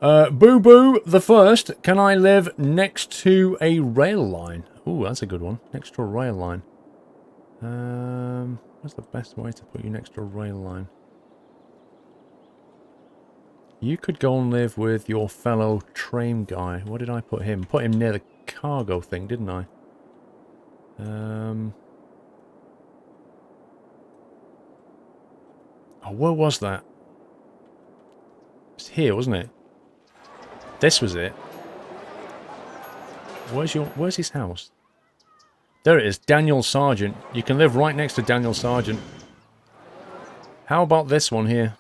Boo Boo the First. Can I live next to a rail line? Ooh, that's a good one. Next to a rail line. What's the best way to put you next to a rail line? You could go and live with your fellow train guy. What did I put him? Put him near the cargo thing, didn't I? Oh, where was that? It's here, wasn't it? This was it. Where's his house? There it is, Daniel Sargent. You can live right next to Daniel Sargent. How about this one here?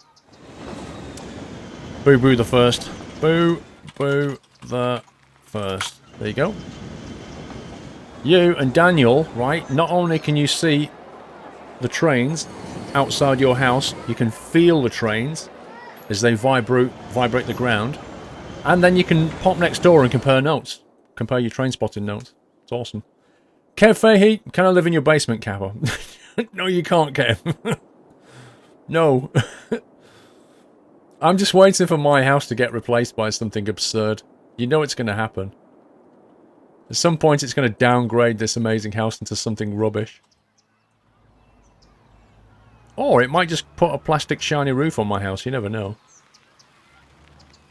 Boo Boo the First. Boo Boo the First. There you go. You and Daniel, right, not only can you see the trains outside your house, you can feel the trains as they vibrate the ground, and then you can pop next door and compare notes. Compare your train spotting notes. It's awesome. Kev Fahey, can I live in your basement, Kappa? No, you can't, Kev. No. I'm just waiting for my house to get replaced by something absurd. You know it's going to happen. At some point, it's going to downgrade this amazing house into something rubbish. Or it might just put a plastic shiny roof on my house. You never know.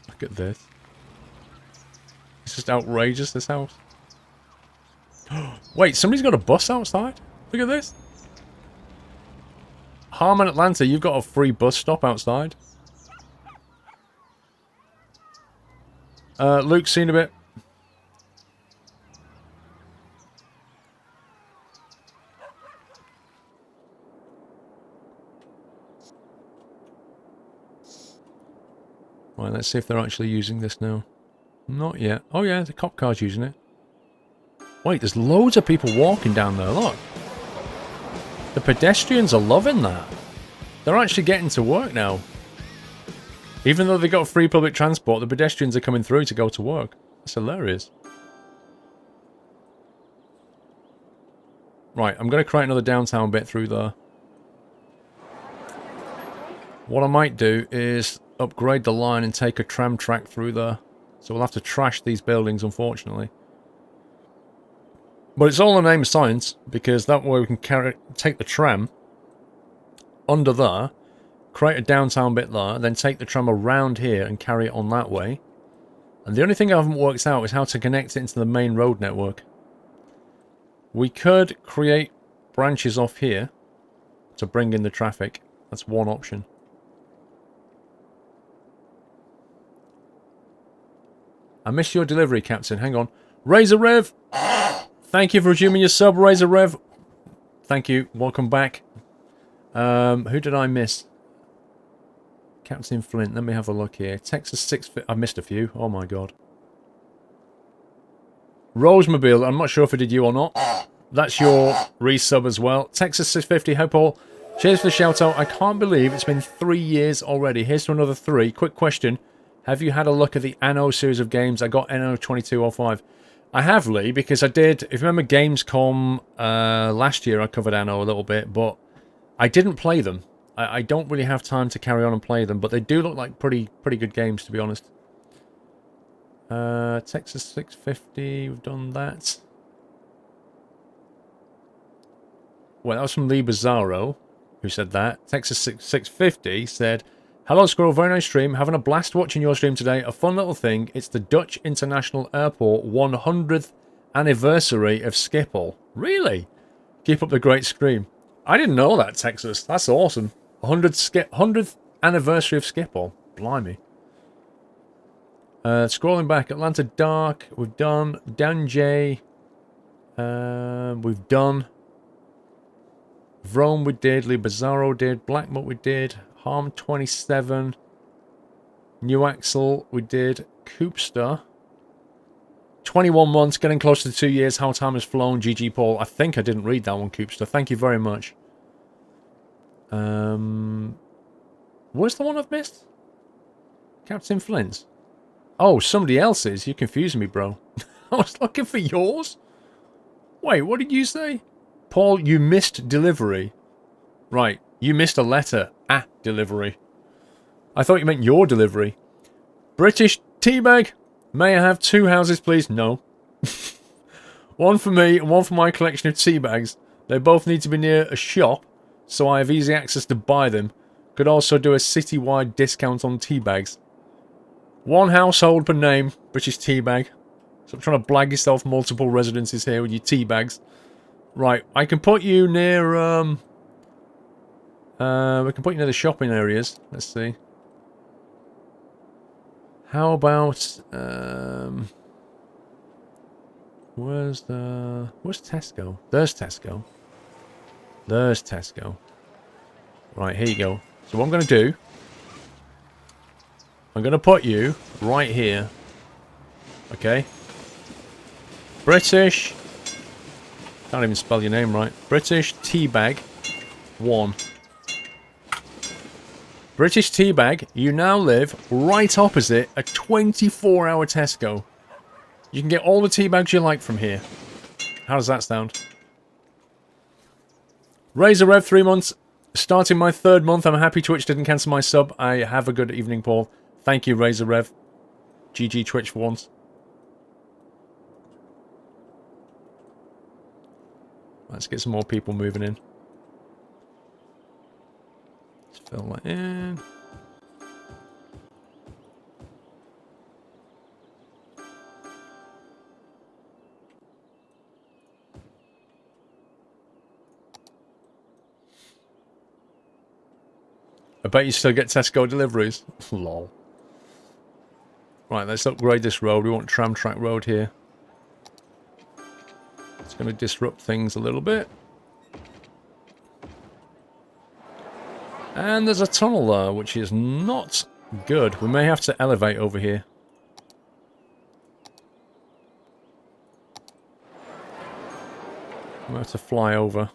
Look at this. It's just outrageous, this house. Wait, somebody's got a bus outside? Look at this. Harmon Atlanta, you've got a free bus stop outside. Luke's seen a bit. Right, let's see if they're actually using this now. Not yet. Oh yeah, the cop car's using it. Wait, there's loads of people walking down there, look. The pedestrians are loving that. They're actually getting to work now. Even though they got free public transport, the pedestrians are coming through to go to work. That's hilarious. Right, I'm going to create another downtown bit through there. What I might do is upgrade the line and take a tram track through there. So we'll have to trash these buildings, unfortunately. But it's all in the name of science, because that way we can take the tram under there, create a downtown bit there, then take the tram around here and carry it on that way. And the only thing I haven't worked out is how to connect it into the main road network. We could create branches off here to bring in the traffic. That's one option. I missed your delivery, Captain. Hang on. Razor Rev! Thank you for resuming your sub, Razor Rev. Thank you. Welcome back. Who did I miss? Captain Flint. Let me have a look here. Texas 650. I missed a few. Oh my god. Rosemobile. I'm not sure if I did you or not. That's your resub as well. Texas 650. Hope all. Cheers for the shout out. I can't believe it's been 3 years already. Here's to another 3. Quick question. Have you had a look at the Anno series of games? I got Anno 2205. I have, Lee, because I did. If you remember Gamescom last year, I covered Anno a little bit, but I didn't play them. I don't really have time to carry on and play them, but they do look like pretty good games, to be honest. Texas 650, we've done that. Well, that was from Lee Bizarro, who said that. Texas 650 said, hello, Squirrel, very nice stream. Having a blast watching your stream today. A fun little thing. It's the Dutch International Airport 100th anniversary of Schiphol. Really? Keep up the great stream. I didn't know that, Texas. That's awesome. 100th anniversary of Schiphol. Blimey. Scrolling back. Atlanta Dark. We've done. Dan J. We've done. Vrome we did. Lee Bizarro did. Blackmut we did. Harm 27. New Axel, we did. Coopster. 21 months, getting close to 2 years. How time has flown. GG Paul. I think I didn't read that one, Coopster. Thank you very much. Where's the one I've missed? Captain Flint's. Oh, somebody else's. You're confusing me, bro. I was looking for yours. Wait, what did you say? Paul, you missed delivery. Right. You missed a letter. Delivery. I thought you meant your delivery. British Teabag, may I have 2 houses, please? No. One for me and one for my collection of tea bags. They both need to be near a shop, so I have easy access to buy them. Could also do a city-wide discount on tea bags. 1 household per name, British tea bag. So I'm trying to blag yourself multiple residences here with your tea bags. Right, I can put you near, we can put you near the shopping areas. Let's see. How about, where's Tesco? There's Tesco. There's Tesco. Right, here you go. So what I'm going to do, I'm going to put you right here. Okay. British. Can't even spell your name right. British Teabag 1. British Teabag, you now live right opposite a 24-hour Tesco. You can get all the tea bags you like from here. How does that sound? Razor Rev, 3 months. Starting my 3rd month. I'm happy Twitch didn't cancel my sub. I have a good evening, Paul. Thank you, Razor Rev. GG Twitch for once. Let's get some more people moving in. Let's fill that in. I bet you still get Tesco deliveries. Lol. Right, let's upgrade this road. We want tram track road here. It's going to disrupt things a little bit. And there's a tunnel there, which is not good. We may have to elevate over here. We have to fly over.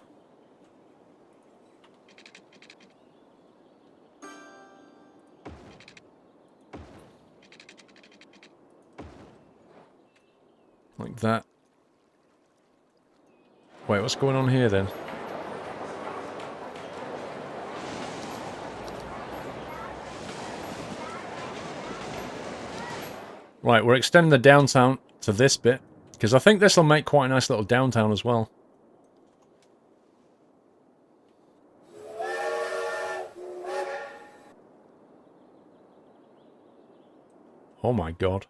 Like that. Wait, what's going on here then? Right, we're extending the downtown to this bit, because I think this will make quite a nice little downtown as well. Oh my god.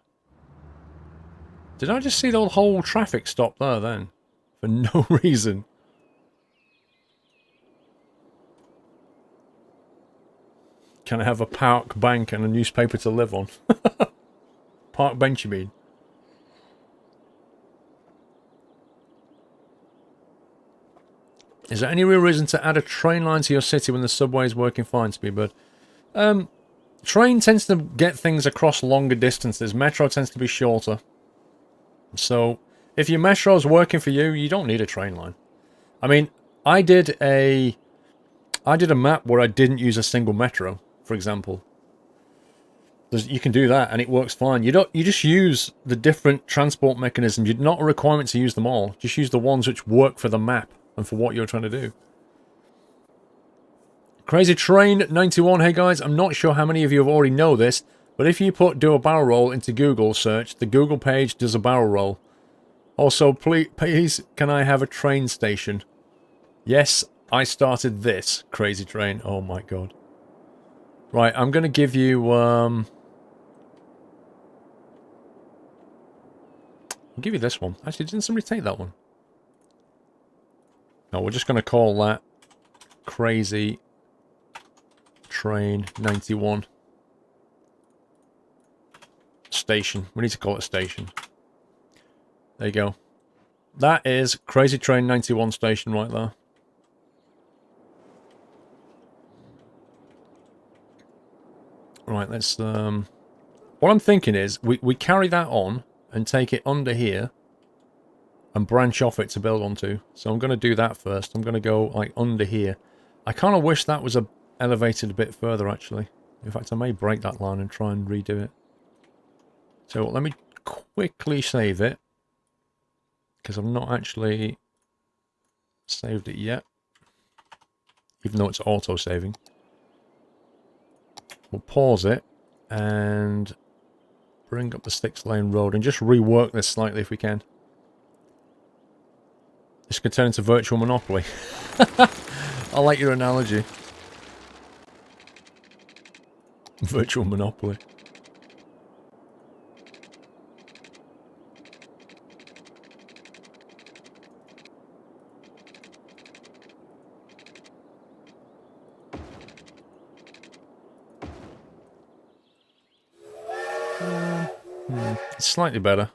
Did I just see the whole traffic stop there then? For no reason. Can I have a park bank and a newspaper to live on? Park bench, you mean? Is there any real reason to add a train line to your city when the subway is working fine, Speedbird? Train tends to get things across longer distances. Metro tends to be shorter. So, if your metro is working for you, you don't need a train line. I mean, I did a map where I didn't use a single metro, for example. You can do that, and it works fine. You just use the different transport mechanisms. You're not a requirement to use them all. Just use the ones which work for the map and for what you're trying to do. Crazy Train 91. Hey guys, I'm not sure how many of you have already know this, but if you do a barrel roll into Google search, the Google page does a barrel roll. Also, please, can I have a train station? Yes, I started this, Crazy Train. Oh my god. Right, I'm going to give you, I'll give you this one. Actually, didn't somebody take that one? No, we're just going to call that Crazy Train 91. Station. We need to call it a station. There you go. That is Crazy Train 91 station right there. Right, let's, what I'm thinking is, we carry that on and take it under here and branch off it to build onto. So I'm going to do that first. I'm going to go, like, under here. I kind of wish that was elevated a bit further, actually. In fact, I may break that line and try and redo it. So let me quickly save it, because I've not actually saved it yet, even though it's auto-saving. We'll pause it and bring up the 6-lane road and just rework this slightly if we can. This could turn into virtual monopoly. I like your analogy. Virtual monopoly. It's slightly better.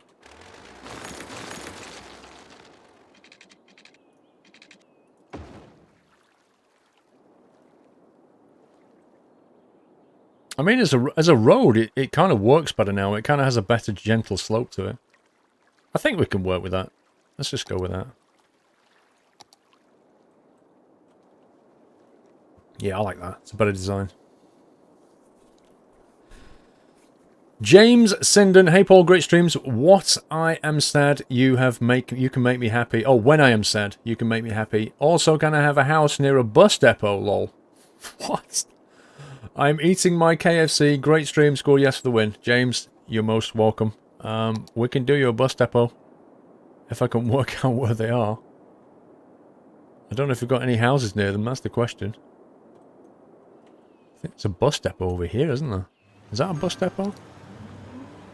I mean, as a road, it kind of works better now. It kind of has a better, gentle slope to it. I think we can work with that. Let's just go with that. Yeah, I like that. It's a better design. James Sinden, hey Paul, great streams. What I am sad you can make me happy. Oh, when I am sad, you can make me happy. Also, can I have a house near a bus depot? Lol. What? I'm eating my KFC. Great stream. Score yes for the win. James, you're most welcome. We can do you a bus depot if I can work out where they are. I don't know if you've got any houses near them. That's the question. I think it's a bus depot over here, isn't there? Is that a bus depot?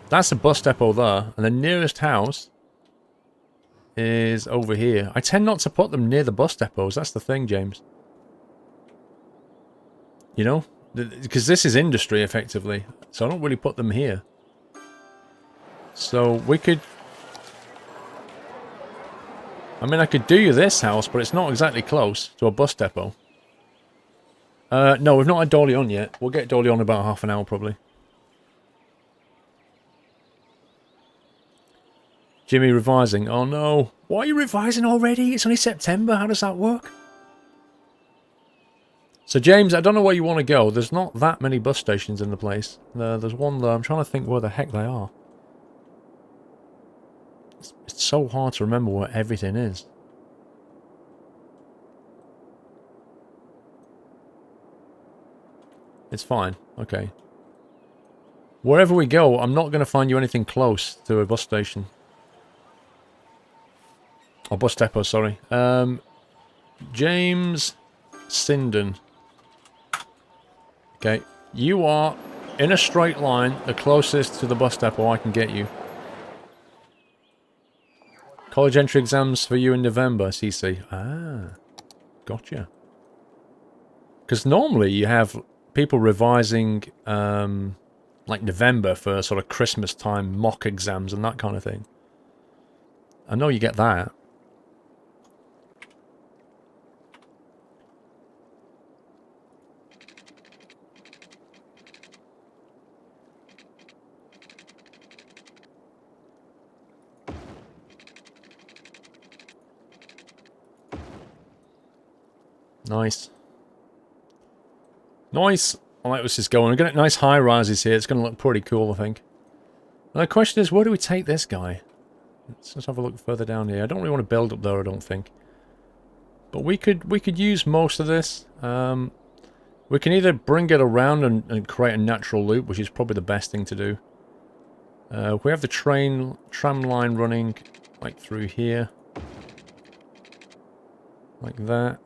That's a bus depot there, and the nearest house is over here. I tend not to put them near the bus depots. That's the thing, James. You know? Because this is industry, effectively. So I don't really put them here. So we could... I mean, I could do you this house, but it's not exactly close to a bus depot. No, we've not had Dolly on yet. We'll get Dolly on in about half an hour, probably. Jimmy revising. Oh no. Why are you revising already? It's only September. How does that work? So James, I don't know where you want to go. There's not that many bus stations in the place. There's one there. I'm trying to think where the heck they are. It's so hard to remember where everything is. It's fine. Okay. Wherever we go, I'm not going to find you anything close to a bus station. Or bus depot, sorry. James Sinden. Okay. You are in a straight line, the closest to the bus depot I can get you. College entry exams for you in November, CC. Ah. Gotcha. Because normally you have people revising, like November for sort of Christmas time mock exams and that kind of thing. I know you get that. Nice. Nice. I like where this is going. We're getting nice high rises here. It's going to look pretty cool, I think. Now the question is, where do we take this guy? Let's have a look further down here. I don't really want to build up there, I don't think. But we could use most of this. We can either bring it around and create a natural loop, which is probably the best thing to do. We have the tram line running like through here. Like that.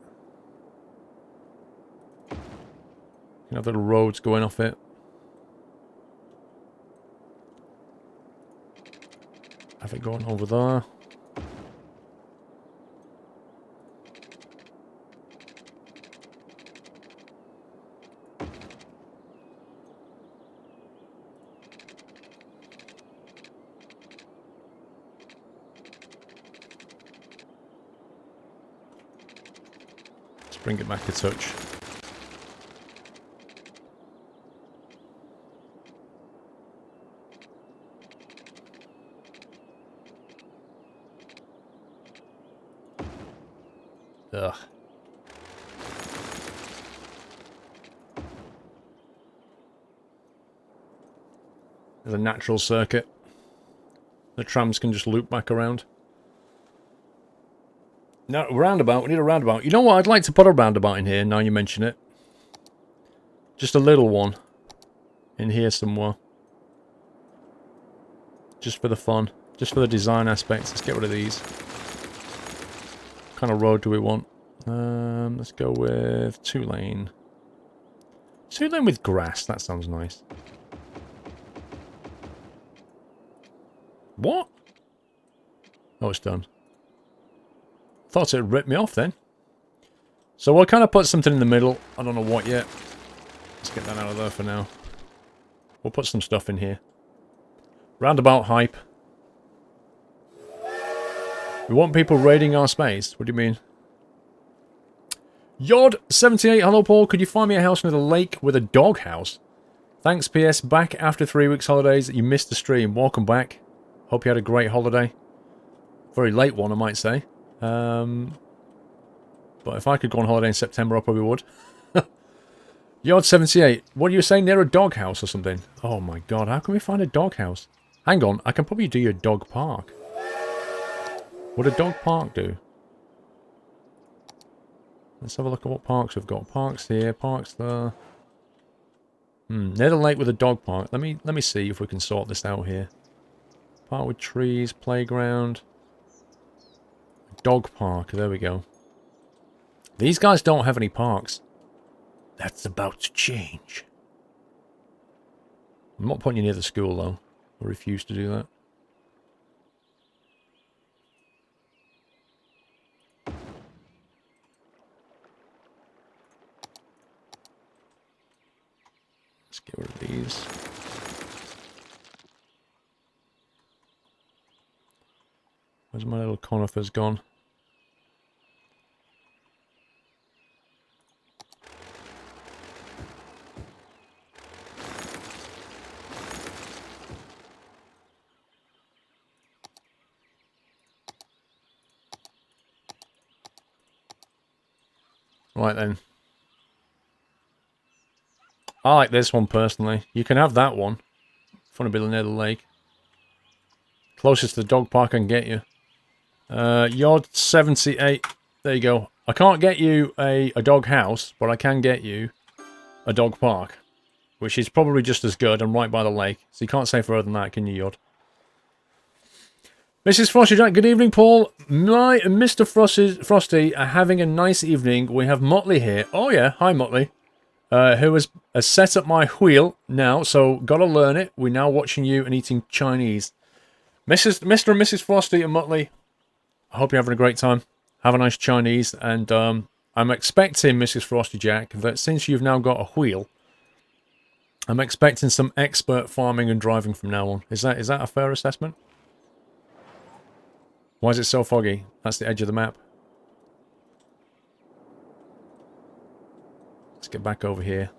You can have little roads going off it. Have it going over there. Let's bring it back a touch. Ugh. There's a natural circuit. The trams can just loop back around. No, roundabout. We need a roundabout. You know what? I'd like to put a roundabout in here, now you mention it. Just a little one. In here somewhere. Just for the fun. Just for the design aspects. Let's get rid of these. What kind of road do we want? Let's go with 2-lane. 2-lane with grass. That sounds nice. What? Oh, it's done. Thought it ripped me off then. So we'll kind of put something in the middle. I don't know what yet. Let's get that out of there for now. We'll put some stuff in here. Roundabout hype. We want people raiding our space. What do you mean? Yod78, hello Paul. Could you find me a house near the lake with a dog house? Thanks, PS. Back after 3 weeks holidays. You missed the stream. Welcome back. Hope you had a great holiday. Very late one, I might say. But if I could go on holiday in September, I probably would. Yod78, what are you saying? Near a dog house or something? Oh my god, how can we find a dog house? Hang on, I can probably do your dog park. What a dog park do? Let's have a look at what parks we've got. Parks here, parks there. Near the lake with a dog park. Let me see if we can sort this out here. Park with trees, playground. Dog park, there we go. These guys don't have any parks. That's about to change. I'm not putting you near the school though. I refuse to do that. Let's get rid of these. Where's my little conifers gone? Right then. I like this one personally. You can have that one. If you want to be near the lake. Closest to the dog park I can get you. Yod78. There you go. I can't get you a dog house, but I can get you a dog park. Which is probably just as good and right by the lake. So you can't say further than that, can you, Yod? Mrs. Frosty Jack, good evening, Paul. My and Mr. Frosty are having a nice evening. We have Motley here. Oh yeah, hi Motley. Who has set up my wheel now, so gotta learn it. We're now watching you and eating Chinese. Mr. and Mrs. Frosty and Motley, I hope you're having a great time. Have a nice Chinese, and I'm expecting, Mrs. Frosty Jack, that since you've now got a wheel, I'm expecting some expert farming and driving from now on. Is that a fair assessment? Why is it so foggy? That's the edge of the map. Let's get back over here.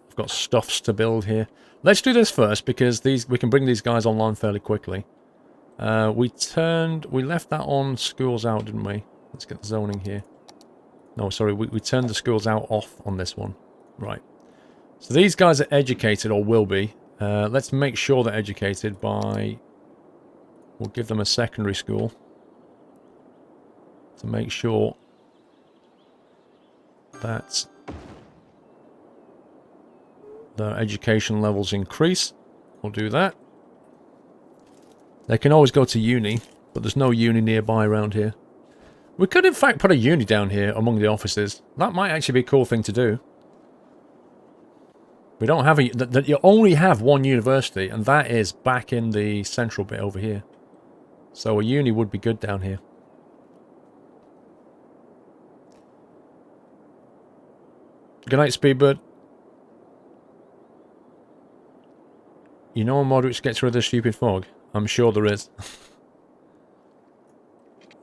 I've got stuffs to build here. Let's do this first because we can bring these guys online fairly quickly. We left that on schools out, didn't we? Let's get the zoning here. No, sorry, we turned the schools out off on this one. Right. So these guys are educated, or will be. Let's make sure they're educated by... We'll give them a secondary school. To make sure that their education levels increase. We'll do that. They can always go to uni, but there's no uni nearby around here. We could in fact put a uni down here among the offices. That might actually be a cool thing to do. We don't have you only have one university, and that is back in the central bit over here. So a uni would be good down here. Good night, Speedbird. You know a mod which gets rid of the stupid fog? I'm sure there is.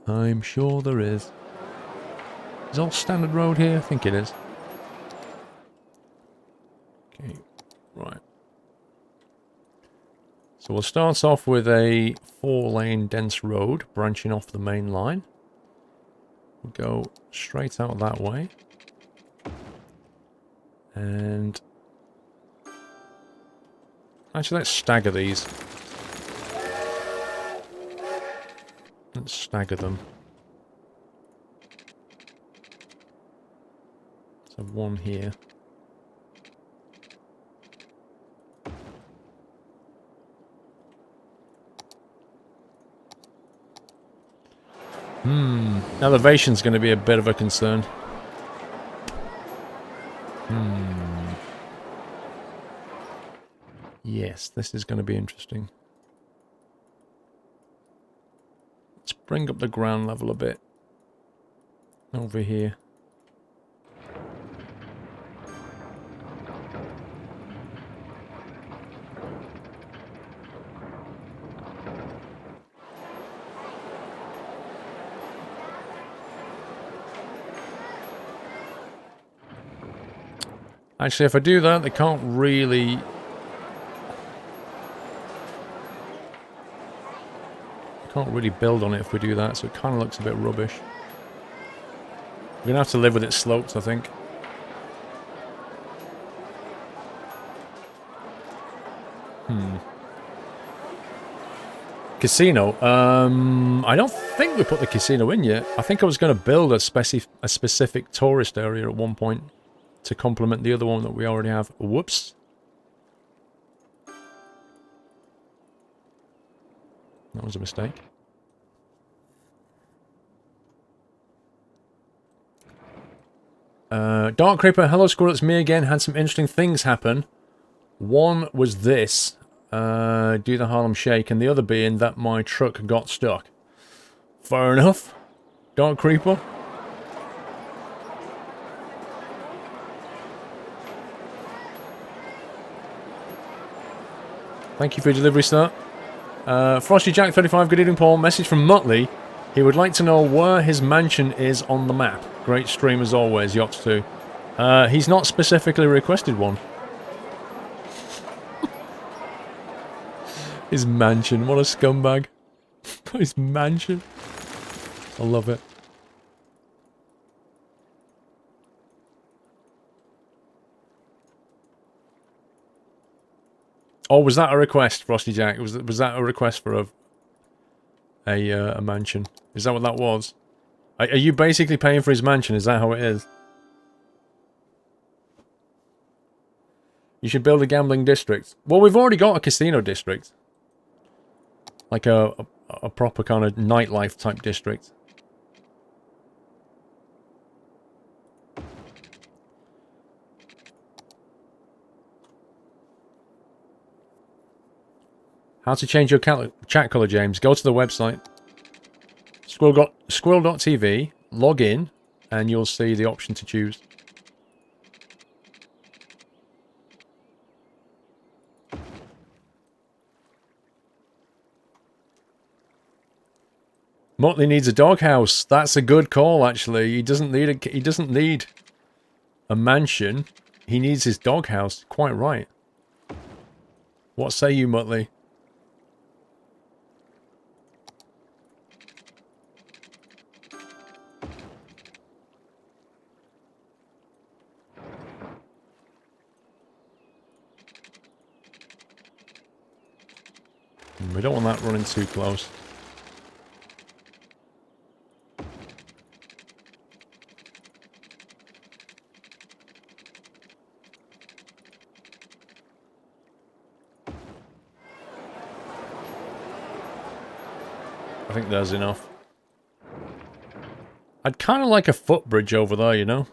I'm sure there is. Is all standard road here? I think it is. Okay, right. So we'll start off with a 4-lane dense road branching off the main line. We'll go straight out that way. And actually, let's stagger these. Let's stagger them. So one here. Elevation's going to be a bit of a concern. Yes, this is going to be interesting. Let's bring up the ground level a bit. Over here. Actually, if I do that, they can't really... Can't really build on it if we do that, so it kind of looks a bit rubbish. We're going to have to live with its slopes, I think. Casino. I don't think we put the casino in yet. I think I was going to build a specific tourist area at one point to complement the other one that we already have. Whoops. That was a mistake. Dark Creeper, hello Squirrel, it's me again. Had some interesting things happen. One was this. Do the Harlem Shake, and the other being that my truck got stuck. Fair enough. Dark Creeper. Thank you for your delivery, sir. Frosty Jack 35, good evening, Paul. Message from Muttley. He would like to know where his mansion is on the map. Great stream as always, Yachts 2. He's not specifically requested one. His mansion, what a scumbag. His mansion. I love it. Oh, was that a request, Frosty Jack? Was that a request for a mansion? Is that what that was? Are you basically paying for his mansion? Is that how it is? You should build a gambling district. Well, we've already got a casino district. Like a proper kind of nightlife type district. How to change your chat color, James? Go to the website. Squirrel.tv, log in, and you'll see the option to choose. Motley needs a doghouse. That's a good call, actually. He doesn't need a mansion. He needs his doghouse. Quite right. What say you, Motley? We don't want that running too close. I think there's enough. I'd kind of like a footbridge over there, you know?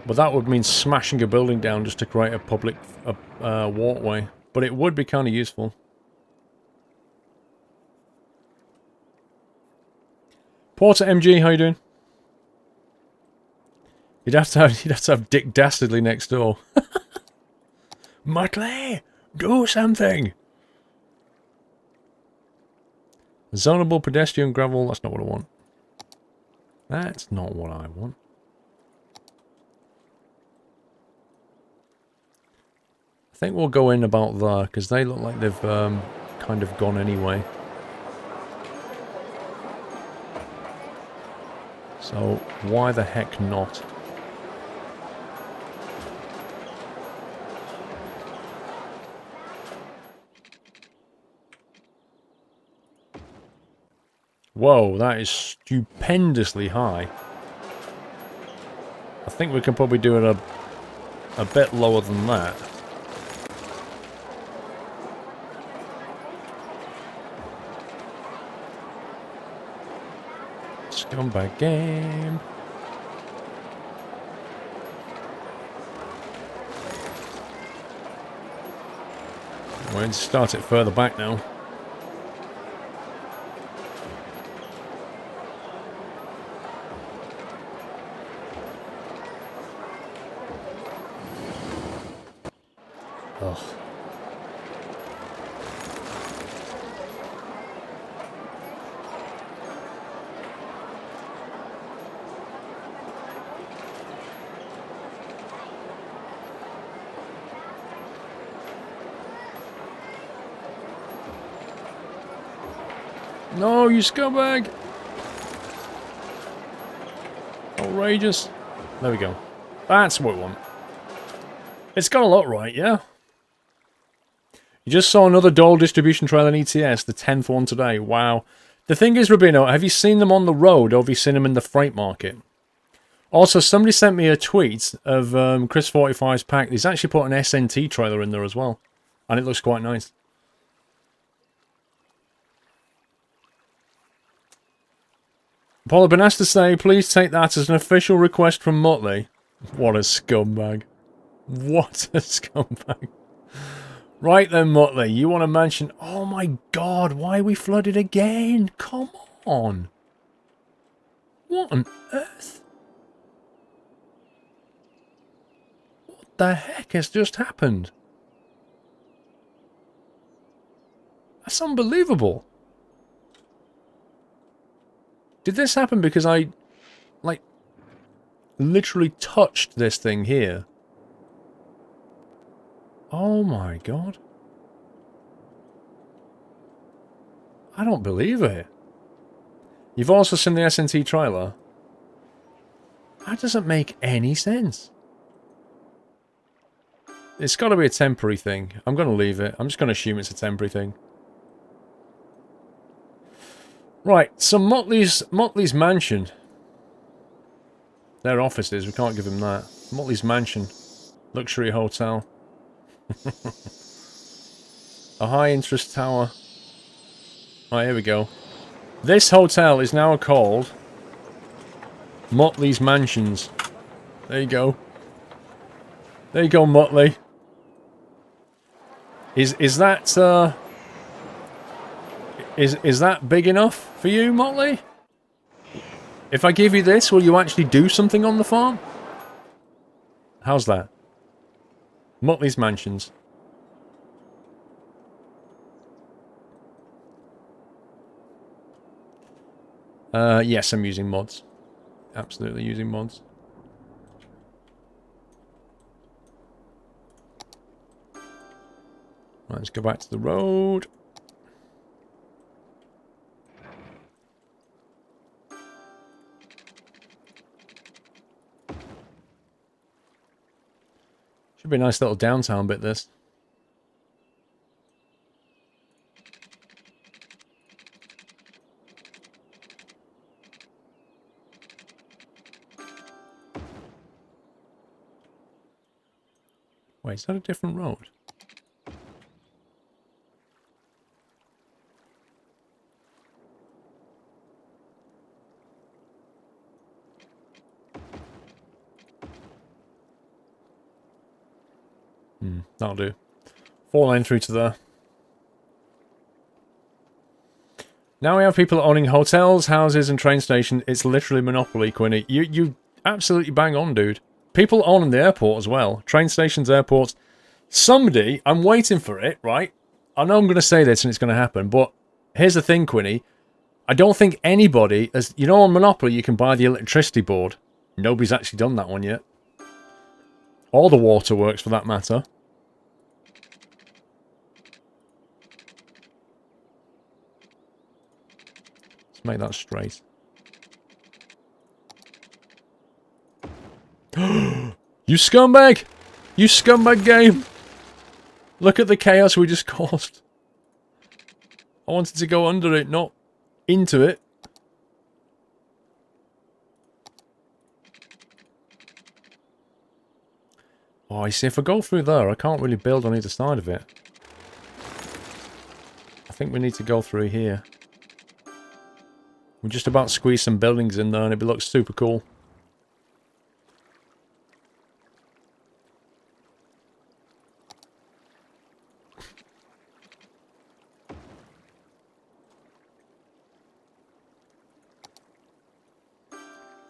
But that would mean smashing a building down just to create a public walkway. But it would be kind of useful. Porter MG, how you doing? You'd have to have Dick Dastardly next door. Muttley, do something! Zonable pedestrian gravel, that's not what I want. That's not what I want. I think we'll go in about there, because they look like they've kind of gone anyway. So, why the heck not? Whoa, that is stupendously high. I think we can probably do it a bit lower than that. Scumbag game. We're going to start it further back now. Ugh. No, you scumbag! Outrageous. There we go. That's what we want. It's got a lot right, yeah? You just saw another Dole distribution trail in ETS, the 10th one today. Wow. The thing is, Rubino, have you seen them on the road or have you seen them in the freight market? Also, somebody sent me a tweet of Chris 45's pack. He's actually put an SNT trailer in there as well. And it looks quite nice. Paul, I've been asked to say, please take that as an official request from Motley. What a scumbag. What a scumbag. Right then, Motley, you want to mention... Oh my god, why are we flooded again? Come on. What on earth? What the heck has just happened? That's unbelievable. Did this happen because I, like, literally touched this thing here? Oh my god. I don't believe it. You've also seen the SNT trailer. That doesn't make any sense. It's got to be a temporary thing. I'm going to leave it. I'm just going to assume it's a temporary thing. Right, so Motley's mansion. Their offices, we can't give him that. Motley's mansion. Luxury hotel. A high interest tower. Right, here we go. This hotel is now called Motley's Mansions. There you go. There you go, Motley. Is that is that big enough for you, Motley? If I give you this, will you actually do something on the farm? How's that? Motley's Mansions. Yes, I'm using mods. Absolutely using mods. Right, let's go back to the road. Should be a nice little downtown bit, this. Wait, is that a different road? That'll do. 4-lane through to there. Now we have people owning hotels, houses, and train stations. It's literally monopoly, Quinny. You absolutely bang on, dude. People owning the airport as well. Train stations, airports. Somebody, I'm waiting for it, right? I know I'm going to say this and it's going to happen, but here's the thing, Quinny. I don't think anybody, as you know, on Monopoly you can buy the electricity board. Nobody's actually done that one yet. Or the waterworks, for that matter. Let's make that straight. You scumbag! You scumbag game! Look at the chaos we just caused. I wanted to go under it, not into it. Oh, you see, if I go through there, I can't really build on either side of it. I think we need to go through here. We'll just about squeeze some buildings in there and it looks super cool.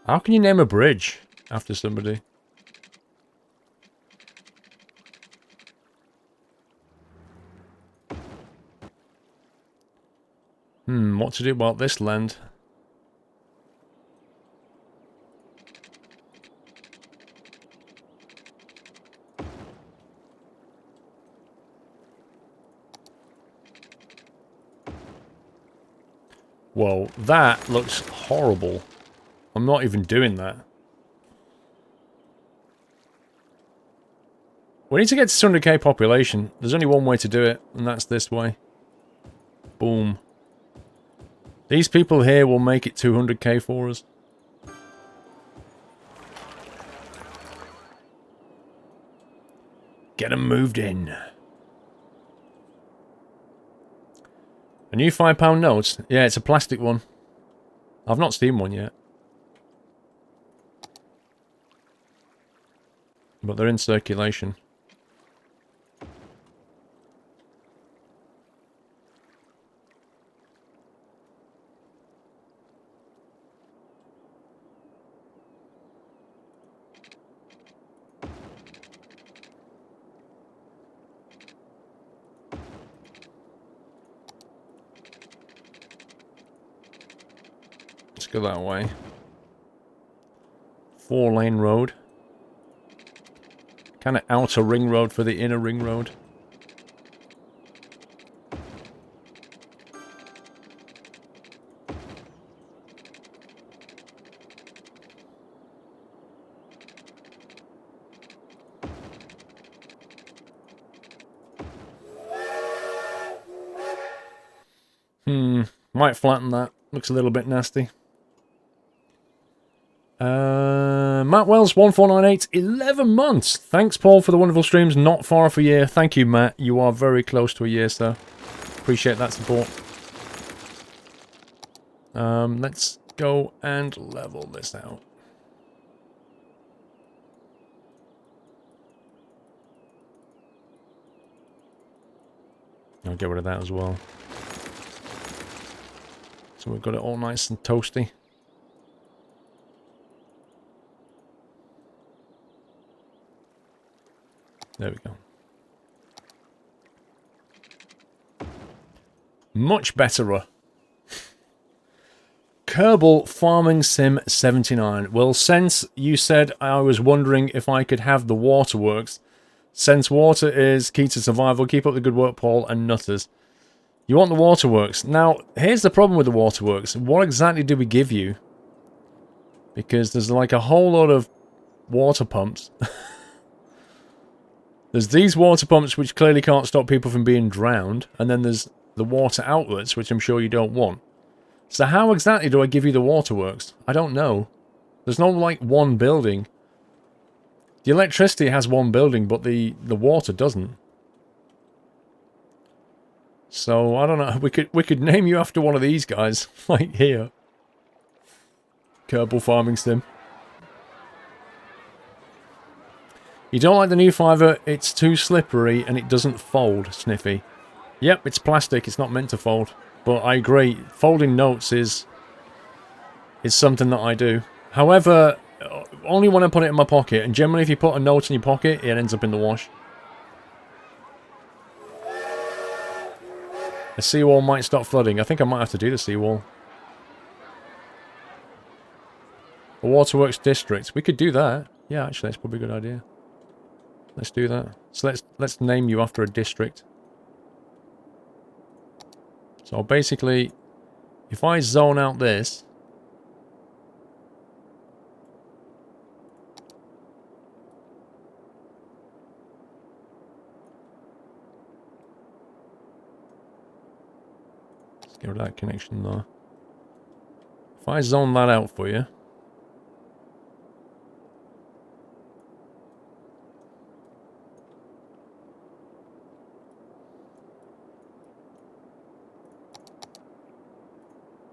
How can you name a bridge after somebody? What to do about this land? Whoa, that looks horrible. I'm not even doing that. We need to get to 200k population. There's only one way to do it, and that's this way. Boom. These people here will make it 200k for us. Get them moved in. A new £5 note? Yeah, it's a plastic one. I've not seen one yet. But they're in circulation. Let's go that way. 4-lane road. Kind of outer ring road for the inner ring road. Might flatten that. Looks a little bit nasty. Matt Wells 1498, 11 months. Thanks, Paul, for the wonderful streams. Not far off a year. Thank you, Matt. You are very close to a year, sir. Appreciate that support. Let's go and level this out. I'll get rid of that as well. So we've got it all nice and toasty. There we go. Much betterer. Kerbal Farming Sim 79. Well, since you said I was wondering if I could have the waterworks, since water is key to survival, keep up the good work, Paul and Nutters. You want the waterworks. Now, here's the problem with the waterworks. What exactly do we give you? Because there's like a whole lot of water pumps. There's these water pumps which clearly can't stop people from being drowned. And then there's the water outlets, which I'm sure you don't want. So how exactly do I give you the waterworks? I don't know. There's no, like, one building. The electricity has one building, but the water doesn't. So, I don't know. We could name you after one of these guys. Like here. Kerbal Farming Sim. You don't like the new Fiverr, it's too slippery and it doesn't fold, Sniffy. Yep, it's plastic, it's not meant to fold. But I agree, folding notes is something that I do. However, only when I put it in my pocket, and generally if you put a note in your pocket, it ends up in the wash. The seawall might stop flooding. I think I might have to do the seawall. The Waterworks District. We could do that. Yeah, actually, that's probably a good idea. Let's do that. So let's name you after a district. So basically, if I zone out this, let's get rid of that connection there. If I zone that out for you,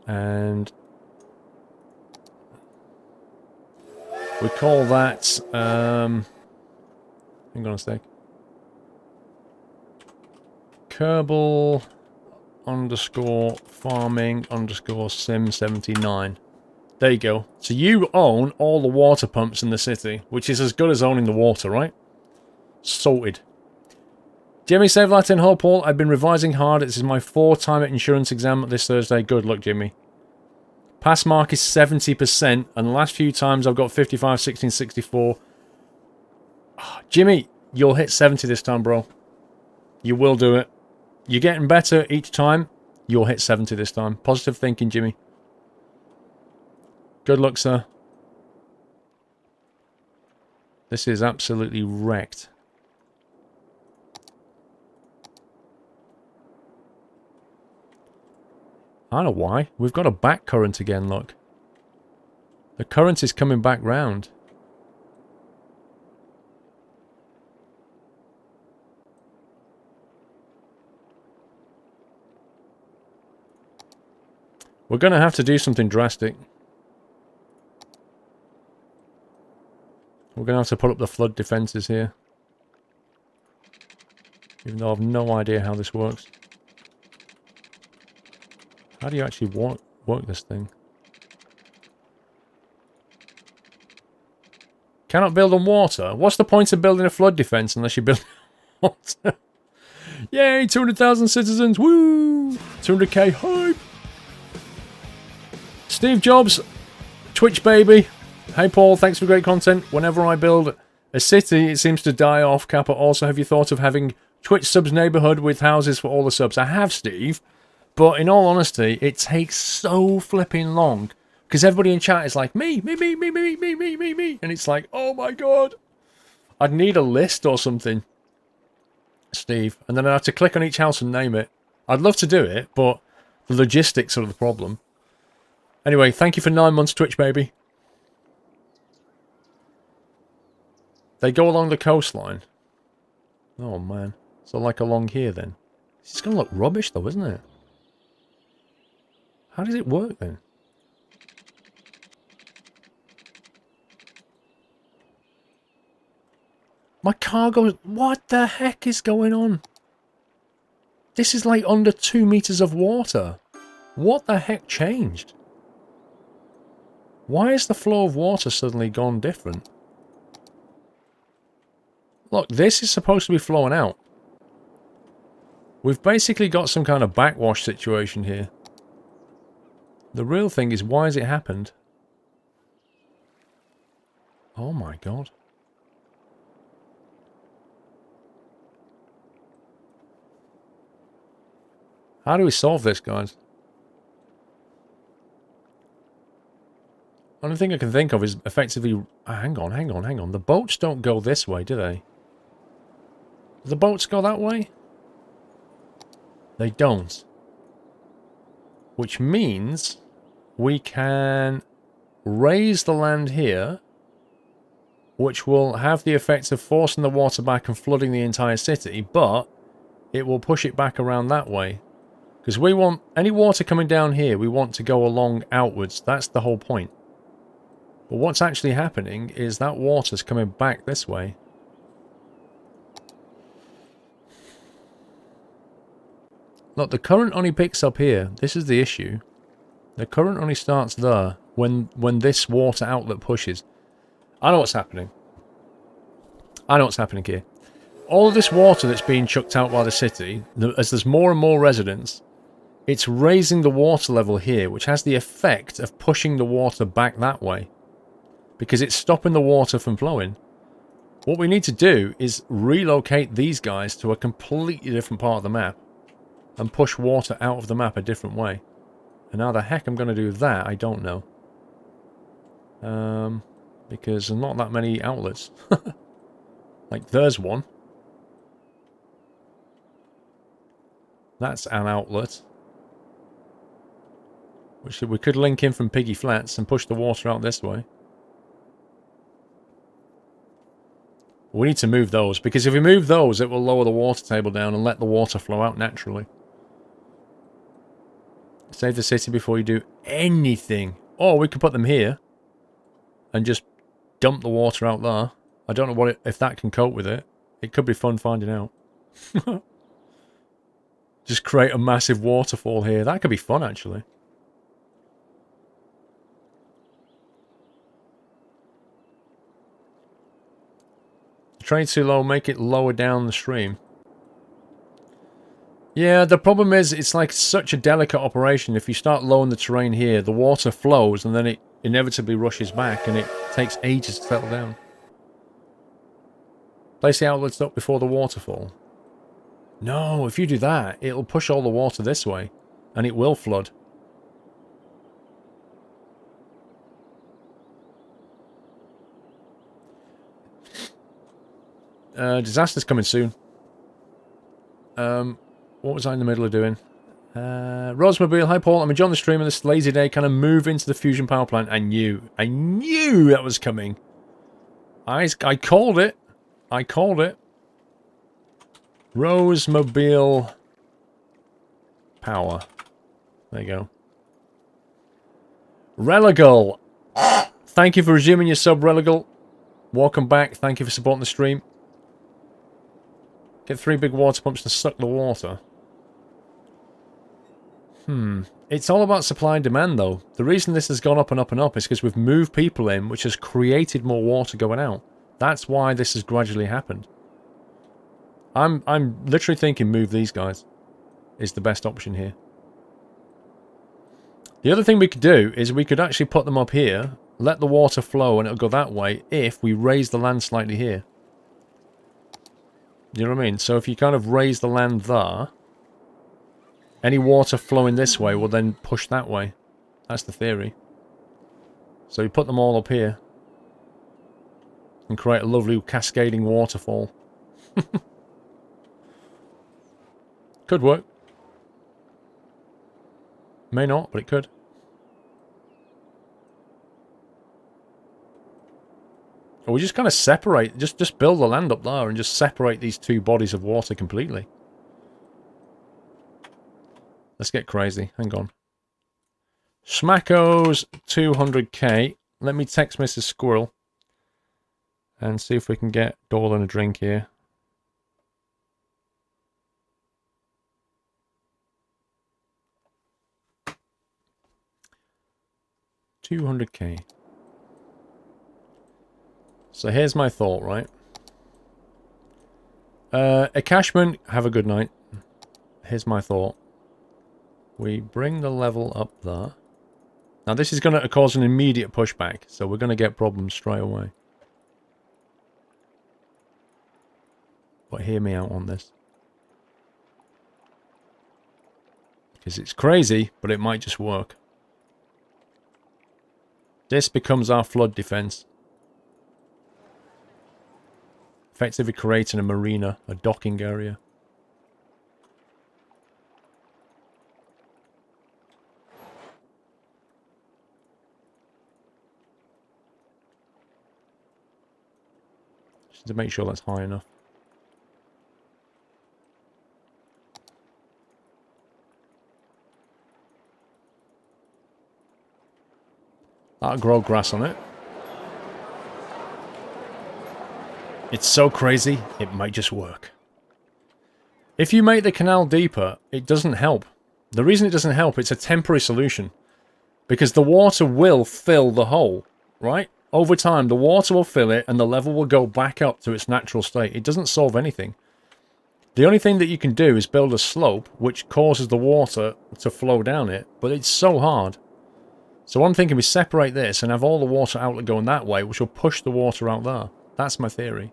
and We call that, hang on a sec. Kerbal underscore farming underscore sim 79. There you go. So you own all the water pumps in the city, which is as good as owning the water, right? Sorted. Jimmy, save Latin Hole, Paul. I've been revising hard. This is my 4th time at insurance exam this Thursday. Good luck, Jimmy. Pass mark is 70%, and the last few times I've got 55, 16, 64. Oh, Jimmy, you'll hit 70 this time, bro. You will do it. You're getting better each time. You'll hit 70 this time. Positive thinking, Jimmy. Good luck, sir. This is absolutely wrecked. I don't know why. We've got a back current again, look. The current is coming back round. We're going to have to do something drastic. We're going to have to put up the flood defences here. Even though I have no idea how this works. How do you actually work this thing? Cannot build on water? What's the point of building a flood defence unless you build water? Yay, 200,000 citizens! Woo! 200k hype! Steve Jobs, Twitch baby. Hey Paul, thanks for great content. Whenever I build a city, it seems to die off. Kappa, also, have you thought of having Twitch subs neighbourhood with houses for all the subs? I have, Steve. But in all honesty, it takes so flipping long. Because everybody in chat is like, me. And it's like, oh my god. I'd need a list or something, Steve. And then I'd have to click on each house and name it. I'd love to do it, but the logistics are the problem. Anyway, thank you for 9 months, Twitch baby. They go along the coastline. Oh man. So like along here then. It's going to look rubbish though, isn't it? How does it work then? My car goes... What the heck is going on? This is like under 2 meters of water. What the heck changed? Why is the flow of water suddenly gone different? Look, this is supposed to be flowing out. We've basically got some kind of backwash situation here. The real thing is, why has it happened? Oh my god. How do we solve this, guys? Only thing I can think of is effectively... hang on. The boats don't go this way, do they? Do the boats go that way? They don't. Which means we can raise the land here, which will have the effect of forcing the water back and flooding the entire city, but it will push it back around that way. Because we want any water coming down here, we want to go along outwards. That's the whole point. But what's actually happening is that water's coming back this way. Look, the current only picks up here. This is the issue. The current only starts there when this water outlet pushes. I know what's happening. I know what's happening here. All of this water that's being chucked out by the city, as there's more and more residents, it's raising the water level here, which has the effect of pushing the water back that way. Because it's stopping the water from flowing. What we need to do is relocate these guys to a completely different part of the map. And push water out of the map a different way. And how the heck I'm going to do that, I don't know. Because there's not that many outlets. Like, there's one. That's an outlet. Which we could link in from Piggy Flats and push the water out this way. We need to move those, because if we move those, it will lower the water table down and let the water flow out naturally. Save the city before you do anything. Or we could put them here and just dump the water out there. I don't know if that can cope with it. It could be fun finding out. Just create a massive waterfall here. That could be fun, actually. The train's too low. Make it lower down the stream. Yeah, the problem is it's like such a delicate operation. If you start lowering the terrain here, the water flows and then it inevitably rushes back and it takes ages to settle down. Place the outlets up before the waterfall. No, if you do that, it'll push all the water this way. And it will flood. Disaster's coming soon. What was I in the middle of doing? Rosemobile, hi Paul, I'm enjoying the stream on this lazy day. Can I move into the fusion power plant? I knew that was coming. I called it. I called it. Rosemobile power. There you go. Religal. Thank you for resuming your sub, Religal. Welcome back. Thank you for supporting the stream. Get 3 big water pumps to suck the water. It's all about supply and demand, though. The reason this has gone up and up and up is because we've moved people in, which has created more water going out. That's why this has gradually happened. I'm literally thinking move these guys is the best option here. The other thing we could do is we could actually put them up here, let the water flow, and it'll go that way if we raise the land slightly here. You know what I mean? So if you kind of raise the land there, any water flowing this way will then push that way. That's the theory. So you put them all up here and create a lovely cascading waterfall. Could work. May not, but it could. Or we just kind of separate, just build the land up there and just separate these two bodies of water completely. Let's get crazy. Hang on. Smacko's 200k. Let me text Mrs. Squirrel and see if we can get Dolan a drink here. $200k. So here's my thought, right? Cashman, have a good night. Here's my thought. We bring the level up there. Now this is going to cause an immediate pushback, so we're going to get problems straight away. But hear me out on this. Because it's crazy, but it might just work. This becomes our flood defense. Effectively creating a marina, a docking area. Just to make sure that's high enough. That'll grow grass on it. It's so crazy, it might just work. If you make the canal deeper, it doesn't help. The reason it doesn't help, it's a temporary solution. Because the water will fill the hole, right? Over time, the water will fill it and the level will go back up to its natural state. It doesn't solve anything. The only thing that you can do is build a slope, which causes the water to flow down it, but it's so hard. So I'm thinking we separate this and have all the water outlet going that way, which will push the water out there. That's my theory.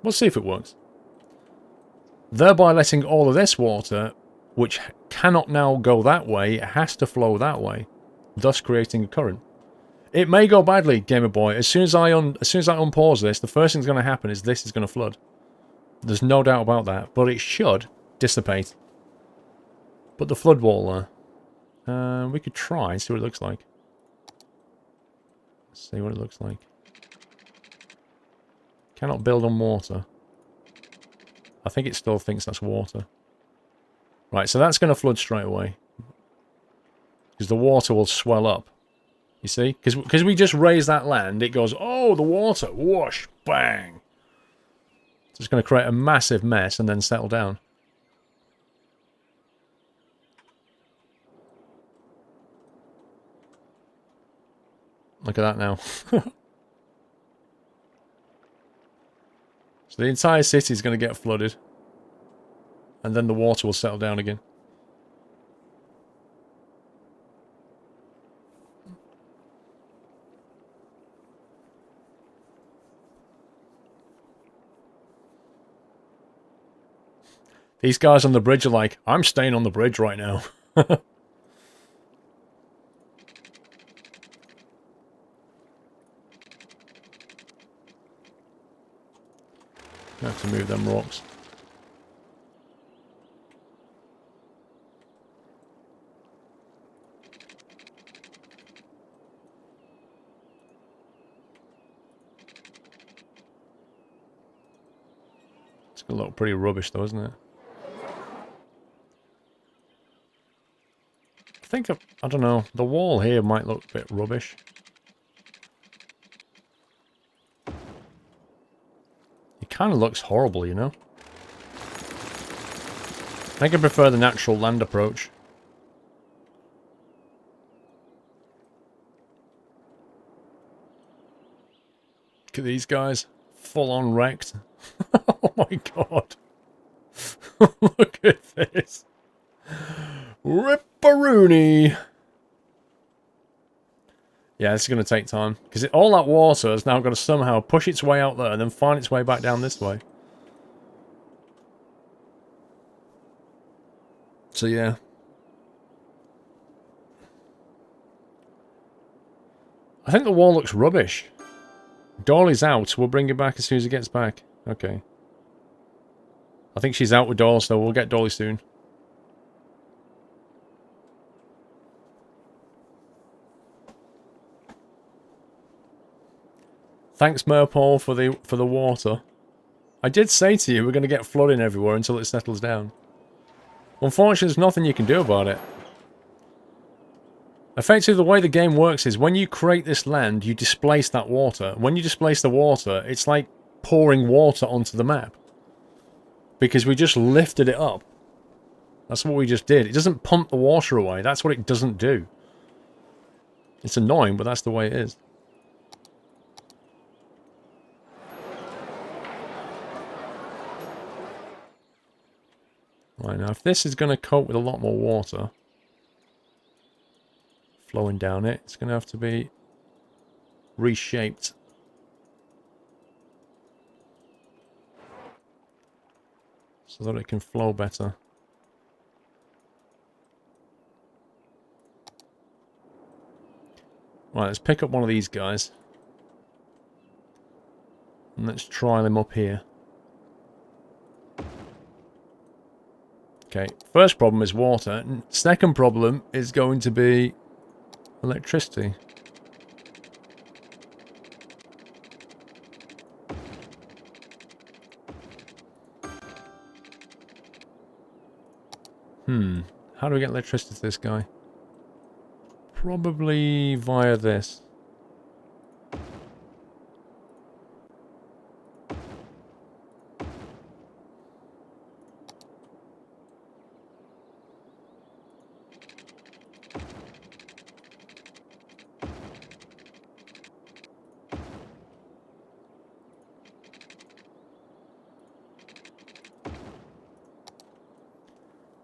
We'll see if it works. Thereby letting all of this water, which cannot now go that way, it has to flow that way, thus creating a current. It may go badly, Gamer Boy. As soon as I unpause this, the first thing that's going to happen is this is going to flood. There's no doubt about that, but it should dissipate. Put the flood wall there. We could try and see what it looks like. Let's see what it looks like. Cannot build on water. I think it still thinks that's water. Right, so that's going to flood straight away. Because the water will swell up. You see? Because we just raise that land, it goes, oh, the water, whoosh, bang. So it's going to create a massive mess and then settle down. Look at that now. So the entire city is going to get flooded. And then the water will settle down again. These guys on the bridge are like, I'm staying on the bridge right now. I have to move them rocks. It's gonna look pretty rubbish though, isn't it? I think, I don't know, the wall here might look a bit rubbish. It kind of looks horrible, you know? I think I prefer the natural land approach. Look at these guys. Full on wrecked. Oh my god. Look at this. Ripperoonie. Yeah, this is going to take time. Because all that water has now got to somehow push its way out there and then find its way back down this way. So yeah. I think the wall looks rubbish. Dolly's out. We'll bring it back as soon as he gets back. Okay. I think she's out with Dolly, so we'll get Dolly soon. Thanks, Merpole, for the water. I did say to you we're going to get flooding everywhere until it settles down. Unfortunately, there's nothing you can do about it. Effectively, the way the game works is when you create this land, you displace that water. When you displace the water, it's like pouring water onto the map. Because we just lifted it up. That's what we just did. It doesn't pump the water away. That's what it doesn't do. It's annoying, but that's the way it is. Right, now if this is going to cope with a lot more water flowing down it, it's going to have to be reshaped. So that it can flow better. Right, let's pick up one of these guys. And let's try them up here. Okay, first problem is water. Second problem is going to be electricity. How do we get electricity to this guy? Probably via this.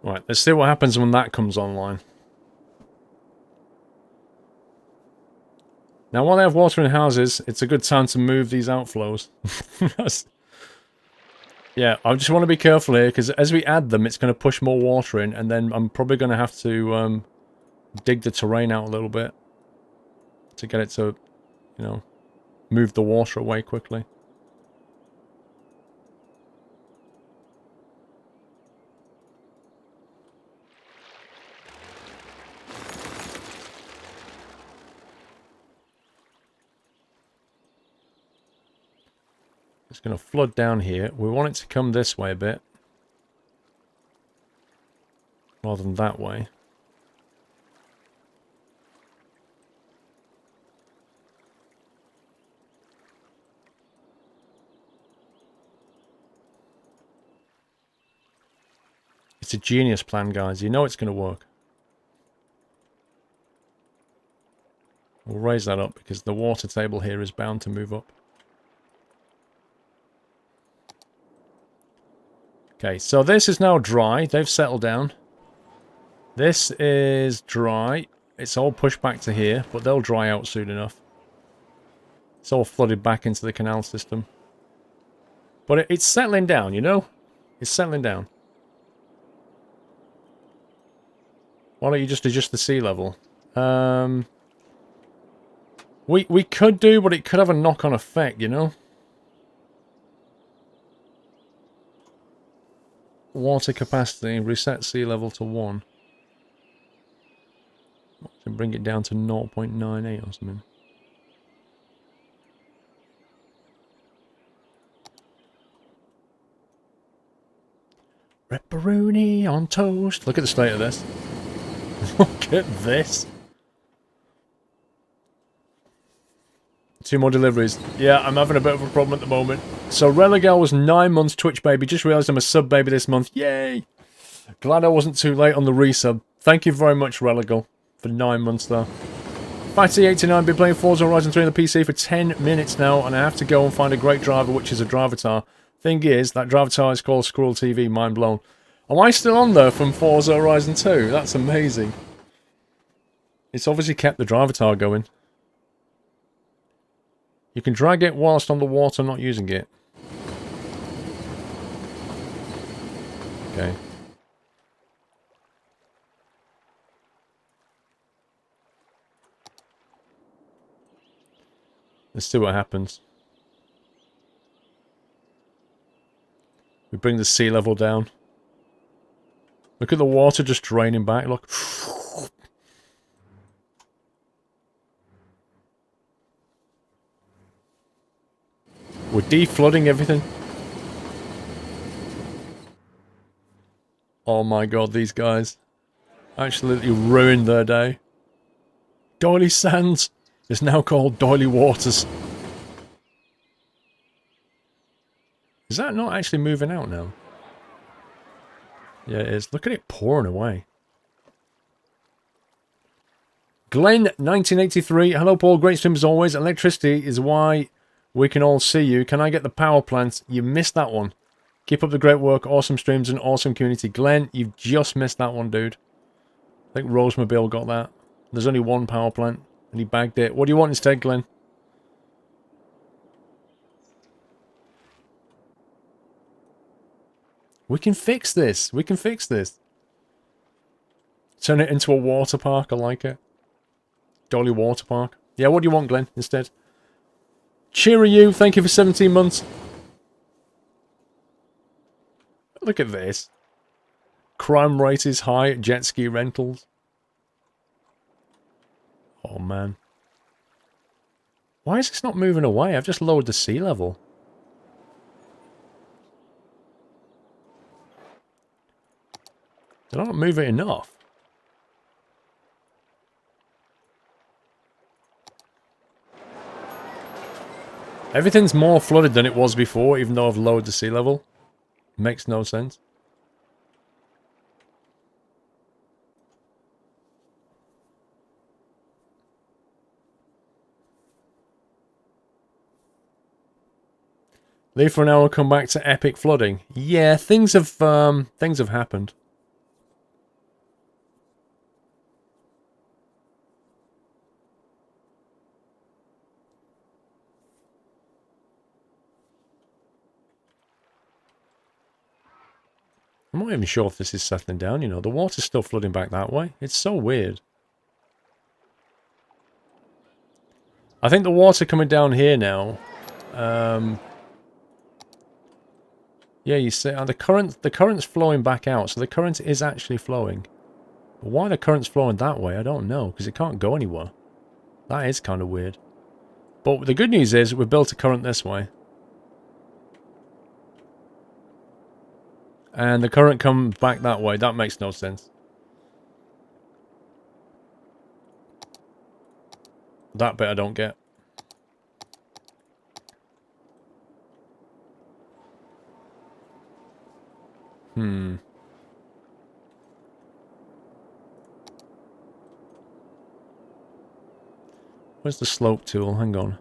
Right, let's see what happens when that comes online. Now, while they have water in houses, it's a good time to move these outflows. Yeah, I just want to be careful here, because as we add them, it's going to push more water in, and then I'm probably going to have to dig the terrain out a little bit to get it to, you know, move the water away quickly. It's going to flood down here. We want it to come this way a bit, rather than that way. It's a genius plan, guys. You know it's going to work. We'll raise that up because the water table here is bound to move up. Okay, so this is now dry. They've settled down. This is dry. It's all pushed back to here, but they'll dry out soon enough. It's all flooded back into the canal system. But it's settling down, you know? It's settling down. Why don't you just adjust the sea level? We could do, but it could have a knock-on effect, you know? Water capacity, reset sea level to 1. So bring it down to 0.98 or something. Pepperoni on toast. Look at the state of this. Look at this. 2 more deliveries. Yeah, I'm having a bit of a problem at the moment. So Religal was 9 months Twitch baby. Just realised I'm a sub baby this month. Yay! Glad I wasn't too late on the resub. Thank you very much, Religal, for 9 months there. Fatty89 been playing Forza Horizon 3 on the PC for 10 minutes now, and I have to go and find a great driver, which is a Drivatar. Thing is, that Drivatar is called Squirrel TV. Mind blown. Am I still on there from Forza Horizon 2? That's amazing. It's obviously kept the Drivatar going. You can drag it whilst on the water, not using it. Okay. Let's see what happens. We bring the sea level down. Look at the water just draining back. Look. We're deflooding everything. Oh my god, these guys absolutely ruined their day. Doily Sands is now called Doily Waters. Is that not actually moving out now? Yeah, it is. Look at it pouring away. Glenn, 1983. Hello, Paul. Great stream as always. Electricity is why we can all see you. Can I get the power plant? You missed that one. Keep up the great work. Awesome streams and awesome community. Glenn, you've just missed that one, dude. I think Rosemobile got that. There's only one power plant, and he bagged it. What do you want instead, Glenn? We can fix this. We can fix this. Turn it into a water park. I like it. Dolly Water Park. Yeah, what do you want, Glenn, instead? Cheery you. Thank you for 17 months. Look at this. Crime rate is high at jet ski rentals. Oh, man. Why is this not moving away? I've just lowered the sea level. Did I not move it enough? Everything's more flooded than it was before, even though I've lowered the sea level. Makes no sense. Leave for an hour, come back to epic flooding. Yeah, things have happened. I'm not even sure if this is settling down, you know. The water's still flooding back that way. It's so weird. I think the water coming down here now. Yeah, you see, the current's flowing back out, so the current is actually flowing. But why the current's flowing that way, I don't know, because it can't go anywhere. That is kind of weird. But the good news is, we've built a current this way. And the current comes back that way. That makes no sense. That bit I don't get. Where's the slope tool? Hang on.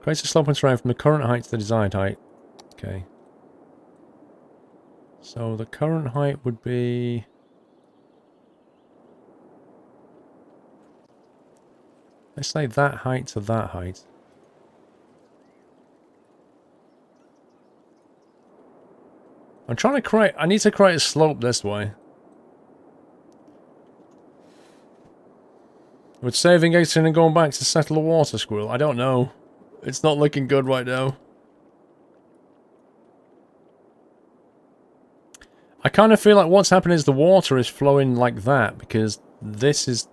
Creates a slope and terrain from the current height to the desired height. Okay. So the current height would be... let's say that height to that height. I'm trying to create... I need to create a slope this way. Would saving exiting and going back to settle the water, Squirrel? I don't know. It's not looking good right now. I kind of feel like what's happening is the water is flowing like that because this is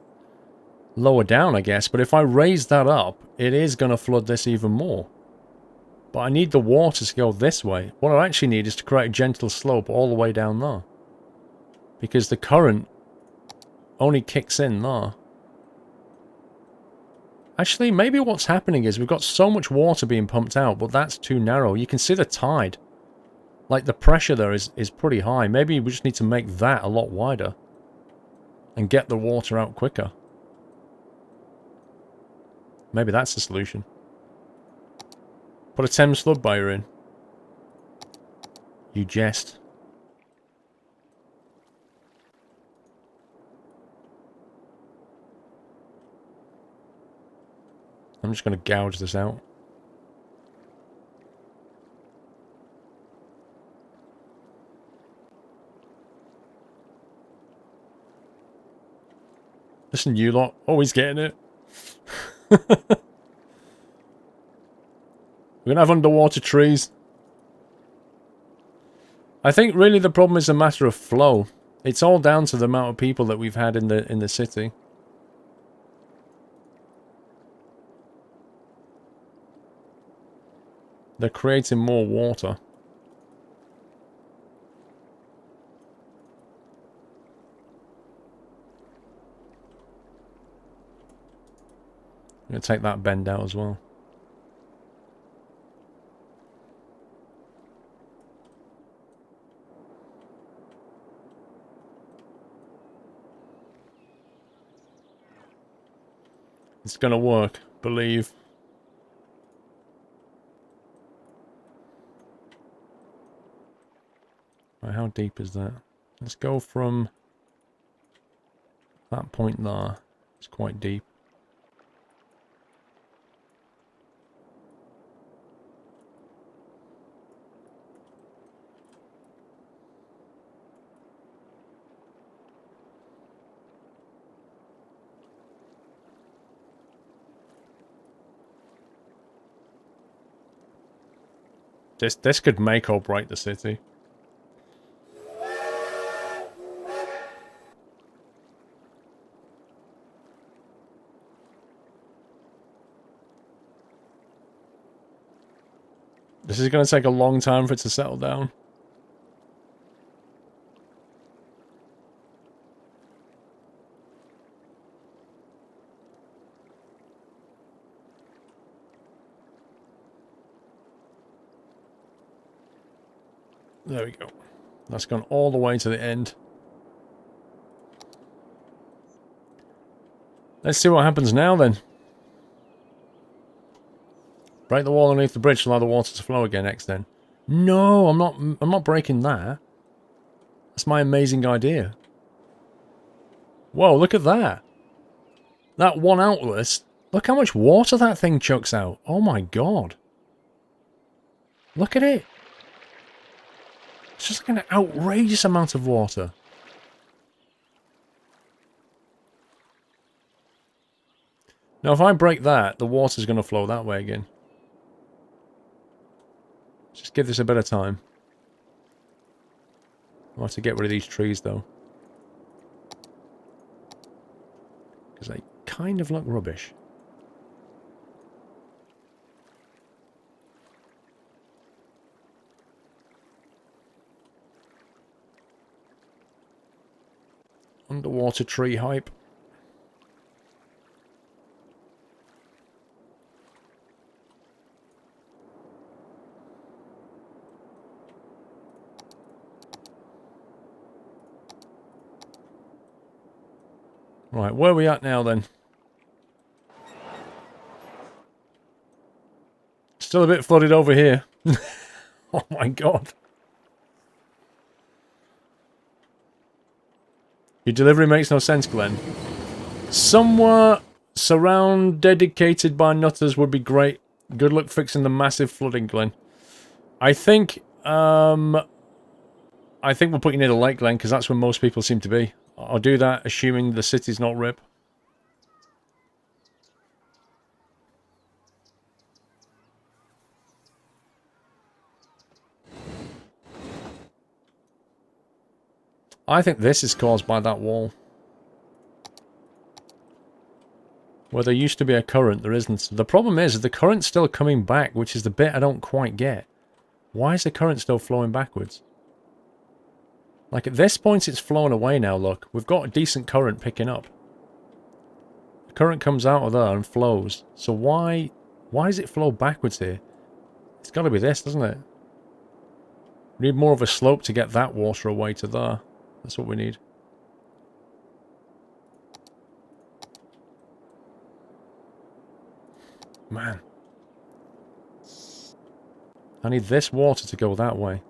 lower down, I guess. But if I raise that up, it is going to flood this even more. But I need the water to go this way. What I actually need is to create a gentle slope all the way down there. Because the current only kicks in there. Actually, maybe what's happening is we've got so much water being pumped out, but that's too narrow. You can see the tide. Like, the pressure there is pretty high. Maybe we just need to make that a lot wider. And get the water out quicker. Maybe that's the solution. Put a Thames flood barrier in. You jest. I'm just going to gouge this out. Listen, you lot, always getting it. We're going to have underwater trees. I think really the problem is a matter of flow. It's all down to the amount of people that we've had in the city. They're creating more water. I'm going to take that bend out as well. It's going to work, believe. Right, how deep is that? Let's go from that point there. It's quite deep. This could make or break the city. This is going to take a long time for it to settle down. There we go. That's gone all the way to the end. Let's see what happens now then. Break the wall underneath the bridge to allow the water to flow again next then. No, I'm not breaking that. That's my amazing idea. Whoa, look at that. That one outlet. Look how much water that thing chucks out. Oh my god. Look at it. It's just like an outrageous amount of water. Now if I break that, the water's going to flow that way again. Just give this a bit of time. I'll have to get rid of these trees though. Because they kind of look rubbish. Underwater tree hype. Right, where are we at now then? Still a bit flooded over here. Oh my god. Your delivery makes no sense, Glenn. Somewhere surround dedicated by nutters would be great. Good luck fixing the massive flooding, Glenn. I think we'll put you near the lake, Glenn, because that's where most people seem to be. I'll do that, assuming the city's not rip. I think this is caused by that wall. Where there used to be a current, there isn't. The problem is, the current's still coming back, which is the bit I don't quite get. Why is the current still flowing backwards? Like, at this point, it's flowing away now, look. We've got a decent current picking up. The current comes out of there and flows. So why does it flow backwards here? It's got to be this, doesn't it? We need more of a slope to get that water away to there. That's what we need. Man. I need this water to go that way.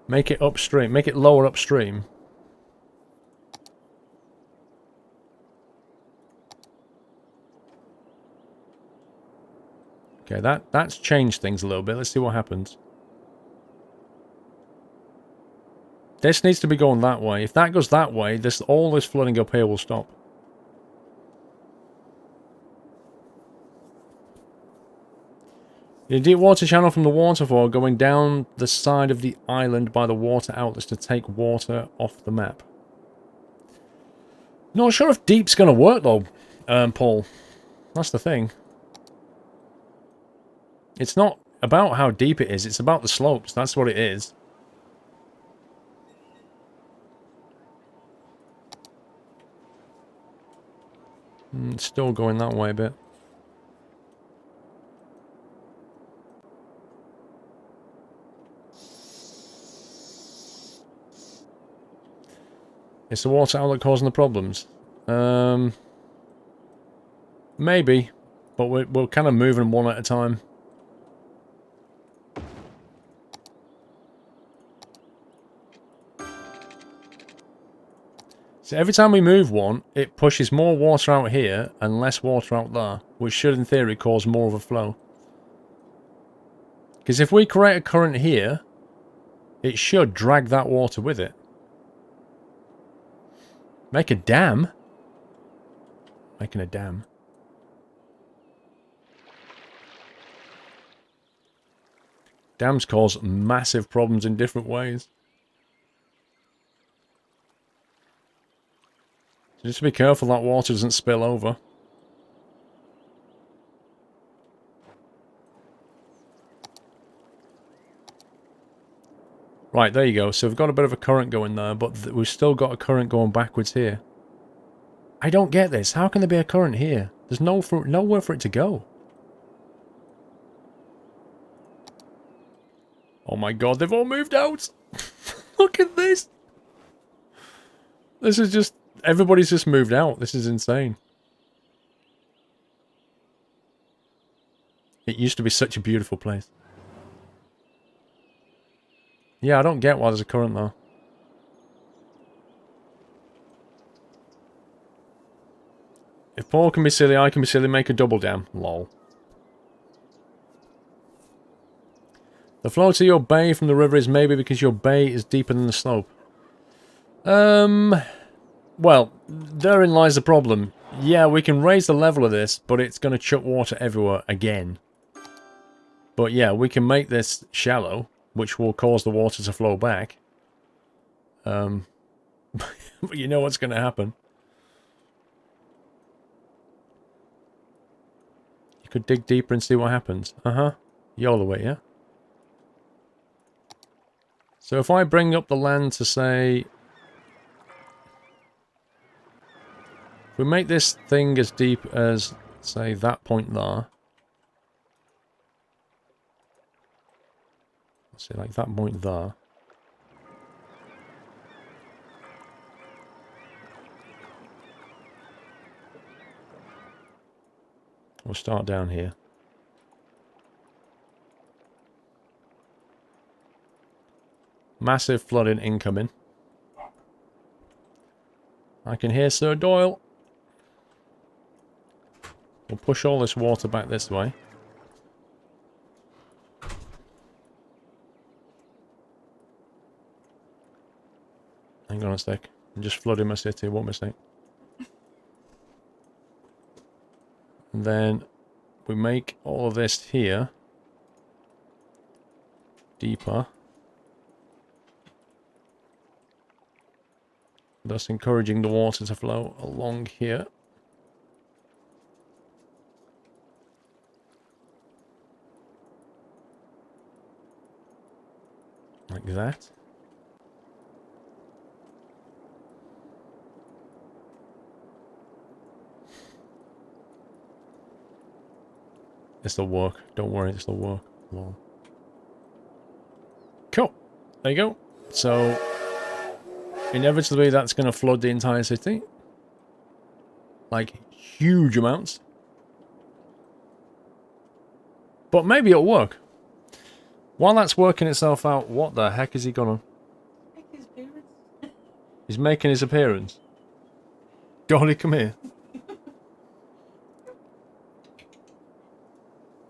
Make it upstream. Make it lower upstream. Okay, that's changed things a little bit. Let's see what happens. This needs to be going that way. If that goes that way, all this flooding up here will stop. The deep water channel from the waterfall going down the side of the island by the water outlets to take water off the map. Not sure if deep's going to work though, Paul. That's the thing. It's not about how deep it is, it's about the slopes. That's what it is. It's still going that way a bit. Is the water outlet causing the problems? Maybe, but we're kind of moving one at a time. So every time we move one, it pushes more water out here and less water out there, which should in theory cause more of a flow. Because if we create a current here, it should drag that water with it. Make a dam? Making a dam. Dams cause massive problems in different ways. So just be careful that water doesn't spill over. Right, there you go. So we've got a bit of a current going there, but we've still got a current going backwards here. I don't get this. How can there be a current here? There's nowhere for it to go. Oh my god, they've all moved out! Look at this! This is just... Everybody's just moved out. This is insane. It used to be such a beautiful place. Yeah, I don't get why there's a current though. If Paul can be silly, I can be silly, make a double dam. Lol. The flow to your bay from the river is maybe because your bay is deeper than the slope. Well, therein lies the problem. Yeah, we can raise the level of this, but it's going to chuck water everywhere again. But yeah, we can make this shallow, which will cause the water to flow back. But you know what's going to happen. You could dig deeper and see what happens. Uh-huh. YOLO it, yeah? So if I bring up the land to say... If we make this thing as deep as, say, that point there. Let's see, like that point there. We'll start down here. Massive flooding incoming. I can hear Sir Doyle. We'll push all this water back this way. Hang on a sec. I'm just flooding my city, what mistake. And then we make all of this here deeper. Thus encouraging the water to flow along here. Like that. This'll work. Don't worry, this'll work. Well. Cool. There you go. So, inevitably that's going to flood the entire city. Like, huge amounts. But maybe it'll work. While that's working itself out, what the heck is he gonna... He's making his appearance. Golly, come here.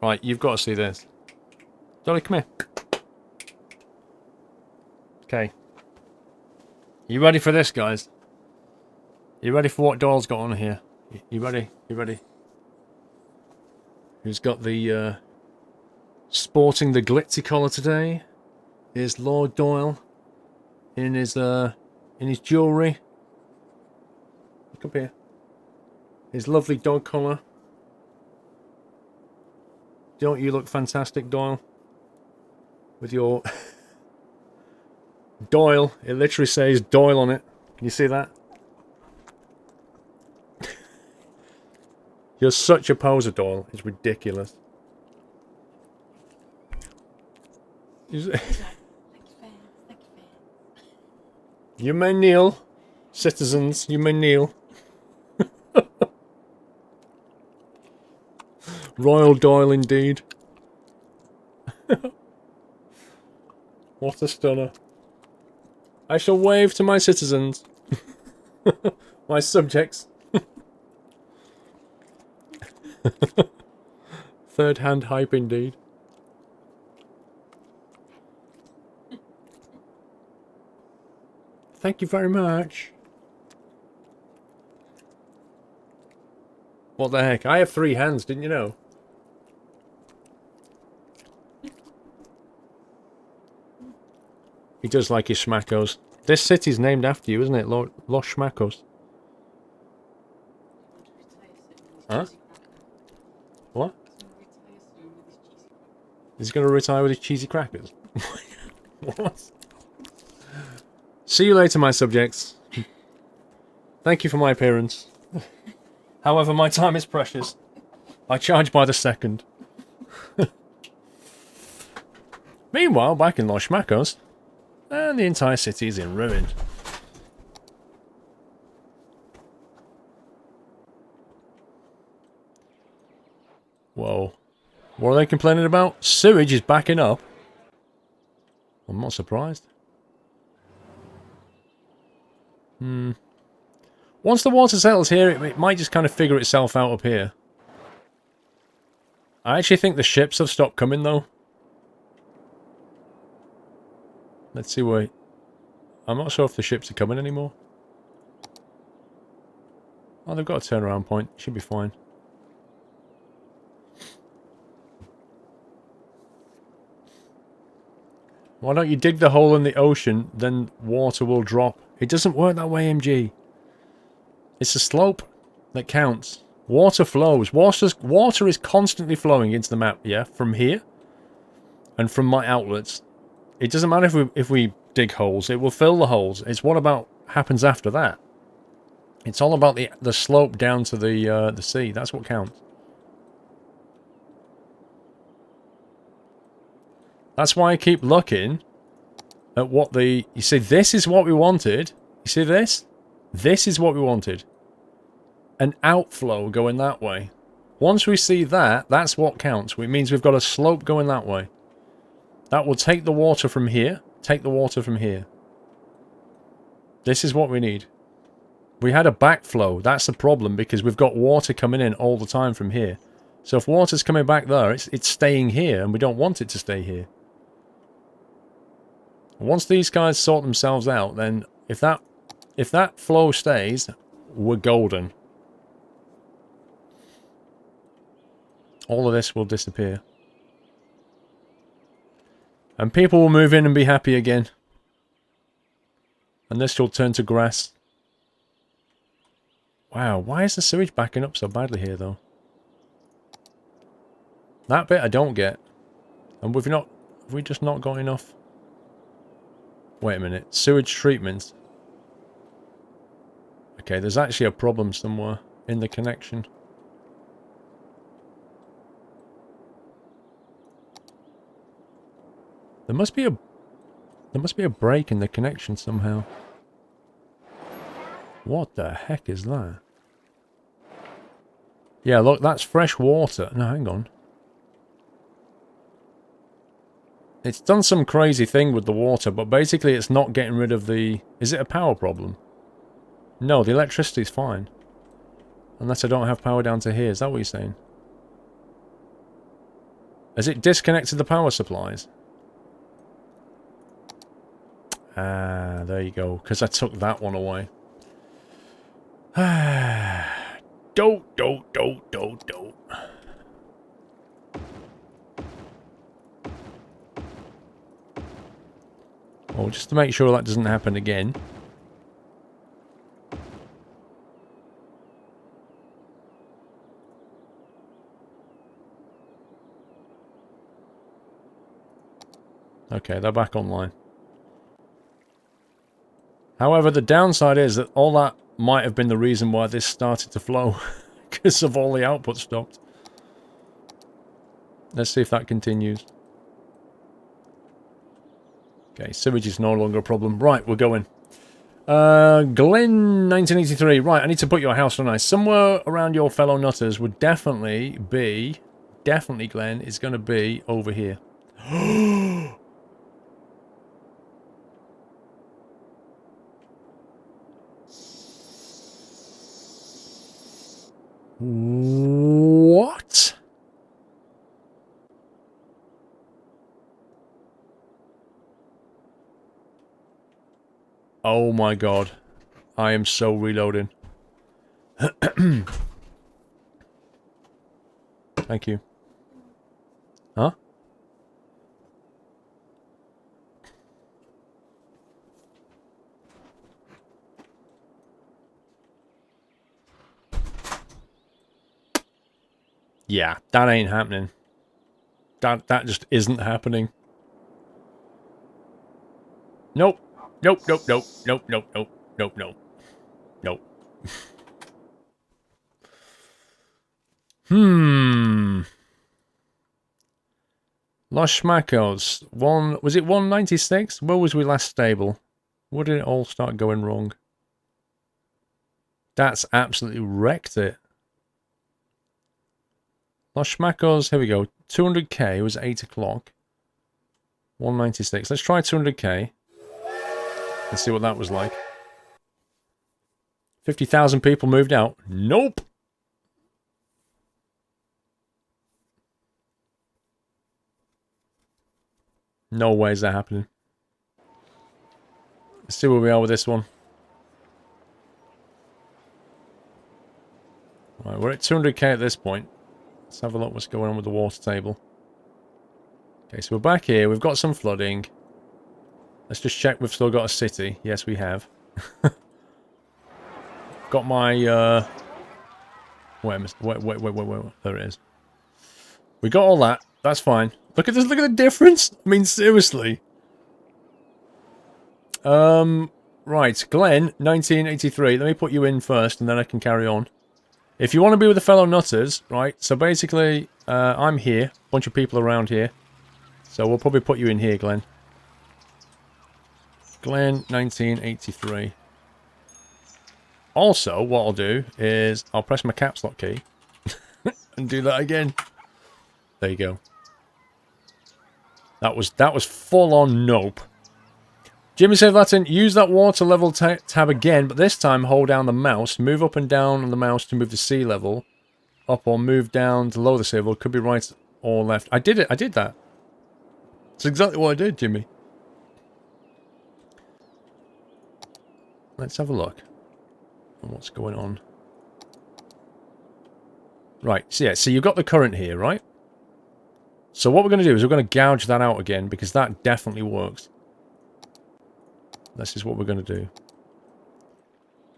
Right, you've got to see this. Dolly, come here. Okay. You ready for this, guys? You ready for what Doyle's got on here? You ready? You ready? Who's got the, sporting the glitzy collar today? Here's Lord Doyle. In his jewellery. Look up here. His lovely dog collar. Don't you look fantastic, Doyle? With your... Doyle. It literally says Doyle on it. Can you see that? You're such a poser, Doyle. It's ridiculous. You may kneel. Citizens, you may kneel. Royal Doyle indeed. What a stunner. I shall wave to my citizens. My subjects. Third hand hype indeed. Thank you very much. What the heck? I have 3 hands, didn't you know? He does like his schmackos. This city's named after you, isn't it? Los Schmackos. Huh? What? He's going to retire with his cheesy crackers? What? See you later, my subjects. Thank you for my appearance. However, my time is precious. I charge by the second. Meanwhile, back in Los Schmackos, and the entire city is in ruin. Whoa. What are they complaining about? Sewage is backing up. I'm not surprised. Once the water settles here, it might just kind of figure itself out up here. I actually think the ships have stopped coming, though. Let's see where... I'm not sure if the ships are coming anymore. Oh, they've got a turnaround point. Should be fine. Why don't you dig the hole in the ocean, then water will drop. It doesn't work that way, MG. It's a slope that counts. Water flows. Water is constantly flowing into the map, yeah? From here. And from my outlets. It doesn't matter if we dig holes. It will fill the holes. It's what about happens after that. It's all about the slope down to the sea. That's what counts. That's why I keep looking at what the... You see, this is what we wanted. You see this? This is what we wanted. An outflow going that way. Once we see that, that's what counts. It means we've got a slope going that way. That will take the water from here. Take the water from here. This is what we need. We had a backflow. That's the problem because we've got water coming in all the time from here. So if water's coming back there, it's staying here and we don't want it to stay here. Once these guys sort themselves out, then if that flow stays, we're golden. All of this will disappear. And people will move in and be happy again. And this will turn to grass. Wow, why is the sewage backing up so badly here, though? That bit I don't get. And have we just not got enough? Wait a minute. Sewage treatment. Okay, there's actually a problem somewhere in the connection. There must be a break in the connection somehow. What the heck is that? Yeah, look, that's fresh water. No, hang on. It's done some crazy thing with the water, but basically it's not getting rid of the... Is it a power problem? No, the electricity's fine. Unless I don't have power down to here. Is that what you're saying? Has it disconnected the power supplies? Ah, there you go. Because I took that one away. Don't. Well, just to make sure that doesn't happen again. Okay, they're back online. However, the downside is that all that might have been the reason why this started to flow. Because of all the output stopped. Let's see if that continues. Okay, sewage is no longer a problem. Right, we're going. Glenn 1983. Right, I need to put your house on ice. Somewhere around your fellow nutters would definitely be... Definitely, Glenn, is going to be over here. What? Oh my god. I am so reloading. Thank you. Huh? Yeah, that ain't happening. That just isn't happening. Nope. Nope. Los Schmackos. Was it 196? Where was we last stable? Where did it all start going wrong? That's absolutely wrecked it. Los Schmackos, here we go. 200k was 8 o'clock. 196. Let's try 200k. Let's see what that was like. 50,000 people moved out. Nope. No way is that happening. Let's see where we are with this one. Right, we're at 200k at this point. Let's have a look what's going on with the water table. Okay, so we're back here. We've got some flooding. Let's just check we've still got a city. Yes, we have. Got my, wait. There it is. We got all that. That's fine. Look at this. Look at the difference. I mean, seriously. Right, Glenn, 1983. Let me put you in first, and then I can carry on. If you want to be with the fellow nutters, right, so basically, I'm here. Bunch of people around here. So we'll probably put you in here, Glenn. Glenn, 1983. Also, what I'll do is I'll press my caps lock key and do that again. There you go. That was full on nope. Jimmy said Latin, use that water level tab again, but this time hold down the mouse, move up and down on the mouse to move the sea level, up or move down to lower the sea level. Could be right or left. I did it. I did that. That's exactly what I did, Jimmy. Let's have a look at what's going on. Right, so yeah, so you've got the current here, right? So what we're going to do is we're going to gouge that out again, because that definitely works. This is what we're going to do.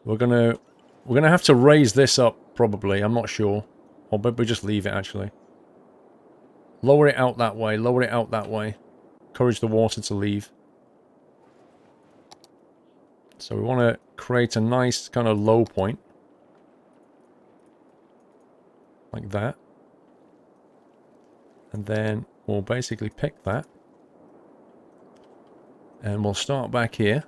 We're going to have to raise this up, probably. I'm not sure. Or maybe just leave it, actually. Lower it out that way. Lower it out that way. Encourage the water to leave. So we want to create a nice kind of low point. Like that. And then we'll basically pick that. And we'll start back here.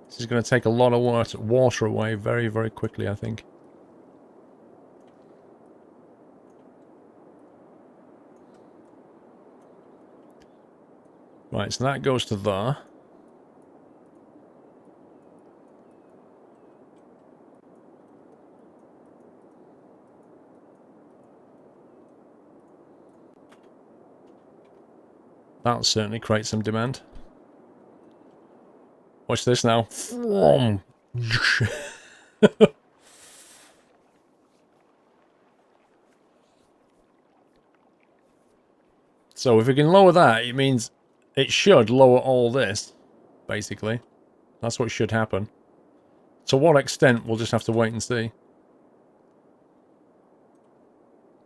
This is going to take a lot of water away very, very quickly, I think. Right, so that goes to there. That'll certainly create some demand. Watch this now. So if we can lower that, it means it should lower all this, basically. That's what should happen. To what extent, we'll just have to wait and see.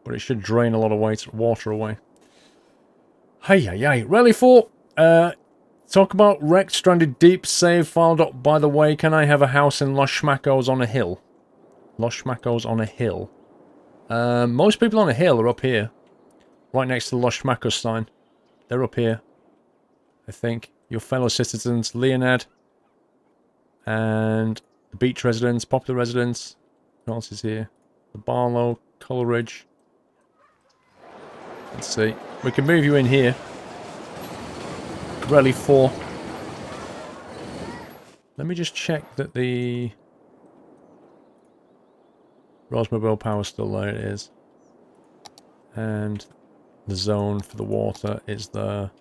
But it should drain a lot of water away. Hey. Rally 4. Talk about wrecked, stranded, deep save file. By the way, can I have a house in Los Schmackos on a hill? Los Schmackos on a hill. Most people on a hill are up here. Right next to the Los Schmackos sign. They're up here. I think. Your fellow citizens, Leonard. And the beach residents, popular residents. Who else is here? The Barlow, Coleridge. Let's see. We can move you in here. Rally 4. Let me just check that the Rosemobile power is still there. It is. And the zone for the water is the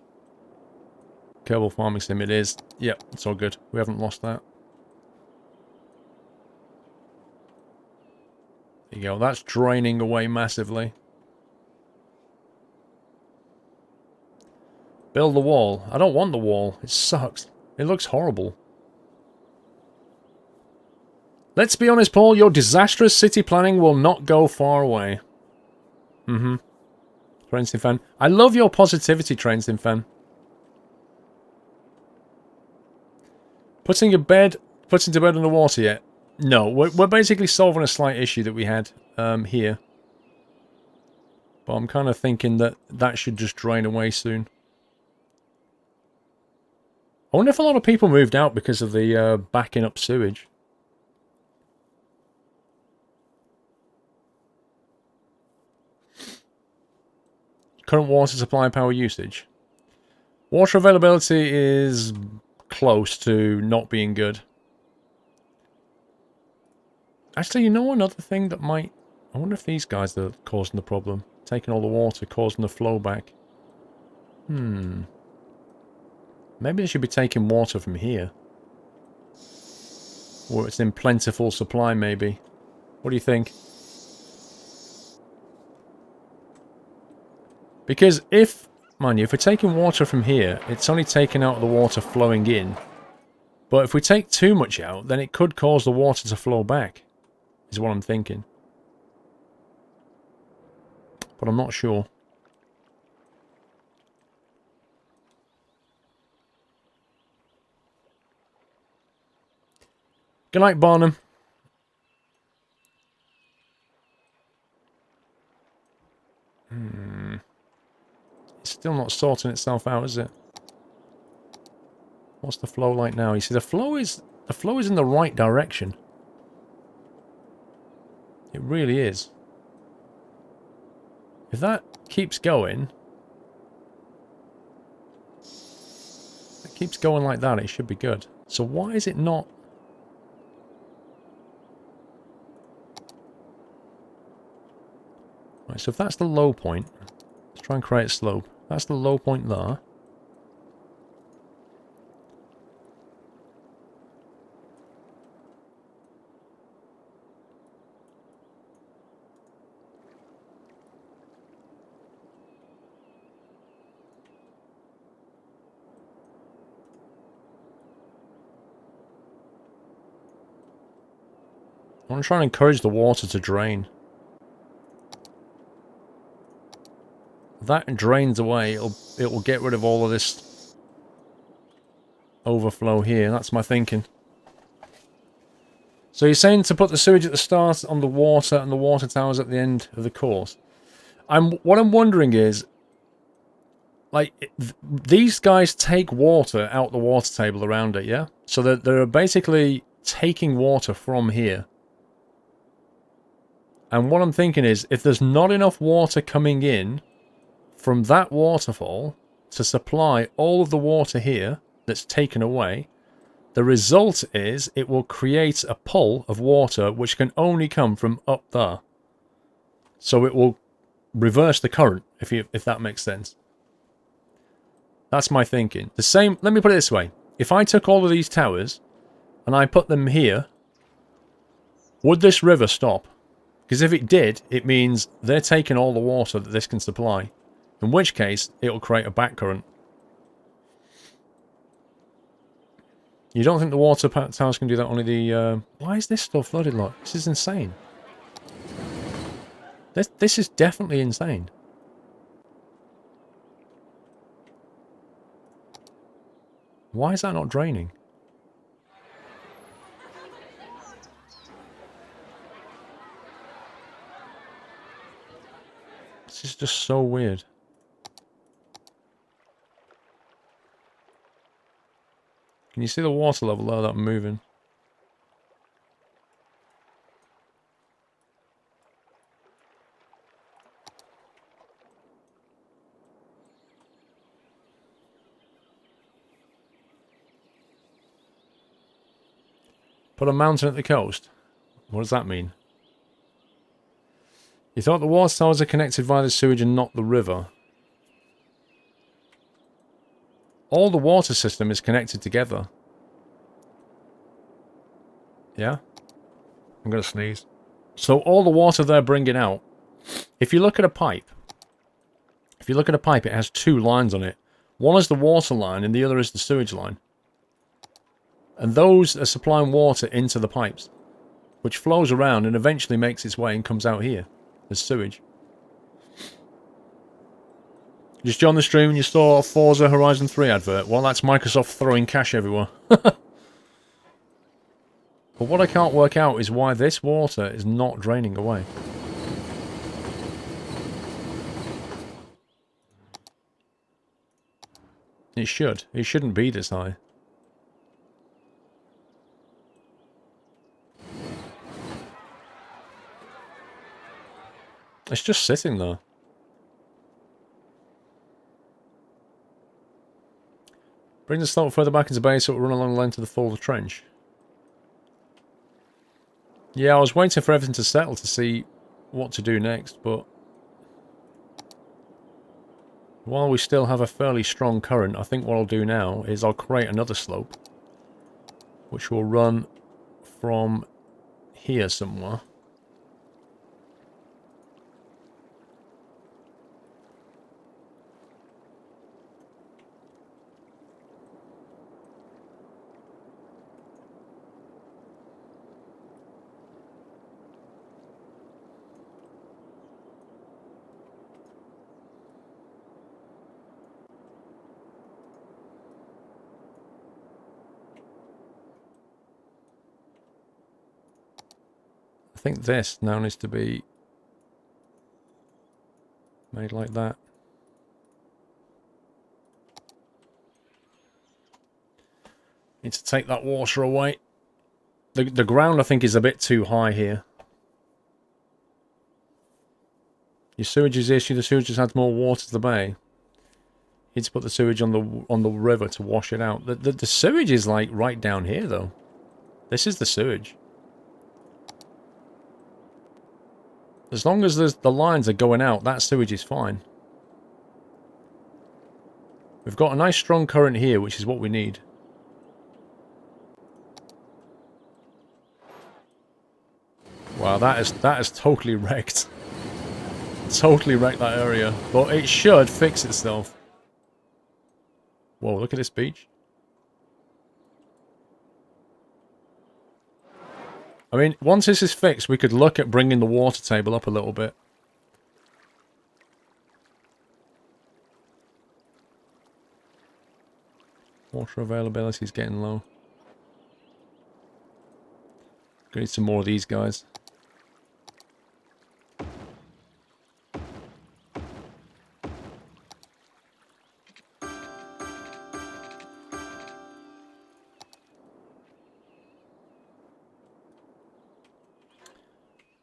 Kerbal Farming Sim. It is. Yep, it's all good. We haven't lost that. There you go. That's draining away massively. Build the wall. I don't want the wall. It sucks. It looks horrible. Let's be honest, Paul. Your disastrous city planning will not go far away. Trainsim fan. I love your positivity, Trainsim fan. Putting to bed underwater yet? No. We're basically solving a slight issue that we had here. But I'm kind of thinking that should just drain away soon. I wonder if a lot of people moved out because of the backing up sewage. Current water supply and power usage. Water availability is close to not being good. Actually, you know another thing that might... I wonder if these guys are causing the problem. Taking all the water, causing the flow back. Maybe they should be taking water from here. Or it's in plentiful supply, maybe. What do you think? Because if Mind you, if we're taking water from here, it's only taking out the water flowing in. But if we take too much out, then it could cause the water to flow back, is what I'm thinking. But I'm not sure. Good night, Barnum. It's still not sorting itself out, is it? What's the flow like now? You see, the flow is in the right direction. It really is. If that keeps going, like that, it should be good. So why is it not? Right, so if that's the low point, let's try and create a slope. That's the low point there. I want to try and encourage the water to drain. If that drains away, it will get rid of all of this overflow here. That's my thinking. So you're saying to put the sewage at the start on the water and the water towers at the end of the course. What I'm wondering is, like, these guys take water out the water table around it, yeah? So they're basically taking water from here. And what I'm thinking is, if there's not enough water coming in from that waterfall to supply all of the water here that's taken away, the result is it will create a pull of water which can only come from up there. So it will reverse the current, if that makes sense. That's my thinking. The same, let me put it this way. If I took all of these towers and I put them here, would this river stop? Because if it did, it means they're taking all the water that this can supply. In which case, it'll create a back current. You don't think the water towers can do that? Only the... why is this still flooded like? This is insane. This is definitely insane. Why is that not draining? This is just so weird. Can you see the water level there that I'm moving? Put a mountain at the coast? What does that mean? You thought the water towers are connected via the sewage and not the river. All the water system is connected together. Yeah? I'm going to sneeze. So all the water they're bringing out, if you look at a pipe, it has two lines on it. One is the water line and the other is the sewage line. And those are supplying water into the pipes, which flows around and eventually makes its way and comes out here as sewage. Just joined the stream and you saw a Forza Horizon 3 advert. Well, that's Microsoft throwing cash everywhere. But what I can't work out is why this water is not draining away. It should. It shouldn't be this high. It's just sitting there. Bring the slope further back into base so it will run along the length of the fall of the trench. Yeah, I was waiting for everything to settle to see what to do next, but while we still have a fairly strong current, I think what I'll do now is I'll create another slope, which will run from here somewhere. I think this now needs to be made like that. Need to take that water away. The ground, I think, is a bit too high here. Your sewage is the issue. The sewage just adds more water to the bay. You need to put the sewage on the river to wash it out. The sewage is like right down here, though. This is the sewage. As long as the lines are going out, that sewage is fine. We've got a nice strong current here, which is what we need. Wow, that is totally wrecked. Totally wrecked that area. But it should fix itself. Whoa, look at this beach. I mean, once this is fixed, we could look at bringing the water table up a little bit. Water availability is getting low. Gonna need some more of these guys.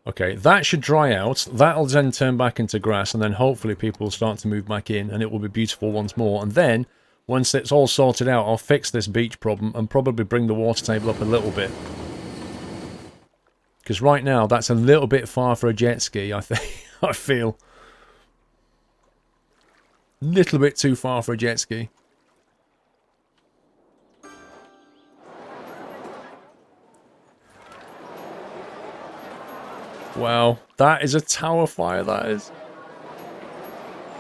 Okay, that should dry out. That'll then turn back into grass, and then hopefully people will start to move back in, and it will be beautiful once more. And then, once it's all sorted out, I'll fix this beach problem and probably bring the water table up a little bit. Because right now, that's a little bit far for a jet ski, I think. I feel. Little bit too far for a jet ski. Wow, that is a tower fire, that is.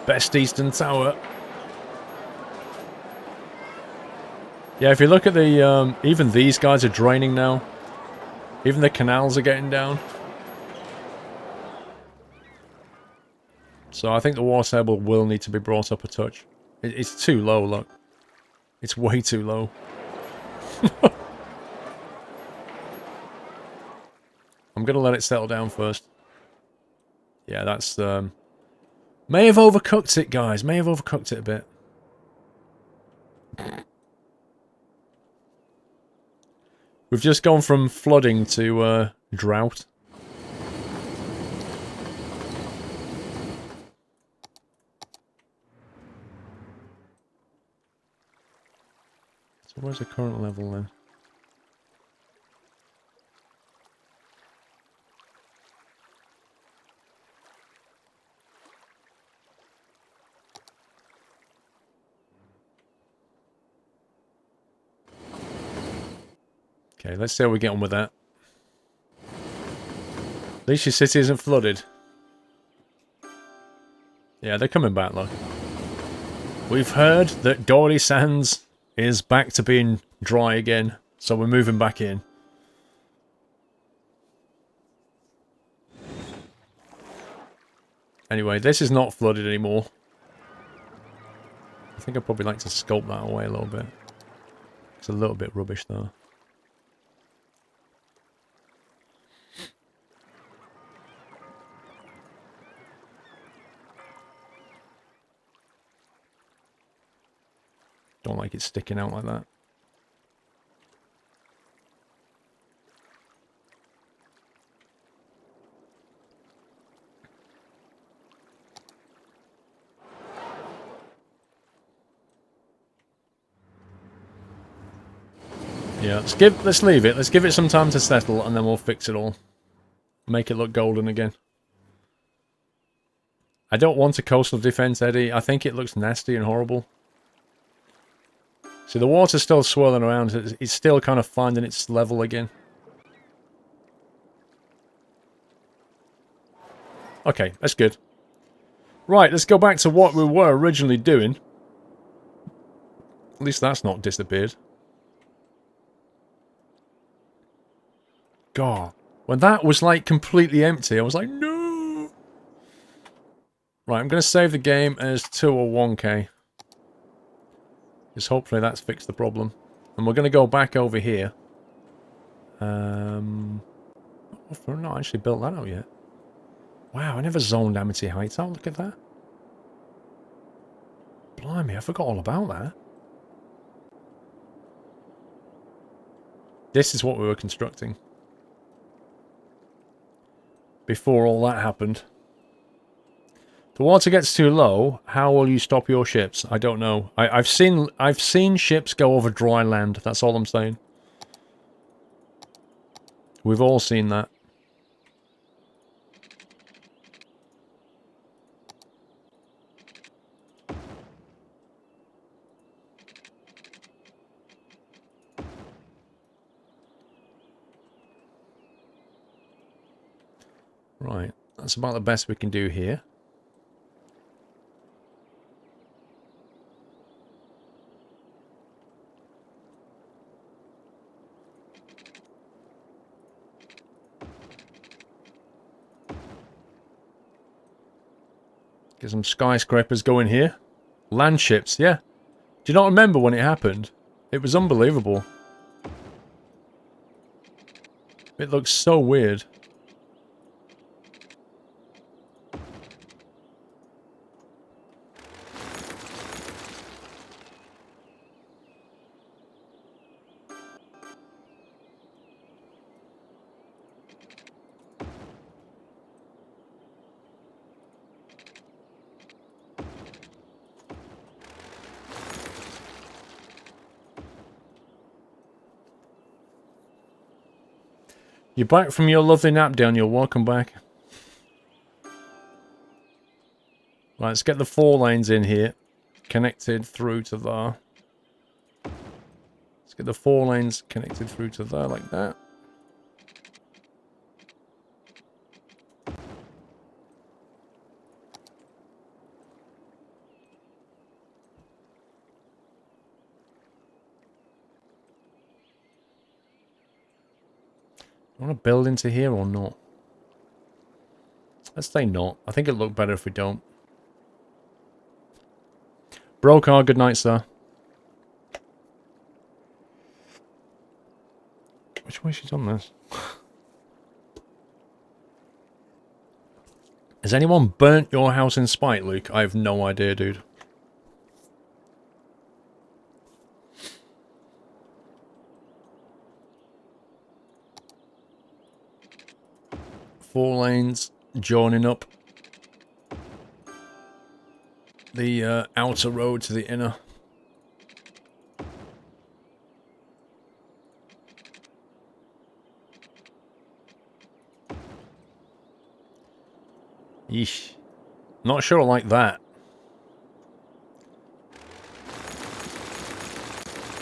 Best Eastern Tower. Yeah, if you look at the, even these guys are draining now. Even the canals are getting down. So I think the water table will need to be brought up a touch. It's too low, look. It's way too low. I'm going to let it settle down first. Yeah, that's... may have overcooked it, guys. May have overcooked it a bit. We've just gone from flooding to drought. So where's the current level then? Okay, let's see how we get on with that. At least your city isn't flooded. Yeah, they're coming back, look. We've heard that Doily Sands is back to being dry again, so we're moving back in. Anyway, this is not flooded anymore. I think I'd probably like to sculpt that away a little bit. It's a little bit rubbish, though. Don't like it sticking out like that. Yeah, let's leave it. Let's give it some time to settle, and then we'll fix it all. Make it look golden again. I don't want a coastal defense, Eddie. I think it looks nasty and horrible. See, the water's still swirling around. It's still kind of finding its level again. Okay, that's good. Right, let's go back to what we were originally doing. At least that's not disappeared. God. When that was, like, completely empty, I was like, no! Right, I'm going to save the game as 2 or 1k. Because hopefully that's fixed the problem. And we're going to go back over here. I've not actually built that out yet. Wow, I never zoned Amity Heights out. Look at that. Blimey, I forgot all about that. This is what we were constructing. Before all that happened. The water gets too low. How will you stop your ships? I don't know. I've seen ships go over dry land. That's all I'm saying. We've all seen that. Right, that's about the best we can do here. Get some skyscrapers going here. Land ships, yeah. Do you not remember when it happened? It was unbelievable. It looks so weird. You're back from your lovely nap, Daniel. Welcome back. Right, let's get the 4 lanes in here. Connected through to there. Let's get the 4 lanes connected through to there like that. I want to build into here or not? Let's say not. I think it'll look better if we don't. Brocar, good night, sir. Which way she's on this? Has anyone burnt your house in spite, Luke? I have no idea, dude. Four lanes joining up the outer road to the inner. Yeesh. Not sure I like that.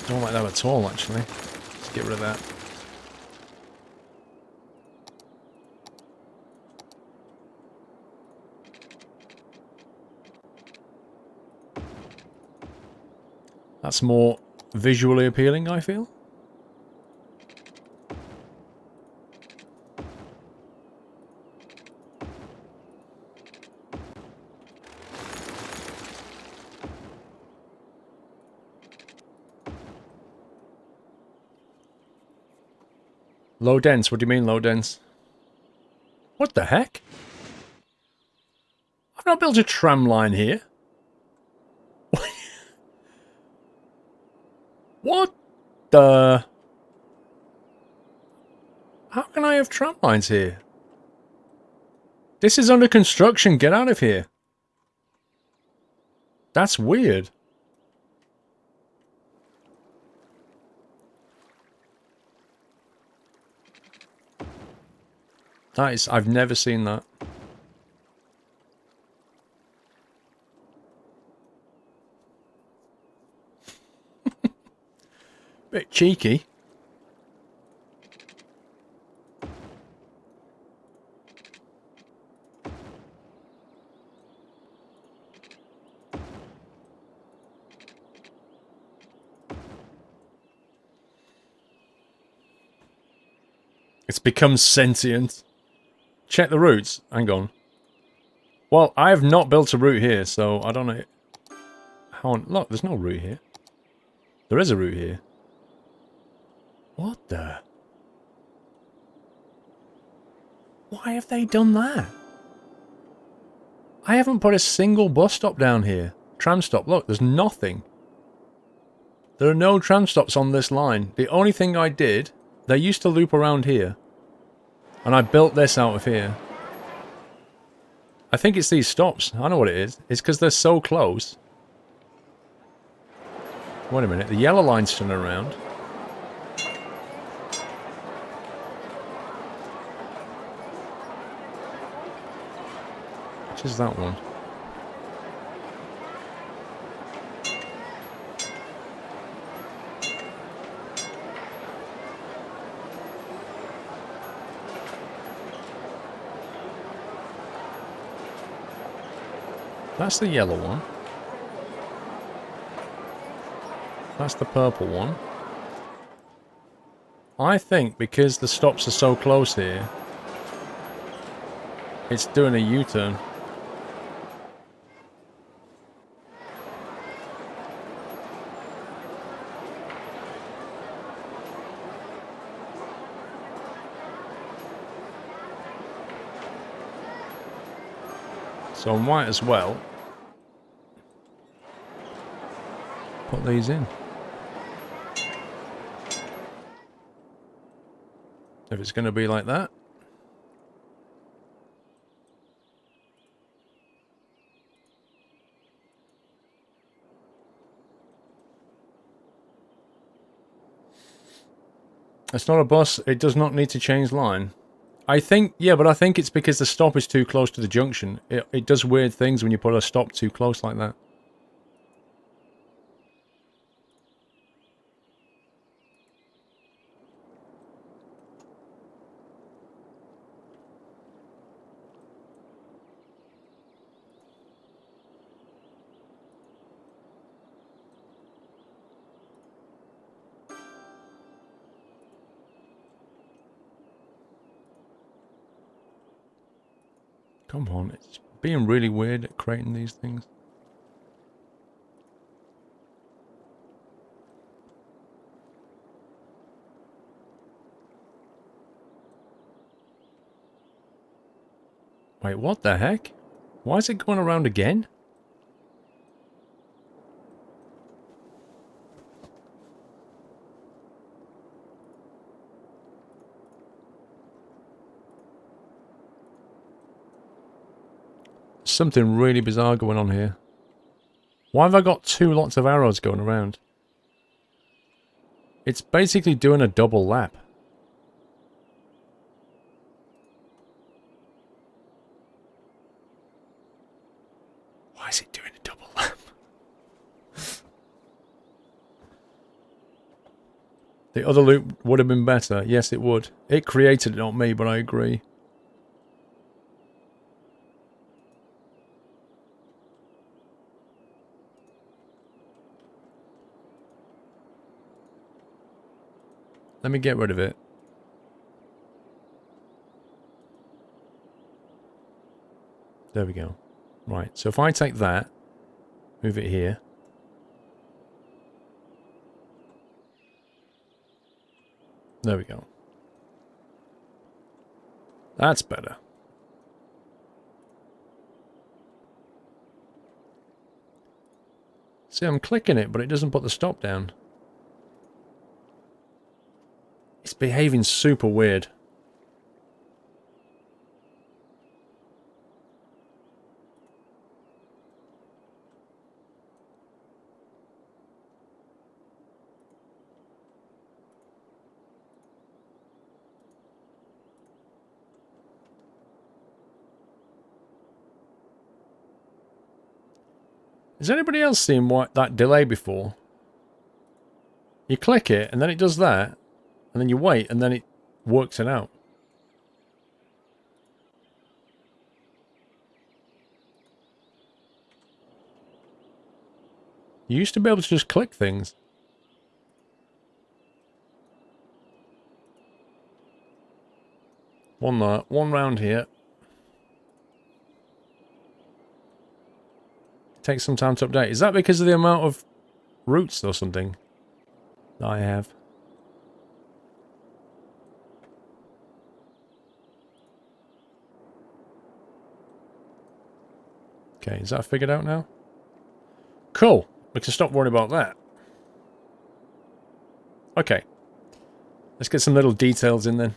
Don't like that at all, actually. Let's get rid of that. That's more visually appealing, I feel. Low dense, what do you mean low dense? What the heck? I've not built a tram line here. What the... How can I have tram lines here? This is under construction, get out of here. That's weird. That is... I've never seen that. Bit cheeky. It's become sentient. Check the routes. Hang on. Well, I have not built a route here, so I don't know. How on... Look, there's no route here. There is a route here. What the... Why have they done that? I haven't put a single bus stop down here. Tram stop. Look, there's nothing. There are no tram stops on this line. The only thing I did, they used to loop around here. And I built this out of here. I think it's these stops. I know what it is. It's because they're so close. Wait a minute. The yellow line's still around. Which is that one? That's the yellow one. That's the purple one. I think because the stops are so close here, it's doing a U-turn. So I might as well put these in. If it's going to be like that. It's not a bus. It does not need to change line. I think, yeah, but I think it's because the stop is too close to the junction. It does weird things when you put a stop too close like that. Come on, it's being really weird at creating these things. Wait, what the heck? Why is it going around again? Something really bizarre going on here. Why have I got two lots of arrows going around? It's basically doing a double lap. Why is it doing a double lap? The other loop would have been better. Yes, it would. It created it, not me, but I agree. Let me get rid of it. There we go. Right, so if I take that, move it here. There we go. That's better. See, I'm clicking it, but it doesn't put the stop down. It's behaving super weird. Has anybody else seen that delay before? You click it, and then it does that, and then you wait, and then it works it out. You used to be able to just click things. One round here. Takes some time to update. Is that because of the amount of routes or something that I have? Okay, is that figured out now? Cool. We can stop worrying about that. Okay. Let's get some little details in then.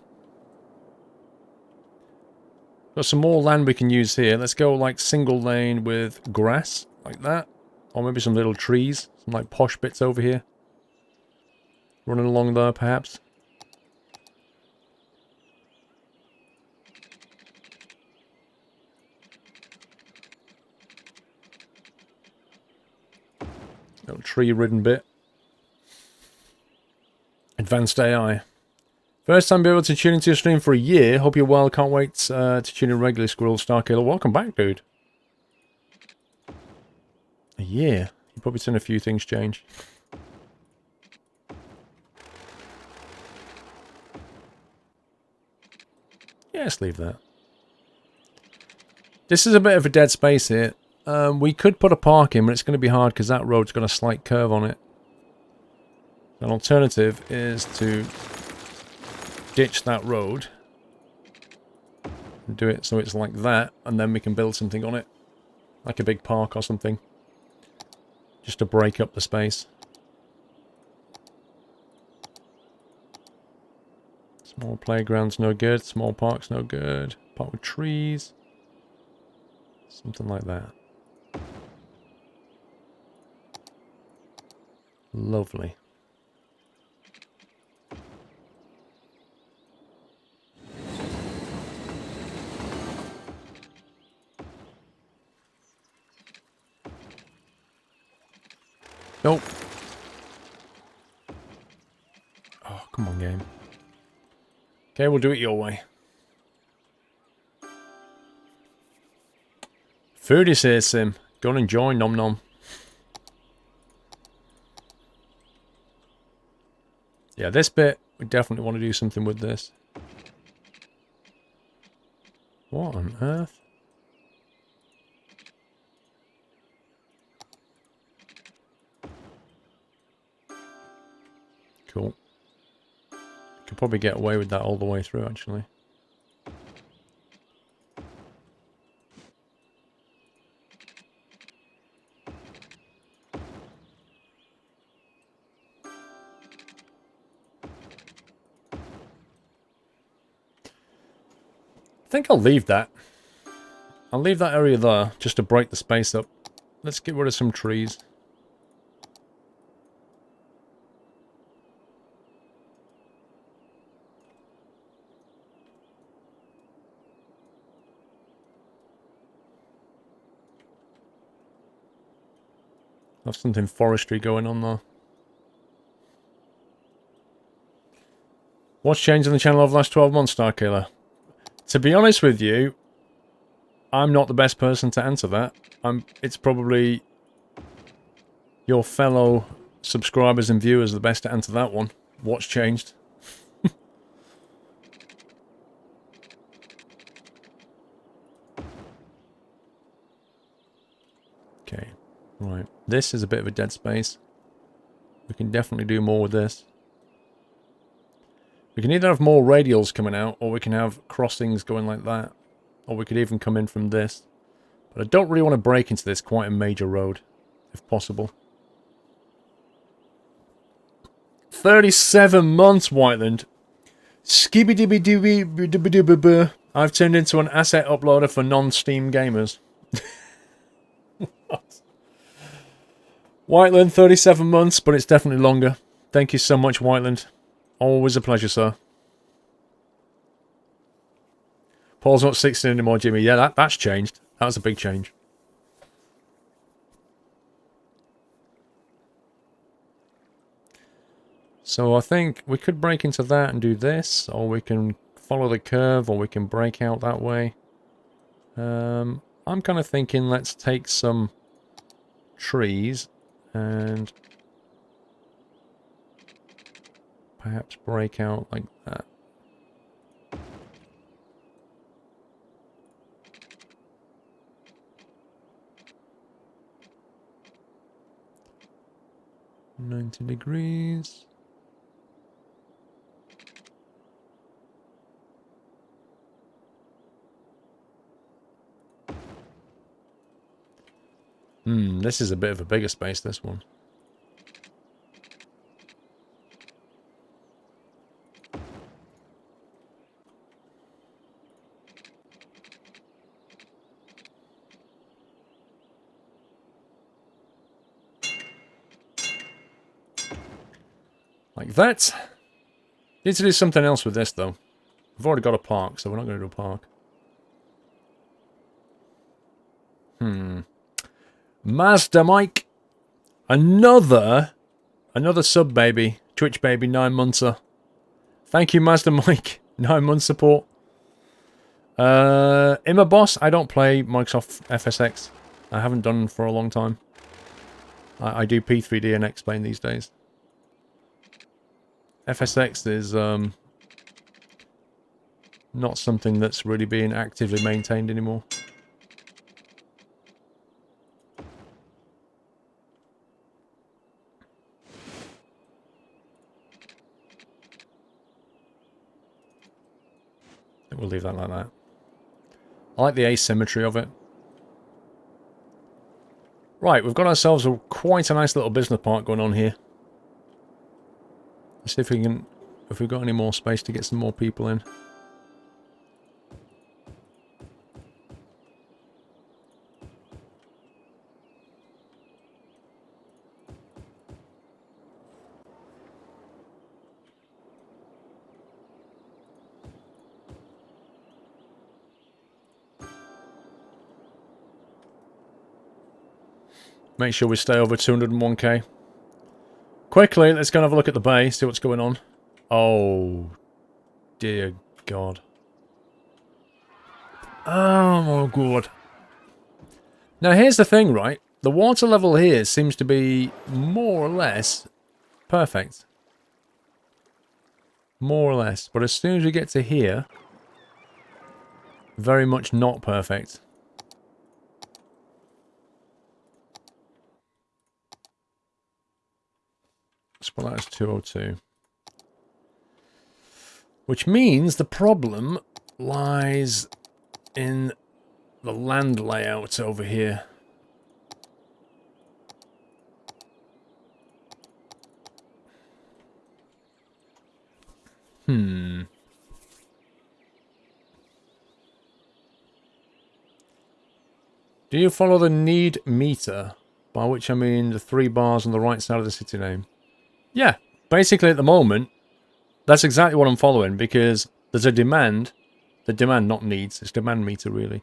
Got some more land we can use here. Let's go like single lane with grass, like that. Or maybe some little trees. Some like posh bits over here. Running along there, perhaps. Little tree-ridden bit. Advanced AI. First time be able to tune into your stream for a year. Hope you're well. Can't wait to tune in regularly, Squirrel Starkiller. Welcome back, dude. A year. You've probably seen a few things change. Yeah, let's leave that. This is a bit of a dead space here. We could put a park in, but it's going to be hard because that road's got a slight curve on it. An alternative is to ditch that road and do it so it's like that, and then we can build something on it. Like a big park or something. Just to break up the space. Small playgrounds no good, small parks no good. Park with trees. Something like that. Lovely. Nope. Oh, come on, game. Okay, we'll do it your way. Food is here, Sim. Go and enjoy, nom nom. Yeah, this bit, we definitely want to do something with this. What on earth? Cool. Could probably get away with that all the way through, actually. I think I'll leave that. I'll leave that area there, just to break the space up. Let's get rid of some trees. Have something forestry going on there. What's changed on the channel over the last 12 months, Starkiller? To be honest with you, I'm not the best person to answer that. It's probably your fellow subscribers and viewers the best to answer that one. What's changed? Okay, right. This is a bit of a dead space. We can definitely do more with this. We can either have more radials coming out, or we can have crossings going like that. Or we could even come in from this. But I don't really want to break into this quite a major road, if possible. 37 months, Whiteland. Skibby-dibby-dibby-dibby-dibby-dibby. I've turned into an asset uploader for non-Steam gamers. What? Whiteland, 37 months, but it's definitely longer. Thank you so much, Whiteland. Always a pleasure, sir. Paul's not 16 anymore, Jimmy. Yeah, that's changed. That was a big change. So I think we could break into that and do this, or we can follow the curve, or we can break out that way. I'm kind of thinking let's take some trees and perhaps break out like that. $90 degrees. This is a bit of a bigger space, this one. Like that. Need to do something else with this, though. We've already got a park, so we're not going to do a park. Mazda Mike. Another sub baby. Twitch baby, 9 months-er. Thank you, Mazda Mike. 9 months support. Imma Boss, I don't play Microsoft FSX. I haven't done for a long time. I do P3D and X-Plane these days. FSX is not something that's really being actively maintained anymore. I think we'll leave that like that. I like the asymmetry of it. Right, we've got ourselves quite a nice little business park going on here. Let's see if we can, if we've got any more space to get some more people in. Make sure we stay over 201k. Quickly, let's go and have a look at the bay, see what's going on. Oh, dear God. Oh, God. Now, here's the thing, right? The water level here seems to be more or less perfect. More or less. But as soon as we get to here, very much not perfect. Let's put that as 202. Which means the problem lies in the land layout over here. Do you follow the need meter? By which I mean the 3 bars on the right side of the city name. Yeah, basically at the moment, that's exactly what I'm following, because there's a demand. The demand, not needs, it's demand meter really.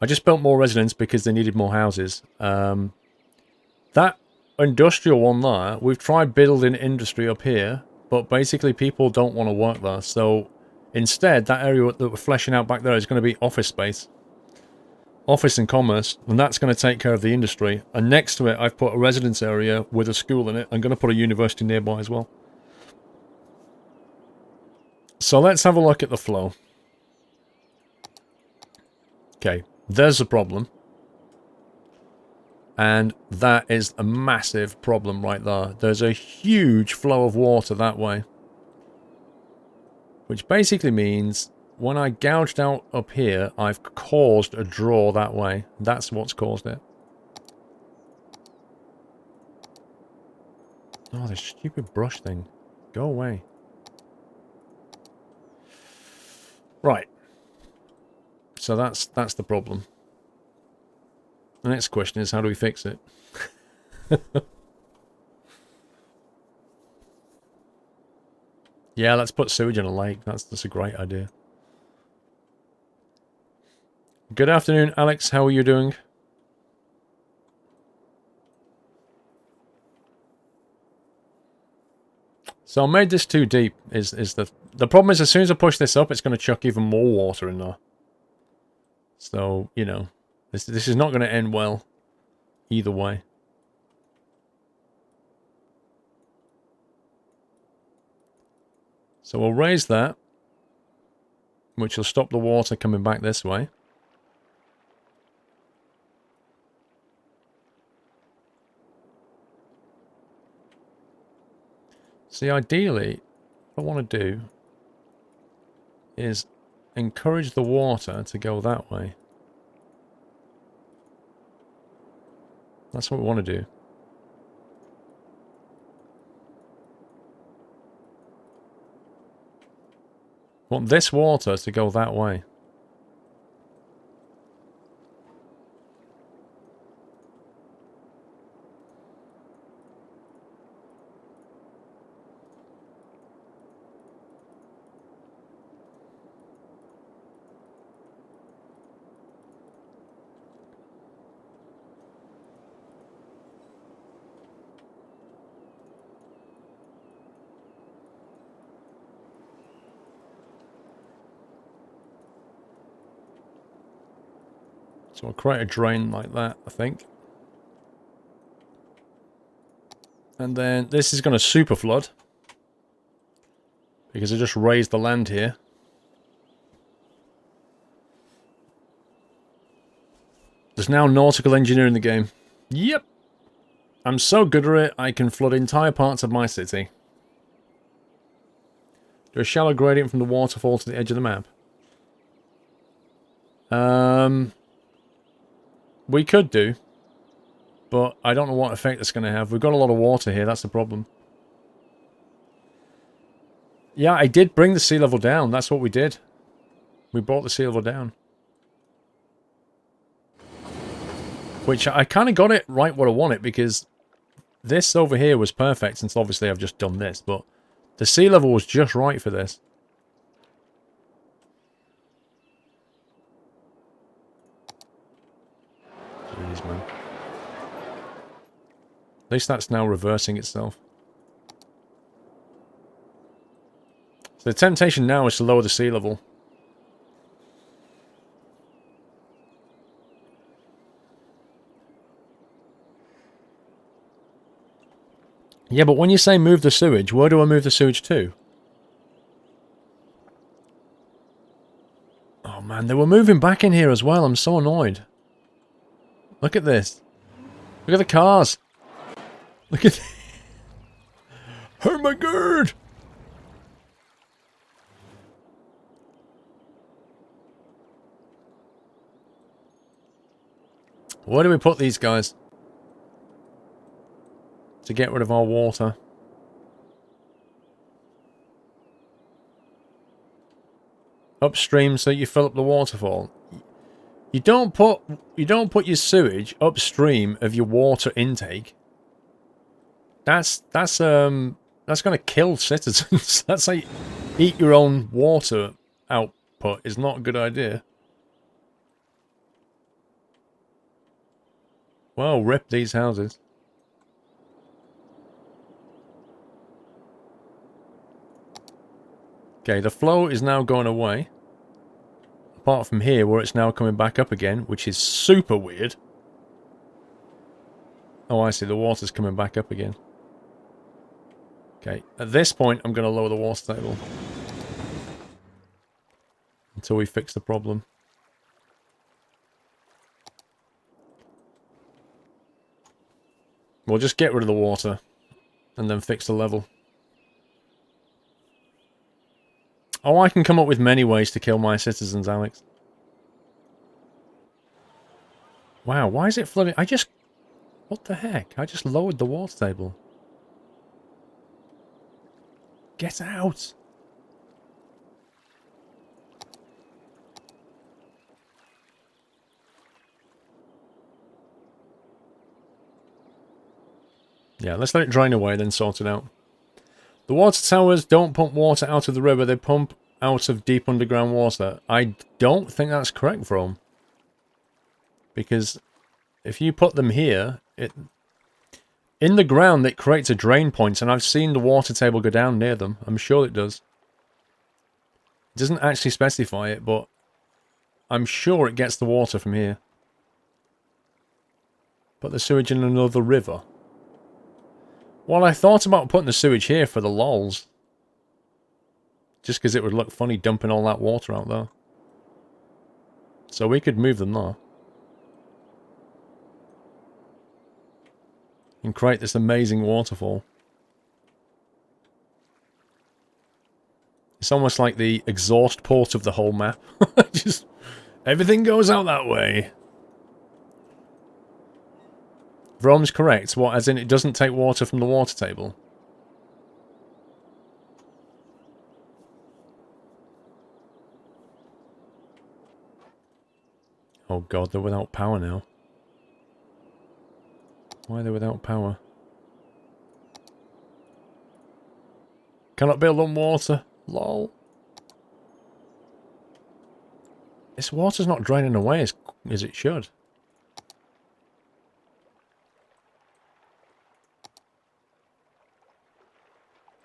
I just built more residents because they needed more houses. That industrial one there, we've tried building industry up here, but basically people don't want to work there. So instead, that area that we're fleshing out back there is going to be office space. Office and commerce, and that's going to take care of the industry. And next to it, I've put a residence area with a school in it. I'm going to put a university nearby as well. So let's have a look at the flow. Okay, there's a problem. And that is a massive problem right there. There's a huge flow of water that way. Which basically means when I gouged out up here, I've caused a draw that way. That's what's caused it. Oh, this stupid brush thing. Go away. Right. So that's the problem. The next question is, how do we fix it? Yeah, let's put sewage in a lake. That's a great idea. Good afternoon, Alex. How are you doing? So I made this too deep. Is the problem is as soon as I push this up, it's going to chuck even more water in there. So you know, this is not going to end well, either way. So we'll raise that, which will stop the water coming back this way. See, ideally, what I want to do is encourage the water to go that way. That's what we want to do. Want this water to go that way. So I'll create a drain like that, I think. And then this is going to super flood. Because I just raised the land here. There's now nautical engineering in the game. Yep. I'm so good at it, I can flood entire parts of my city. Do a shallow gradient from the waterfall to the edge of the map. We could do. But I don't know what effect it's going to have. We've got a lot of water here, that's the problem. Yeah, I did bring the sea level down. That's what we did. We brought the sea level down. Which I kind of got it right what I wanted, because this over here was perfect, since obviously I've just done this, but the sea level was just right for this. Jeez, man. At least that's now reversing itself. So the temptation now is to lower the sea level. Yeah, but when you say move the sewage, where do I move the sewage to? Oh man, they were moving back in here as well. I'm so annoyed. Look at this. Look at the cars. Look at... Oh my god! Where do we put these guys? To get rid of our water. Upstream so you fill up the waterfall. You don't put your sewage upstream of your water intake. That's gonna kill citizens. That's like eat your own water output is not a good idea. Well, rip these houses. Okay, the flow is now going away. Apart from here, where it's now coming back up again, which is super weird. Oh, I see, the water's coming back up again. Okay, at this point, I'm going to lower the water table. Until we fix the problem. We'll just get rid of the water. And then fix the level. Oh, I can come up with many ways to kill my citizens, Alex. Wow, why is it flooding? What the heck? I just lowered the water table. Get out! Yeah, let's let it drain away, then sort it out. The water towers don't pump water out of the river, they pump out of deep underground water. I don't think that's correct, From. Because if you put them here, in the ground it creates a drain point, and I've seen the water table go down near them. I'm sure it does. It doesn't actually specify it, but I'm sure it gets the water from here. Put the sewage in another river. Well, I thought about putting the sewage here for the lols. Just because it would look funny dumping all that water out there. So we could move them there. And create this amazing waterfall. It's almost like the exhaust port of the whole map. Just everything goes out that way. Vrome's correct. What, as in it doesn't take water from the water table? Oh god, they're without power now. Why are they without power? Cannot build on water. Lol. This water's not draining away as it should.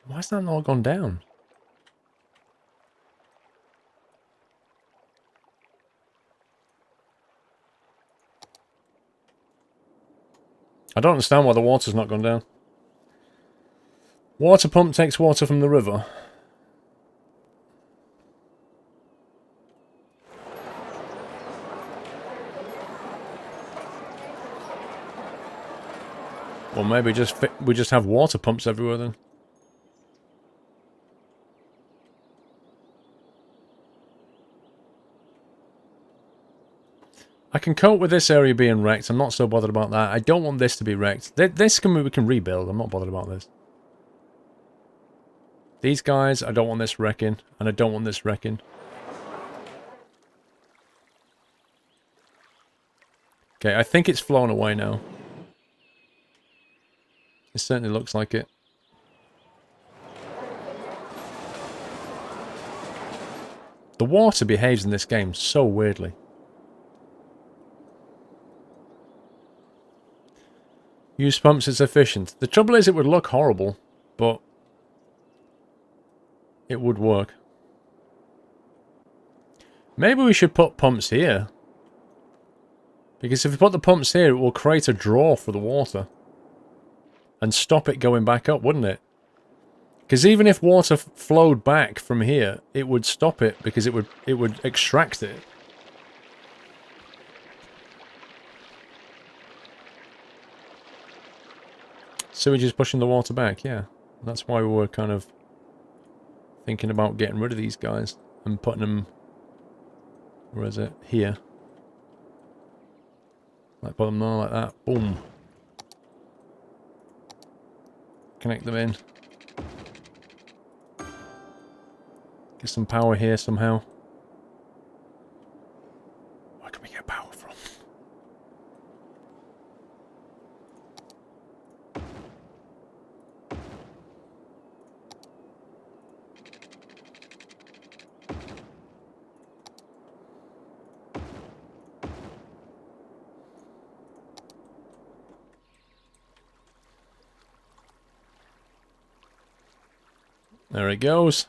Why has that not gone down? I don't understand why the water's not gone down. Water pump takes water from the river. Or maybe we just have water pumps everywhere then. I can cope with this area being wrecked. I'm not so bothered about that. I don't want this to be wrecked. This we can rebuild. I'm not bothered about this. These guys, I don't want this wrecking. And I don't want this wrecking. Okay, I think it's flown away now. It certainly looks like it. The water behaves in this game so weirdly. Use pumps is efficient. The trouble is it would look horrible, but it would work. Maybe we should put pumps here. Because if we put the pumps here, it will create a draw for the water. And stop it going back up, wouldn't it? Because even if water flowed back from here, it would stop it because it would extract it. Sewage is pushing the water back, yeah. That's why we were kind of thinking about getting rid of these guys and putting them... Where is it? Here. Like put them there like that. Boom. Connect them in. Get some power here somehow. Where can we get power from? There it goes.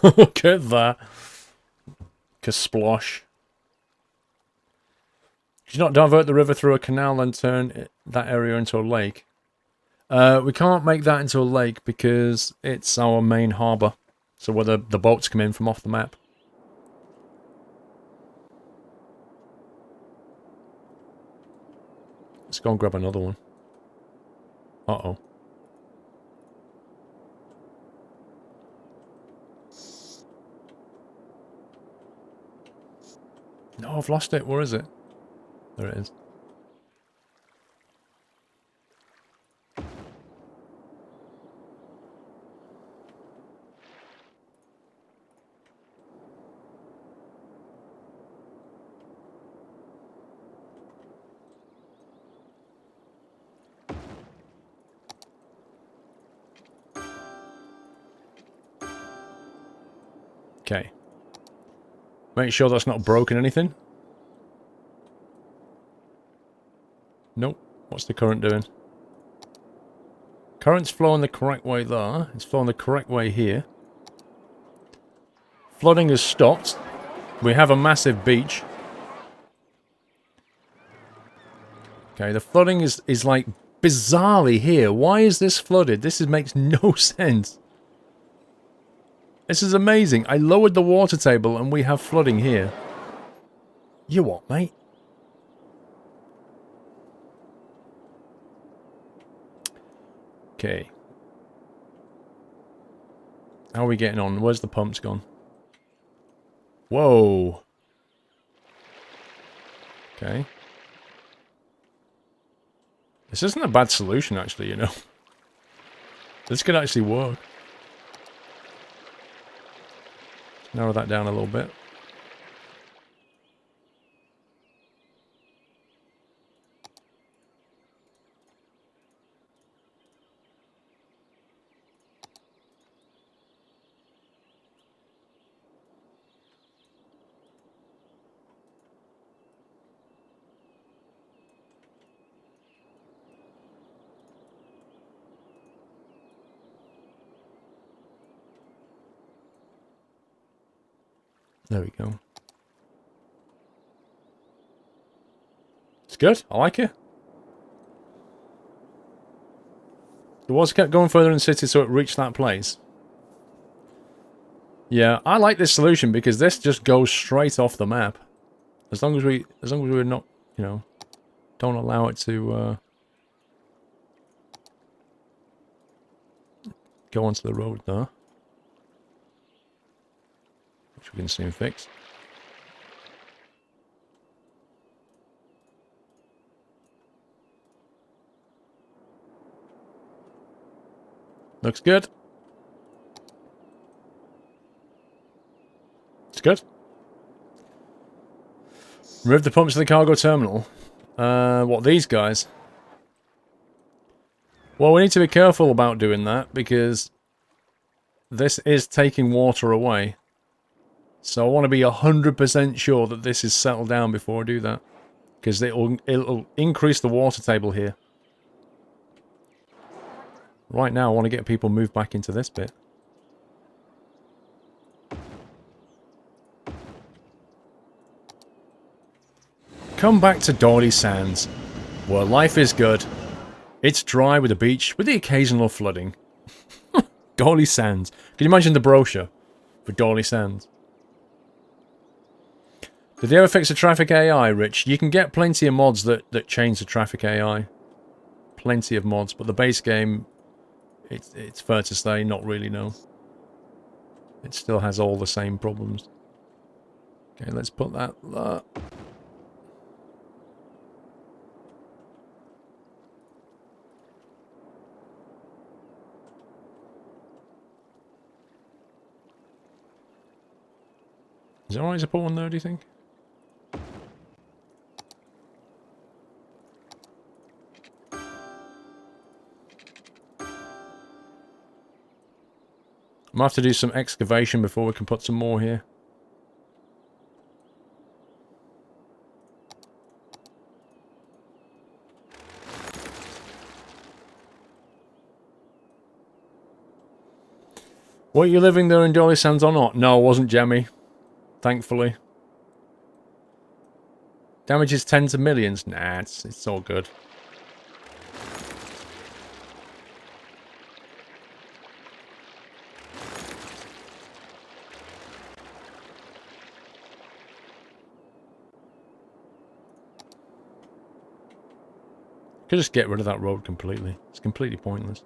Look at that. Kasplosh. Did you not divert the river through a canal and turn that area into a lake? We can't make that into a lake because it's our main harbour. So where the boats come in from off the map. Let's go and grab another one. Uh-oh. No, I've lost it. Where is it? There it is. Okay. Make sure that's not broken anything. Nope. What's the current doing? Current's flowing the correct way there. It's flowing the correct way here. Flooding has stopped. We have a massive beach. Okay, the flooding is like bizarrely here. Why is this flooded? This makes no sense. This is amazing. I lowered the water table and we have flooding here. You what, mate? Okay. How are we getting on? Where's the pumps gone? Whoa. Okay. This isn't a bad solution, actually, you know. This could actually work. Narrow that down a little bit. There we go. It's good. I like it. It was kept going further in the city so it reached that place. Yeah, I like this solution because this just goes straight off the map. As long as we're not, you know, don't allow it to go onto the road there. Which we can soon fix. Looks good. It's good. Remove the pumps to the cargo terminal. What, these guys? Well, we need to be careful about doing that because this is taking water away. So I want to be 100% sure that this is settled down before I do that. Because it'll increase the water table here. Right now, I want to get people moved back into this bit. Come back to Dorley Sands, where life is good. It's dry with a beach, with the occasional flooding. Dorley Sands. Can you imagine the brochure for Dorley Sands? Did they ever fix the traffic AI, Rich? You can get plenty of mods that change the traffic AI. Plenty of mods, but the base game, it's fair to say, not really, no. It still has all the same problems. Okay, let's put that there. Is it alright to put one there, do you think? I might have to do some excavation before we can put some more here. Were you living there in Dorley Sands or not? No, I wasn't, Jemmy. Thankfully. Damages tens of millions? Nah, it's all good. Could just get rid of that road completely. It's completely pointless.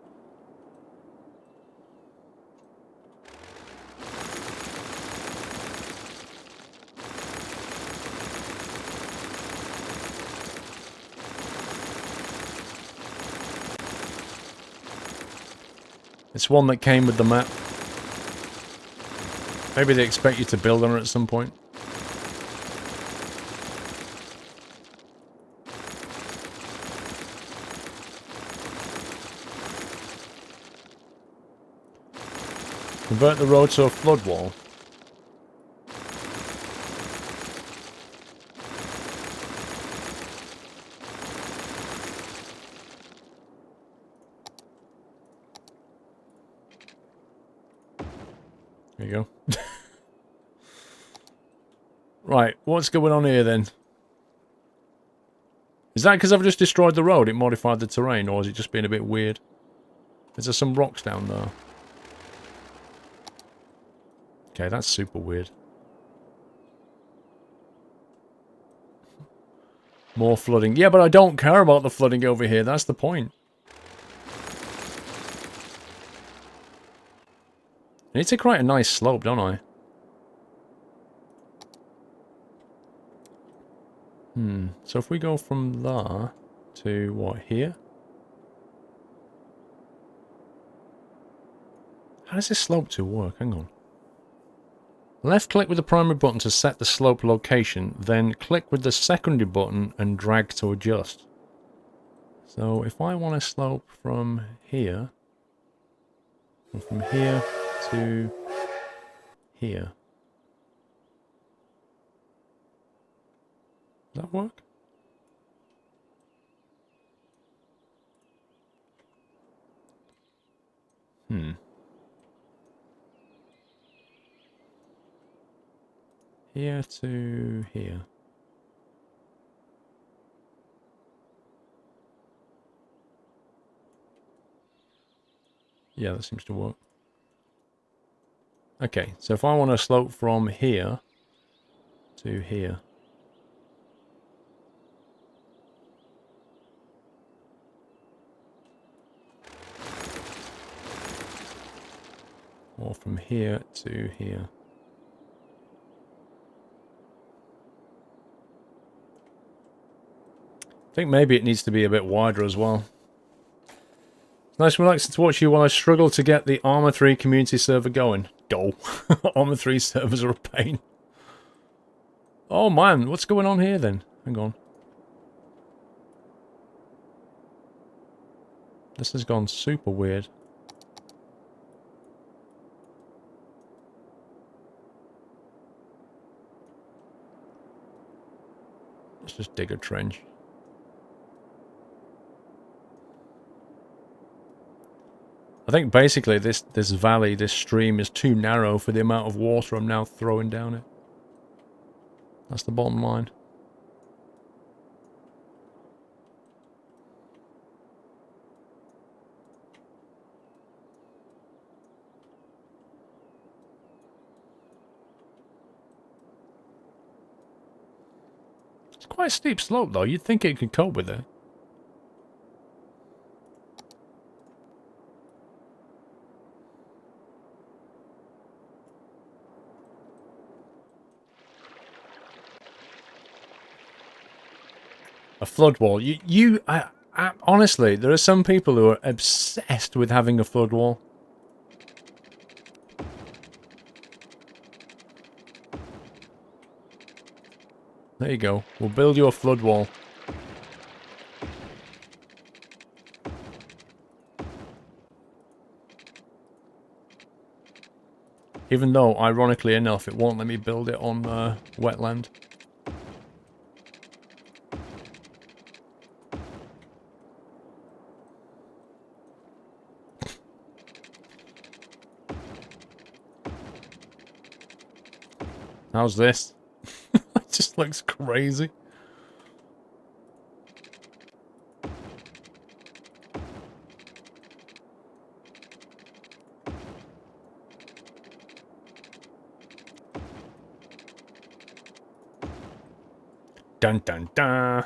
It's one that came with the map. Maybe they expect you to build on it at some point. Convert the road to a flood wall. There you go. Right, what's going on here then? Is that because I've just destroyed the road, it modified the terrain, or is it just being a bit weird? Is there some rocks down there? Okay, that's super weird. More flooding. Yeah, but I don't care about the flooding over here, that's the point. I need to create a nice slope, don't I? So if we go from there to, what, here? How does this slope tool work? Hang on. Left click with the primary button to set the slope location, then click with the secondary button and drag to adjust. So if I want to slope from here, and from here to here, does that work? Here to here. Yeah, that seems to work. Okay, so if I want to slope from here to here. Or from here to here. I think maybe it needs to be a bit wider as well. It's nice and relaxing to watch you while I struggle to get the Arma 3 community server going. Go. Arma 3 servers are a pain. Oh man, what's going on here then? Hang on. This has gone super weird. Let's just dig a trench. I think basically this valley, this stream is too narrow for the amount of water I'm now throwing down it. That's the bottom line. It's quite a steep slope though. You'd think it could cope with it. A flood wall. Honestly, there are some people who are obsessed with having a flood wall. There you go. We'll build you a flood wall. Even though, ironically enough, it won't let me build it on wetland. How's this? It just looks crazy. Dun dun dun.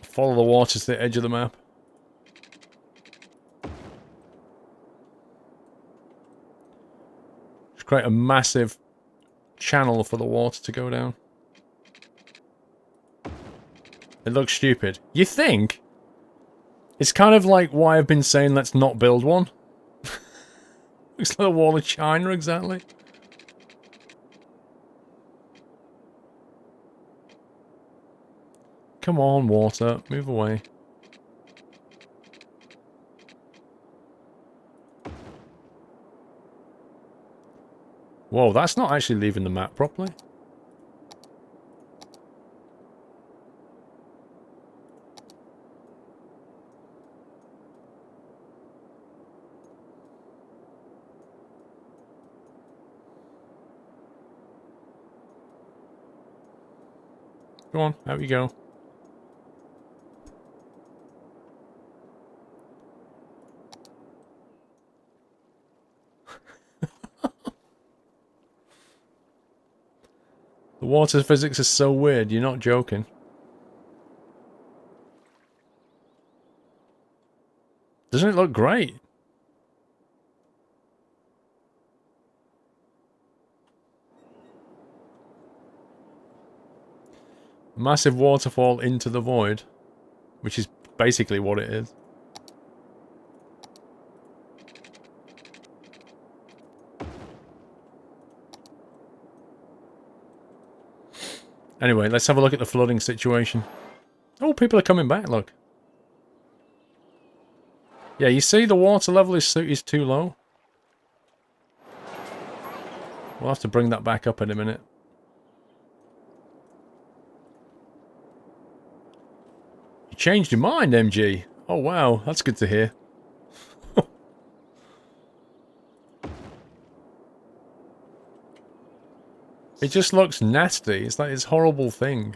Follow the water to the edge of the map. Just create a massive channel for the water to go down. It looks stupid. You think? It's kind of like why I've been saying let's not build one. Looks like a wall of China, exactly. Come on, water. Move away. Whoa, that's not actually leaving the map properly. Go on, out you go. The water physics is so weird, you're not joking. Doesn't it look great? Massive waterfall into the void. Which is basically what it is. Anyway, let's have a look at the flooding situation. Oh, people are coming back, look. Yeah, you see the water level is too low. We'll have to bring that back up in a minute. You changed your mind, MG. Oh, wow. That's good to hear. It just looks nasty. It's like this horrible thing.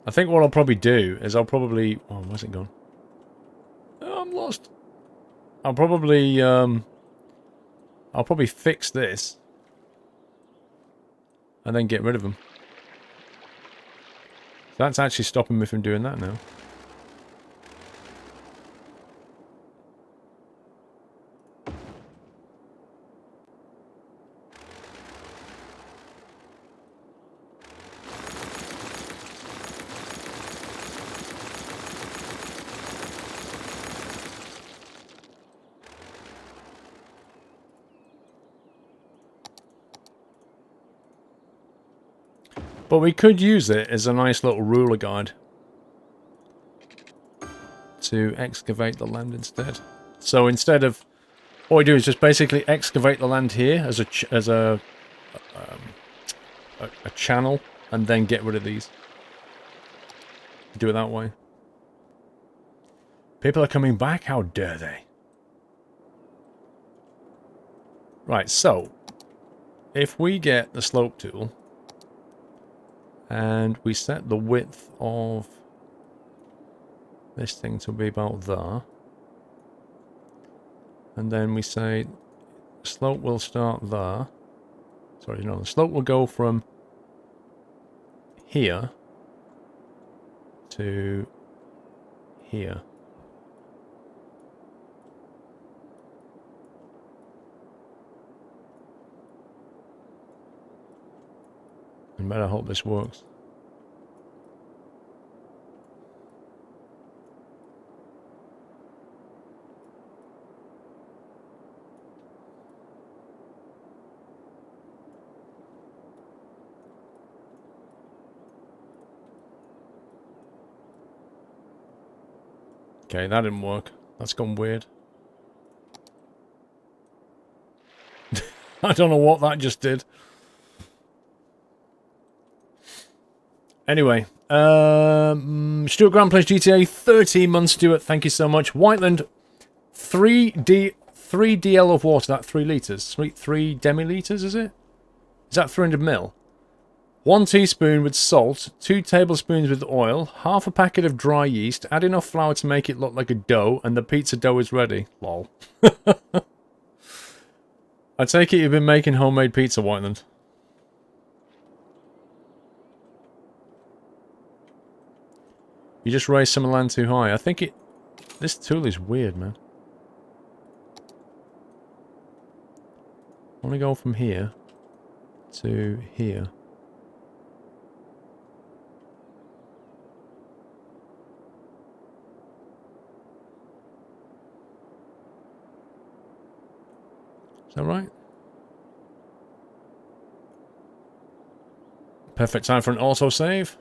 I think what I'll probably do is I'll probably... Oh, where's it gone? Oh, I'm lost. I'll probably fix this. And then get rid of them. So that's actually stopping me from doing that now. But we could use it as a nice little ruler guide to excavate the land instead. So instead of... What we do is just basically excavate the land here as a channel and then get rid of these. Do it that way. People are coming back? How dare they? Right, so if we get the slope tool and we set the width of this thing to be about there, and then we say slope will start there. Sorry, no, the slope will go from here to here. I better hope this works. Okay, that didn't work. That's gone weird. I don't know what that just did. Anyway, Stuart Grant plays GTA 13 months. Stuart, thank you so much. Whiteland, 3 DL of water, that 3 litres. 3 demilitres, is it? Is that 300 ml? 1 teaspoon with salt, 2 tablespoons with oil, half a packet of dry yeast, add enough flour to make it look like a dough, and the pizza dough is ready. Lol. I take it you've been making homemade pizza, Whiteland. You just raised some land too high. I think it... This tool is weird, man. I want to go from here to here. Is that right? Perfect time for an autosave.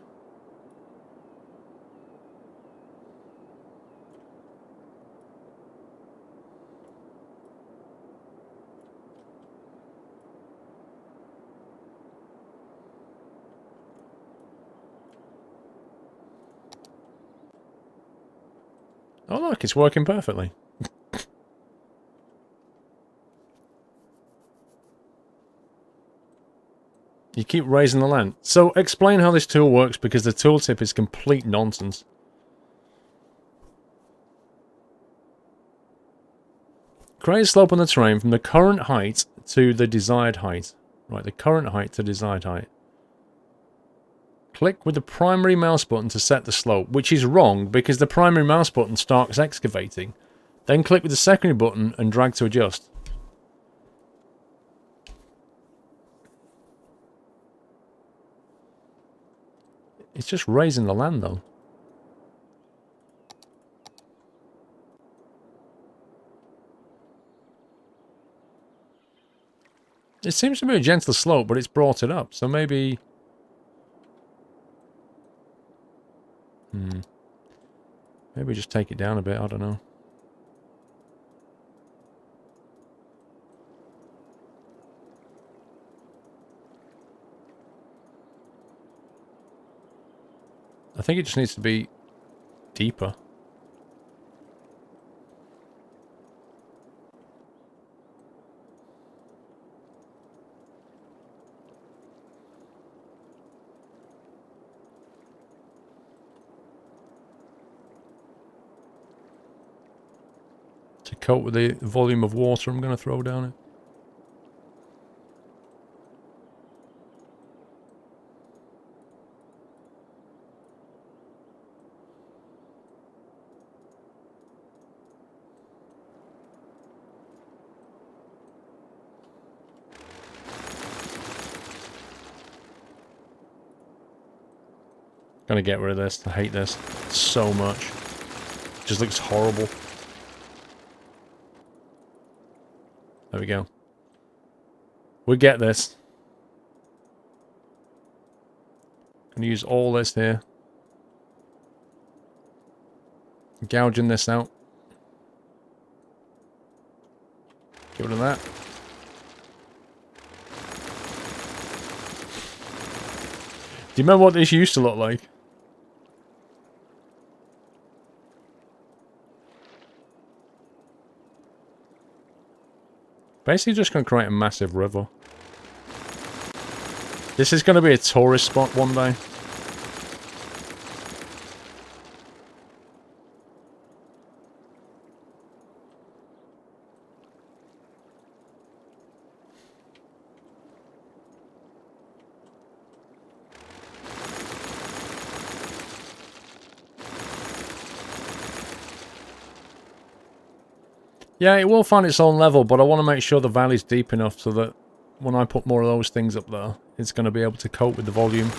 Oh look, it's working perfectly. You keep raising the land. So explain how this tool works, because the tooltip is complete nonsense. Create a slope on the terrain from the current height to the desired height. Right, the current height to desired height. Click with the primary mouse button to set the slope, which is wrong because the primary mouse button starts excavating. Then click with the secondary button and drag to adjust. It's just raising the land, though. It seems to be a gentle slope, but it's brought it up, so maybe... Maybe just take it down a bit, I don't know. I think it just needs to be deeper. To cope with the volume of water I'm going to throw down it. Gonna get rid of this. I hate this so much. It just looks horrible. There we go. We get this. Gonna use all this here. Gouging this out. Get rid of that. Do you remember what this used to look like? Basically just going to create a massive river. This is going to be a tourist spot one day. Yeah, it will find its own level, but I want to make sure the valley's deep enough so that when I put more of those things up there, it's going to be able to cope with the volume.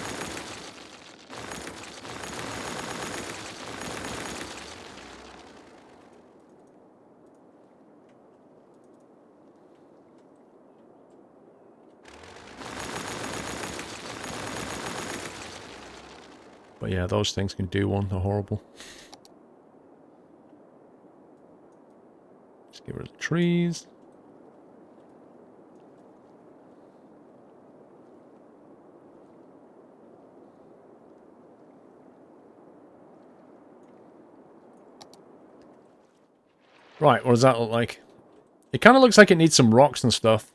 But yeah, those things can do one. They're horrible. Get rid of the trees. Right, what does that look like? It kind of looks like it needs some rocks and stuff.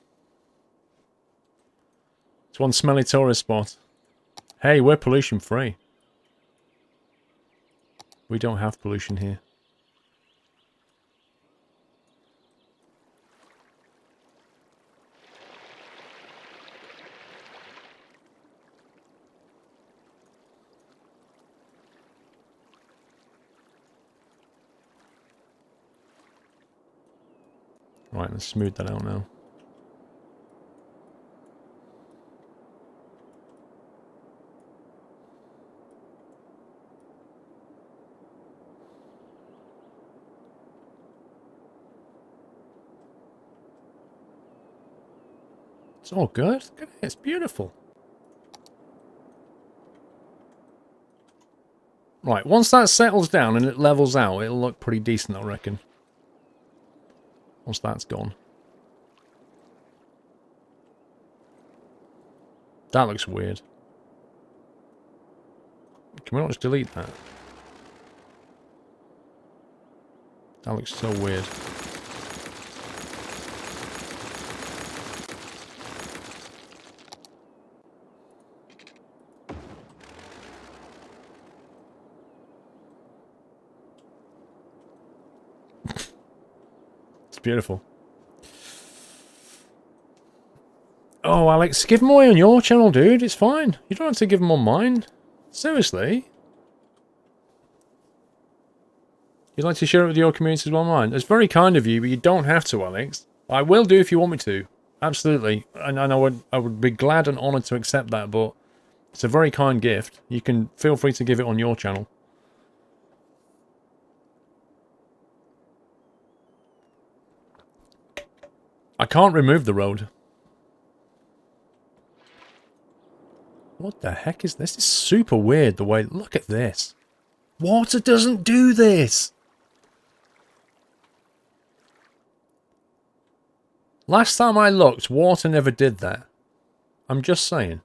It's one smelly tourist spot. Hey, we're pollution free. We don't have pollution here. Right, let's smooth that out now. It's all good. Look at it. It's beautiful. Right, once that settles down and it levels out, it'll look pretty decent, I reckon. Once that's gone. That looks weird. Can we not just delete that? That looks so weird. It's beautiful. Oh, Alex, give them away on your channel, dude. It's fine. You don't have to give them on mine. Seriously. You'd like to share it with your community as well, mine. It's very kind of you, but you don't have to, Alex. I will do if you want me to. Absolutely. And I would be glad and honoured to accept that, but It's a very kind gift. You can feel free to give it on your channel. I can't remove the road. What the heck is this? This is super weird the way... Look at this. Water doesn't do this. Last time I looked, water never did that. I'm just saying.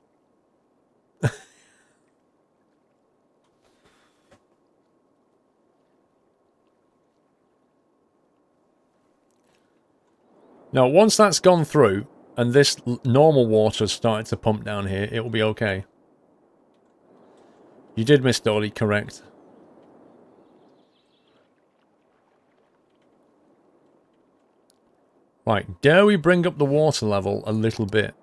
Now, once that's gone through, and this normal water has started to pump down here, it will be okay. You did, Miss Dolly, correct. Right, dare we bring up the water level a little bit?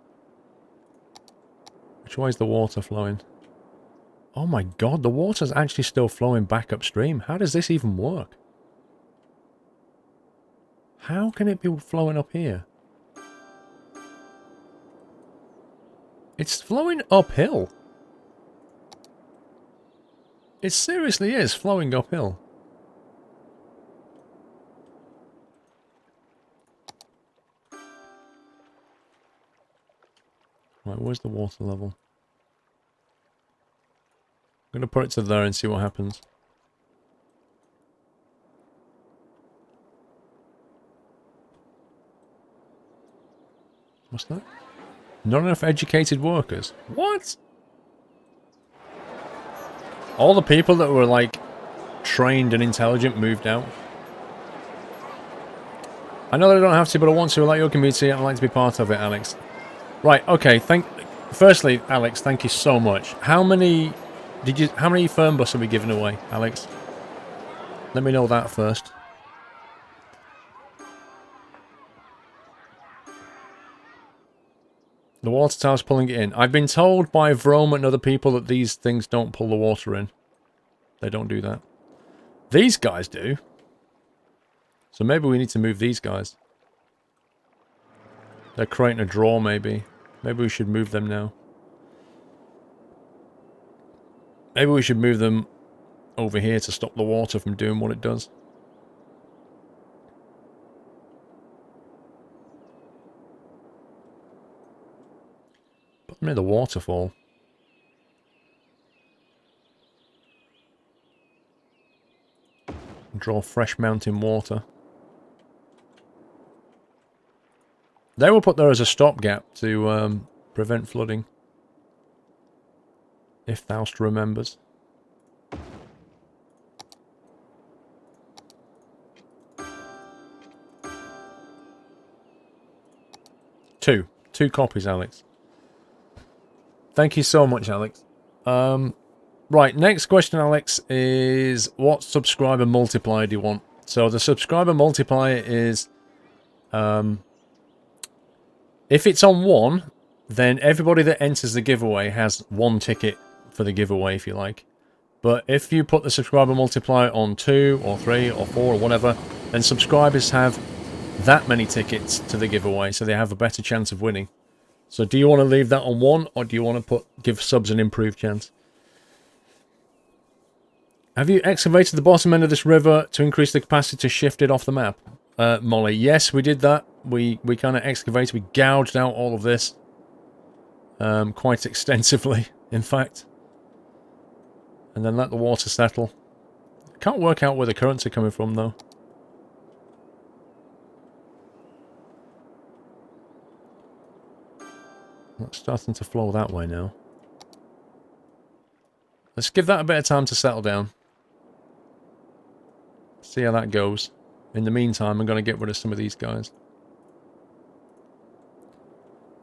Which way is the water flowing? Oh my god, the water's actually still flowing back upstream. How does this even work? How can it be flowing up here? It's flowing uphill. It seriously is flowing uphill. Right, where's the water level? I'm going to put it to there and see what happens. What's that? Not enough educated workers. What? All the people that were, like, trained and intelligent moved out. I know that I don't have to, but I want to. I like your community. I'd like to be part of it, Alex. Right, okay, firstly, Alex, thank you so much. How many firm bus are we giving away, Alex? Let me know that first. The water tower's pulling it in. I've been told by Vrome and other people that these things don't pull the water in. They don't do that. These guys do. So maybe we need to move these guys. They're creating a draw, maybe. Maybe we should move them now. Maybe we should move them over here to stop the water from doing what it does. Put them near the waterfall. Draw fresh mountain water. They were put there as a stopgap to prevent flooding. If Faust remembers. Two copies, Alex. Thank you so much, Alex. Right, next question, Alex, is what subscriber multiplier do you want? So the subscriber multiplier is... if it's on 1, then everybody that enters the giveaway has 1 ticket for the giveaway, if you like. But if you put the subscriber multiplier on 2, or 3, or 4, or whatever, then subscribers have that many tickets to the giveaway, so they have a better chance of winning. So do you want to leave that on 1, or do you want to give subs an improved chance? Have you excavated the bottom end of this river to increase the capacity to shift it off the map? Molly, yes, we did that. We kind of excavated, we gouged out all of this. Quite extensively, in fact. And then let the water settle. I can't work out where the currents are coming from, though. It's starting to flow that way now. Let's give that a bit of time to settle down. See how that goes. In the meantime, I'm going to get rid of some of these guys.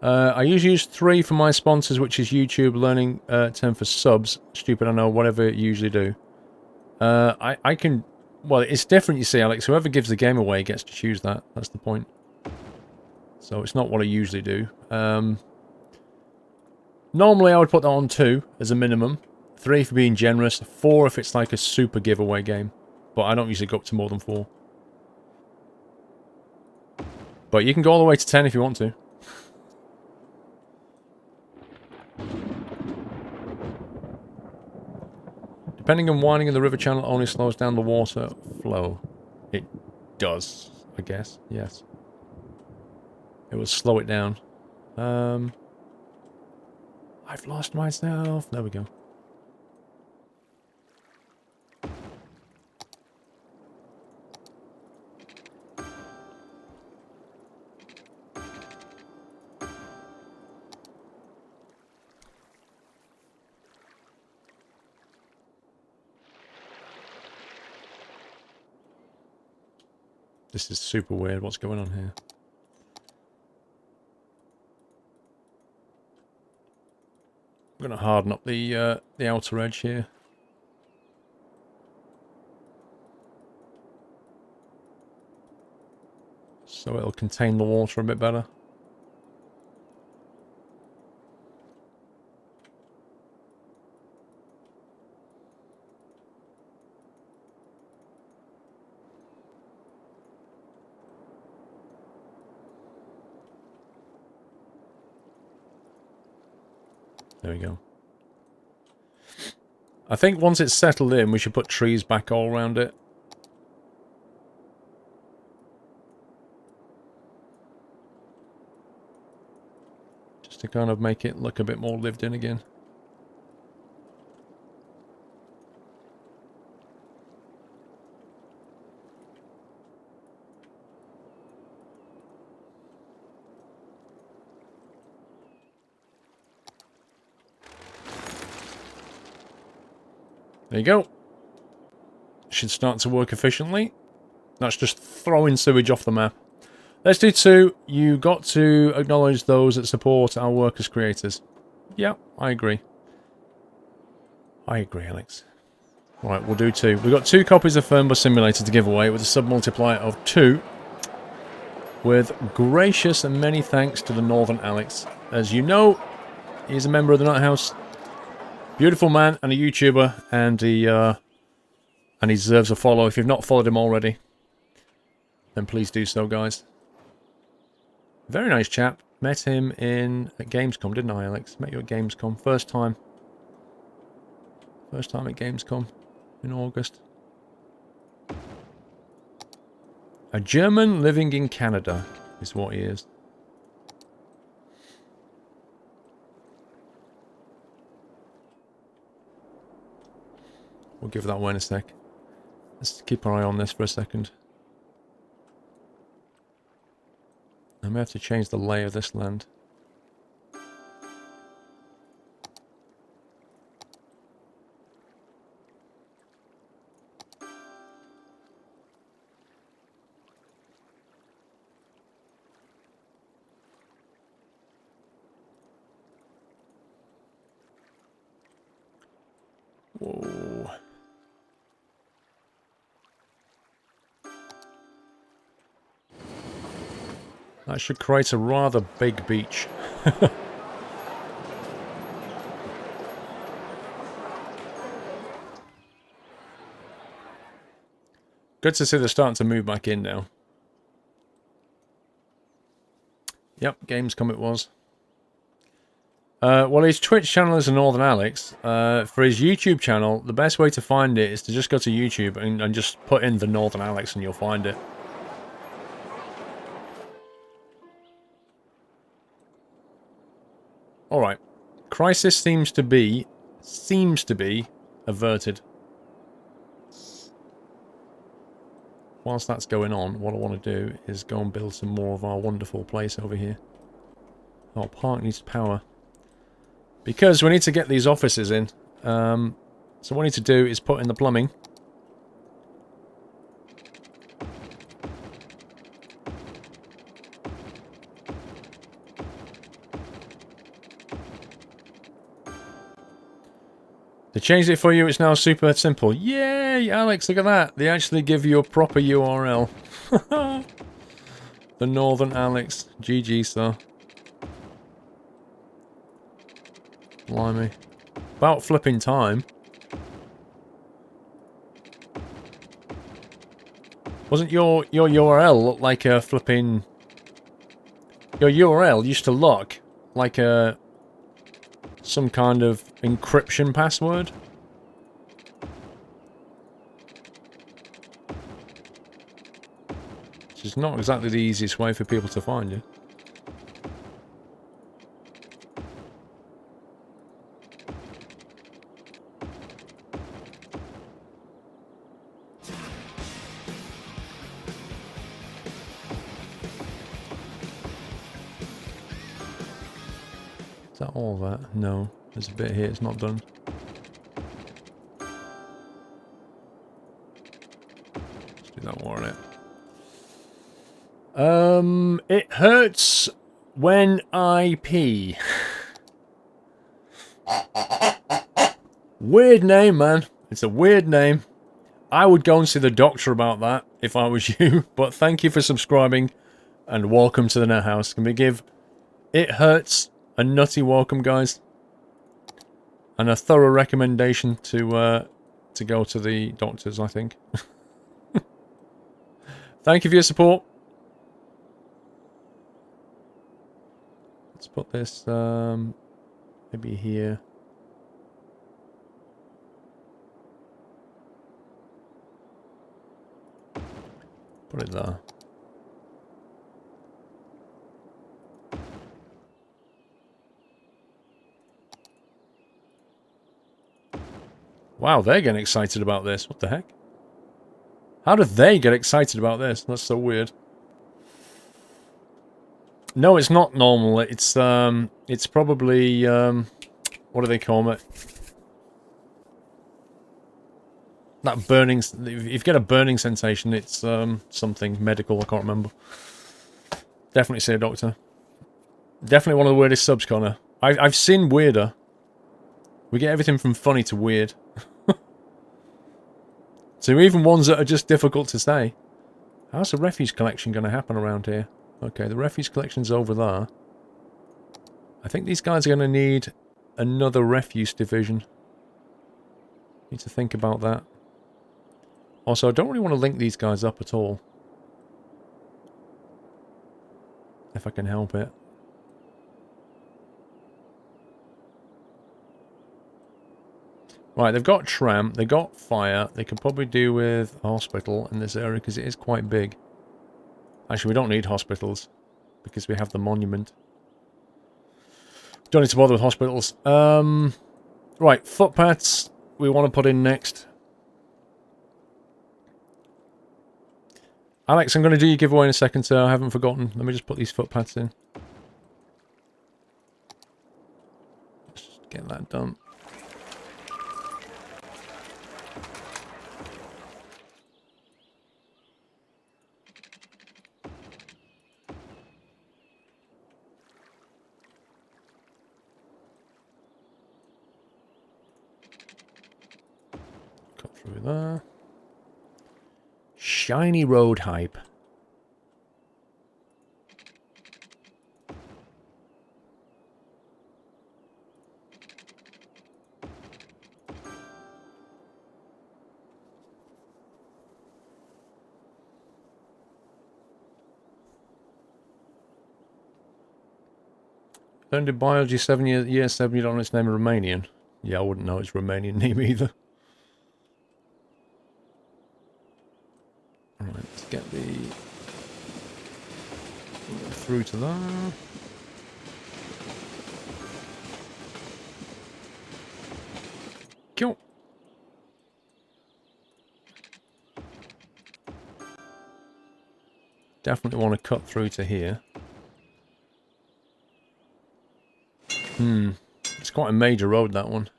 I usually use 3 for my sponsors, which is YouTube, Learning 10 for subs. Stupid, I know, whatever you usually do. I can... Well, it's different, you see, Alex. Whoever gives the game away gets to choose that. That's the point. So it's not what I usually do. Normally, I would put that on 2 as a minimum. 3 for being generous. 4 if it's like a super giveaway game. But I don't usually go up to more than 4. But you can go all the way to 10 if you want to. Depending on winding in the river channel only slows down the water flow. It does, I guess. Yes. It will slow it down. I've lost myself. There we go. This is super weird. What's going on here? I'm going to harden up the outer edge here. So it'll contain the water a bit better. There we go. I think once it's settled in, we should put trees back all around it. Just to kind of make it look a bit more lived in again. There you go. Should start to work efficiently. That's just throwing sewage off the map. Let's do 2. You got to acknowledge those that support our work as creators. Yeah, I agree. I agree, Alex. Right, we'll do 2. We've got 2 copies of Fernbus Simulator to give away with a sub-multiplier of 2. With gracious and many thanks to the Northern Alex. As you know, he's a member of the Night House. Beautiful man and a YouTuber, and he deserves a follow. If you've not followed him already, then please do so, guys. Very nice chap. Met him at Gamescom, didn't I, Alex? Met you at Gamescom. First time at Gamescom in August. A German living in Canada is what he is. We'll give that one a sec. Let's keep our eye on this for a second. I may have to change the lay of this land. Whoa. That should create a rather big beach. Good to see they're starting to move back in now. Yep, Gamescom it was. Well, his Twitch channel is a Northern Alex. For his YouTube channel, the best way to find it is to just go to YouTube and just put in the Northern Alex and you'll find it. Alright. Crisis seems to be averted. Whilst that's going on, what I want to do is go and build some more of our wonderful place over here. Oh, park needs power. Because we need to get these offices in. So what we need to do is put in the plumbing. They changed it for you, it's now super simple. Yay, Alex, look at that. They actually give you a proper URL. The Northern Alex. GG, sir. Blimey. About flipping time. Wasn't your URL look like a flipping... Your URL used to look like a... some kind of encryption password. Which is not exactly the easiest way for people to find you. Is that all that? No. There's a bit here, it's not done. Let's do that one on it. It hurts when I pee. Weird name, man. It's a weird name. I would go and see the doctor about that if I was you. But thank you for subscribing and welcome to the Net House. Can we give It Hurts a nutty welcome, guys? And a thorough recommendation to go to the doctors, I think. Thank you for your support. Let's put this maybe here. Put it there. Wow, they're getting excited about this. What the heck? How do they get excited about this? That's so weird. No, it's not normal. It's probably what do they call it? That burning. If you get a burning sensation, it's something medical. I can't remember. Definitely see a doctor. Definitely one of the weirdest subs, Connor. I've seen weirder. We get everything from funny to weird. So even ones that are just difficult to say. How's the refuse collection going to happen around here? Okay, the refuse collection's over there. I think these guys are going to need another refuse division. Need to think about that. Also, I don't really want to link these guys up at all. If I can help it. Right, they've got tram, they've got fire, they could probably do with a hospital in this area because it is quite big. Actually, we don't need hospitals because we have the monument. Don't need to bother with hospitals. Right, footpaths we want to put in next. Alex, I'm going to do your giveaway in a second, so I haven't forgotten. Let me just put these footpaths in. Let's just get that done. Cut through there. Shiny road hype. Learned in biology 7 year 7, you don't know its name Romanian. Yeah, I wouldn't know its Romanian name either. Alright, let's get the through to there. Cool. Definitely want to cut through to here. It's quite a major road, that one.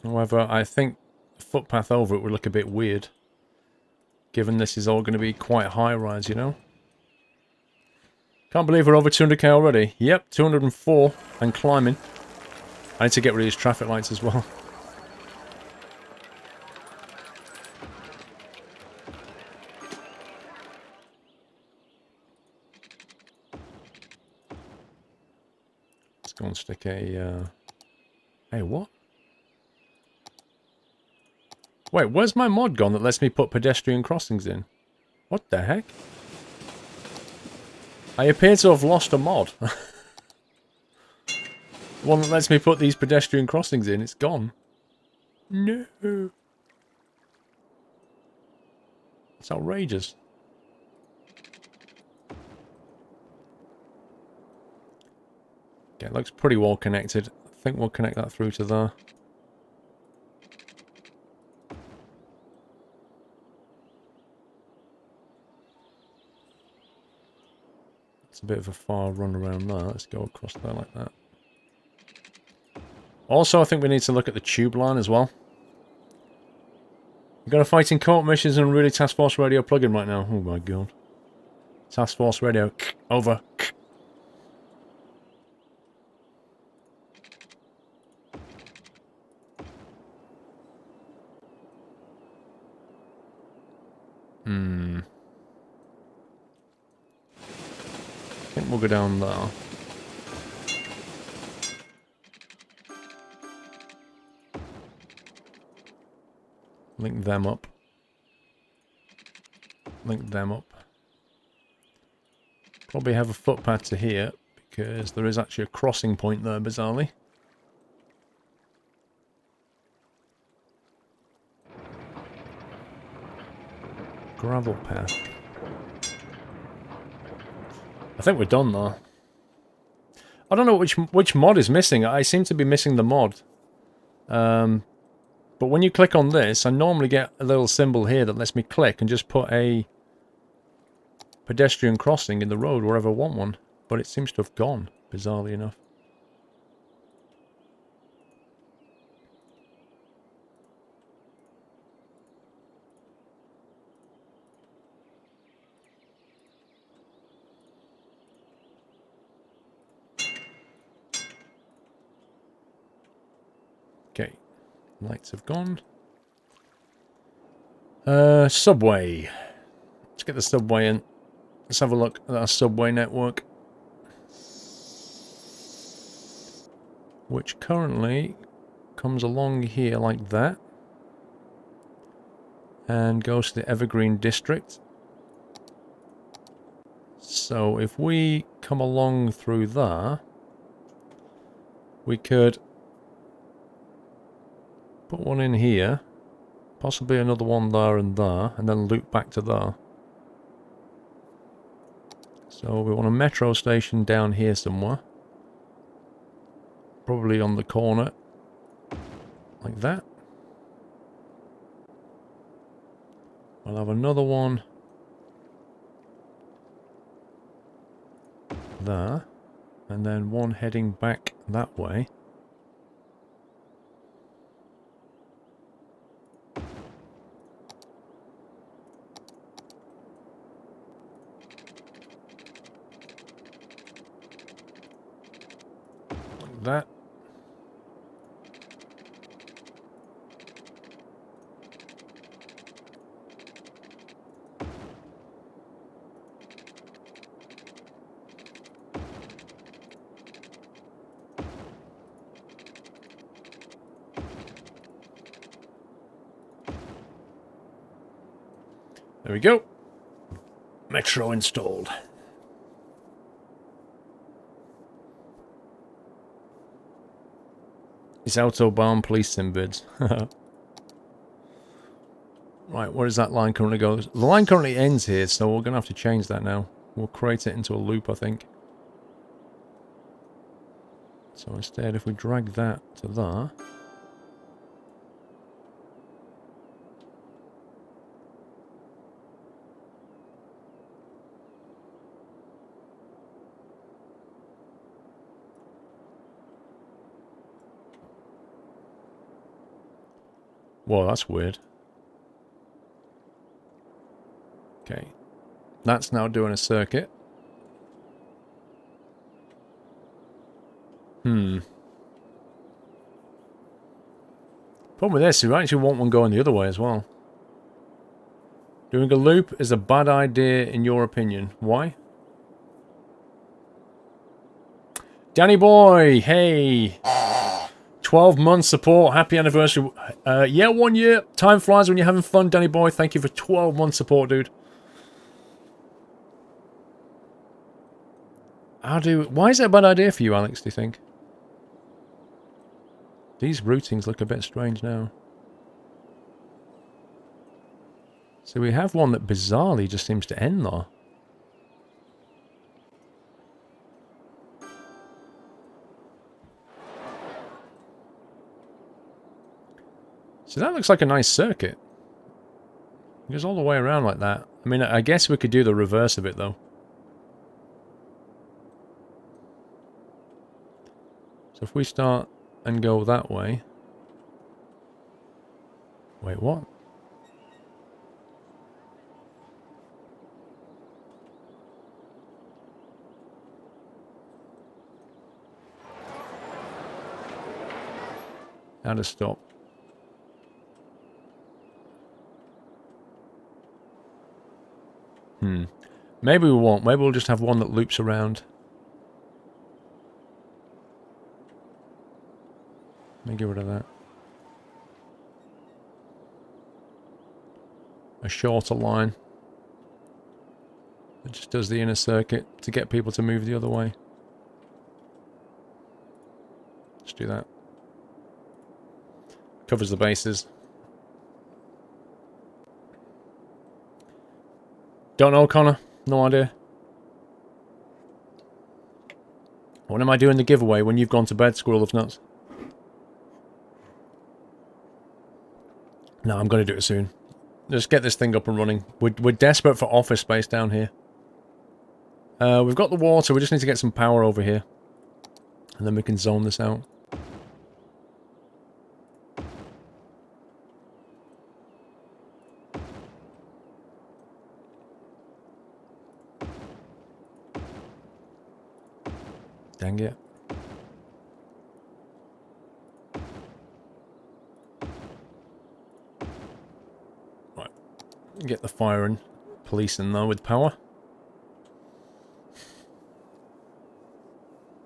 However, I think the footpath over it would look a bit weird. Given this is all going to be quite high-rise, you know? Can't believe we're over 200k already. Yep, 204 and climbing. I need to get rid of these traffic lights as well. Let's go and stick a... Hey, what? Wait, where's my mod gone that lets me put pedestrian crossings in? What the heck? I appear to have lost a mod. One that lets me put these pedestrian crossings in, it's gone. No. It's outrageous. Okay, it looks pretty well connected. I think we'll connect that through to there. It's a bit of a far run around there. Let's go across there like that. Also, I think we need to look at the tube line as well. We've got a fighting court missions and really Task Force Radio plug-in right now. Oh my god. Task Force Radio. Over. I think we'll go down there. Link them up. Link them up. Probably have a footpath to here, because there is actually a crossing point there, bizarrely. Gravel path. I think we're done though. I don't know which mod is missing. I seem to be missing the mod. But when you click on this, I normally get a little symbol here that lets me click and just put a pedestrian crossing in the road wherever I want one. But it seems to have gone, bizarrely enough. Okay, lights have gone. Subway. Let's get the subway in. Let's have a look at our subway network. Which currently comes along here like that. And goes to the Evergreen District. So if we come along through there, we could put one in here, possibly another one there, and then loop back to there. So we want a metro station down here somewhere. Probably on the corner, like that. I'll have another one there, and then one heading back that way. Like that. There we go. Metro installed. It's Autobahn police bids. Right, where does that line currently go? The line currently ends here, so we're going to have to change that now. We'll create it into a loop, I think. So instead, if we drag that to there... Whoa, that's weird. Okay. That's now doing a circuit. Problem with this, you actually want one going the other way as well. Doing a loop is a bad idea in your opinion. Why? Danny boy, hey! 12 months support, happy anniversary. Yeah, 1 year. Time flies when you're having fun, Danny boy. Thank you for 12 months support, dude. Why is that a bad idea for you, Alex, do you think? These routings look a bit strange now. So we have one that bizarrely just seems to end there. So that looks like a nice circuit. It goes all the way around like that. I mean, I guess we could do the reverse of it, though. So if we start and go that way... Wait, what? How to stop? Maybe we won't. Maybe we'll just have one that loops around. Let me get rid of that. A shorter line. It just does the inner circuit to get people to move the other way. Let's do that. Covers the bases. Don't know, Connor. No idea. When am I doing the giveaway? When you've gone to bed, Squirrel of Nuts? No, I'm going to do it soon. Just get this thing up and running. We're desperate for office space down here. We've got the water. We just need to get some power over here. And then we can zone this out. Dang it. Right. Get the fire and police in there with power.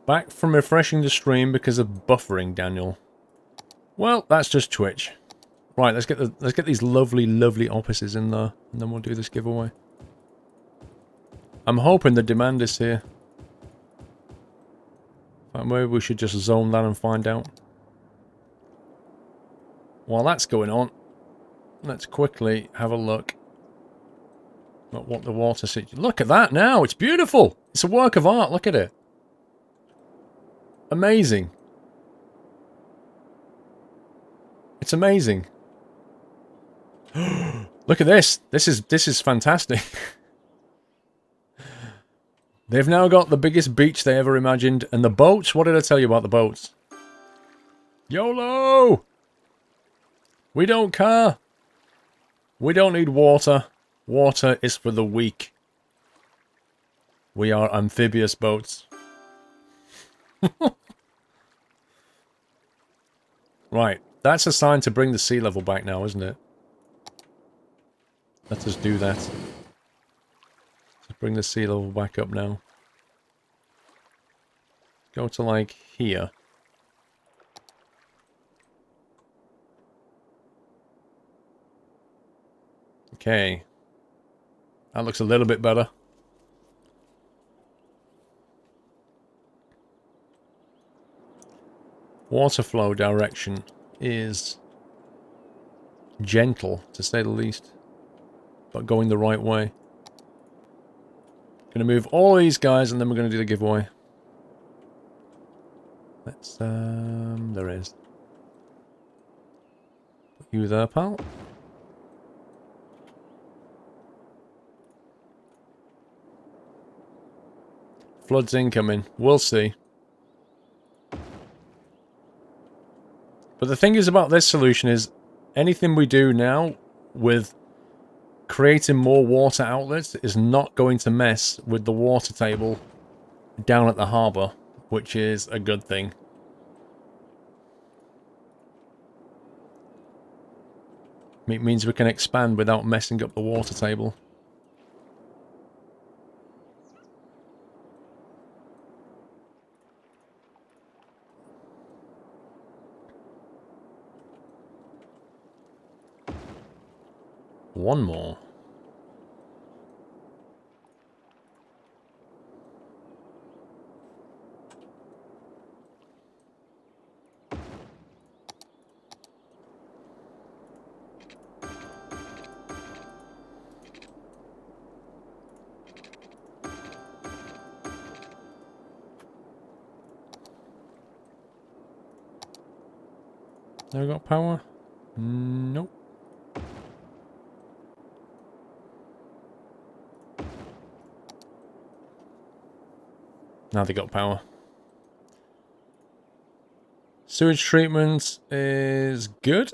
Back from refreshing the stream because of buffering, Daniel. Well, that's just Twitch. Right, let's get these lovely offices in there, and then we'll do this giveaway. I'm hoping the demand is here. Maybe we should just zone that and find out. While that's going on, let's quickly have a look at what the water situation... Look at that now! It's beautiful! It's a work of art, look at it. Amazing. It's amazing. Look at this! This is fantastic. They've now got the biggest beach they ever imagined. And the boats? What did I tell you about the boats? YOLO! We don't care. We don't need water. Water is for the weak. We are amphibious boats. Right. That's a sign to bring the sea level back now, isn't it? Let us do that. Bring the sea level back up now. Go to, like, here. Okay. That looks a little bit better. Water flow direction is gentle, to say the least. But going the right way. Gonna move all these guys and then we're gonna do the giveaway. Let's there is. Put you there, pal. Floods incoming. We'll see. But the thing is about this solution is anything we do now with creating more water outlets is not going to mess with the water table down at the harbour, which is a good thing. It means we can expand without messing up the water table. One more. Have we got power? Nope. Now they got power. Sewage treatment is good.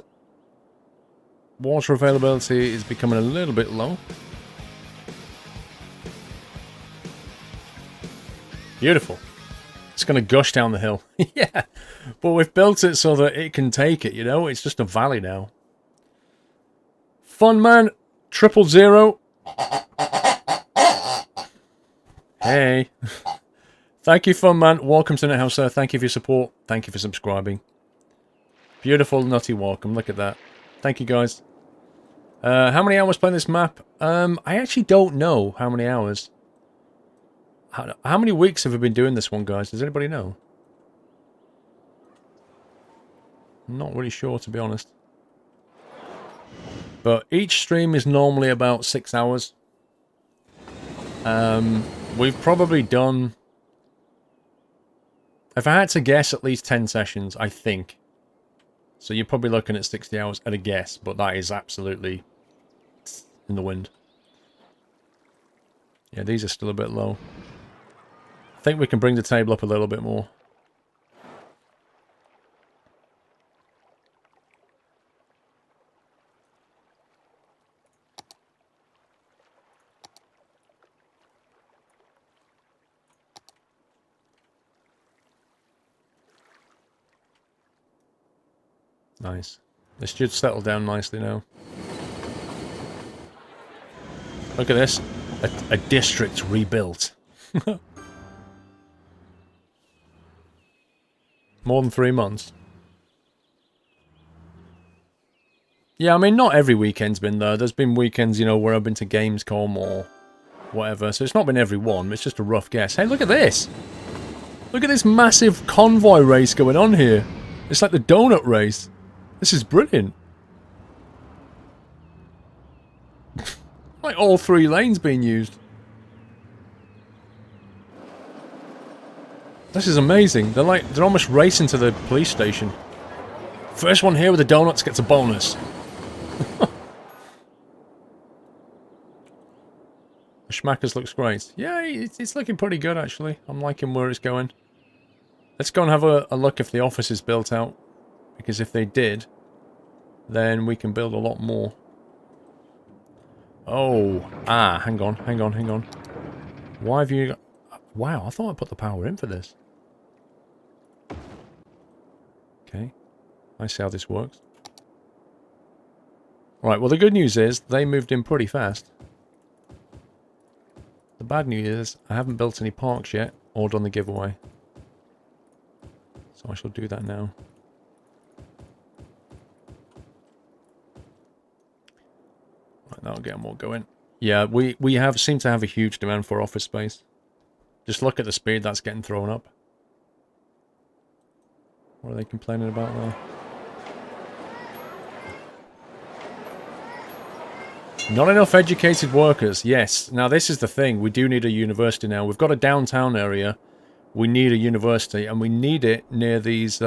Water availability is becoming a little bit low. Beautiful. It's going to gush down the hill. Yeah. But we've built it so that it can take it, you know? It's just a valley now. Fun man. 000. Hey. Thank you, Fun man. Welcome to NetHouse, sir. Thank you for your support. Thank you for subscribing. Beautiful, nutty welcome. Look at that. Thank you, guys. How many hours playing this map? I actually don't know how many hours. How many weeks have we been doing this one, guys? Does anybody know? I'm not really sure, to be honest. But each stream is normally about 6 hours. We've probably done... If I had to guess, at least 10 sessions, I think. So you're probably looking at 60 hours at a guess, but that is absolutely in the wind. Yeah, these are still a bit low. I think we can bring the table up a little bit more. Nice. This should settle down nicely now. Look at this. A district rebuilt. More than 3 months. Yeah, I mean, not every weekend's been there. There's been weekends, you know, where I've been to Gamescom or whatever. So it's not been every one. It's just a rough guess. Hey, look at this. Look at this massive convoy race going on here. It's like the donut race. This is brilliant. Like all 3 lanes being used. This is amazing. They're almost racing to the police station. First one here with the donuts gets a bonus. The Schmackers looks great. Yeah, it's looking pretty good actually. I'm liking where it's going. Let's go and have a look if the office is built out. Because if they did, then we can build a lot more. Oh, hang on. Why have you... Wow, I thought I put the power in for this. Okay, I see how this works. Right, well the good news is they moved in pretty fast. The bad news is I haven't built any parks yet or done the giveaway. So I shall do that now. Right, that'll get them all going. Yeah, we seem to have a huge demand for office space. Just look at the speed that's getting thrown up. What are they complaining about there? Not enough educated workers. Yes. Now this is the thing. We do need a university now. We've got a downtown area. We need a university, and we need it near these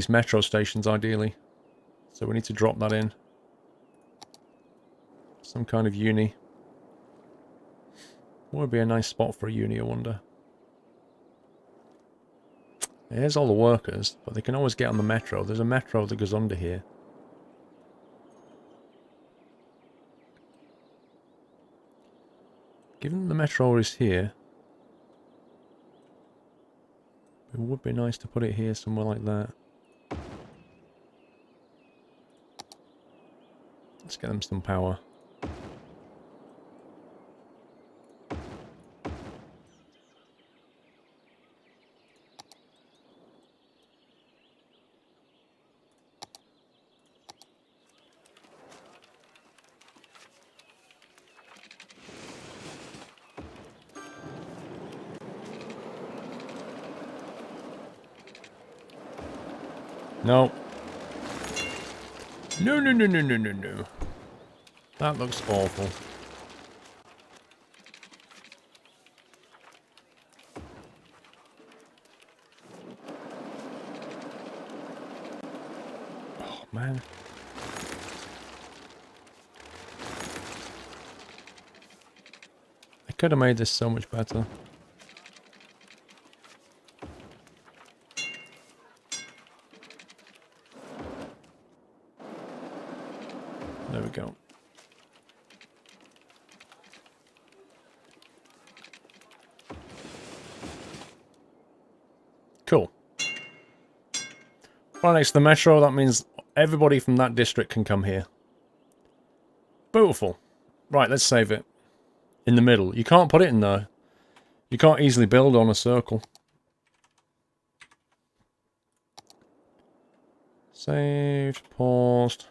metro stations, ideally. So we need to drop that in. Some kind of uni. What would be a nice spot for a uni, I wonder? Here's all the workers, but they can always get on the metro. There's a metro that goes under here. Given the metro is here, it would be nice to put it here somewhere like that. Let's get them some power. No. No. That looks awful. man. I could have made this so much better. There we go. Cool. Right next to the metro, that means everybody from that district can come here. Beautiful. Right, let's save it. In the middle. You can't put it in there. You can't easily build on a circle. Saved. Paused.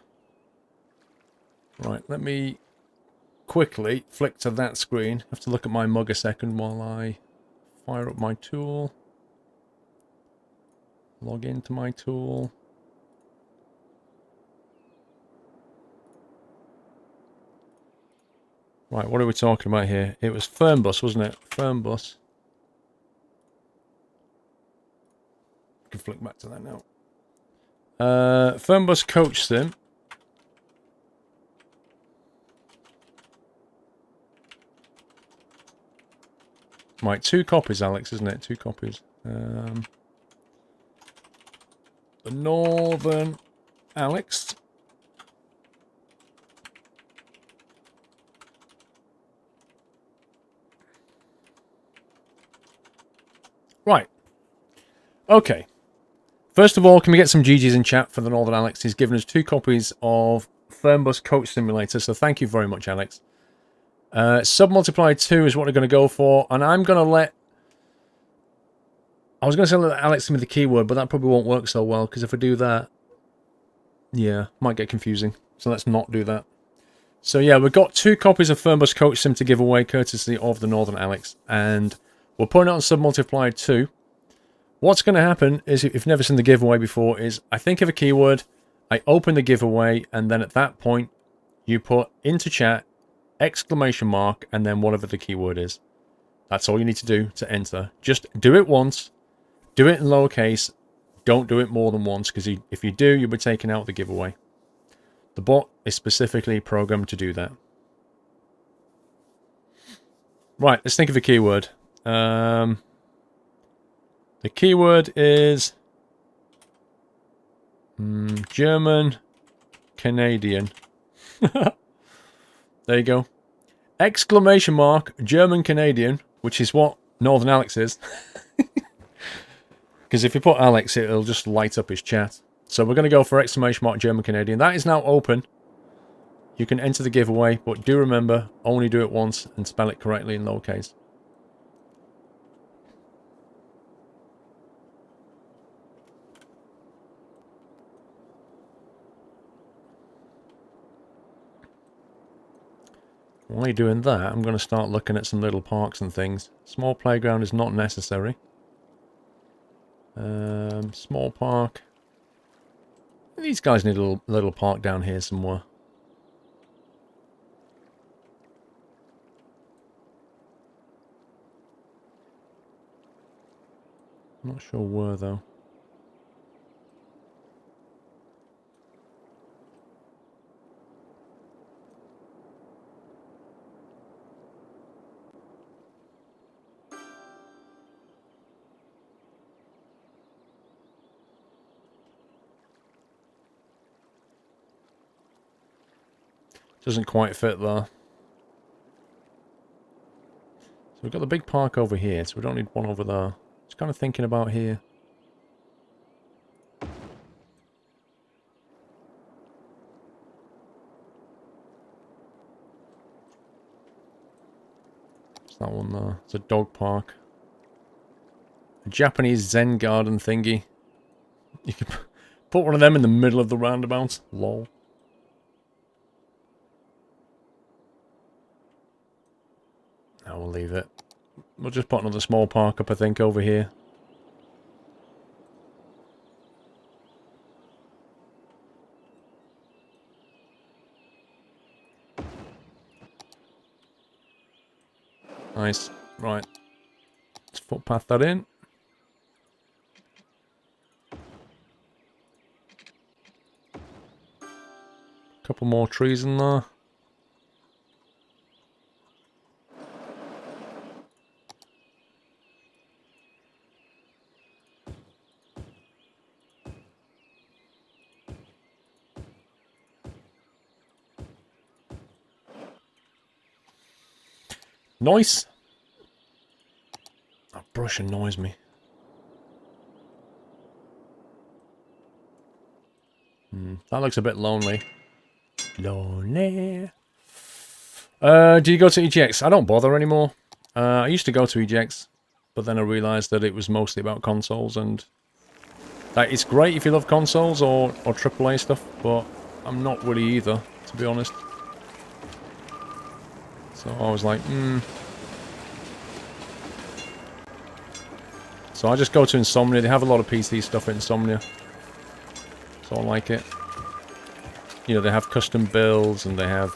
Right, let me quickly flick to that screen. I have to look at my mug a second while I fire up my tool. Log into my tool. Right, what are we talking about here? It was Fernbus, wasn't it? Fernbus. I can flick back to that now. Fernbus Coach Sim. Right, 2 copies, Alex, isn't it? 2 copies. The Northern Alex. Right. Okay. First of all, can we get some GGs in chat for the Northern Alex? He's given us 2 copies of Fernbus Coach Simulator, so thank you very much, Alex. Sub-Multiply 2 is what we're going to go for, and I'm going to let... I was going to say let Alex give me the keyword, but that probably won't work so well, because if I do that... Yeah, might get confusing, so let's not do that. So yeah, we've got 2 copies of Fernbus Coach Sim to give away, courtesy of the Northern Alex, and we're putting it on Sub-Multiply 2. What's going to happen is, if you've never seen the giveaway before, is I think of a keyword, I open the giveaway, and then at that point, you put into chat, ! And then whatever the keyword is. That's all you need to do to enter. Just do it once, do it in lowercase, don't do it more than once, because if you do, you'll be taking out the giveaway. The bot is specifically programmed to do that. Right, let's think of a keyword. The keyword is German Canadian. There you go. ! German Canadian, which is what Northern Alex is. Because if you put Alex, it'll just light up his chat. So we're going to go for ! German Canadian. That is now open. You can enter the giveaway, but do remember, only do it once and spell it correctly in lowercase. While you're doing that, I'm going to start looking at some little parks and things. Small playground is not necessary. Small park. These guys need a little park down here somewhere. I'm not sure where, though. Doesn't quite fit there. So we've got the big park over here, so we don't need one over there. Just kind of thinking about here. What's that one there? It's a dog park. A Japanese Zen garden thingy. You can put one of them in the middle of the roundabout. Lol. I will leave it. We'll just put another small park up, I think, over here. Nice. Right. Let's footpath that in. Couple more trees in there. Nice. That brush annoys me. That looks a bit lonely. Lonely. Do you go to EGX? I don't bother anymore. I used to go to EGX, but then I realised that it was mostly about consoles, and like, it's great if you love consoles or AAA stuff, but I'm not really either, to be honest. So I was like, So I just go to Insomnia. They have a lot of PC stuff at Insomnia. So I like it. You know, they have custom builds and they have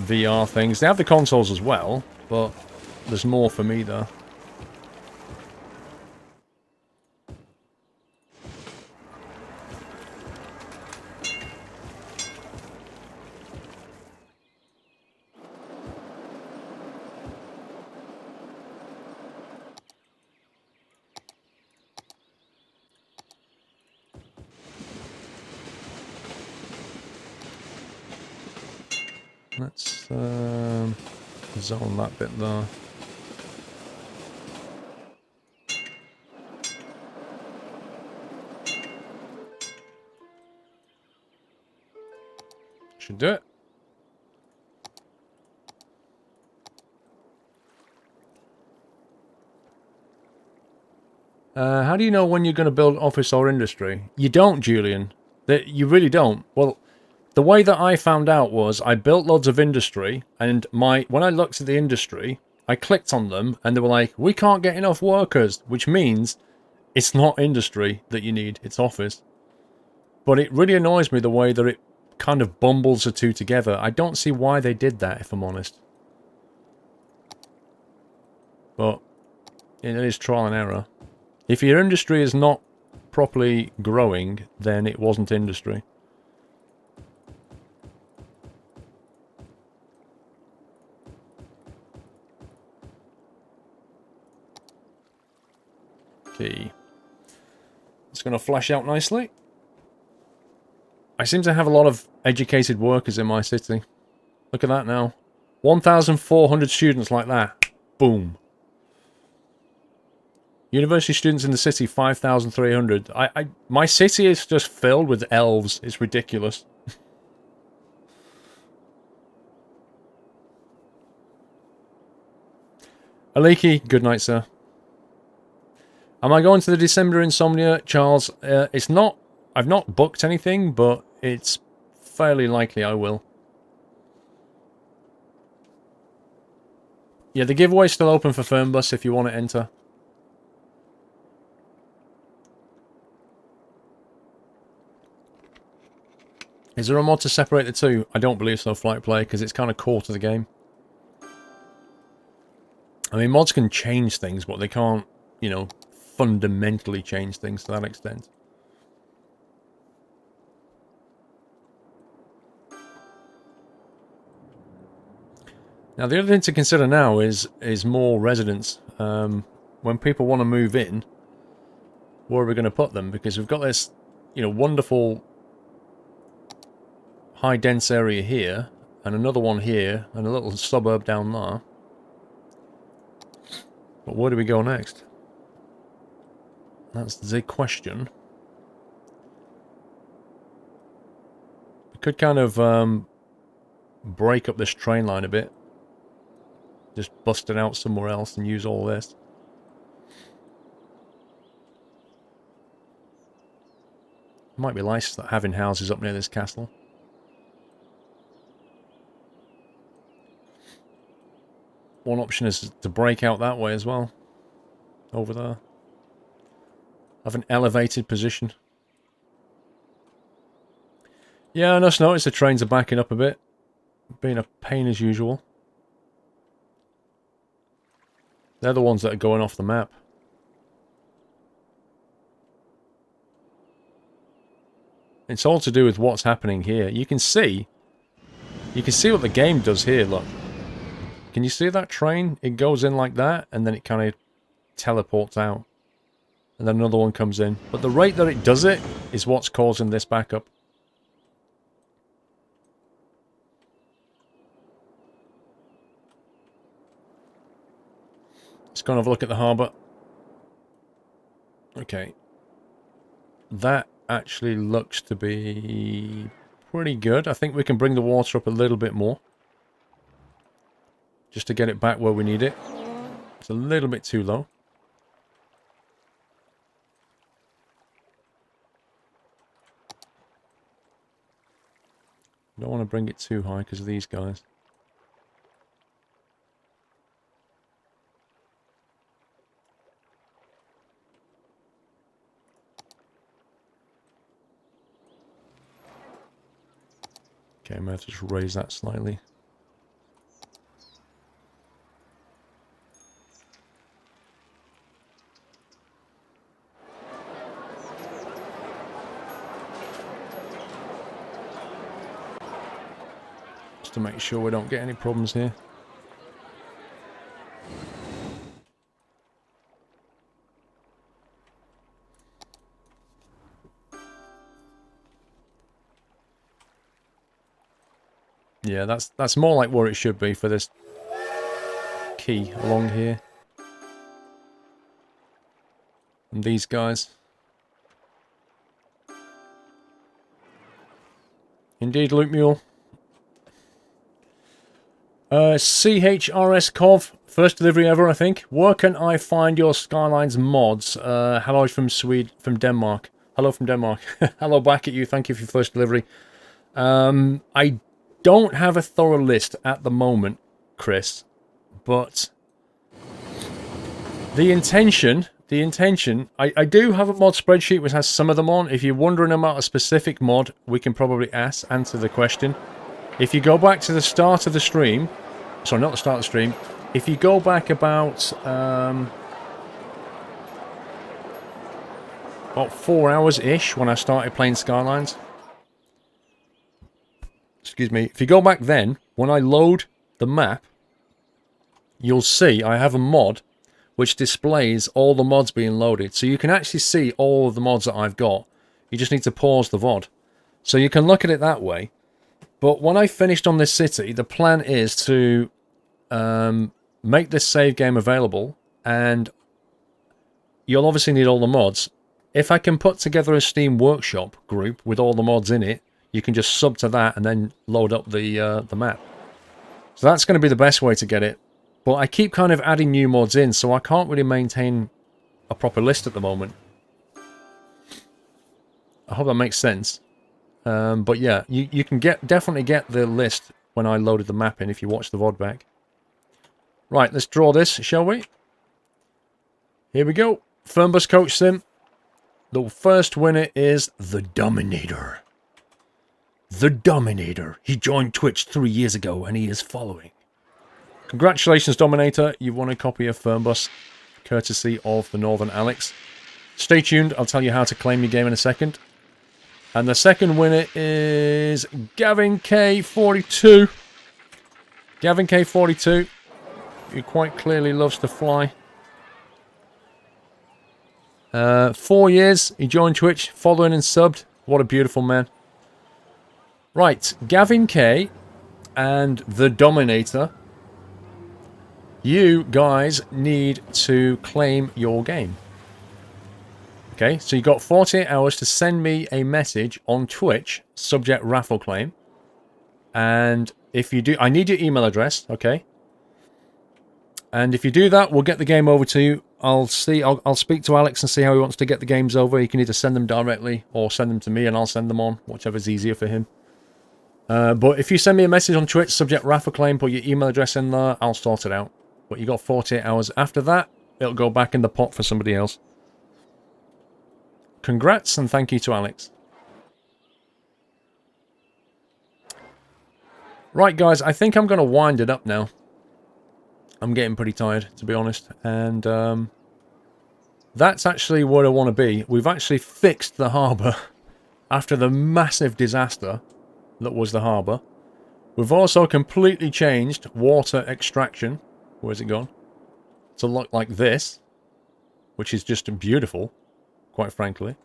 VR things. They have the consoles as well, but there's more for me there. Let's zone that bit there. Should do it. How do you know when you're going to build office or industry? You don't, Julian. You really don't. Well, the way that I found out was I built loads of industry, and when I looked at the industry, I clicked on them, and they were like, we can't get enough workers, which means it's not industry that you need, it's office. But it really annoys me the way that it kind of bumbles the two together. I don't see why they did that, if I'm honest. But it is trial and error. If your industry is not properly growing, then it wasn't industry. Okay. It's going to flash out nicely. I seem to have a lot of educated workers in my city. Look at that now. 1,400 students like that. Boom. University students in the city, 5,300. My city is just filled with elves. It's ridiculous. Aliki, good night, sir. Am I going to the December Insomnia, Charles? It's not... I've not booked anything, but it's fairly likely I will. Yeah, the giveaway's still open for Fernbus if you want to enter. Is there a mod to separate the two? I don't believe so, Flight Play, because it's kind of core to the game. I mean, mods can change things, but they can't, you know, fundamentally change things to that extent. Now, the other thing to consider now is more residents. When people want to move in, where are we going to put them? Because we've got this, you know, wonderful high dense area here, and another one here, and a little suburb down there. But where do we go next? That's the question. We could kind of break up this train line a bit. Just bust it out somewhere else and use all this. Might be nice having houses up near this castle. One option is to break out that way as well. Over there. Have an elevated position. Yeah, I just noticed the trains are backing up a bit. Being a pain as usual. They're the ones that are going off the map. It's all to do with what's happening here. You can see You can see what the game does here, look. Can you see that train? It goes in like that, and then it kind of teleports out. And then another one comes in. But the rate that it does it is what's causing this backup. Let's go and have a look at the harbour. Okay. That actually looks to be pretty good. I think we can bring the water up a little bit more. Just to get it back where we need it. It's a little bit too low. Don't want to bring it too high because of these guys. Okay, I might have to just raise that slightly. Just to make sure we don't get any problems here. Yeah, that's more like where it should be for this key along here. And these guys. Indeed, Loot Mule. CHRS Cov, first delivery ever, I think. Where can I find your Skylines mods? Hello from Denmark. Hello from Denmark. Hello back at you. Thank you for your first delivery. I don't have a thorough list at the moment, Chris, but the intention, I do have a mod spreadsheet which has some of them on. If you're wondering about a specific mod, we can probably answer the question. If you go back to the start of the stream, sorry, not the start of the stream, if you go back about 4 hours-ish when I started playing Skylines, excuse me, if you go back then, when I load the map, you'll see I have a mod which displays all the mods being loaded. So you can actually see all of the mods that I've got. You just need to pause the VOD. So you can look at it that way. But when I finished on this city, the plan is to make this save game available, and you'll obviously need all the mods. If I can put together a Steam Workshop group with all the mods in it, you can just sub to that and then load up the map. So that's going to be the best way to get it. But I keep kind of adding new mods in, so I can't really maintain a proper list at the moment. I hope that makes sense. But yeah, you can definitely get the list when I loaded the map in if you watch the VOD back. Right, let's draw this, shall we? Here we go. Fernbus Coach Sim. The first winner is the Dominator. The Dominator. He joined Twitch 3 years ago and he is following. Congratulations, Dominator. You've won a copy of Fernbus, courtesy of the Northern Alex. Stay tuned. I'll tell you how to claim your game in a second. And the second winner is Gavin K42. Gavin K42, who quite clearly loves to fly. 4 years, he joined Twitch, following and subbed. What a beautiful man. Right, Gavin K and the Dominator. You guys need to claim your game. Okay, so you've got 48 hours to send me a message on Twitch, subject raffle claim. And if you do, I need your email address, okay? And if you do that, we'll get the game over to you. I'll speak to Alex and see how he wants to get the games over. He can either send them directly or send them to me and I'll send them on, whichever's easier for him. But if you send me a message on Twitch, subject raffle claim, put your email address in there, I'll sort it out. But you got 48 hours. After that, it'll go back in the pot for somebody else. Congrats and thank you to Alex. Right, guys, I think I'm going to wind it up now. I'm getting pretty tired, to be honest. And that's actually where I want to be. We've actually fixed the harbour after the massive disaster that was the harbour. We've also completely changed water extraction. Where's it gone? To look like this, which is just beautiful, quite frankly.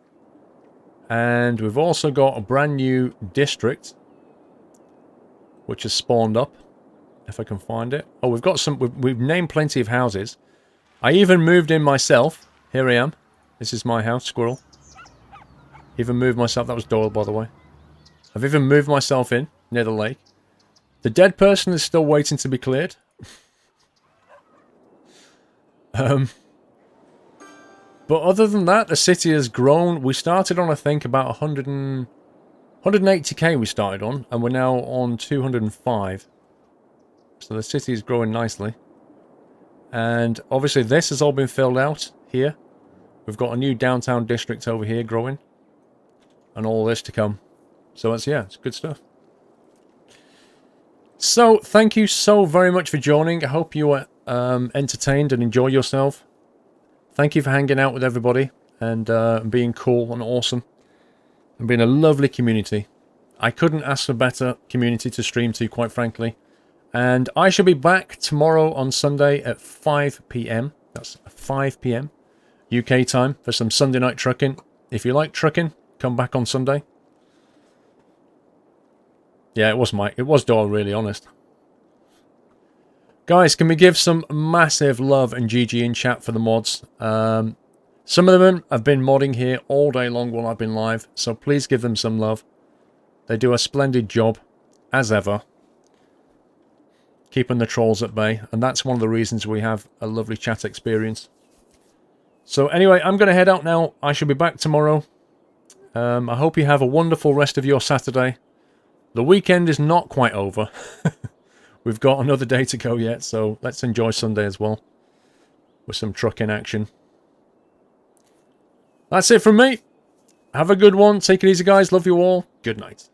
And we've also got a brand new district, which has spawned up, if I can find it. Oh, we've got some, we've named plenty of houses. I even moved in myself. Here I am. This is my house, Squirrel. Even moved myself. That was Doyle, by the way. I've even moved myself in, near the lake. The dead person is still waiting to be cleared. But other than that, the city has grown. We started on, I think, about 180k we started on, and we're now on 205. So the city is growing nicely. And obviously this has all been filled out here. We've got a new downtown district over here growing. And all this to come. So it's, yeah, it's good stuff. So, thank you so very much for joining. I hope you were entertained and enjoy yourself. Thank you for hanging out with everybody and being cool and awesome. And being a lovely community. I couldn't ask for a better community to stream to, quite frankly. And I shall be back tomorrow on Sunday at 5 PM. That's 5 PM UK time for some Sunday night trucking. If you like trucking, come back on Sunday. Yeah, it was Doyle, really honest. Guys, can we give some massive love and GG in chat for the mods? Some of them have been modding here all day long while I've been live, so please give them some love. They do a splendid job, as ever, keeping the trolls at bay, and that's one of the reasons we have a lovely chat experience. So anyway, I'm going to head out now. I shall be back tomorrow. I hope you have a wonderful rest of your Saturday. The weekend is not quite over. We've got another day to go yet, so let's enjoy Sunday as well. With some trucking action. That's it from me. Have a good one. Take it easy, guys. Love you all. Good night.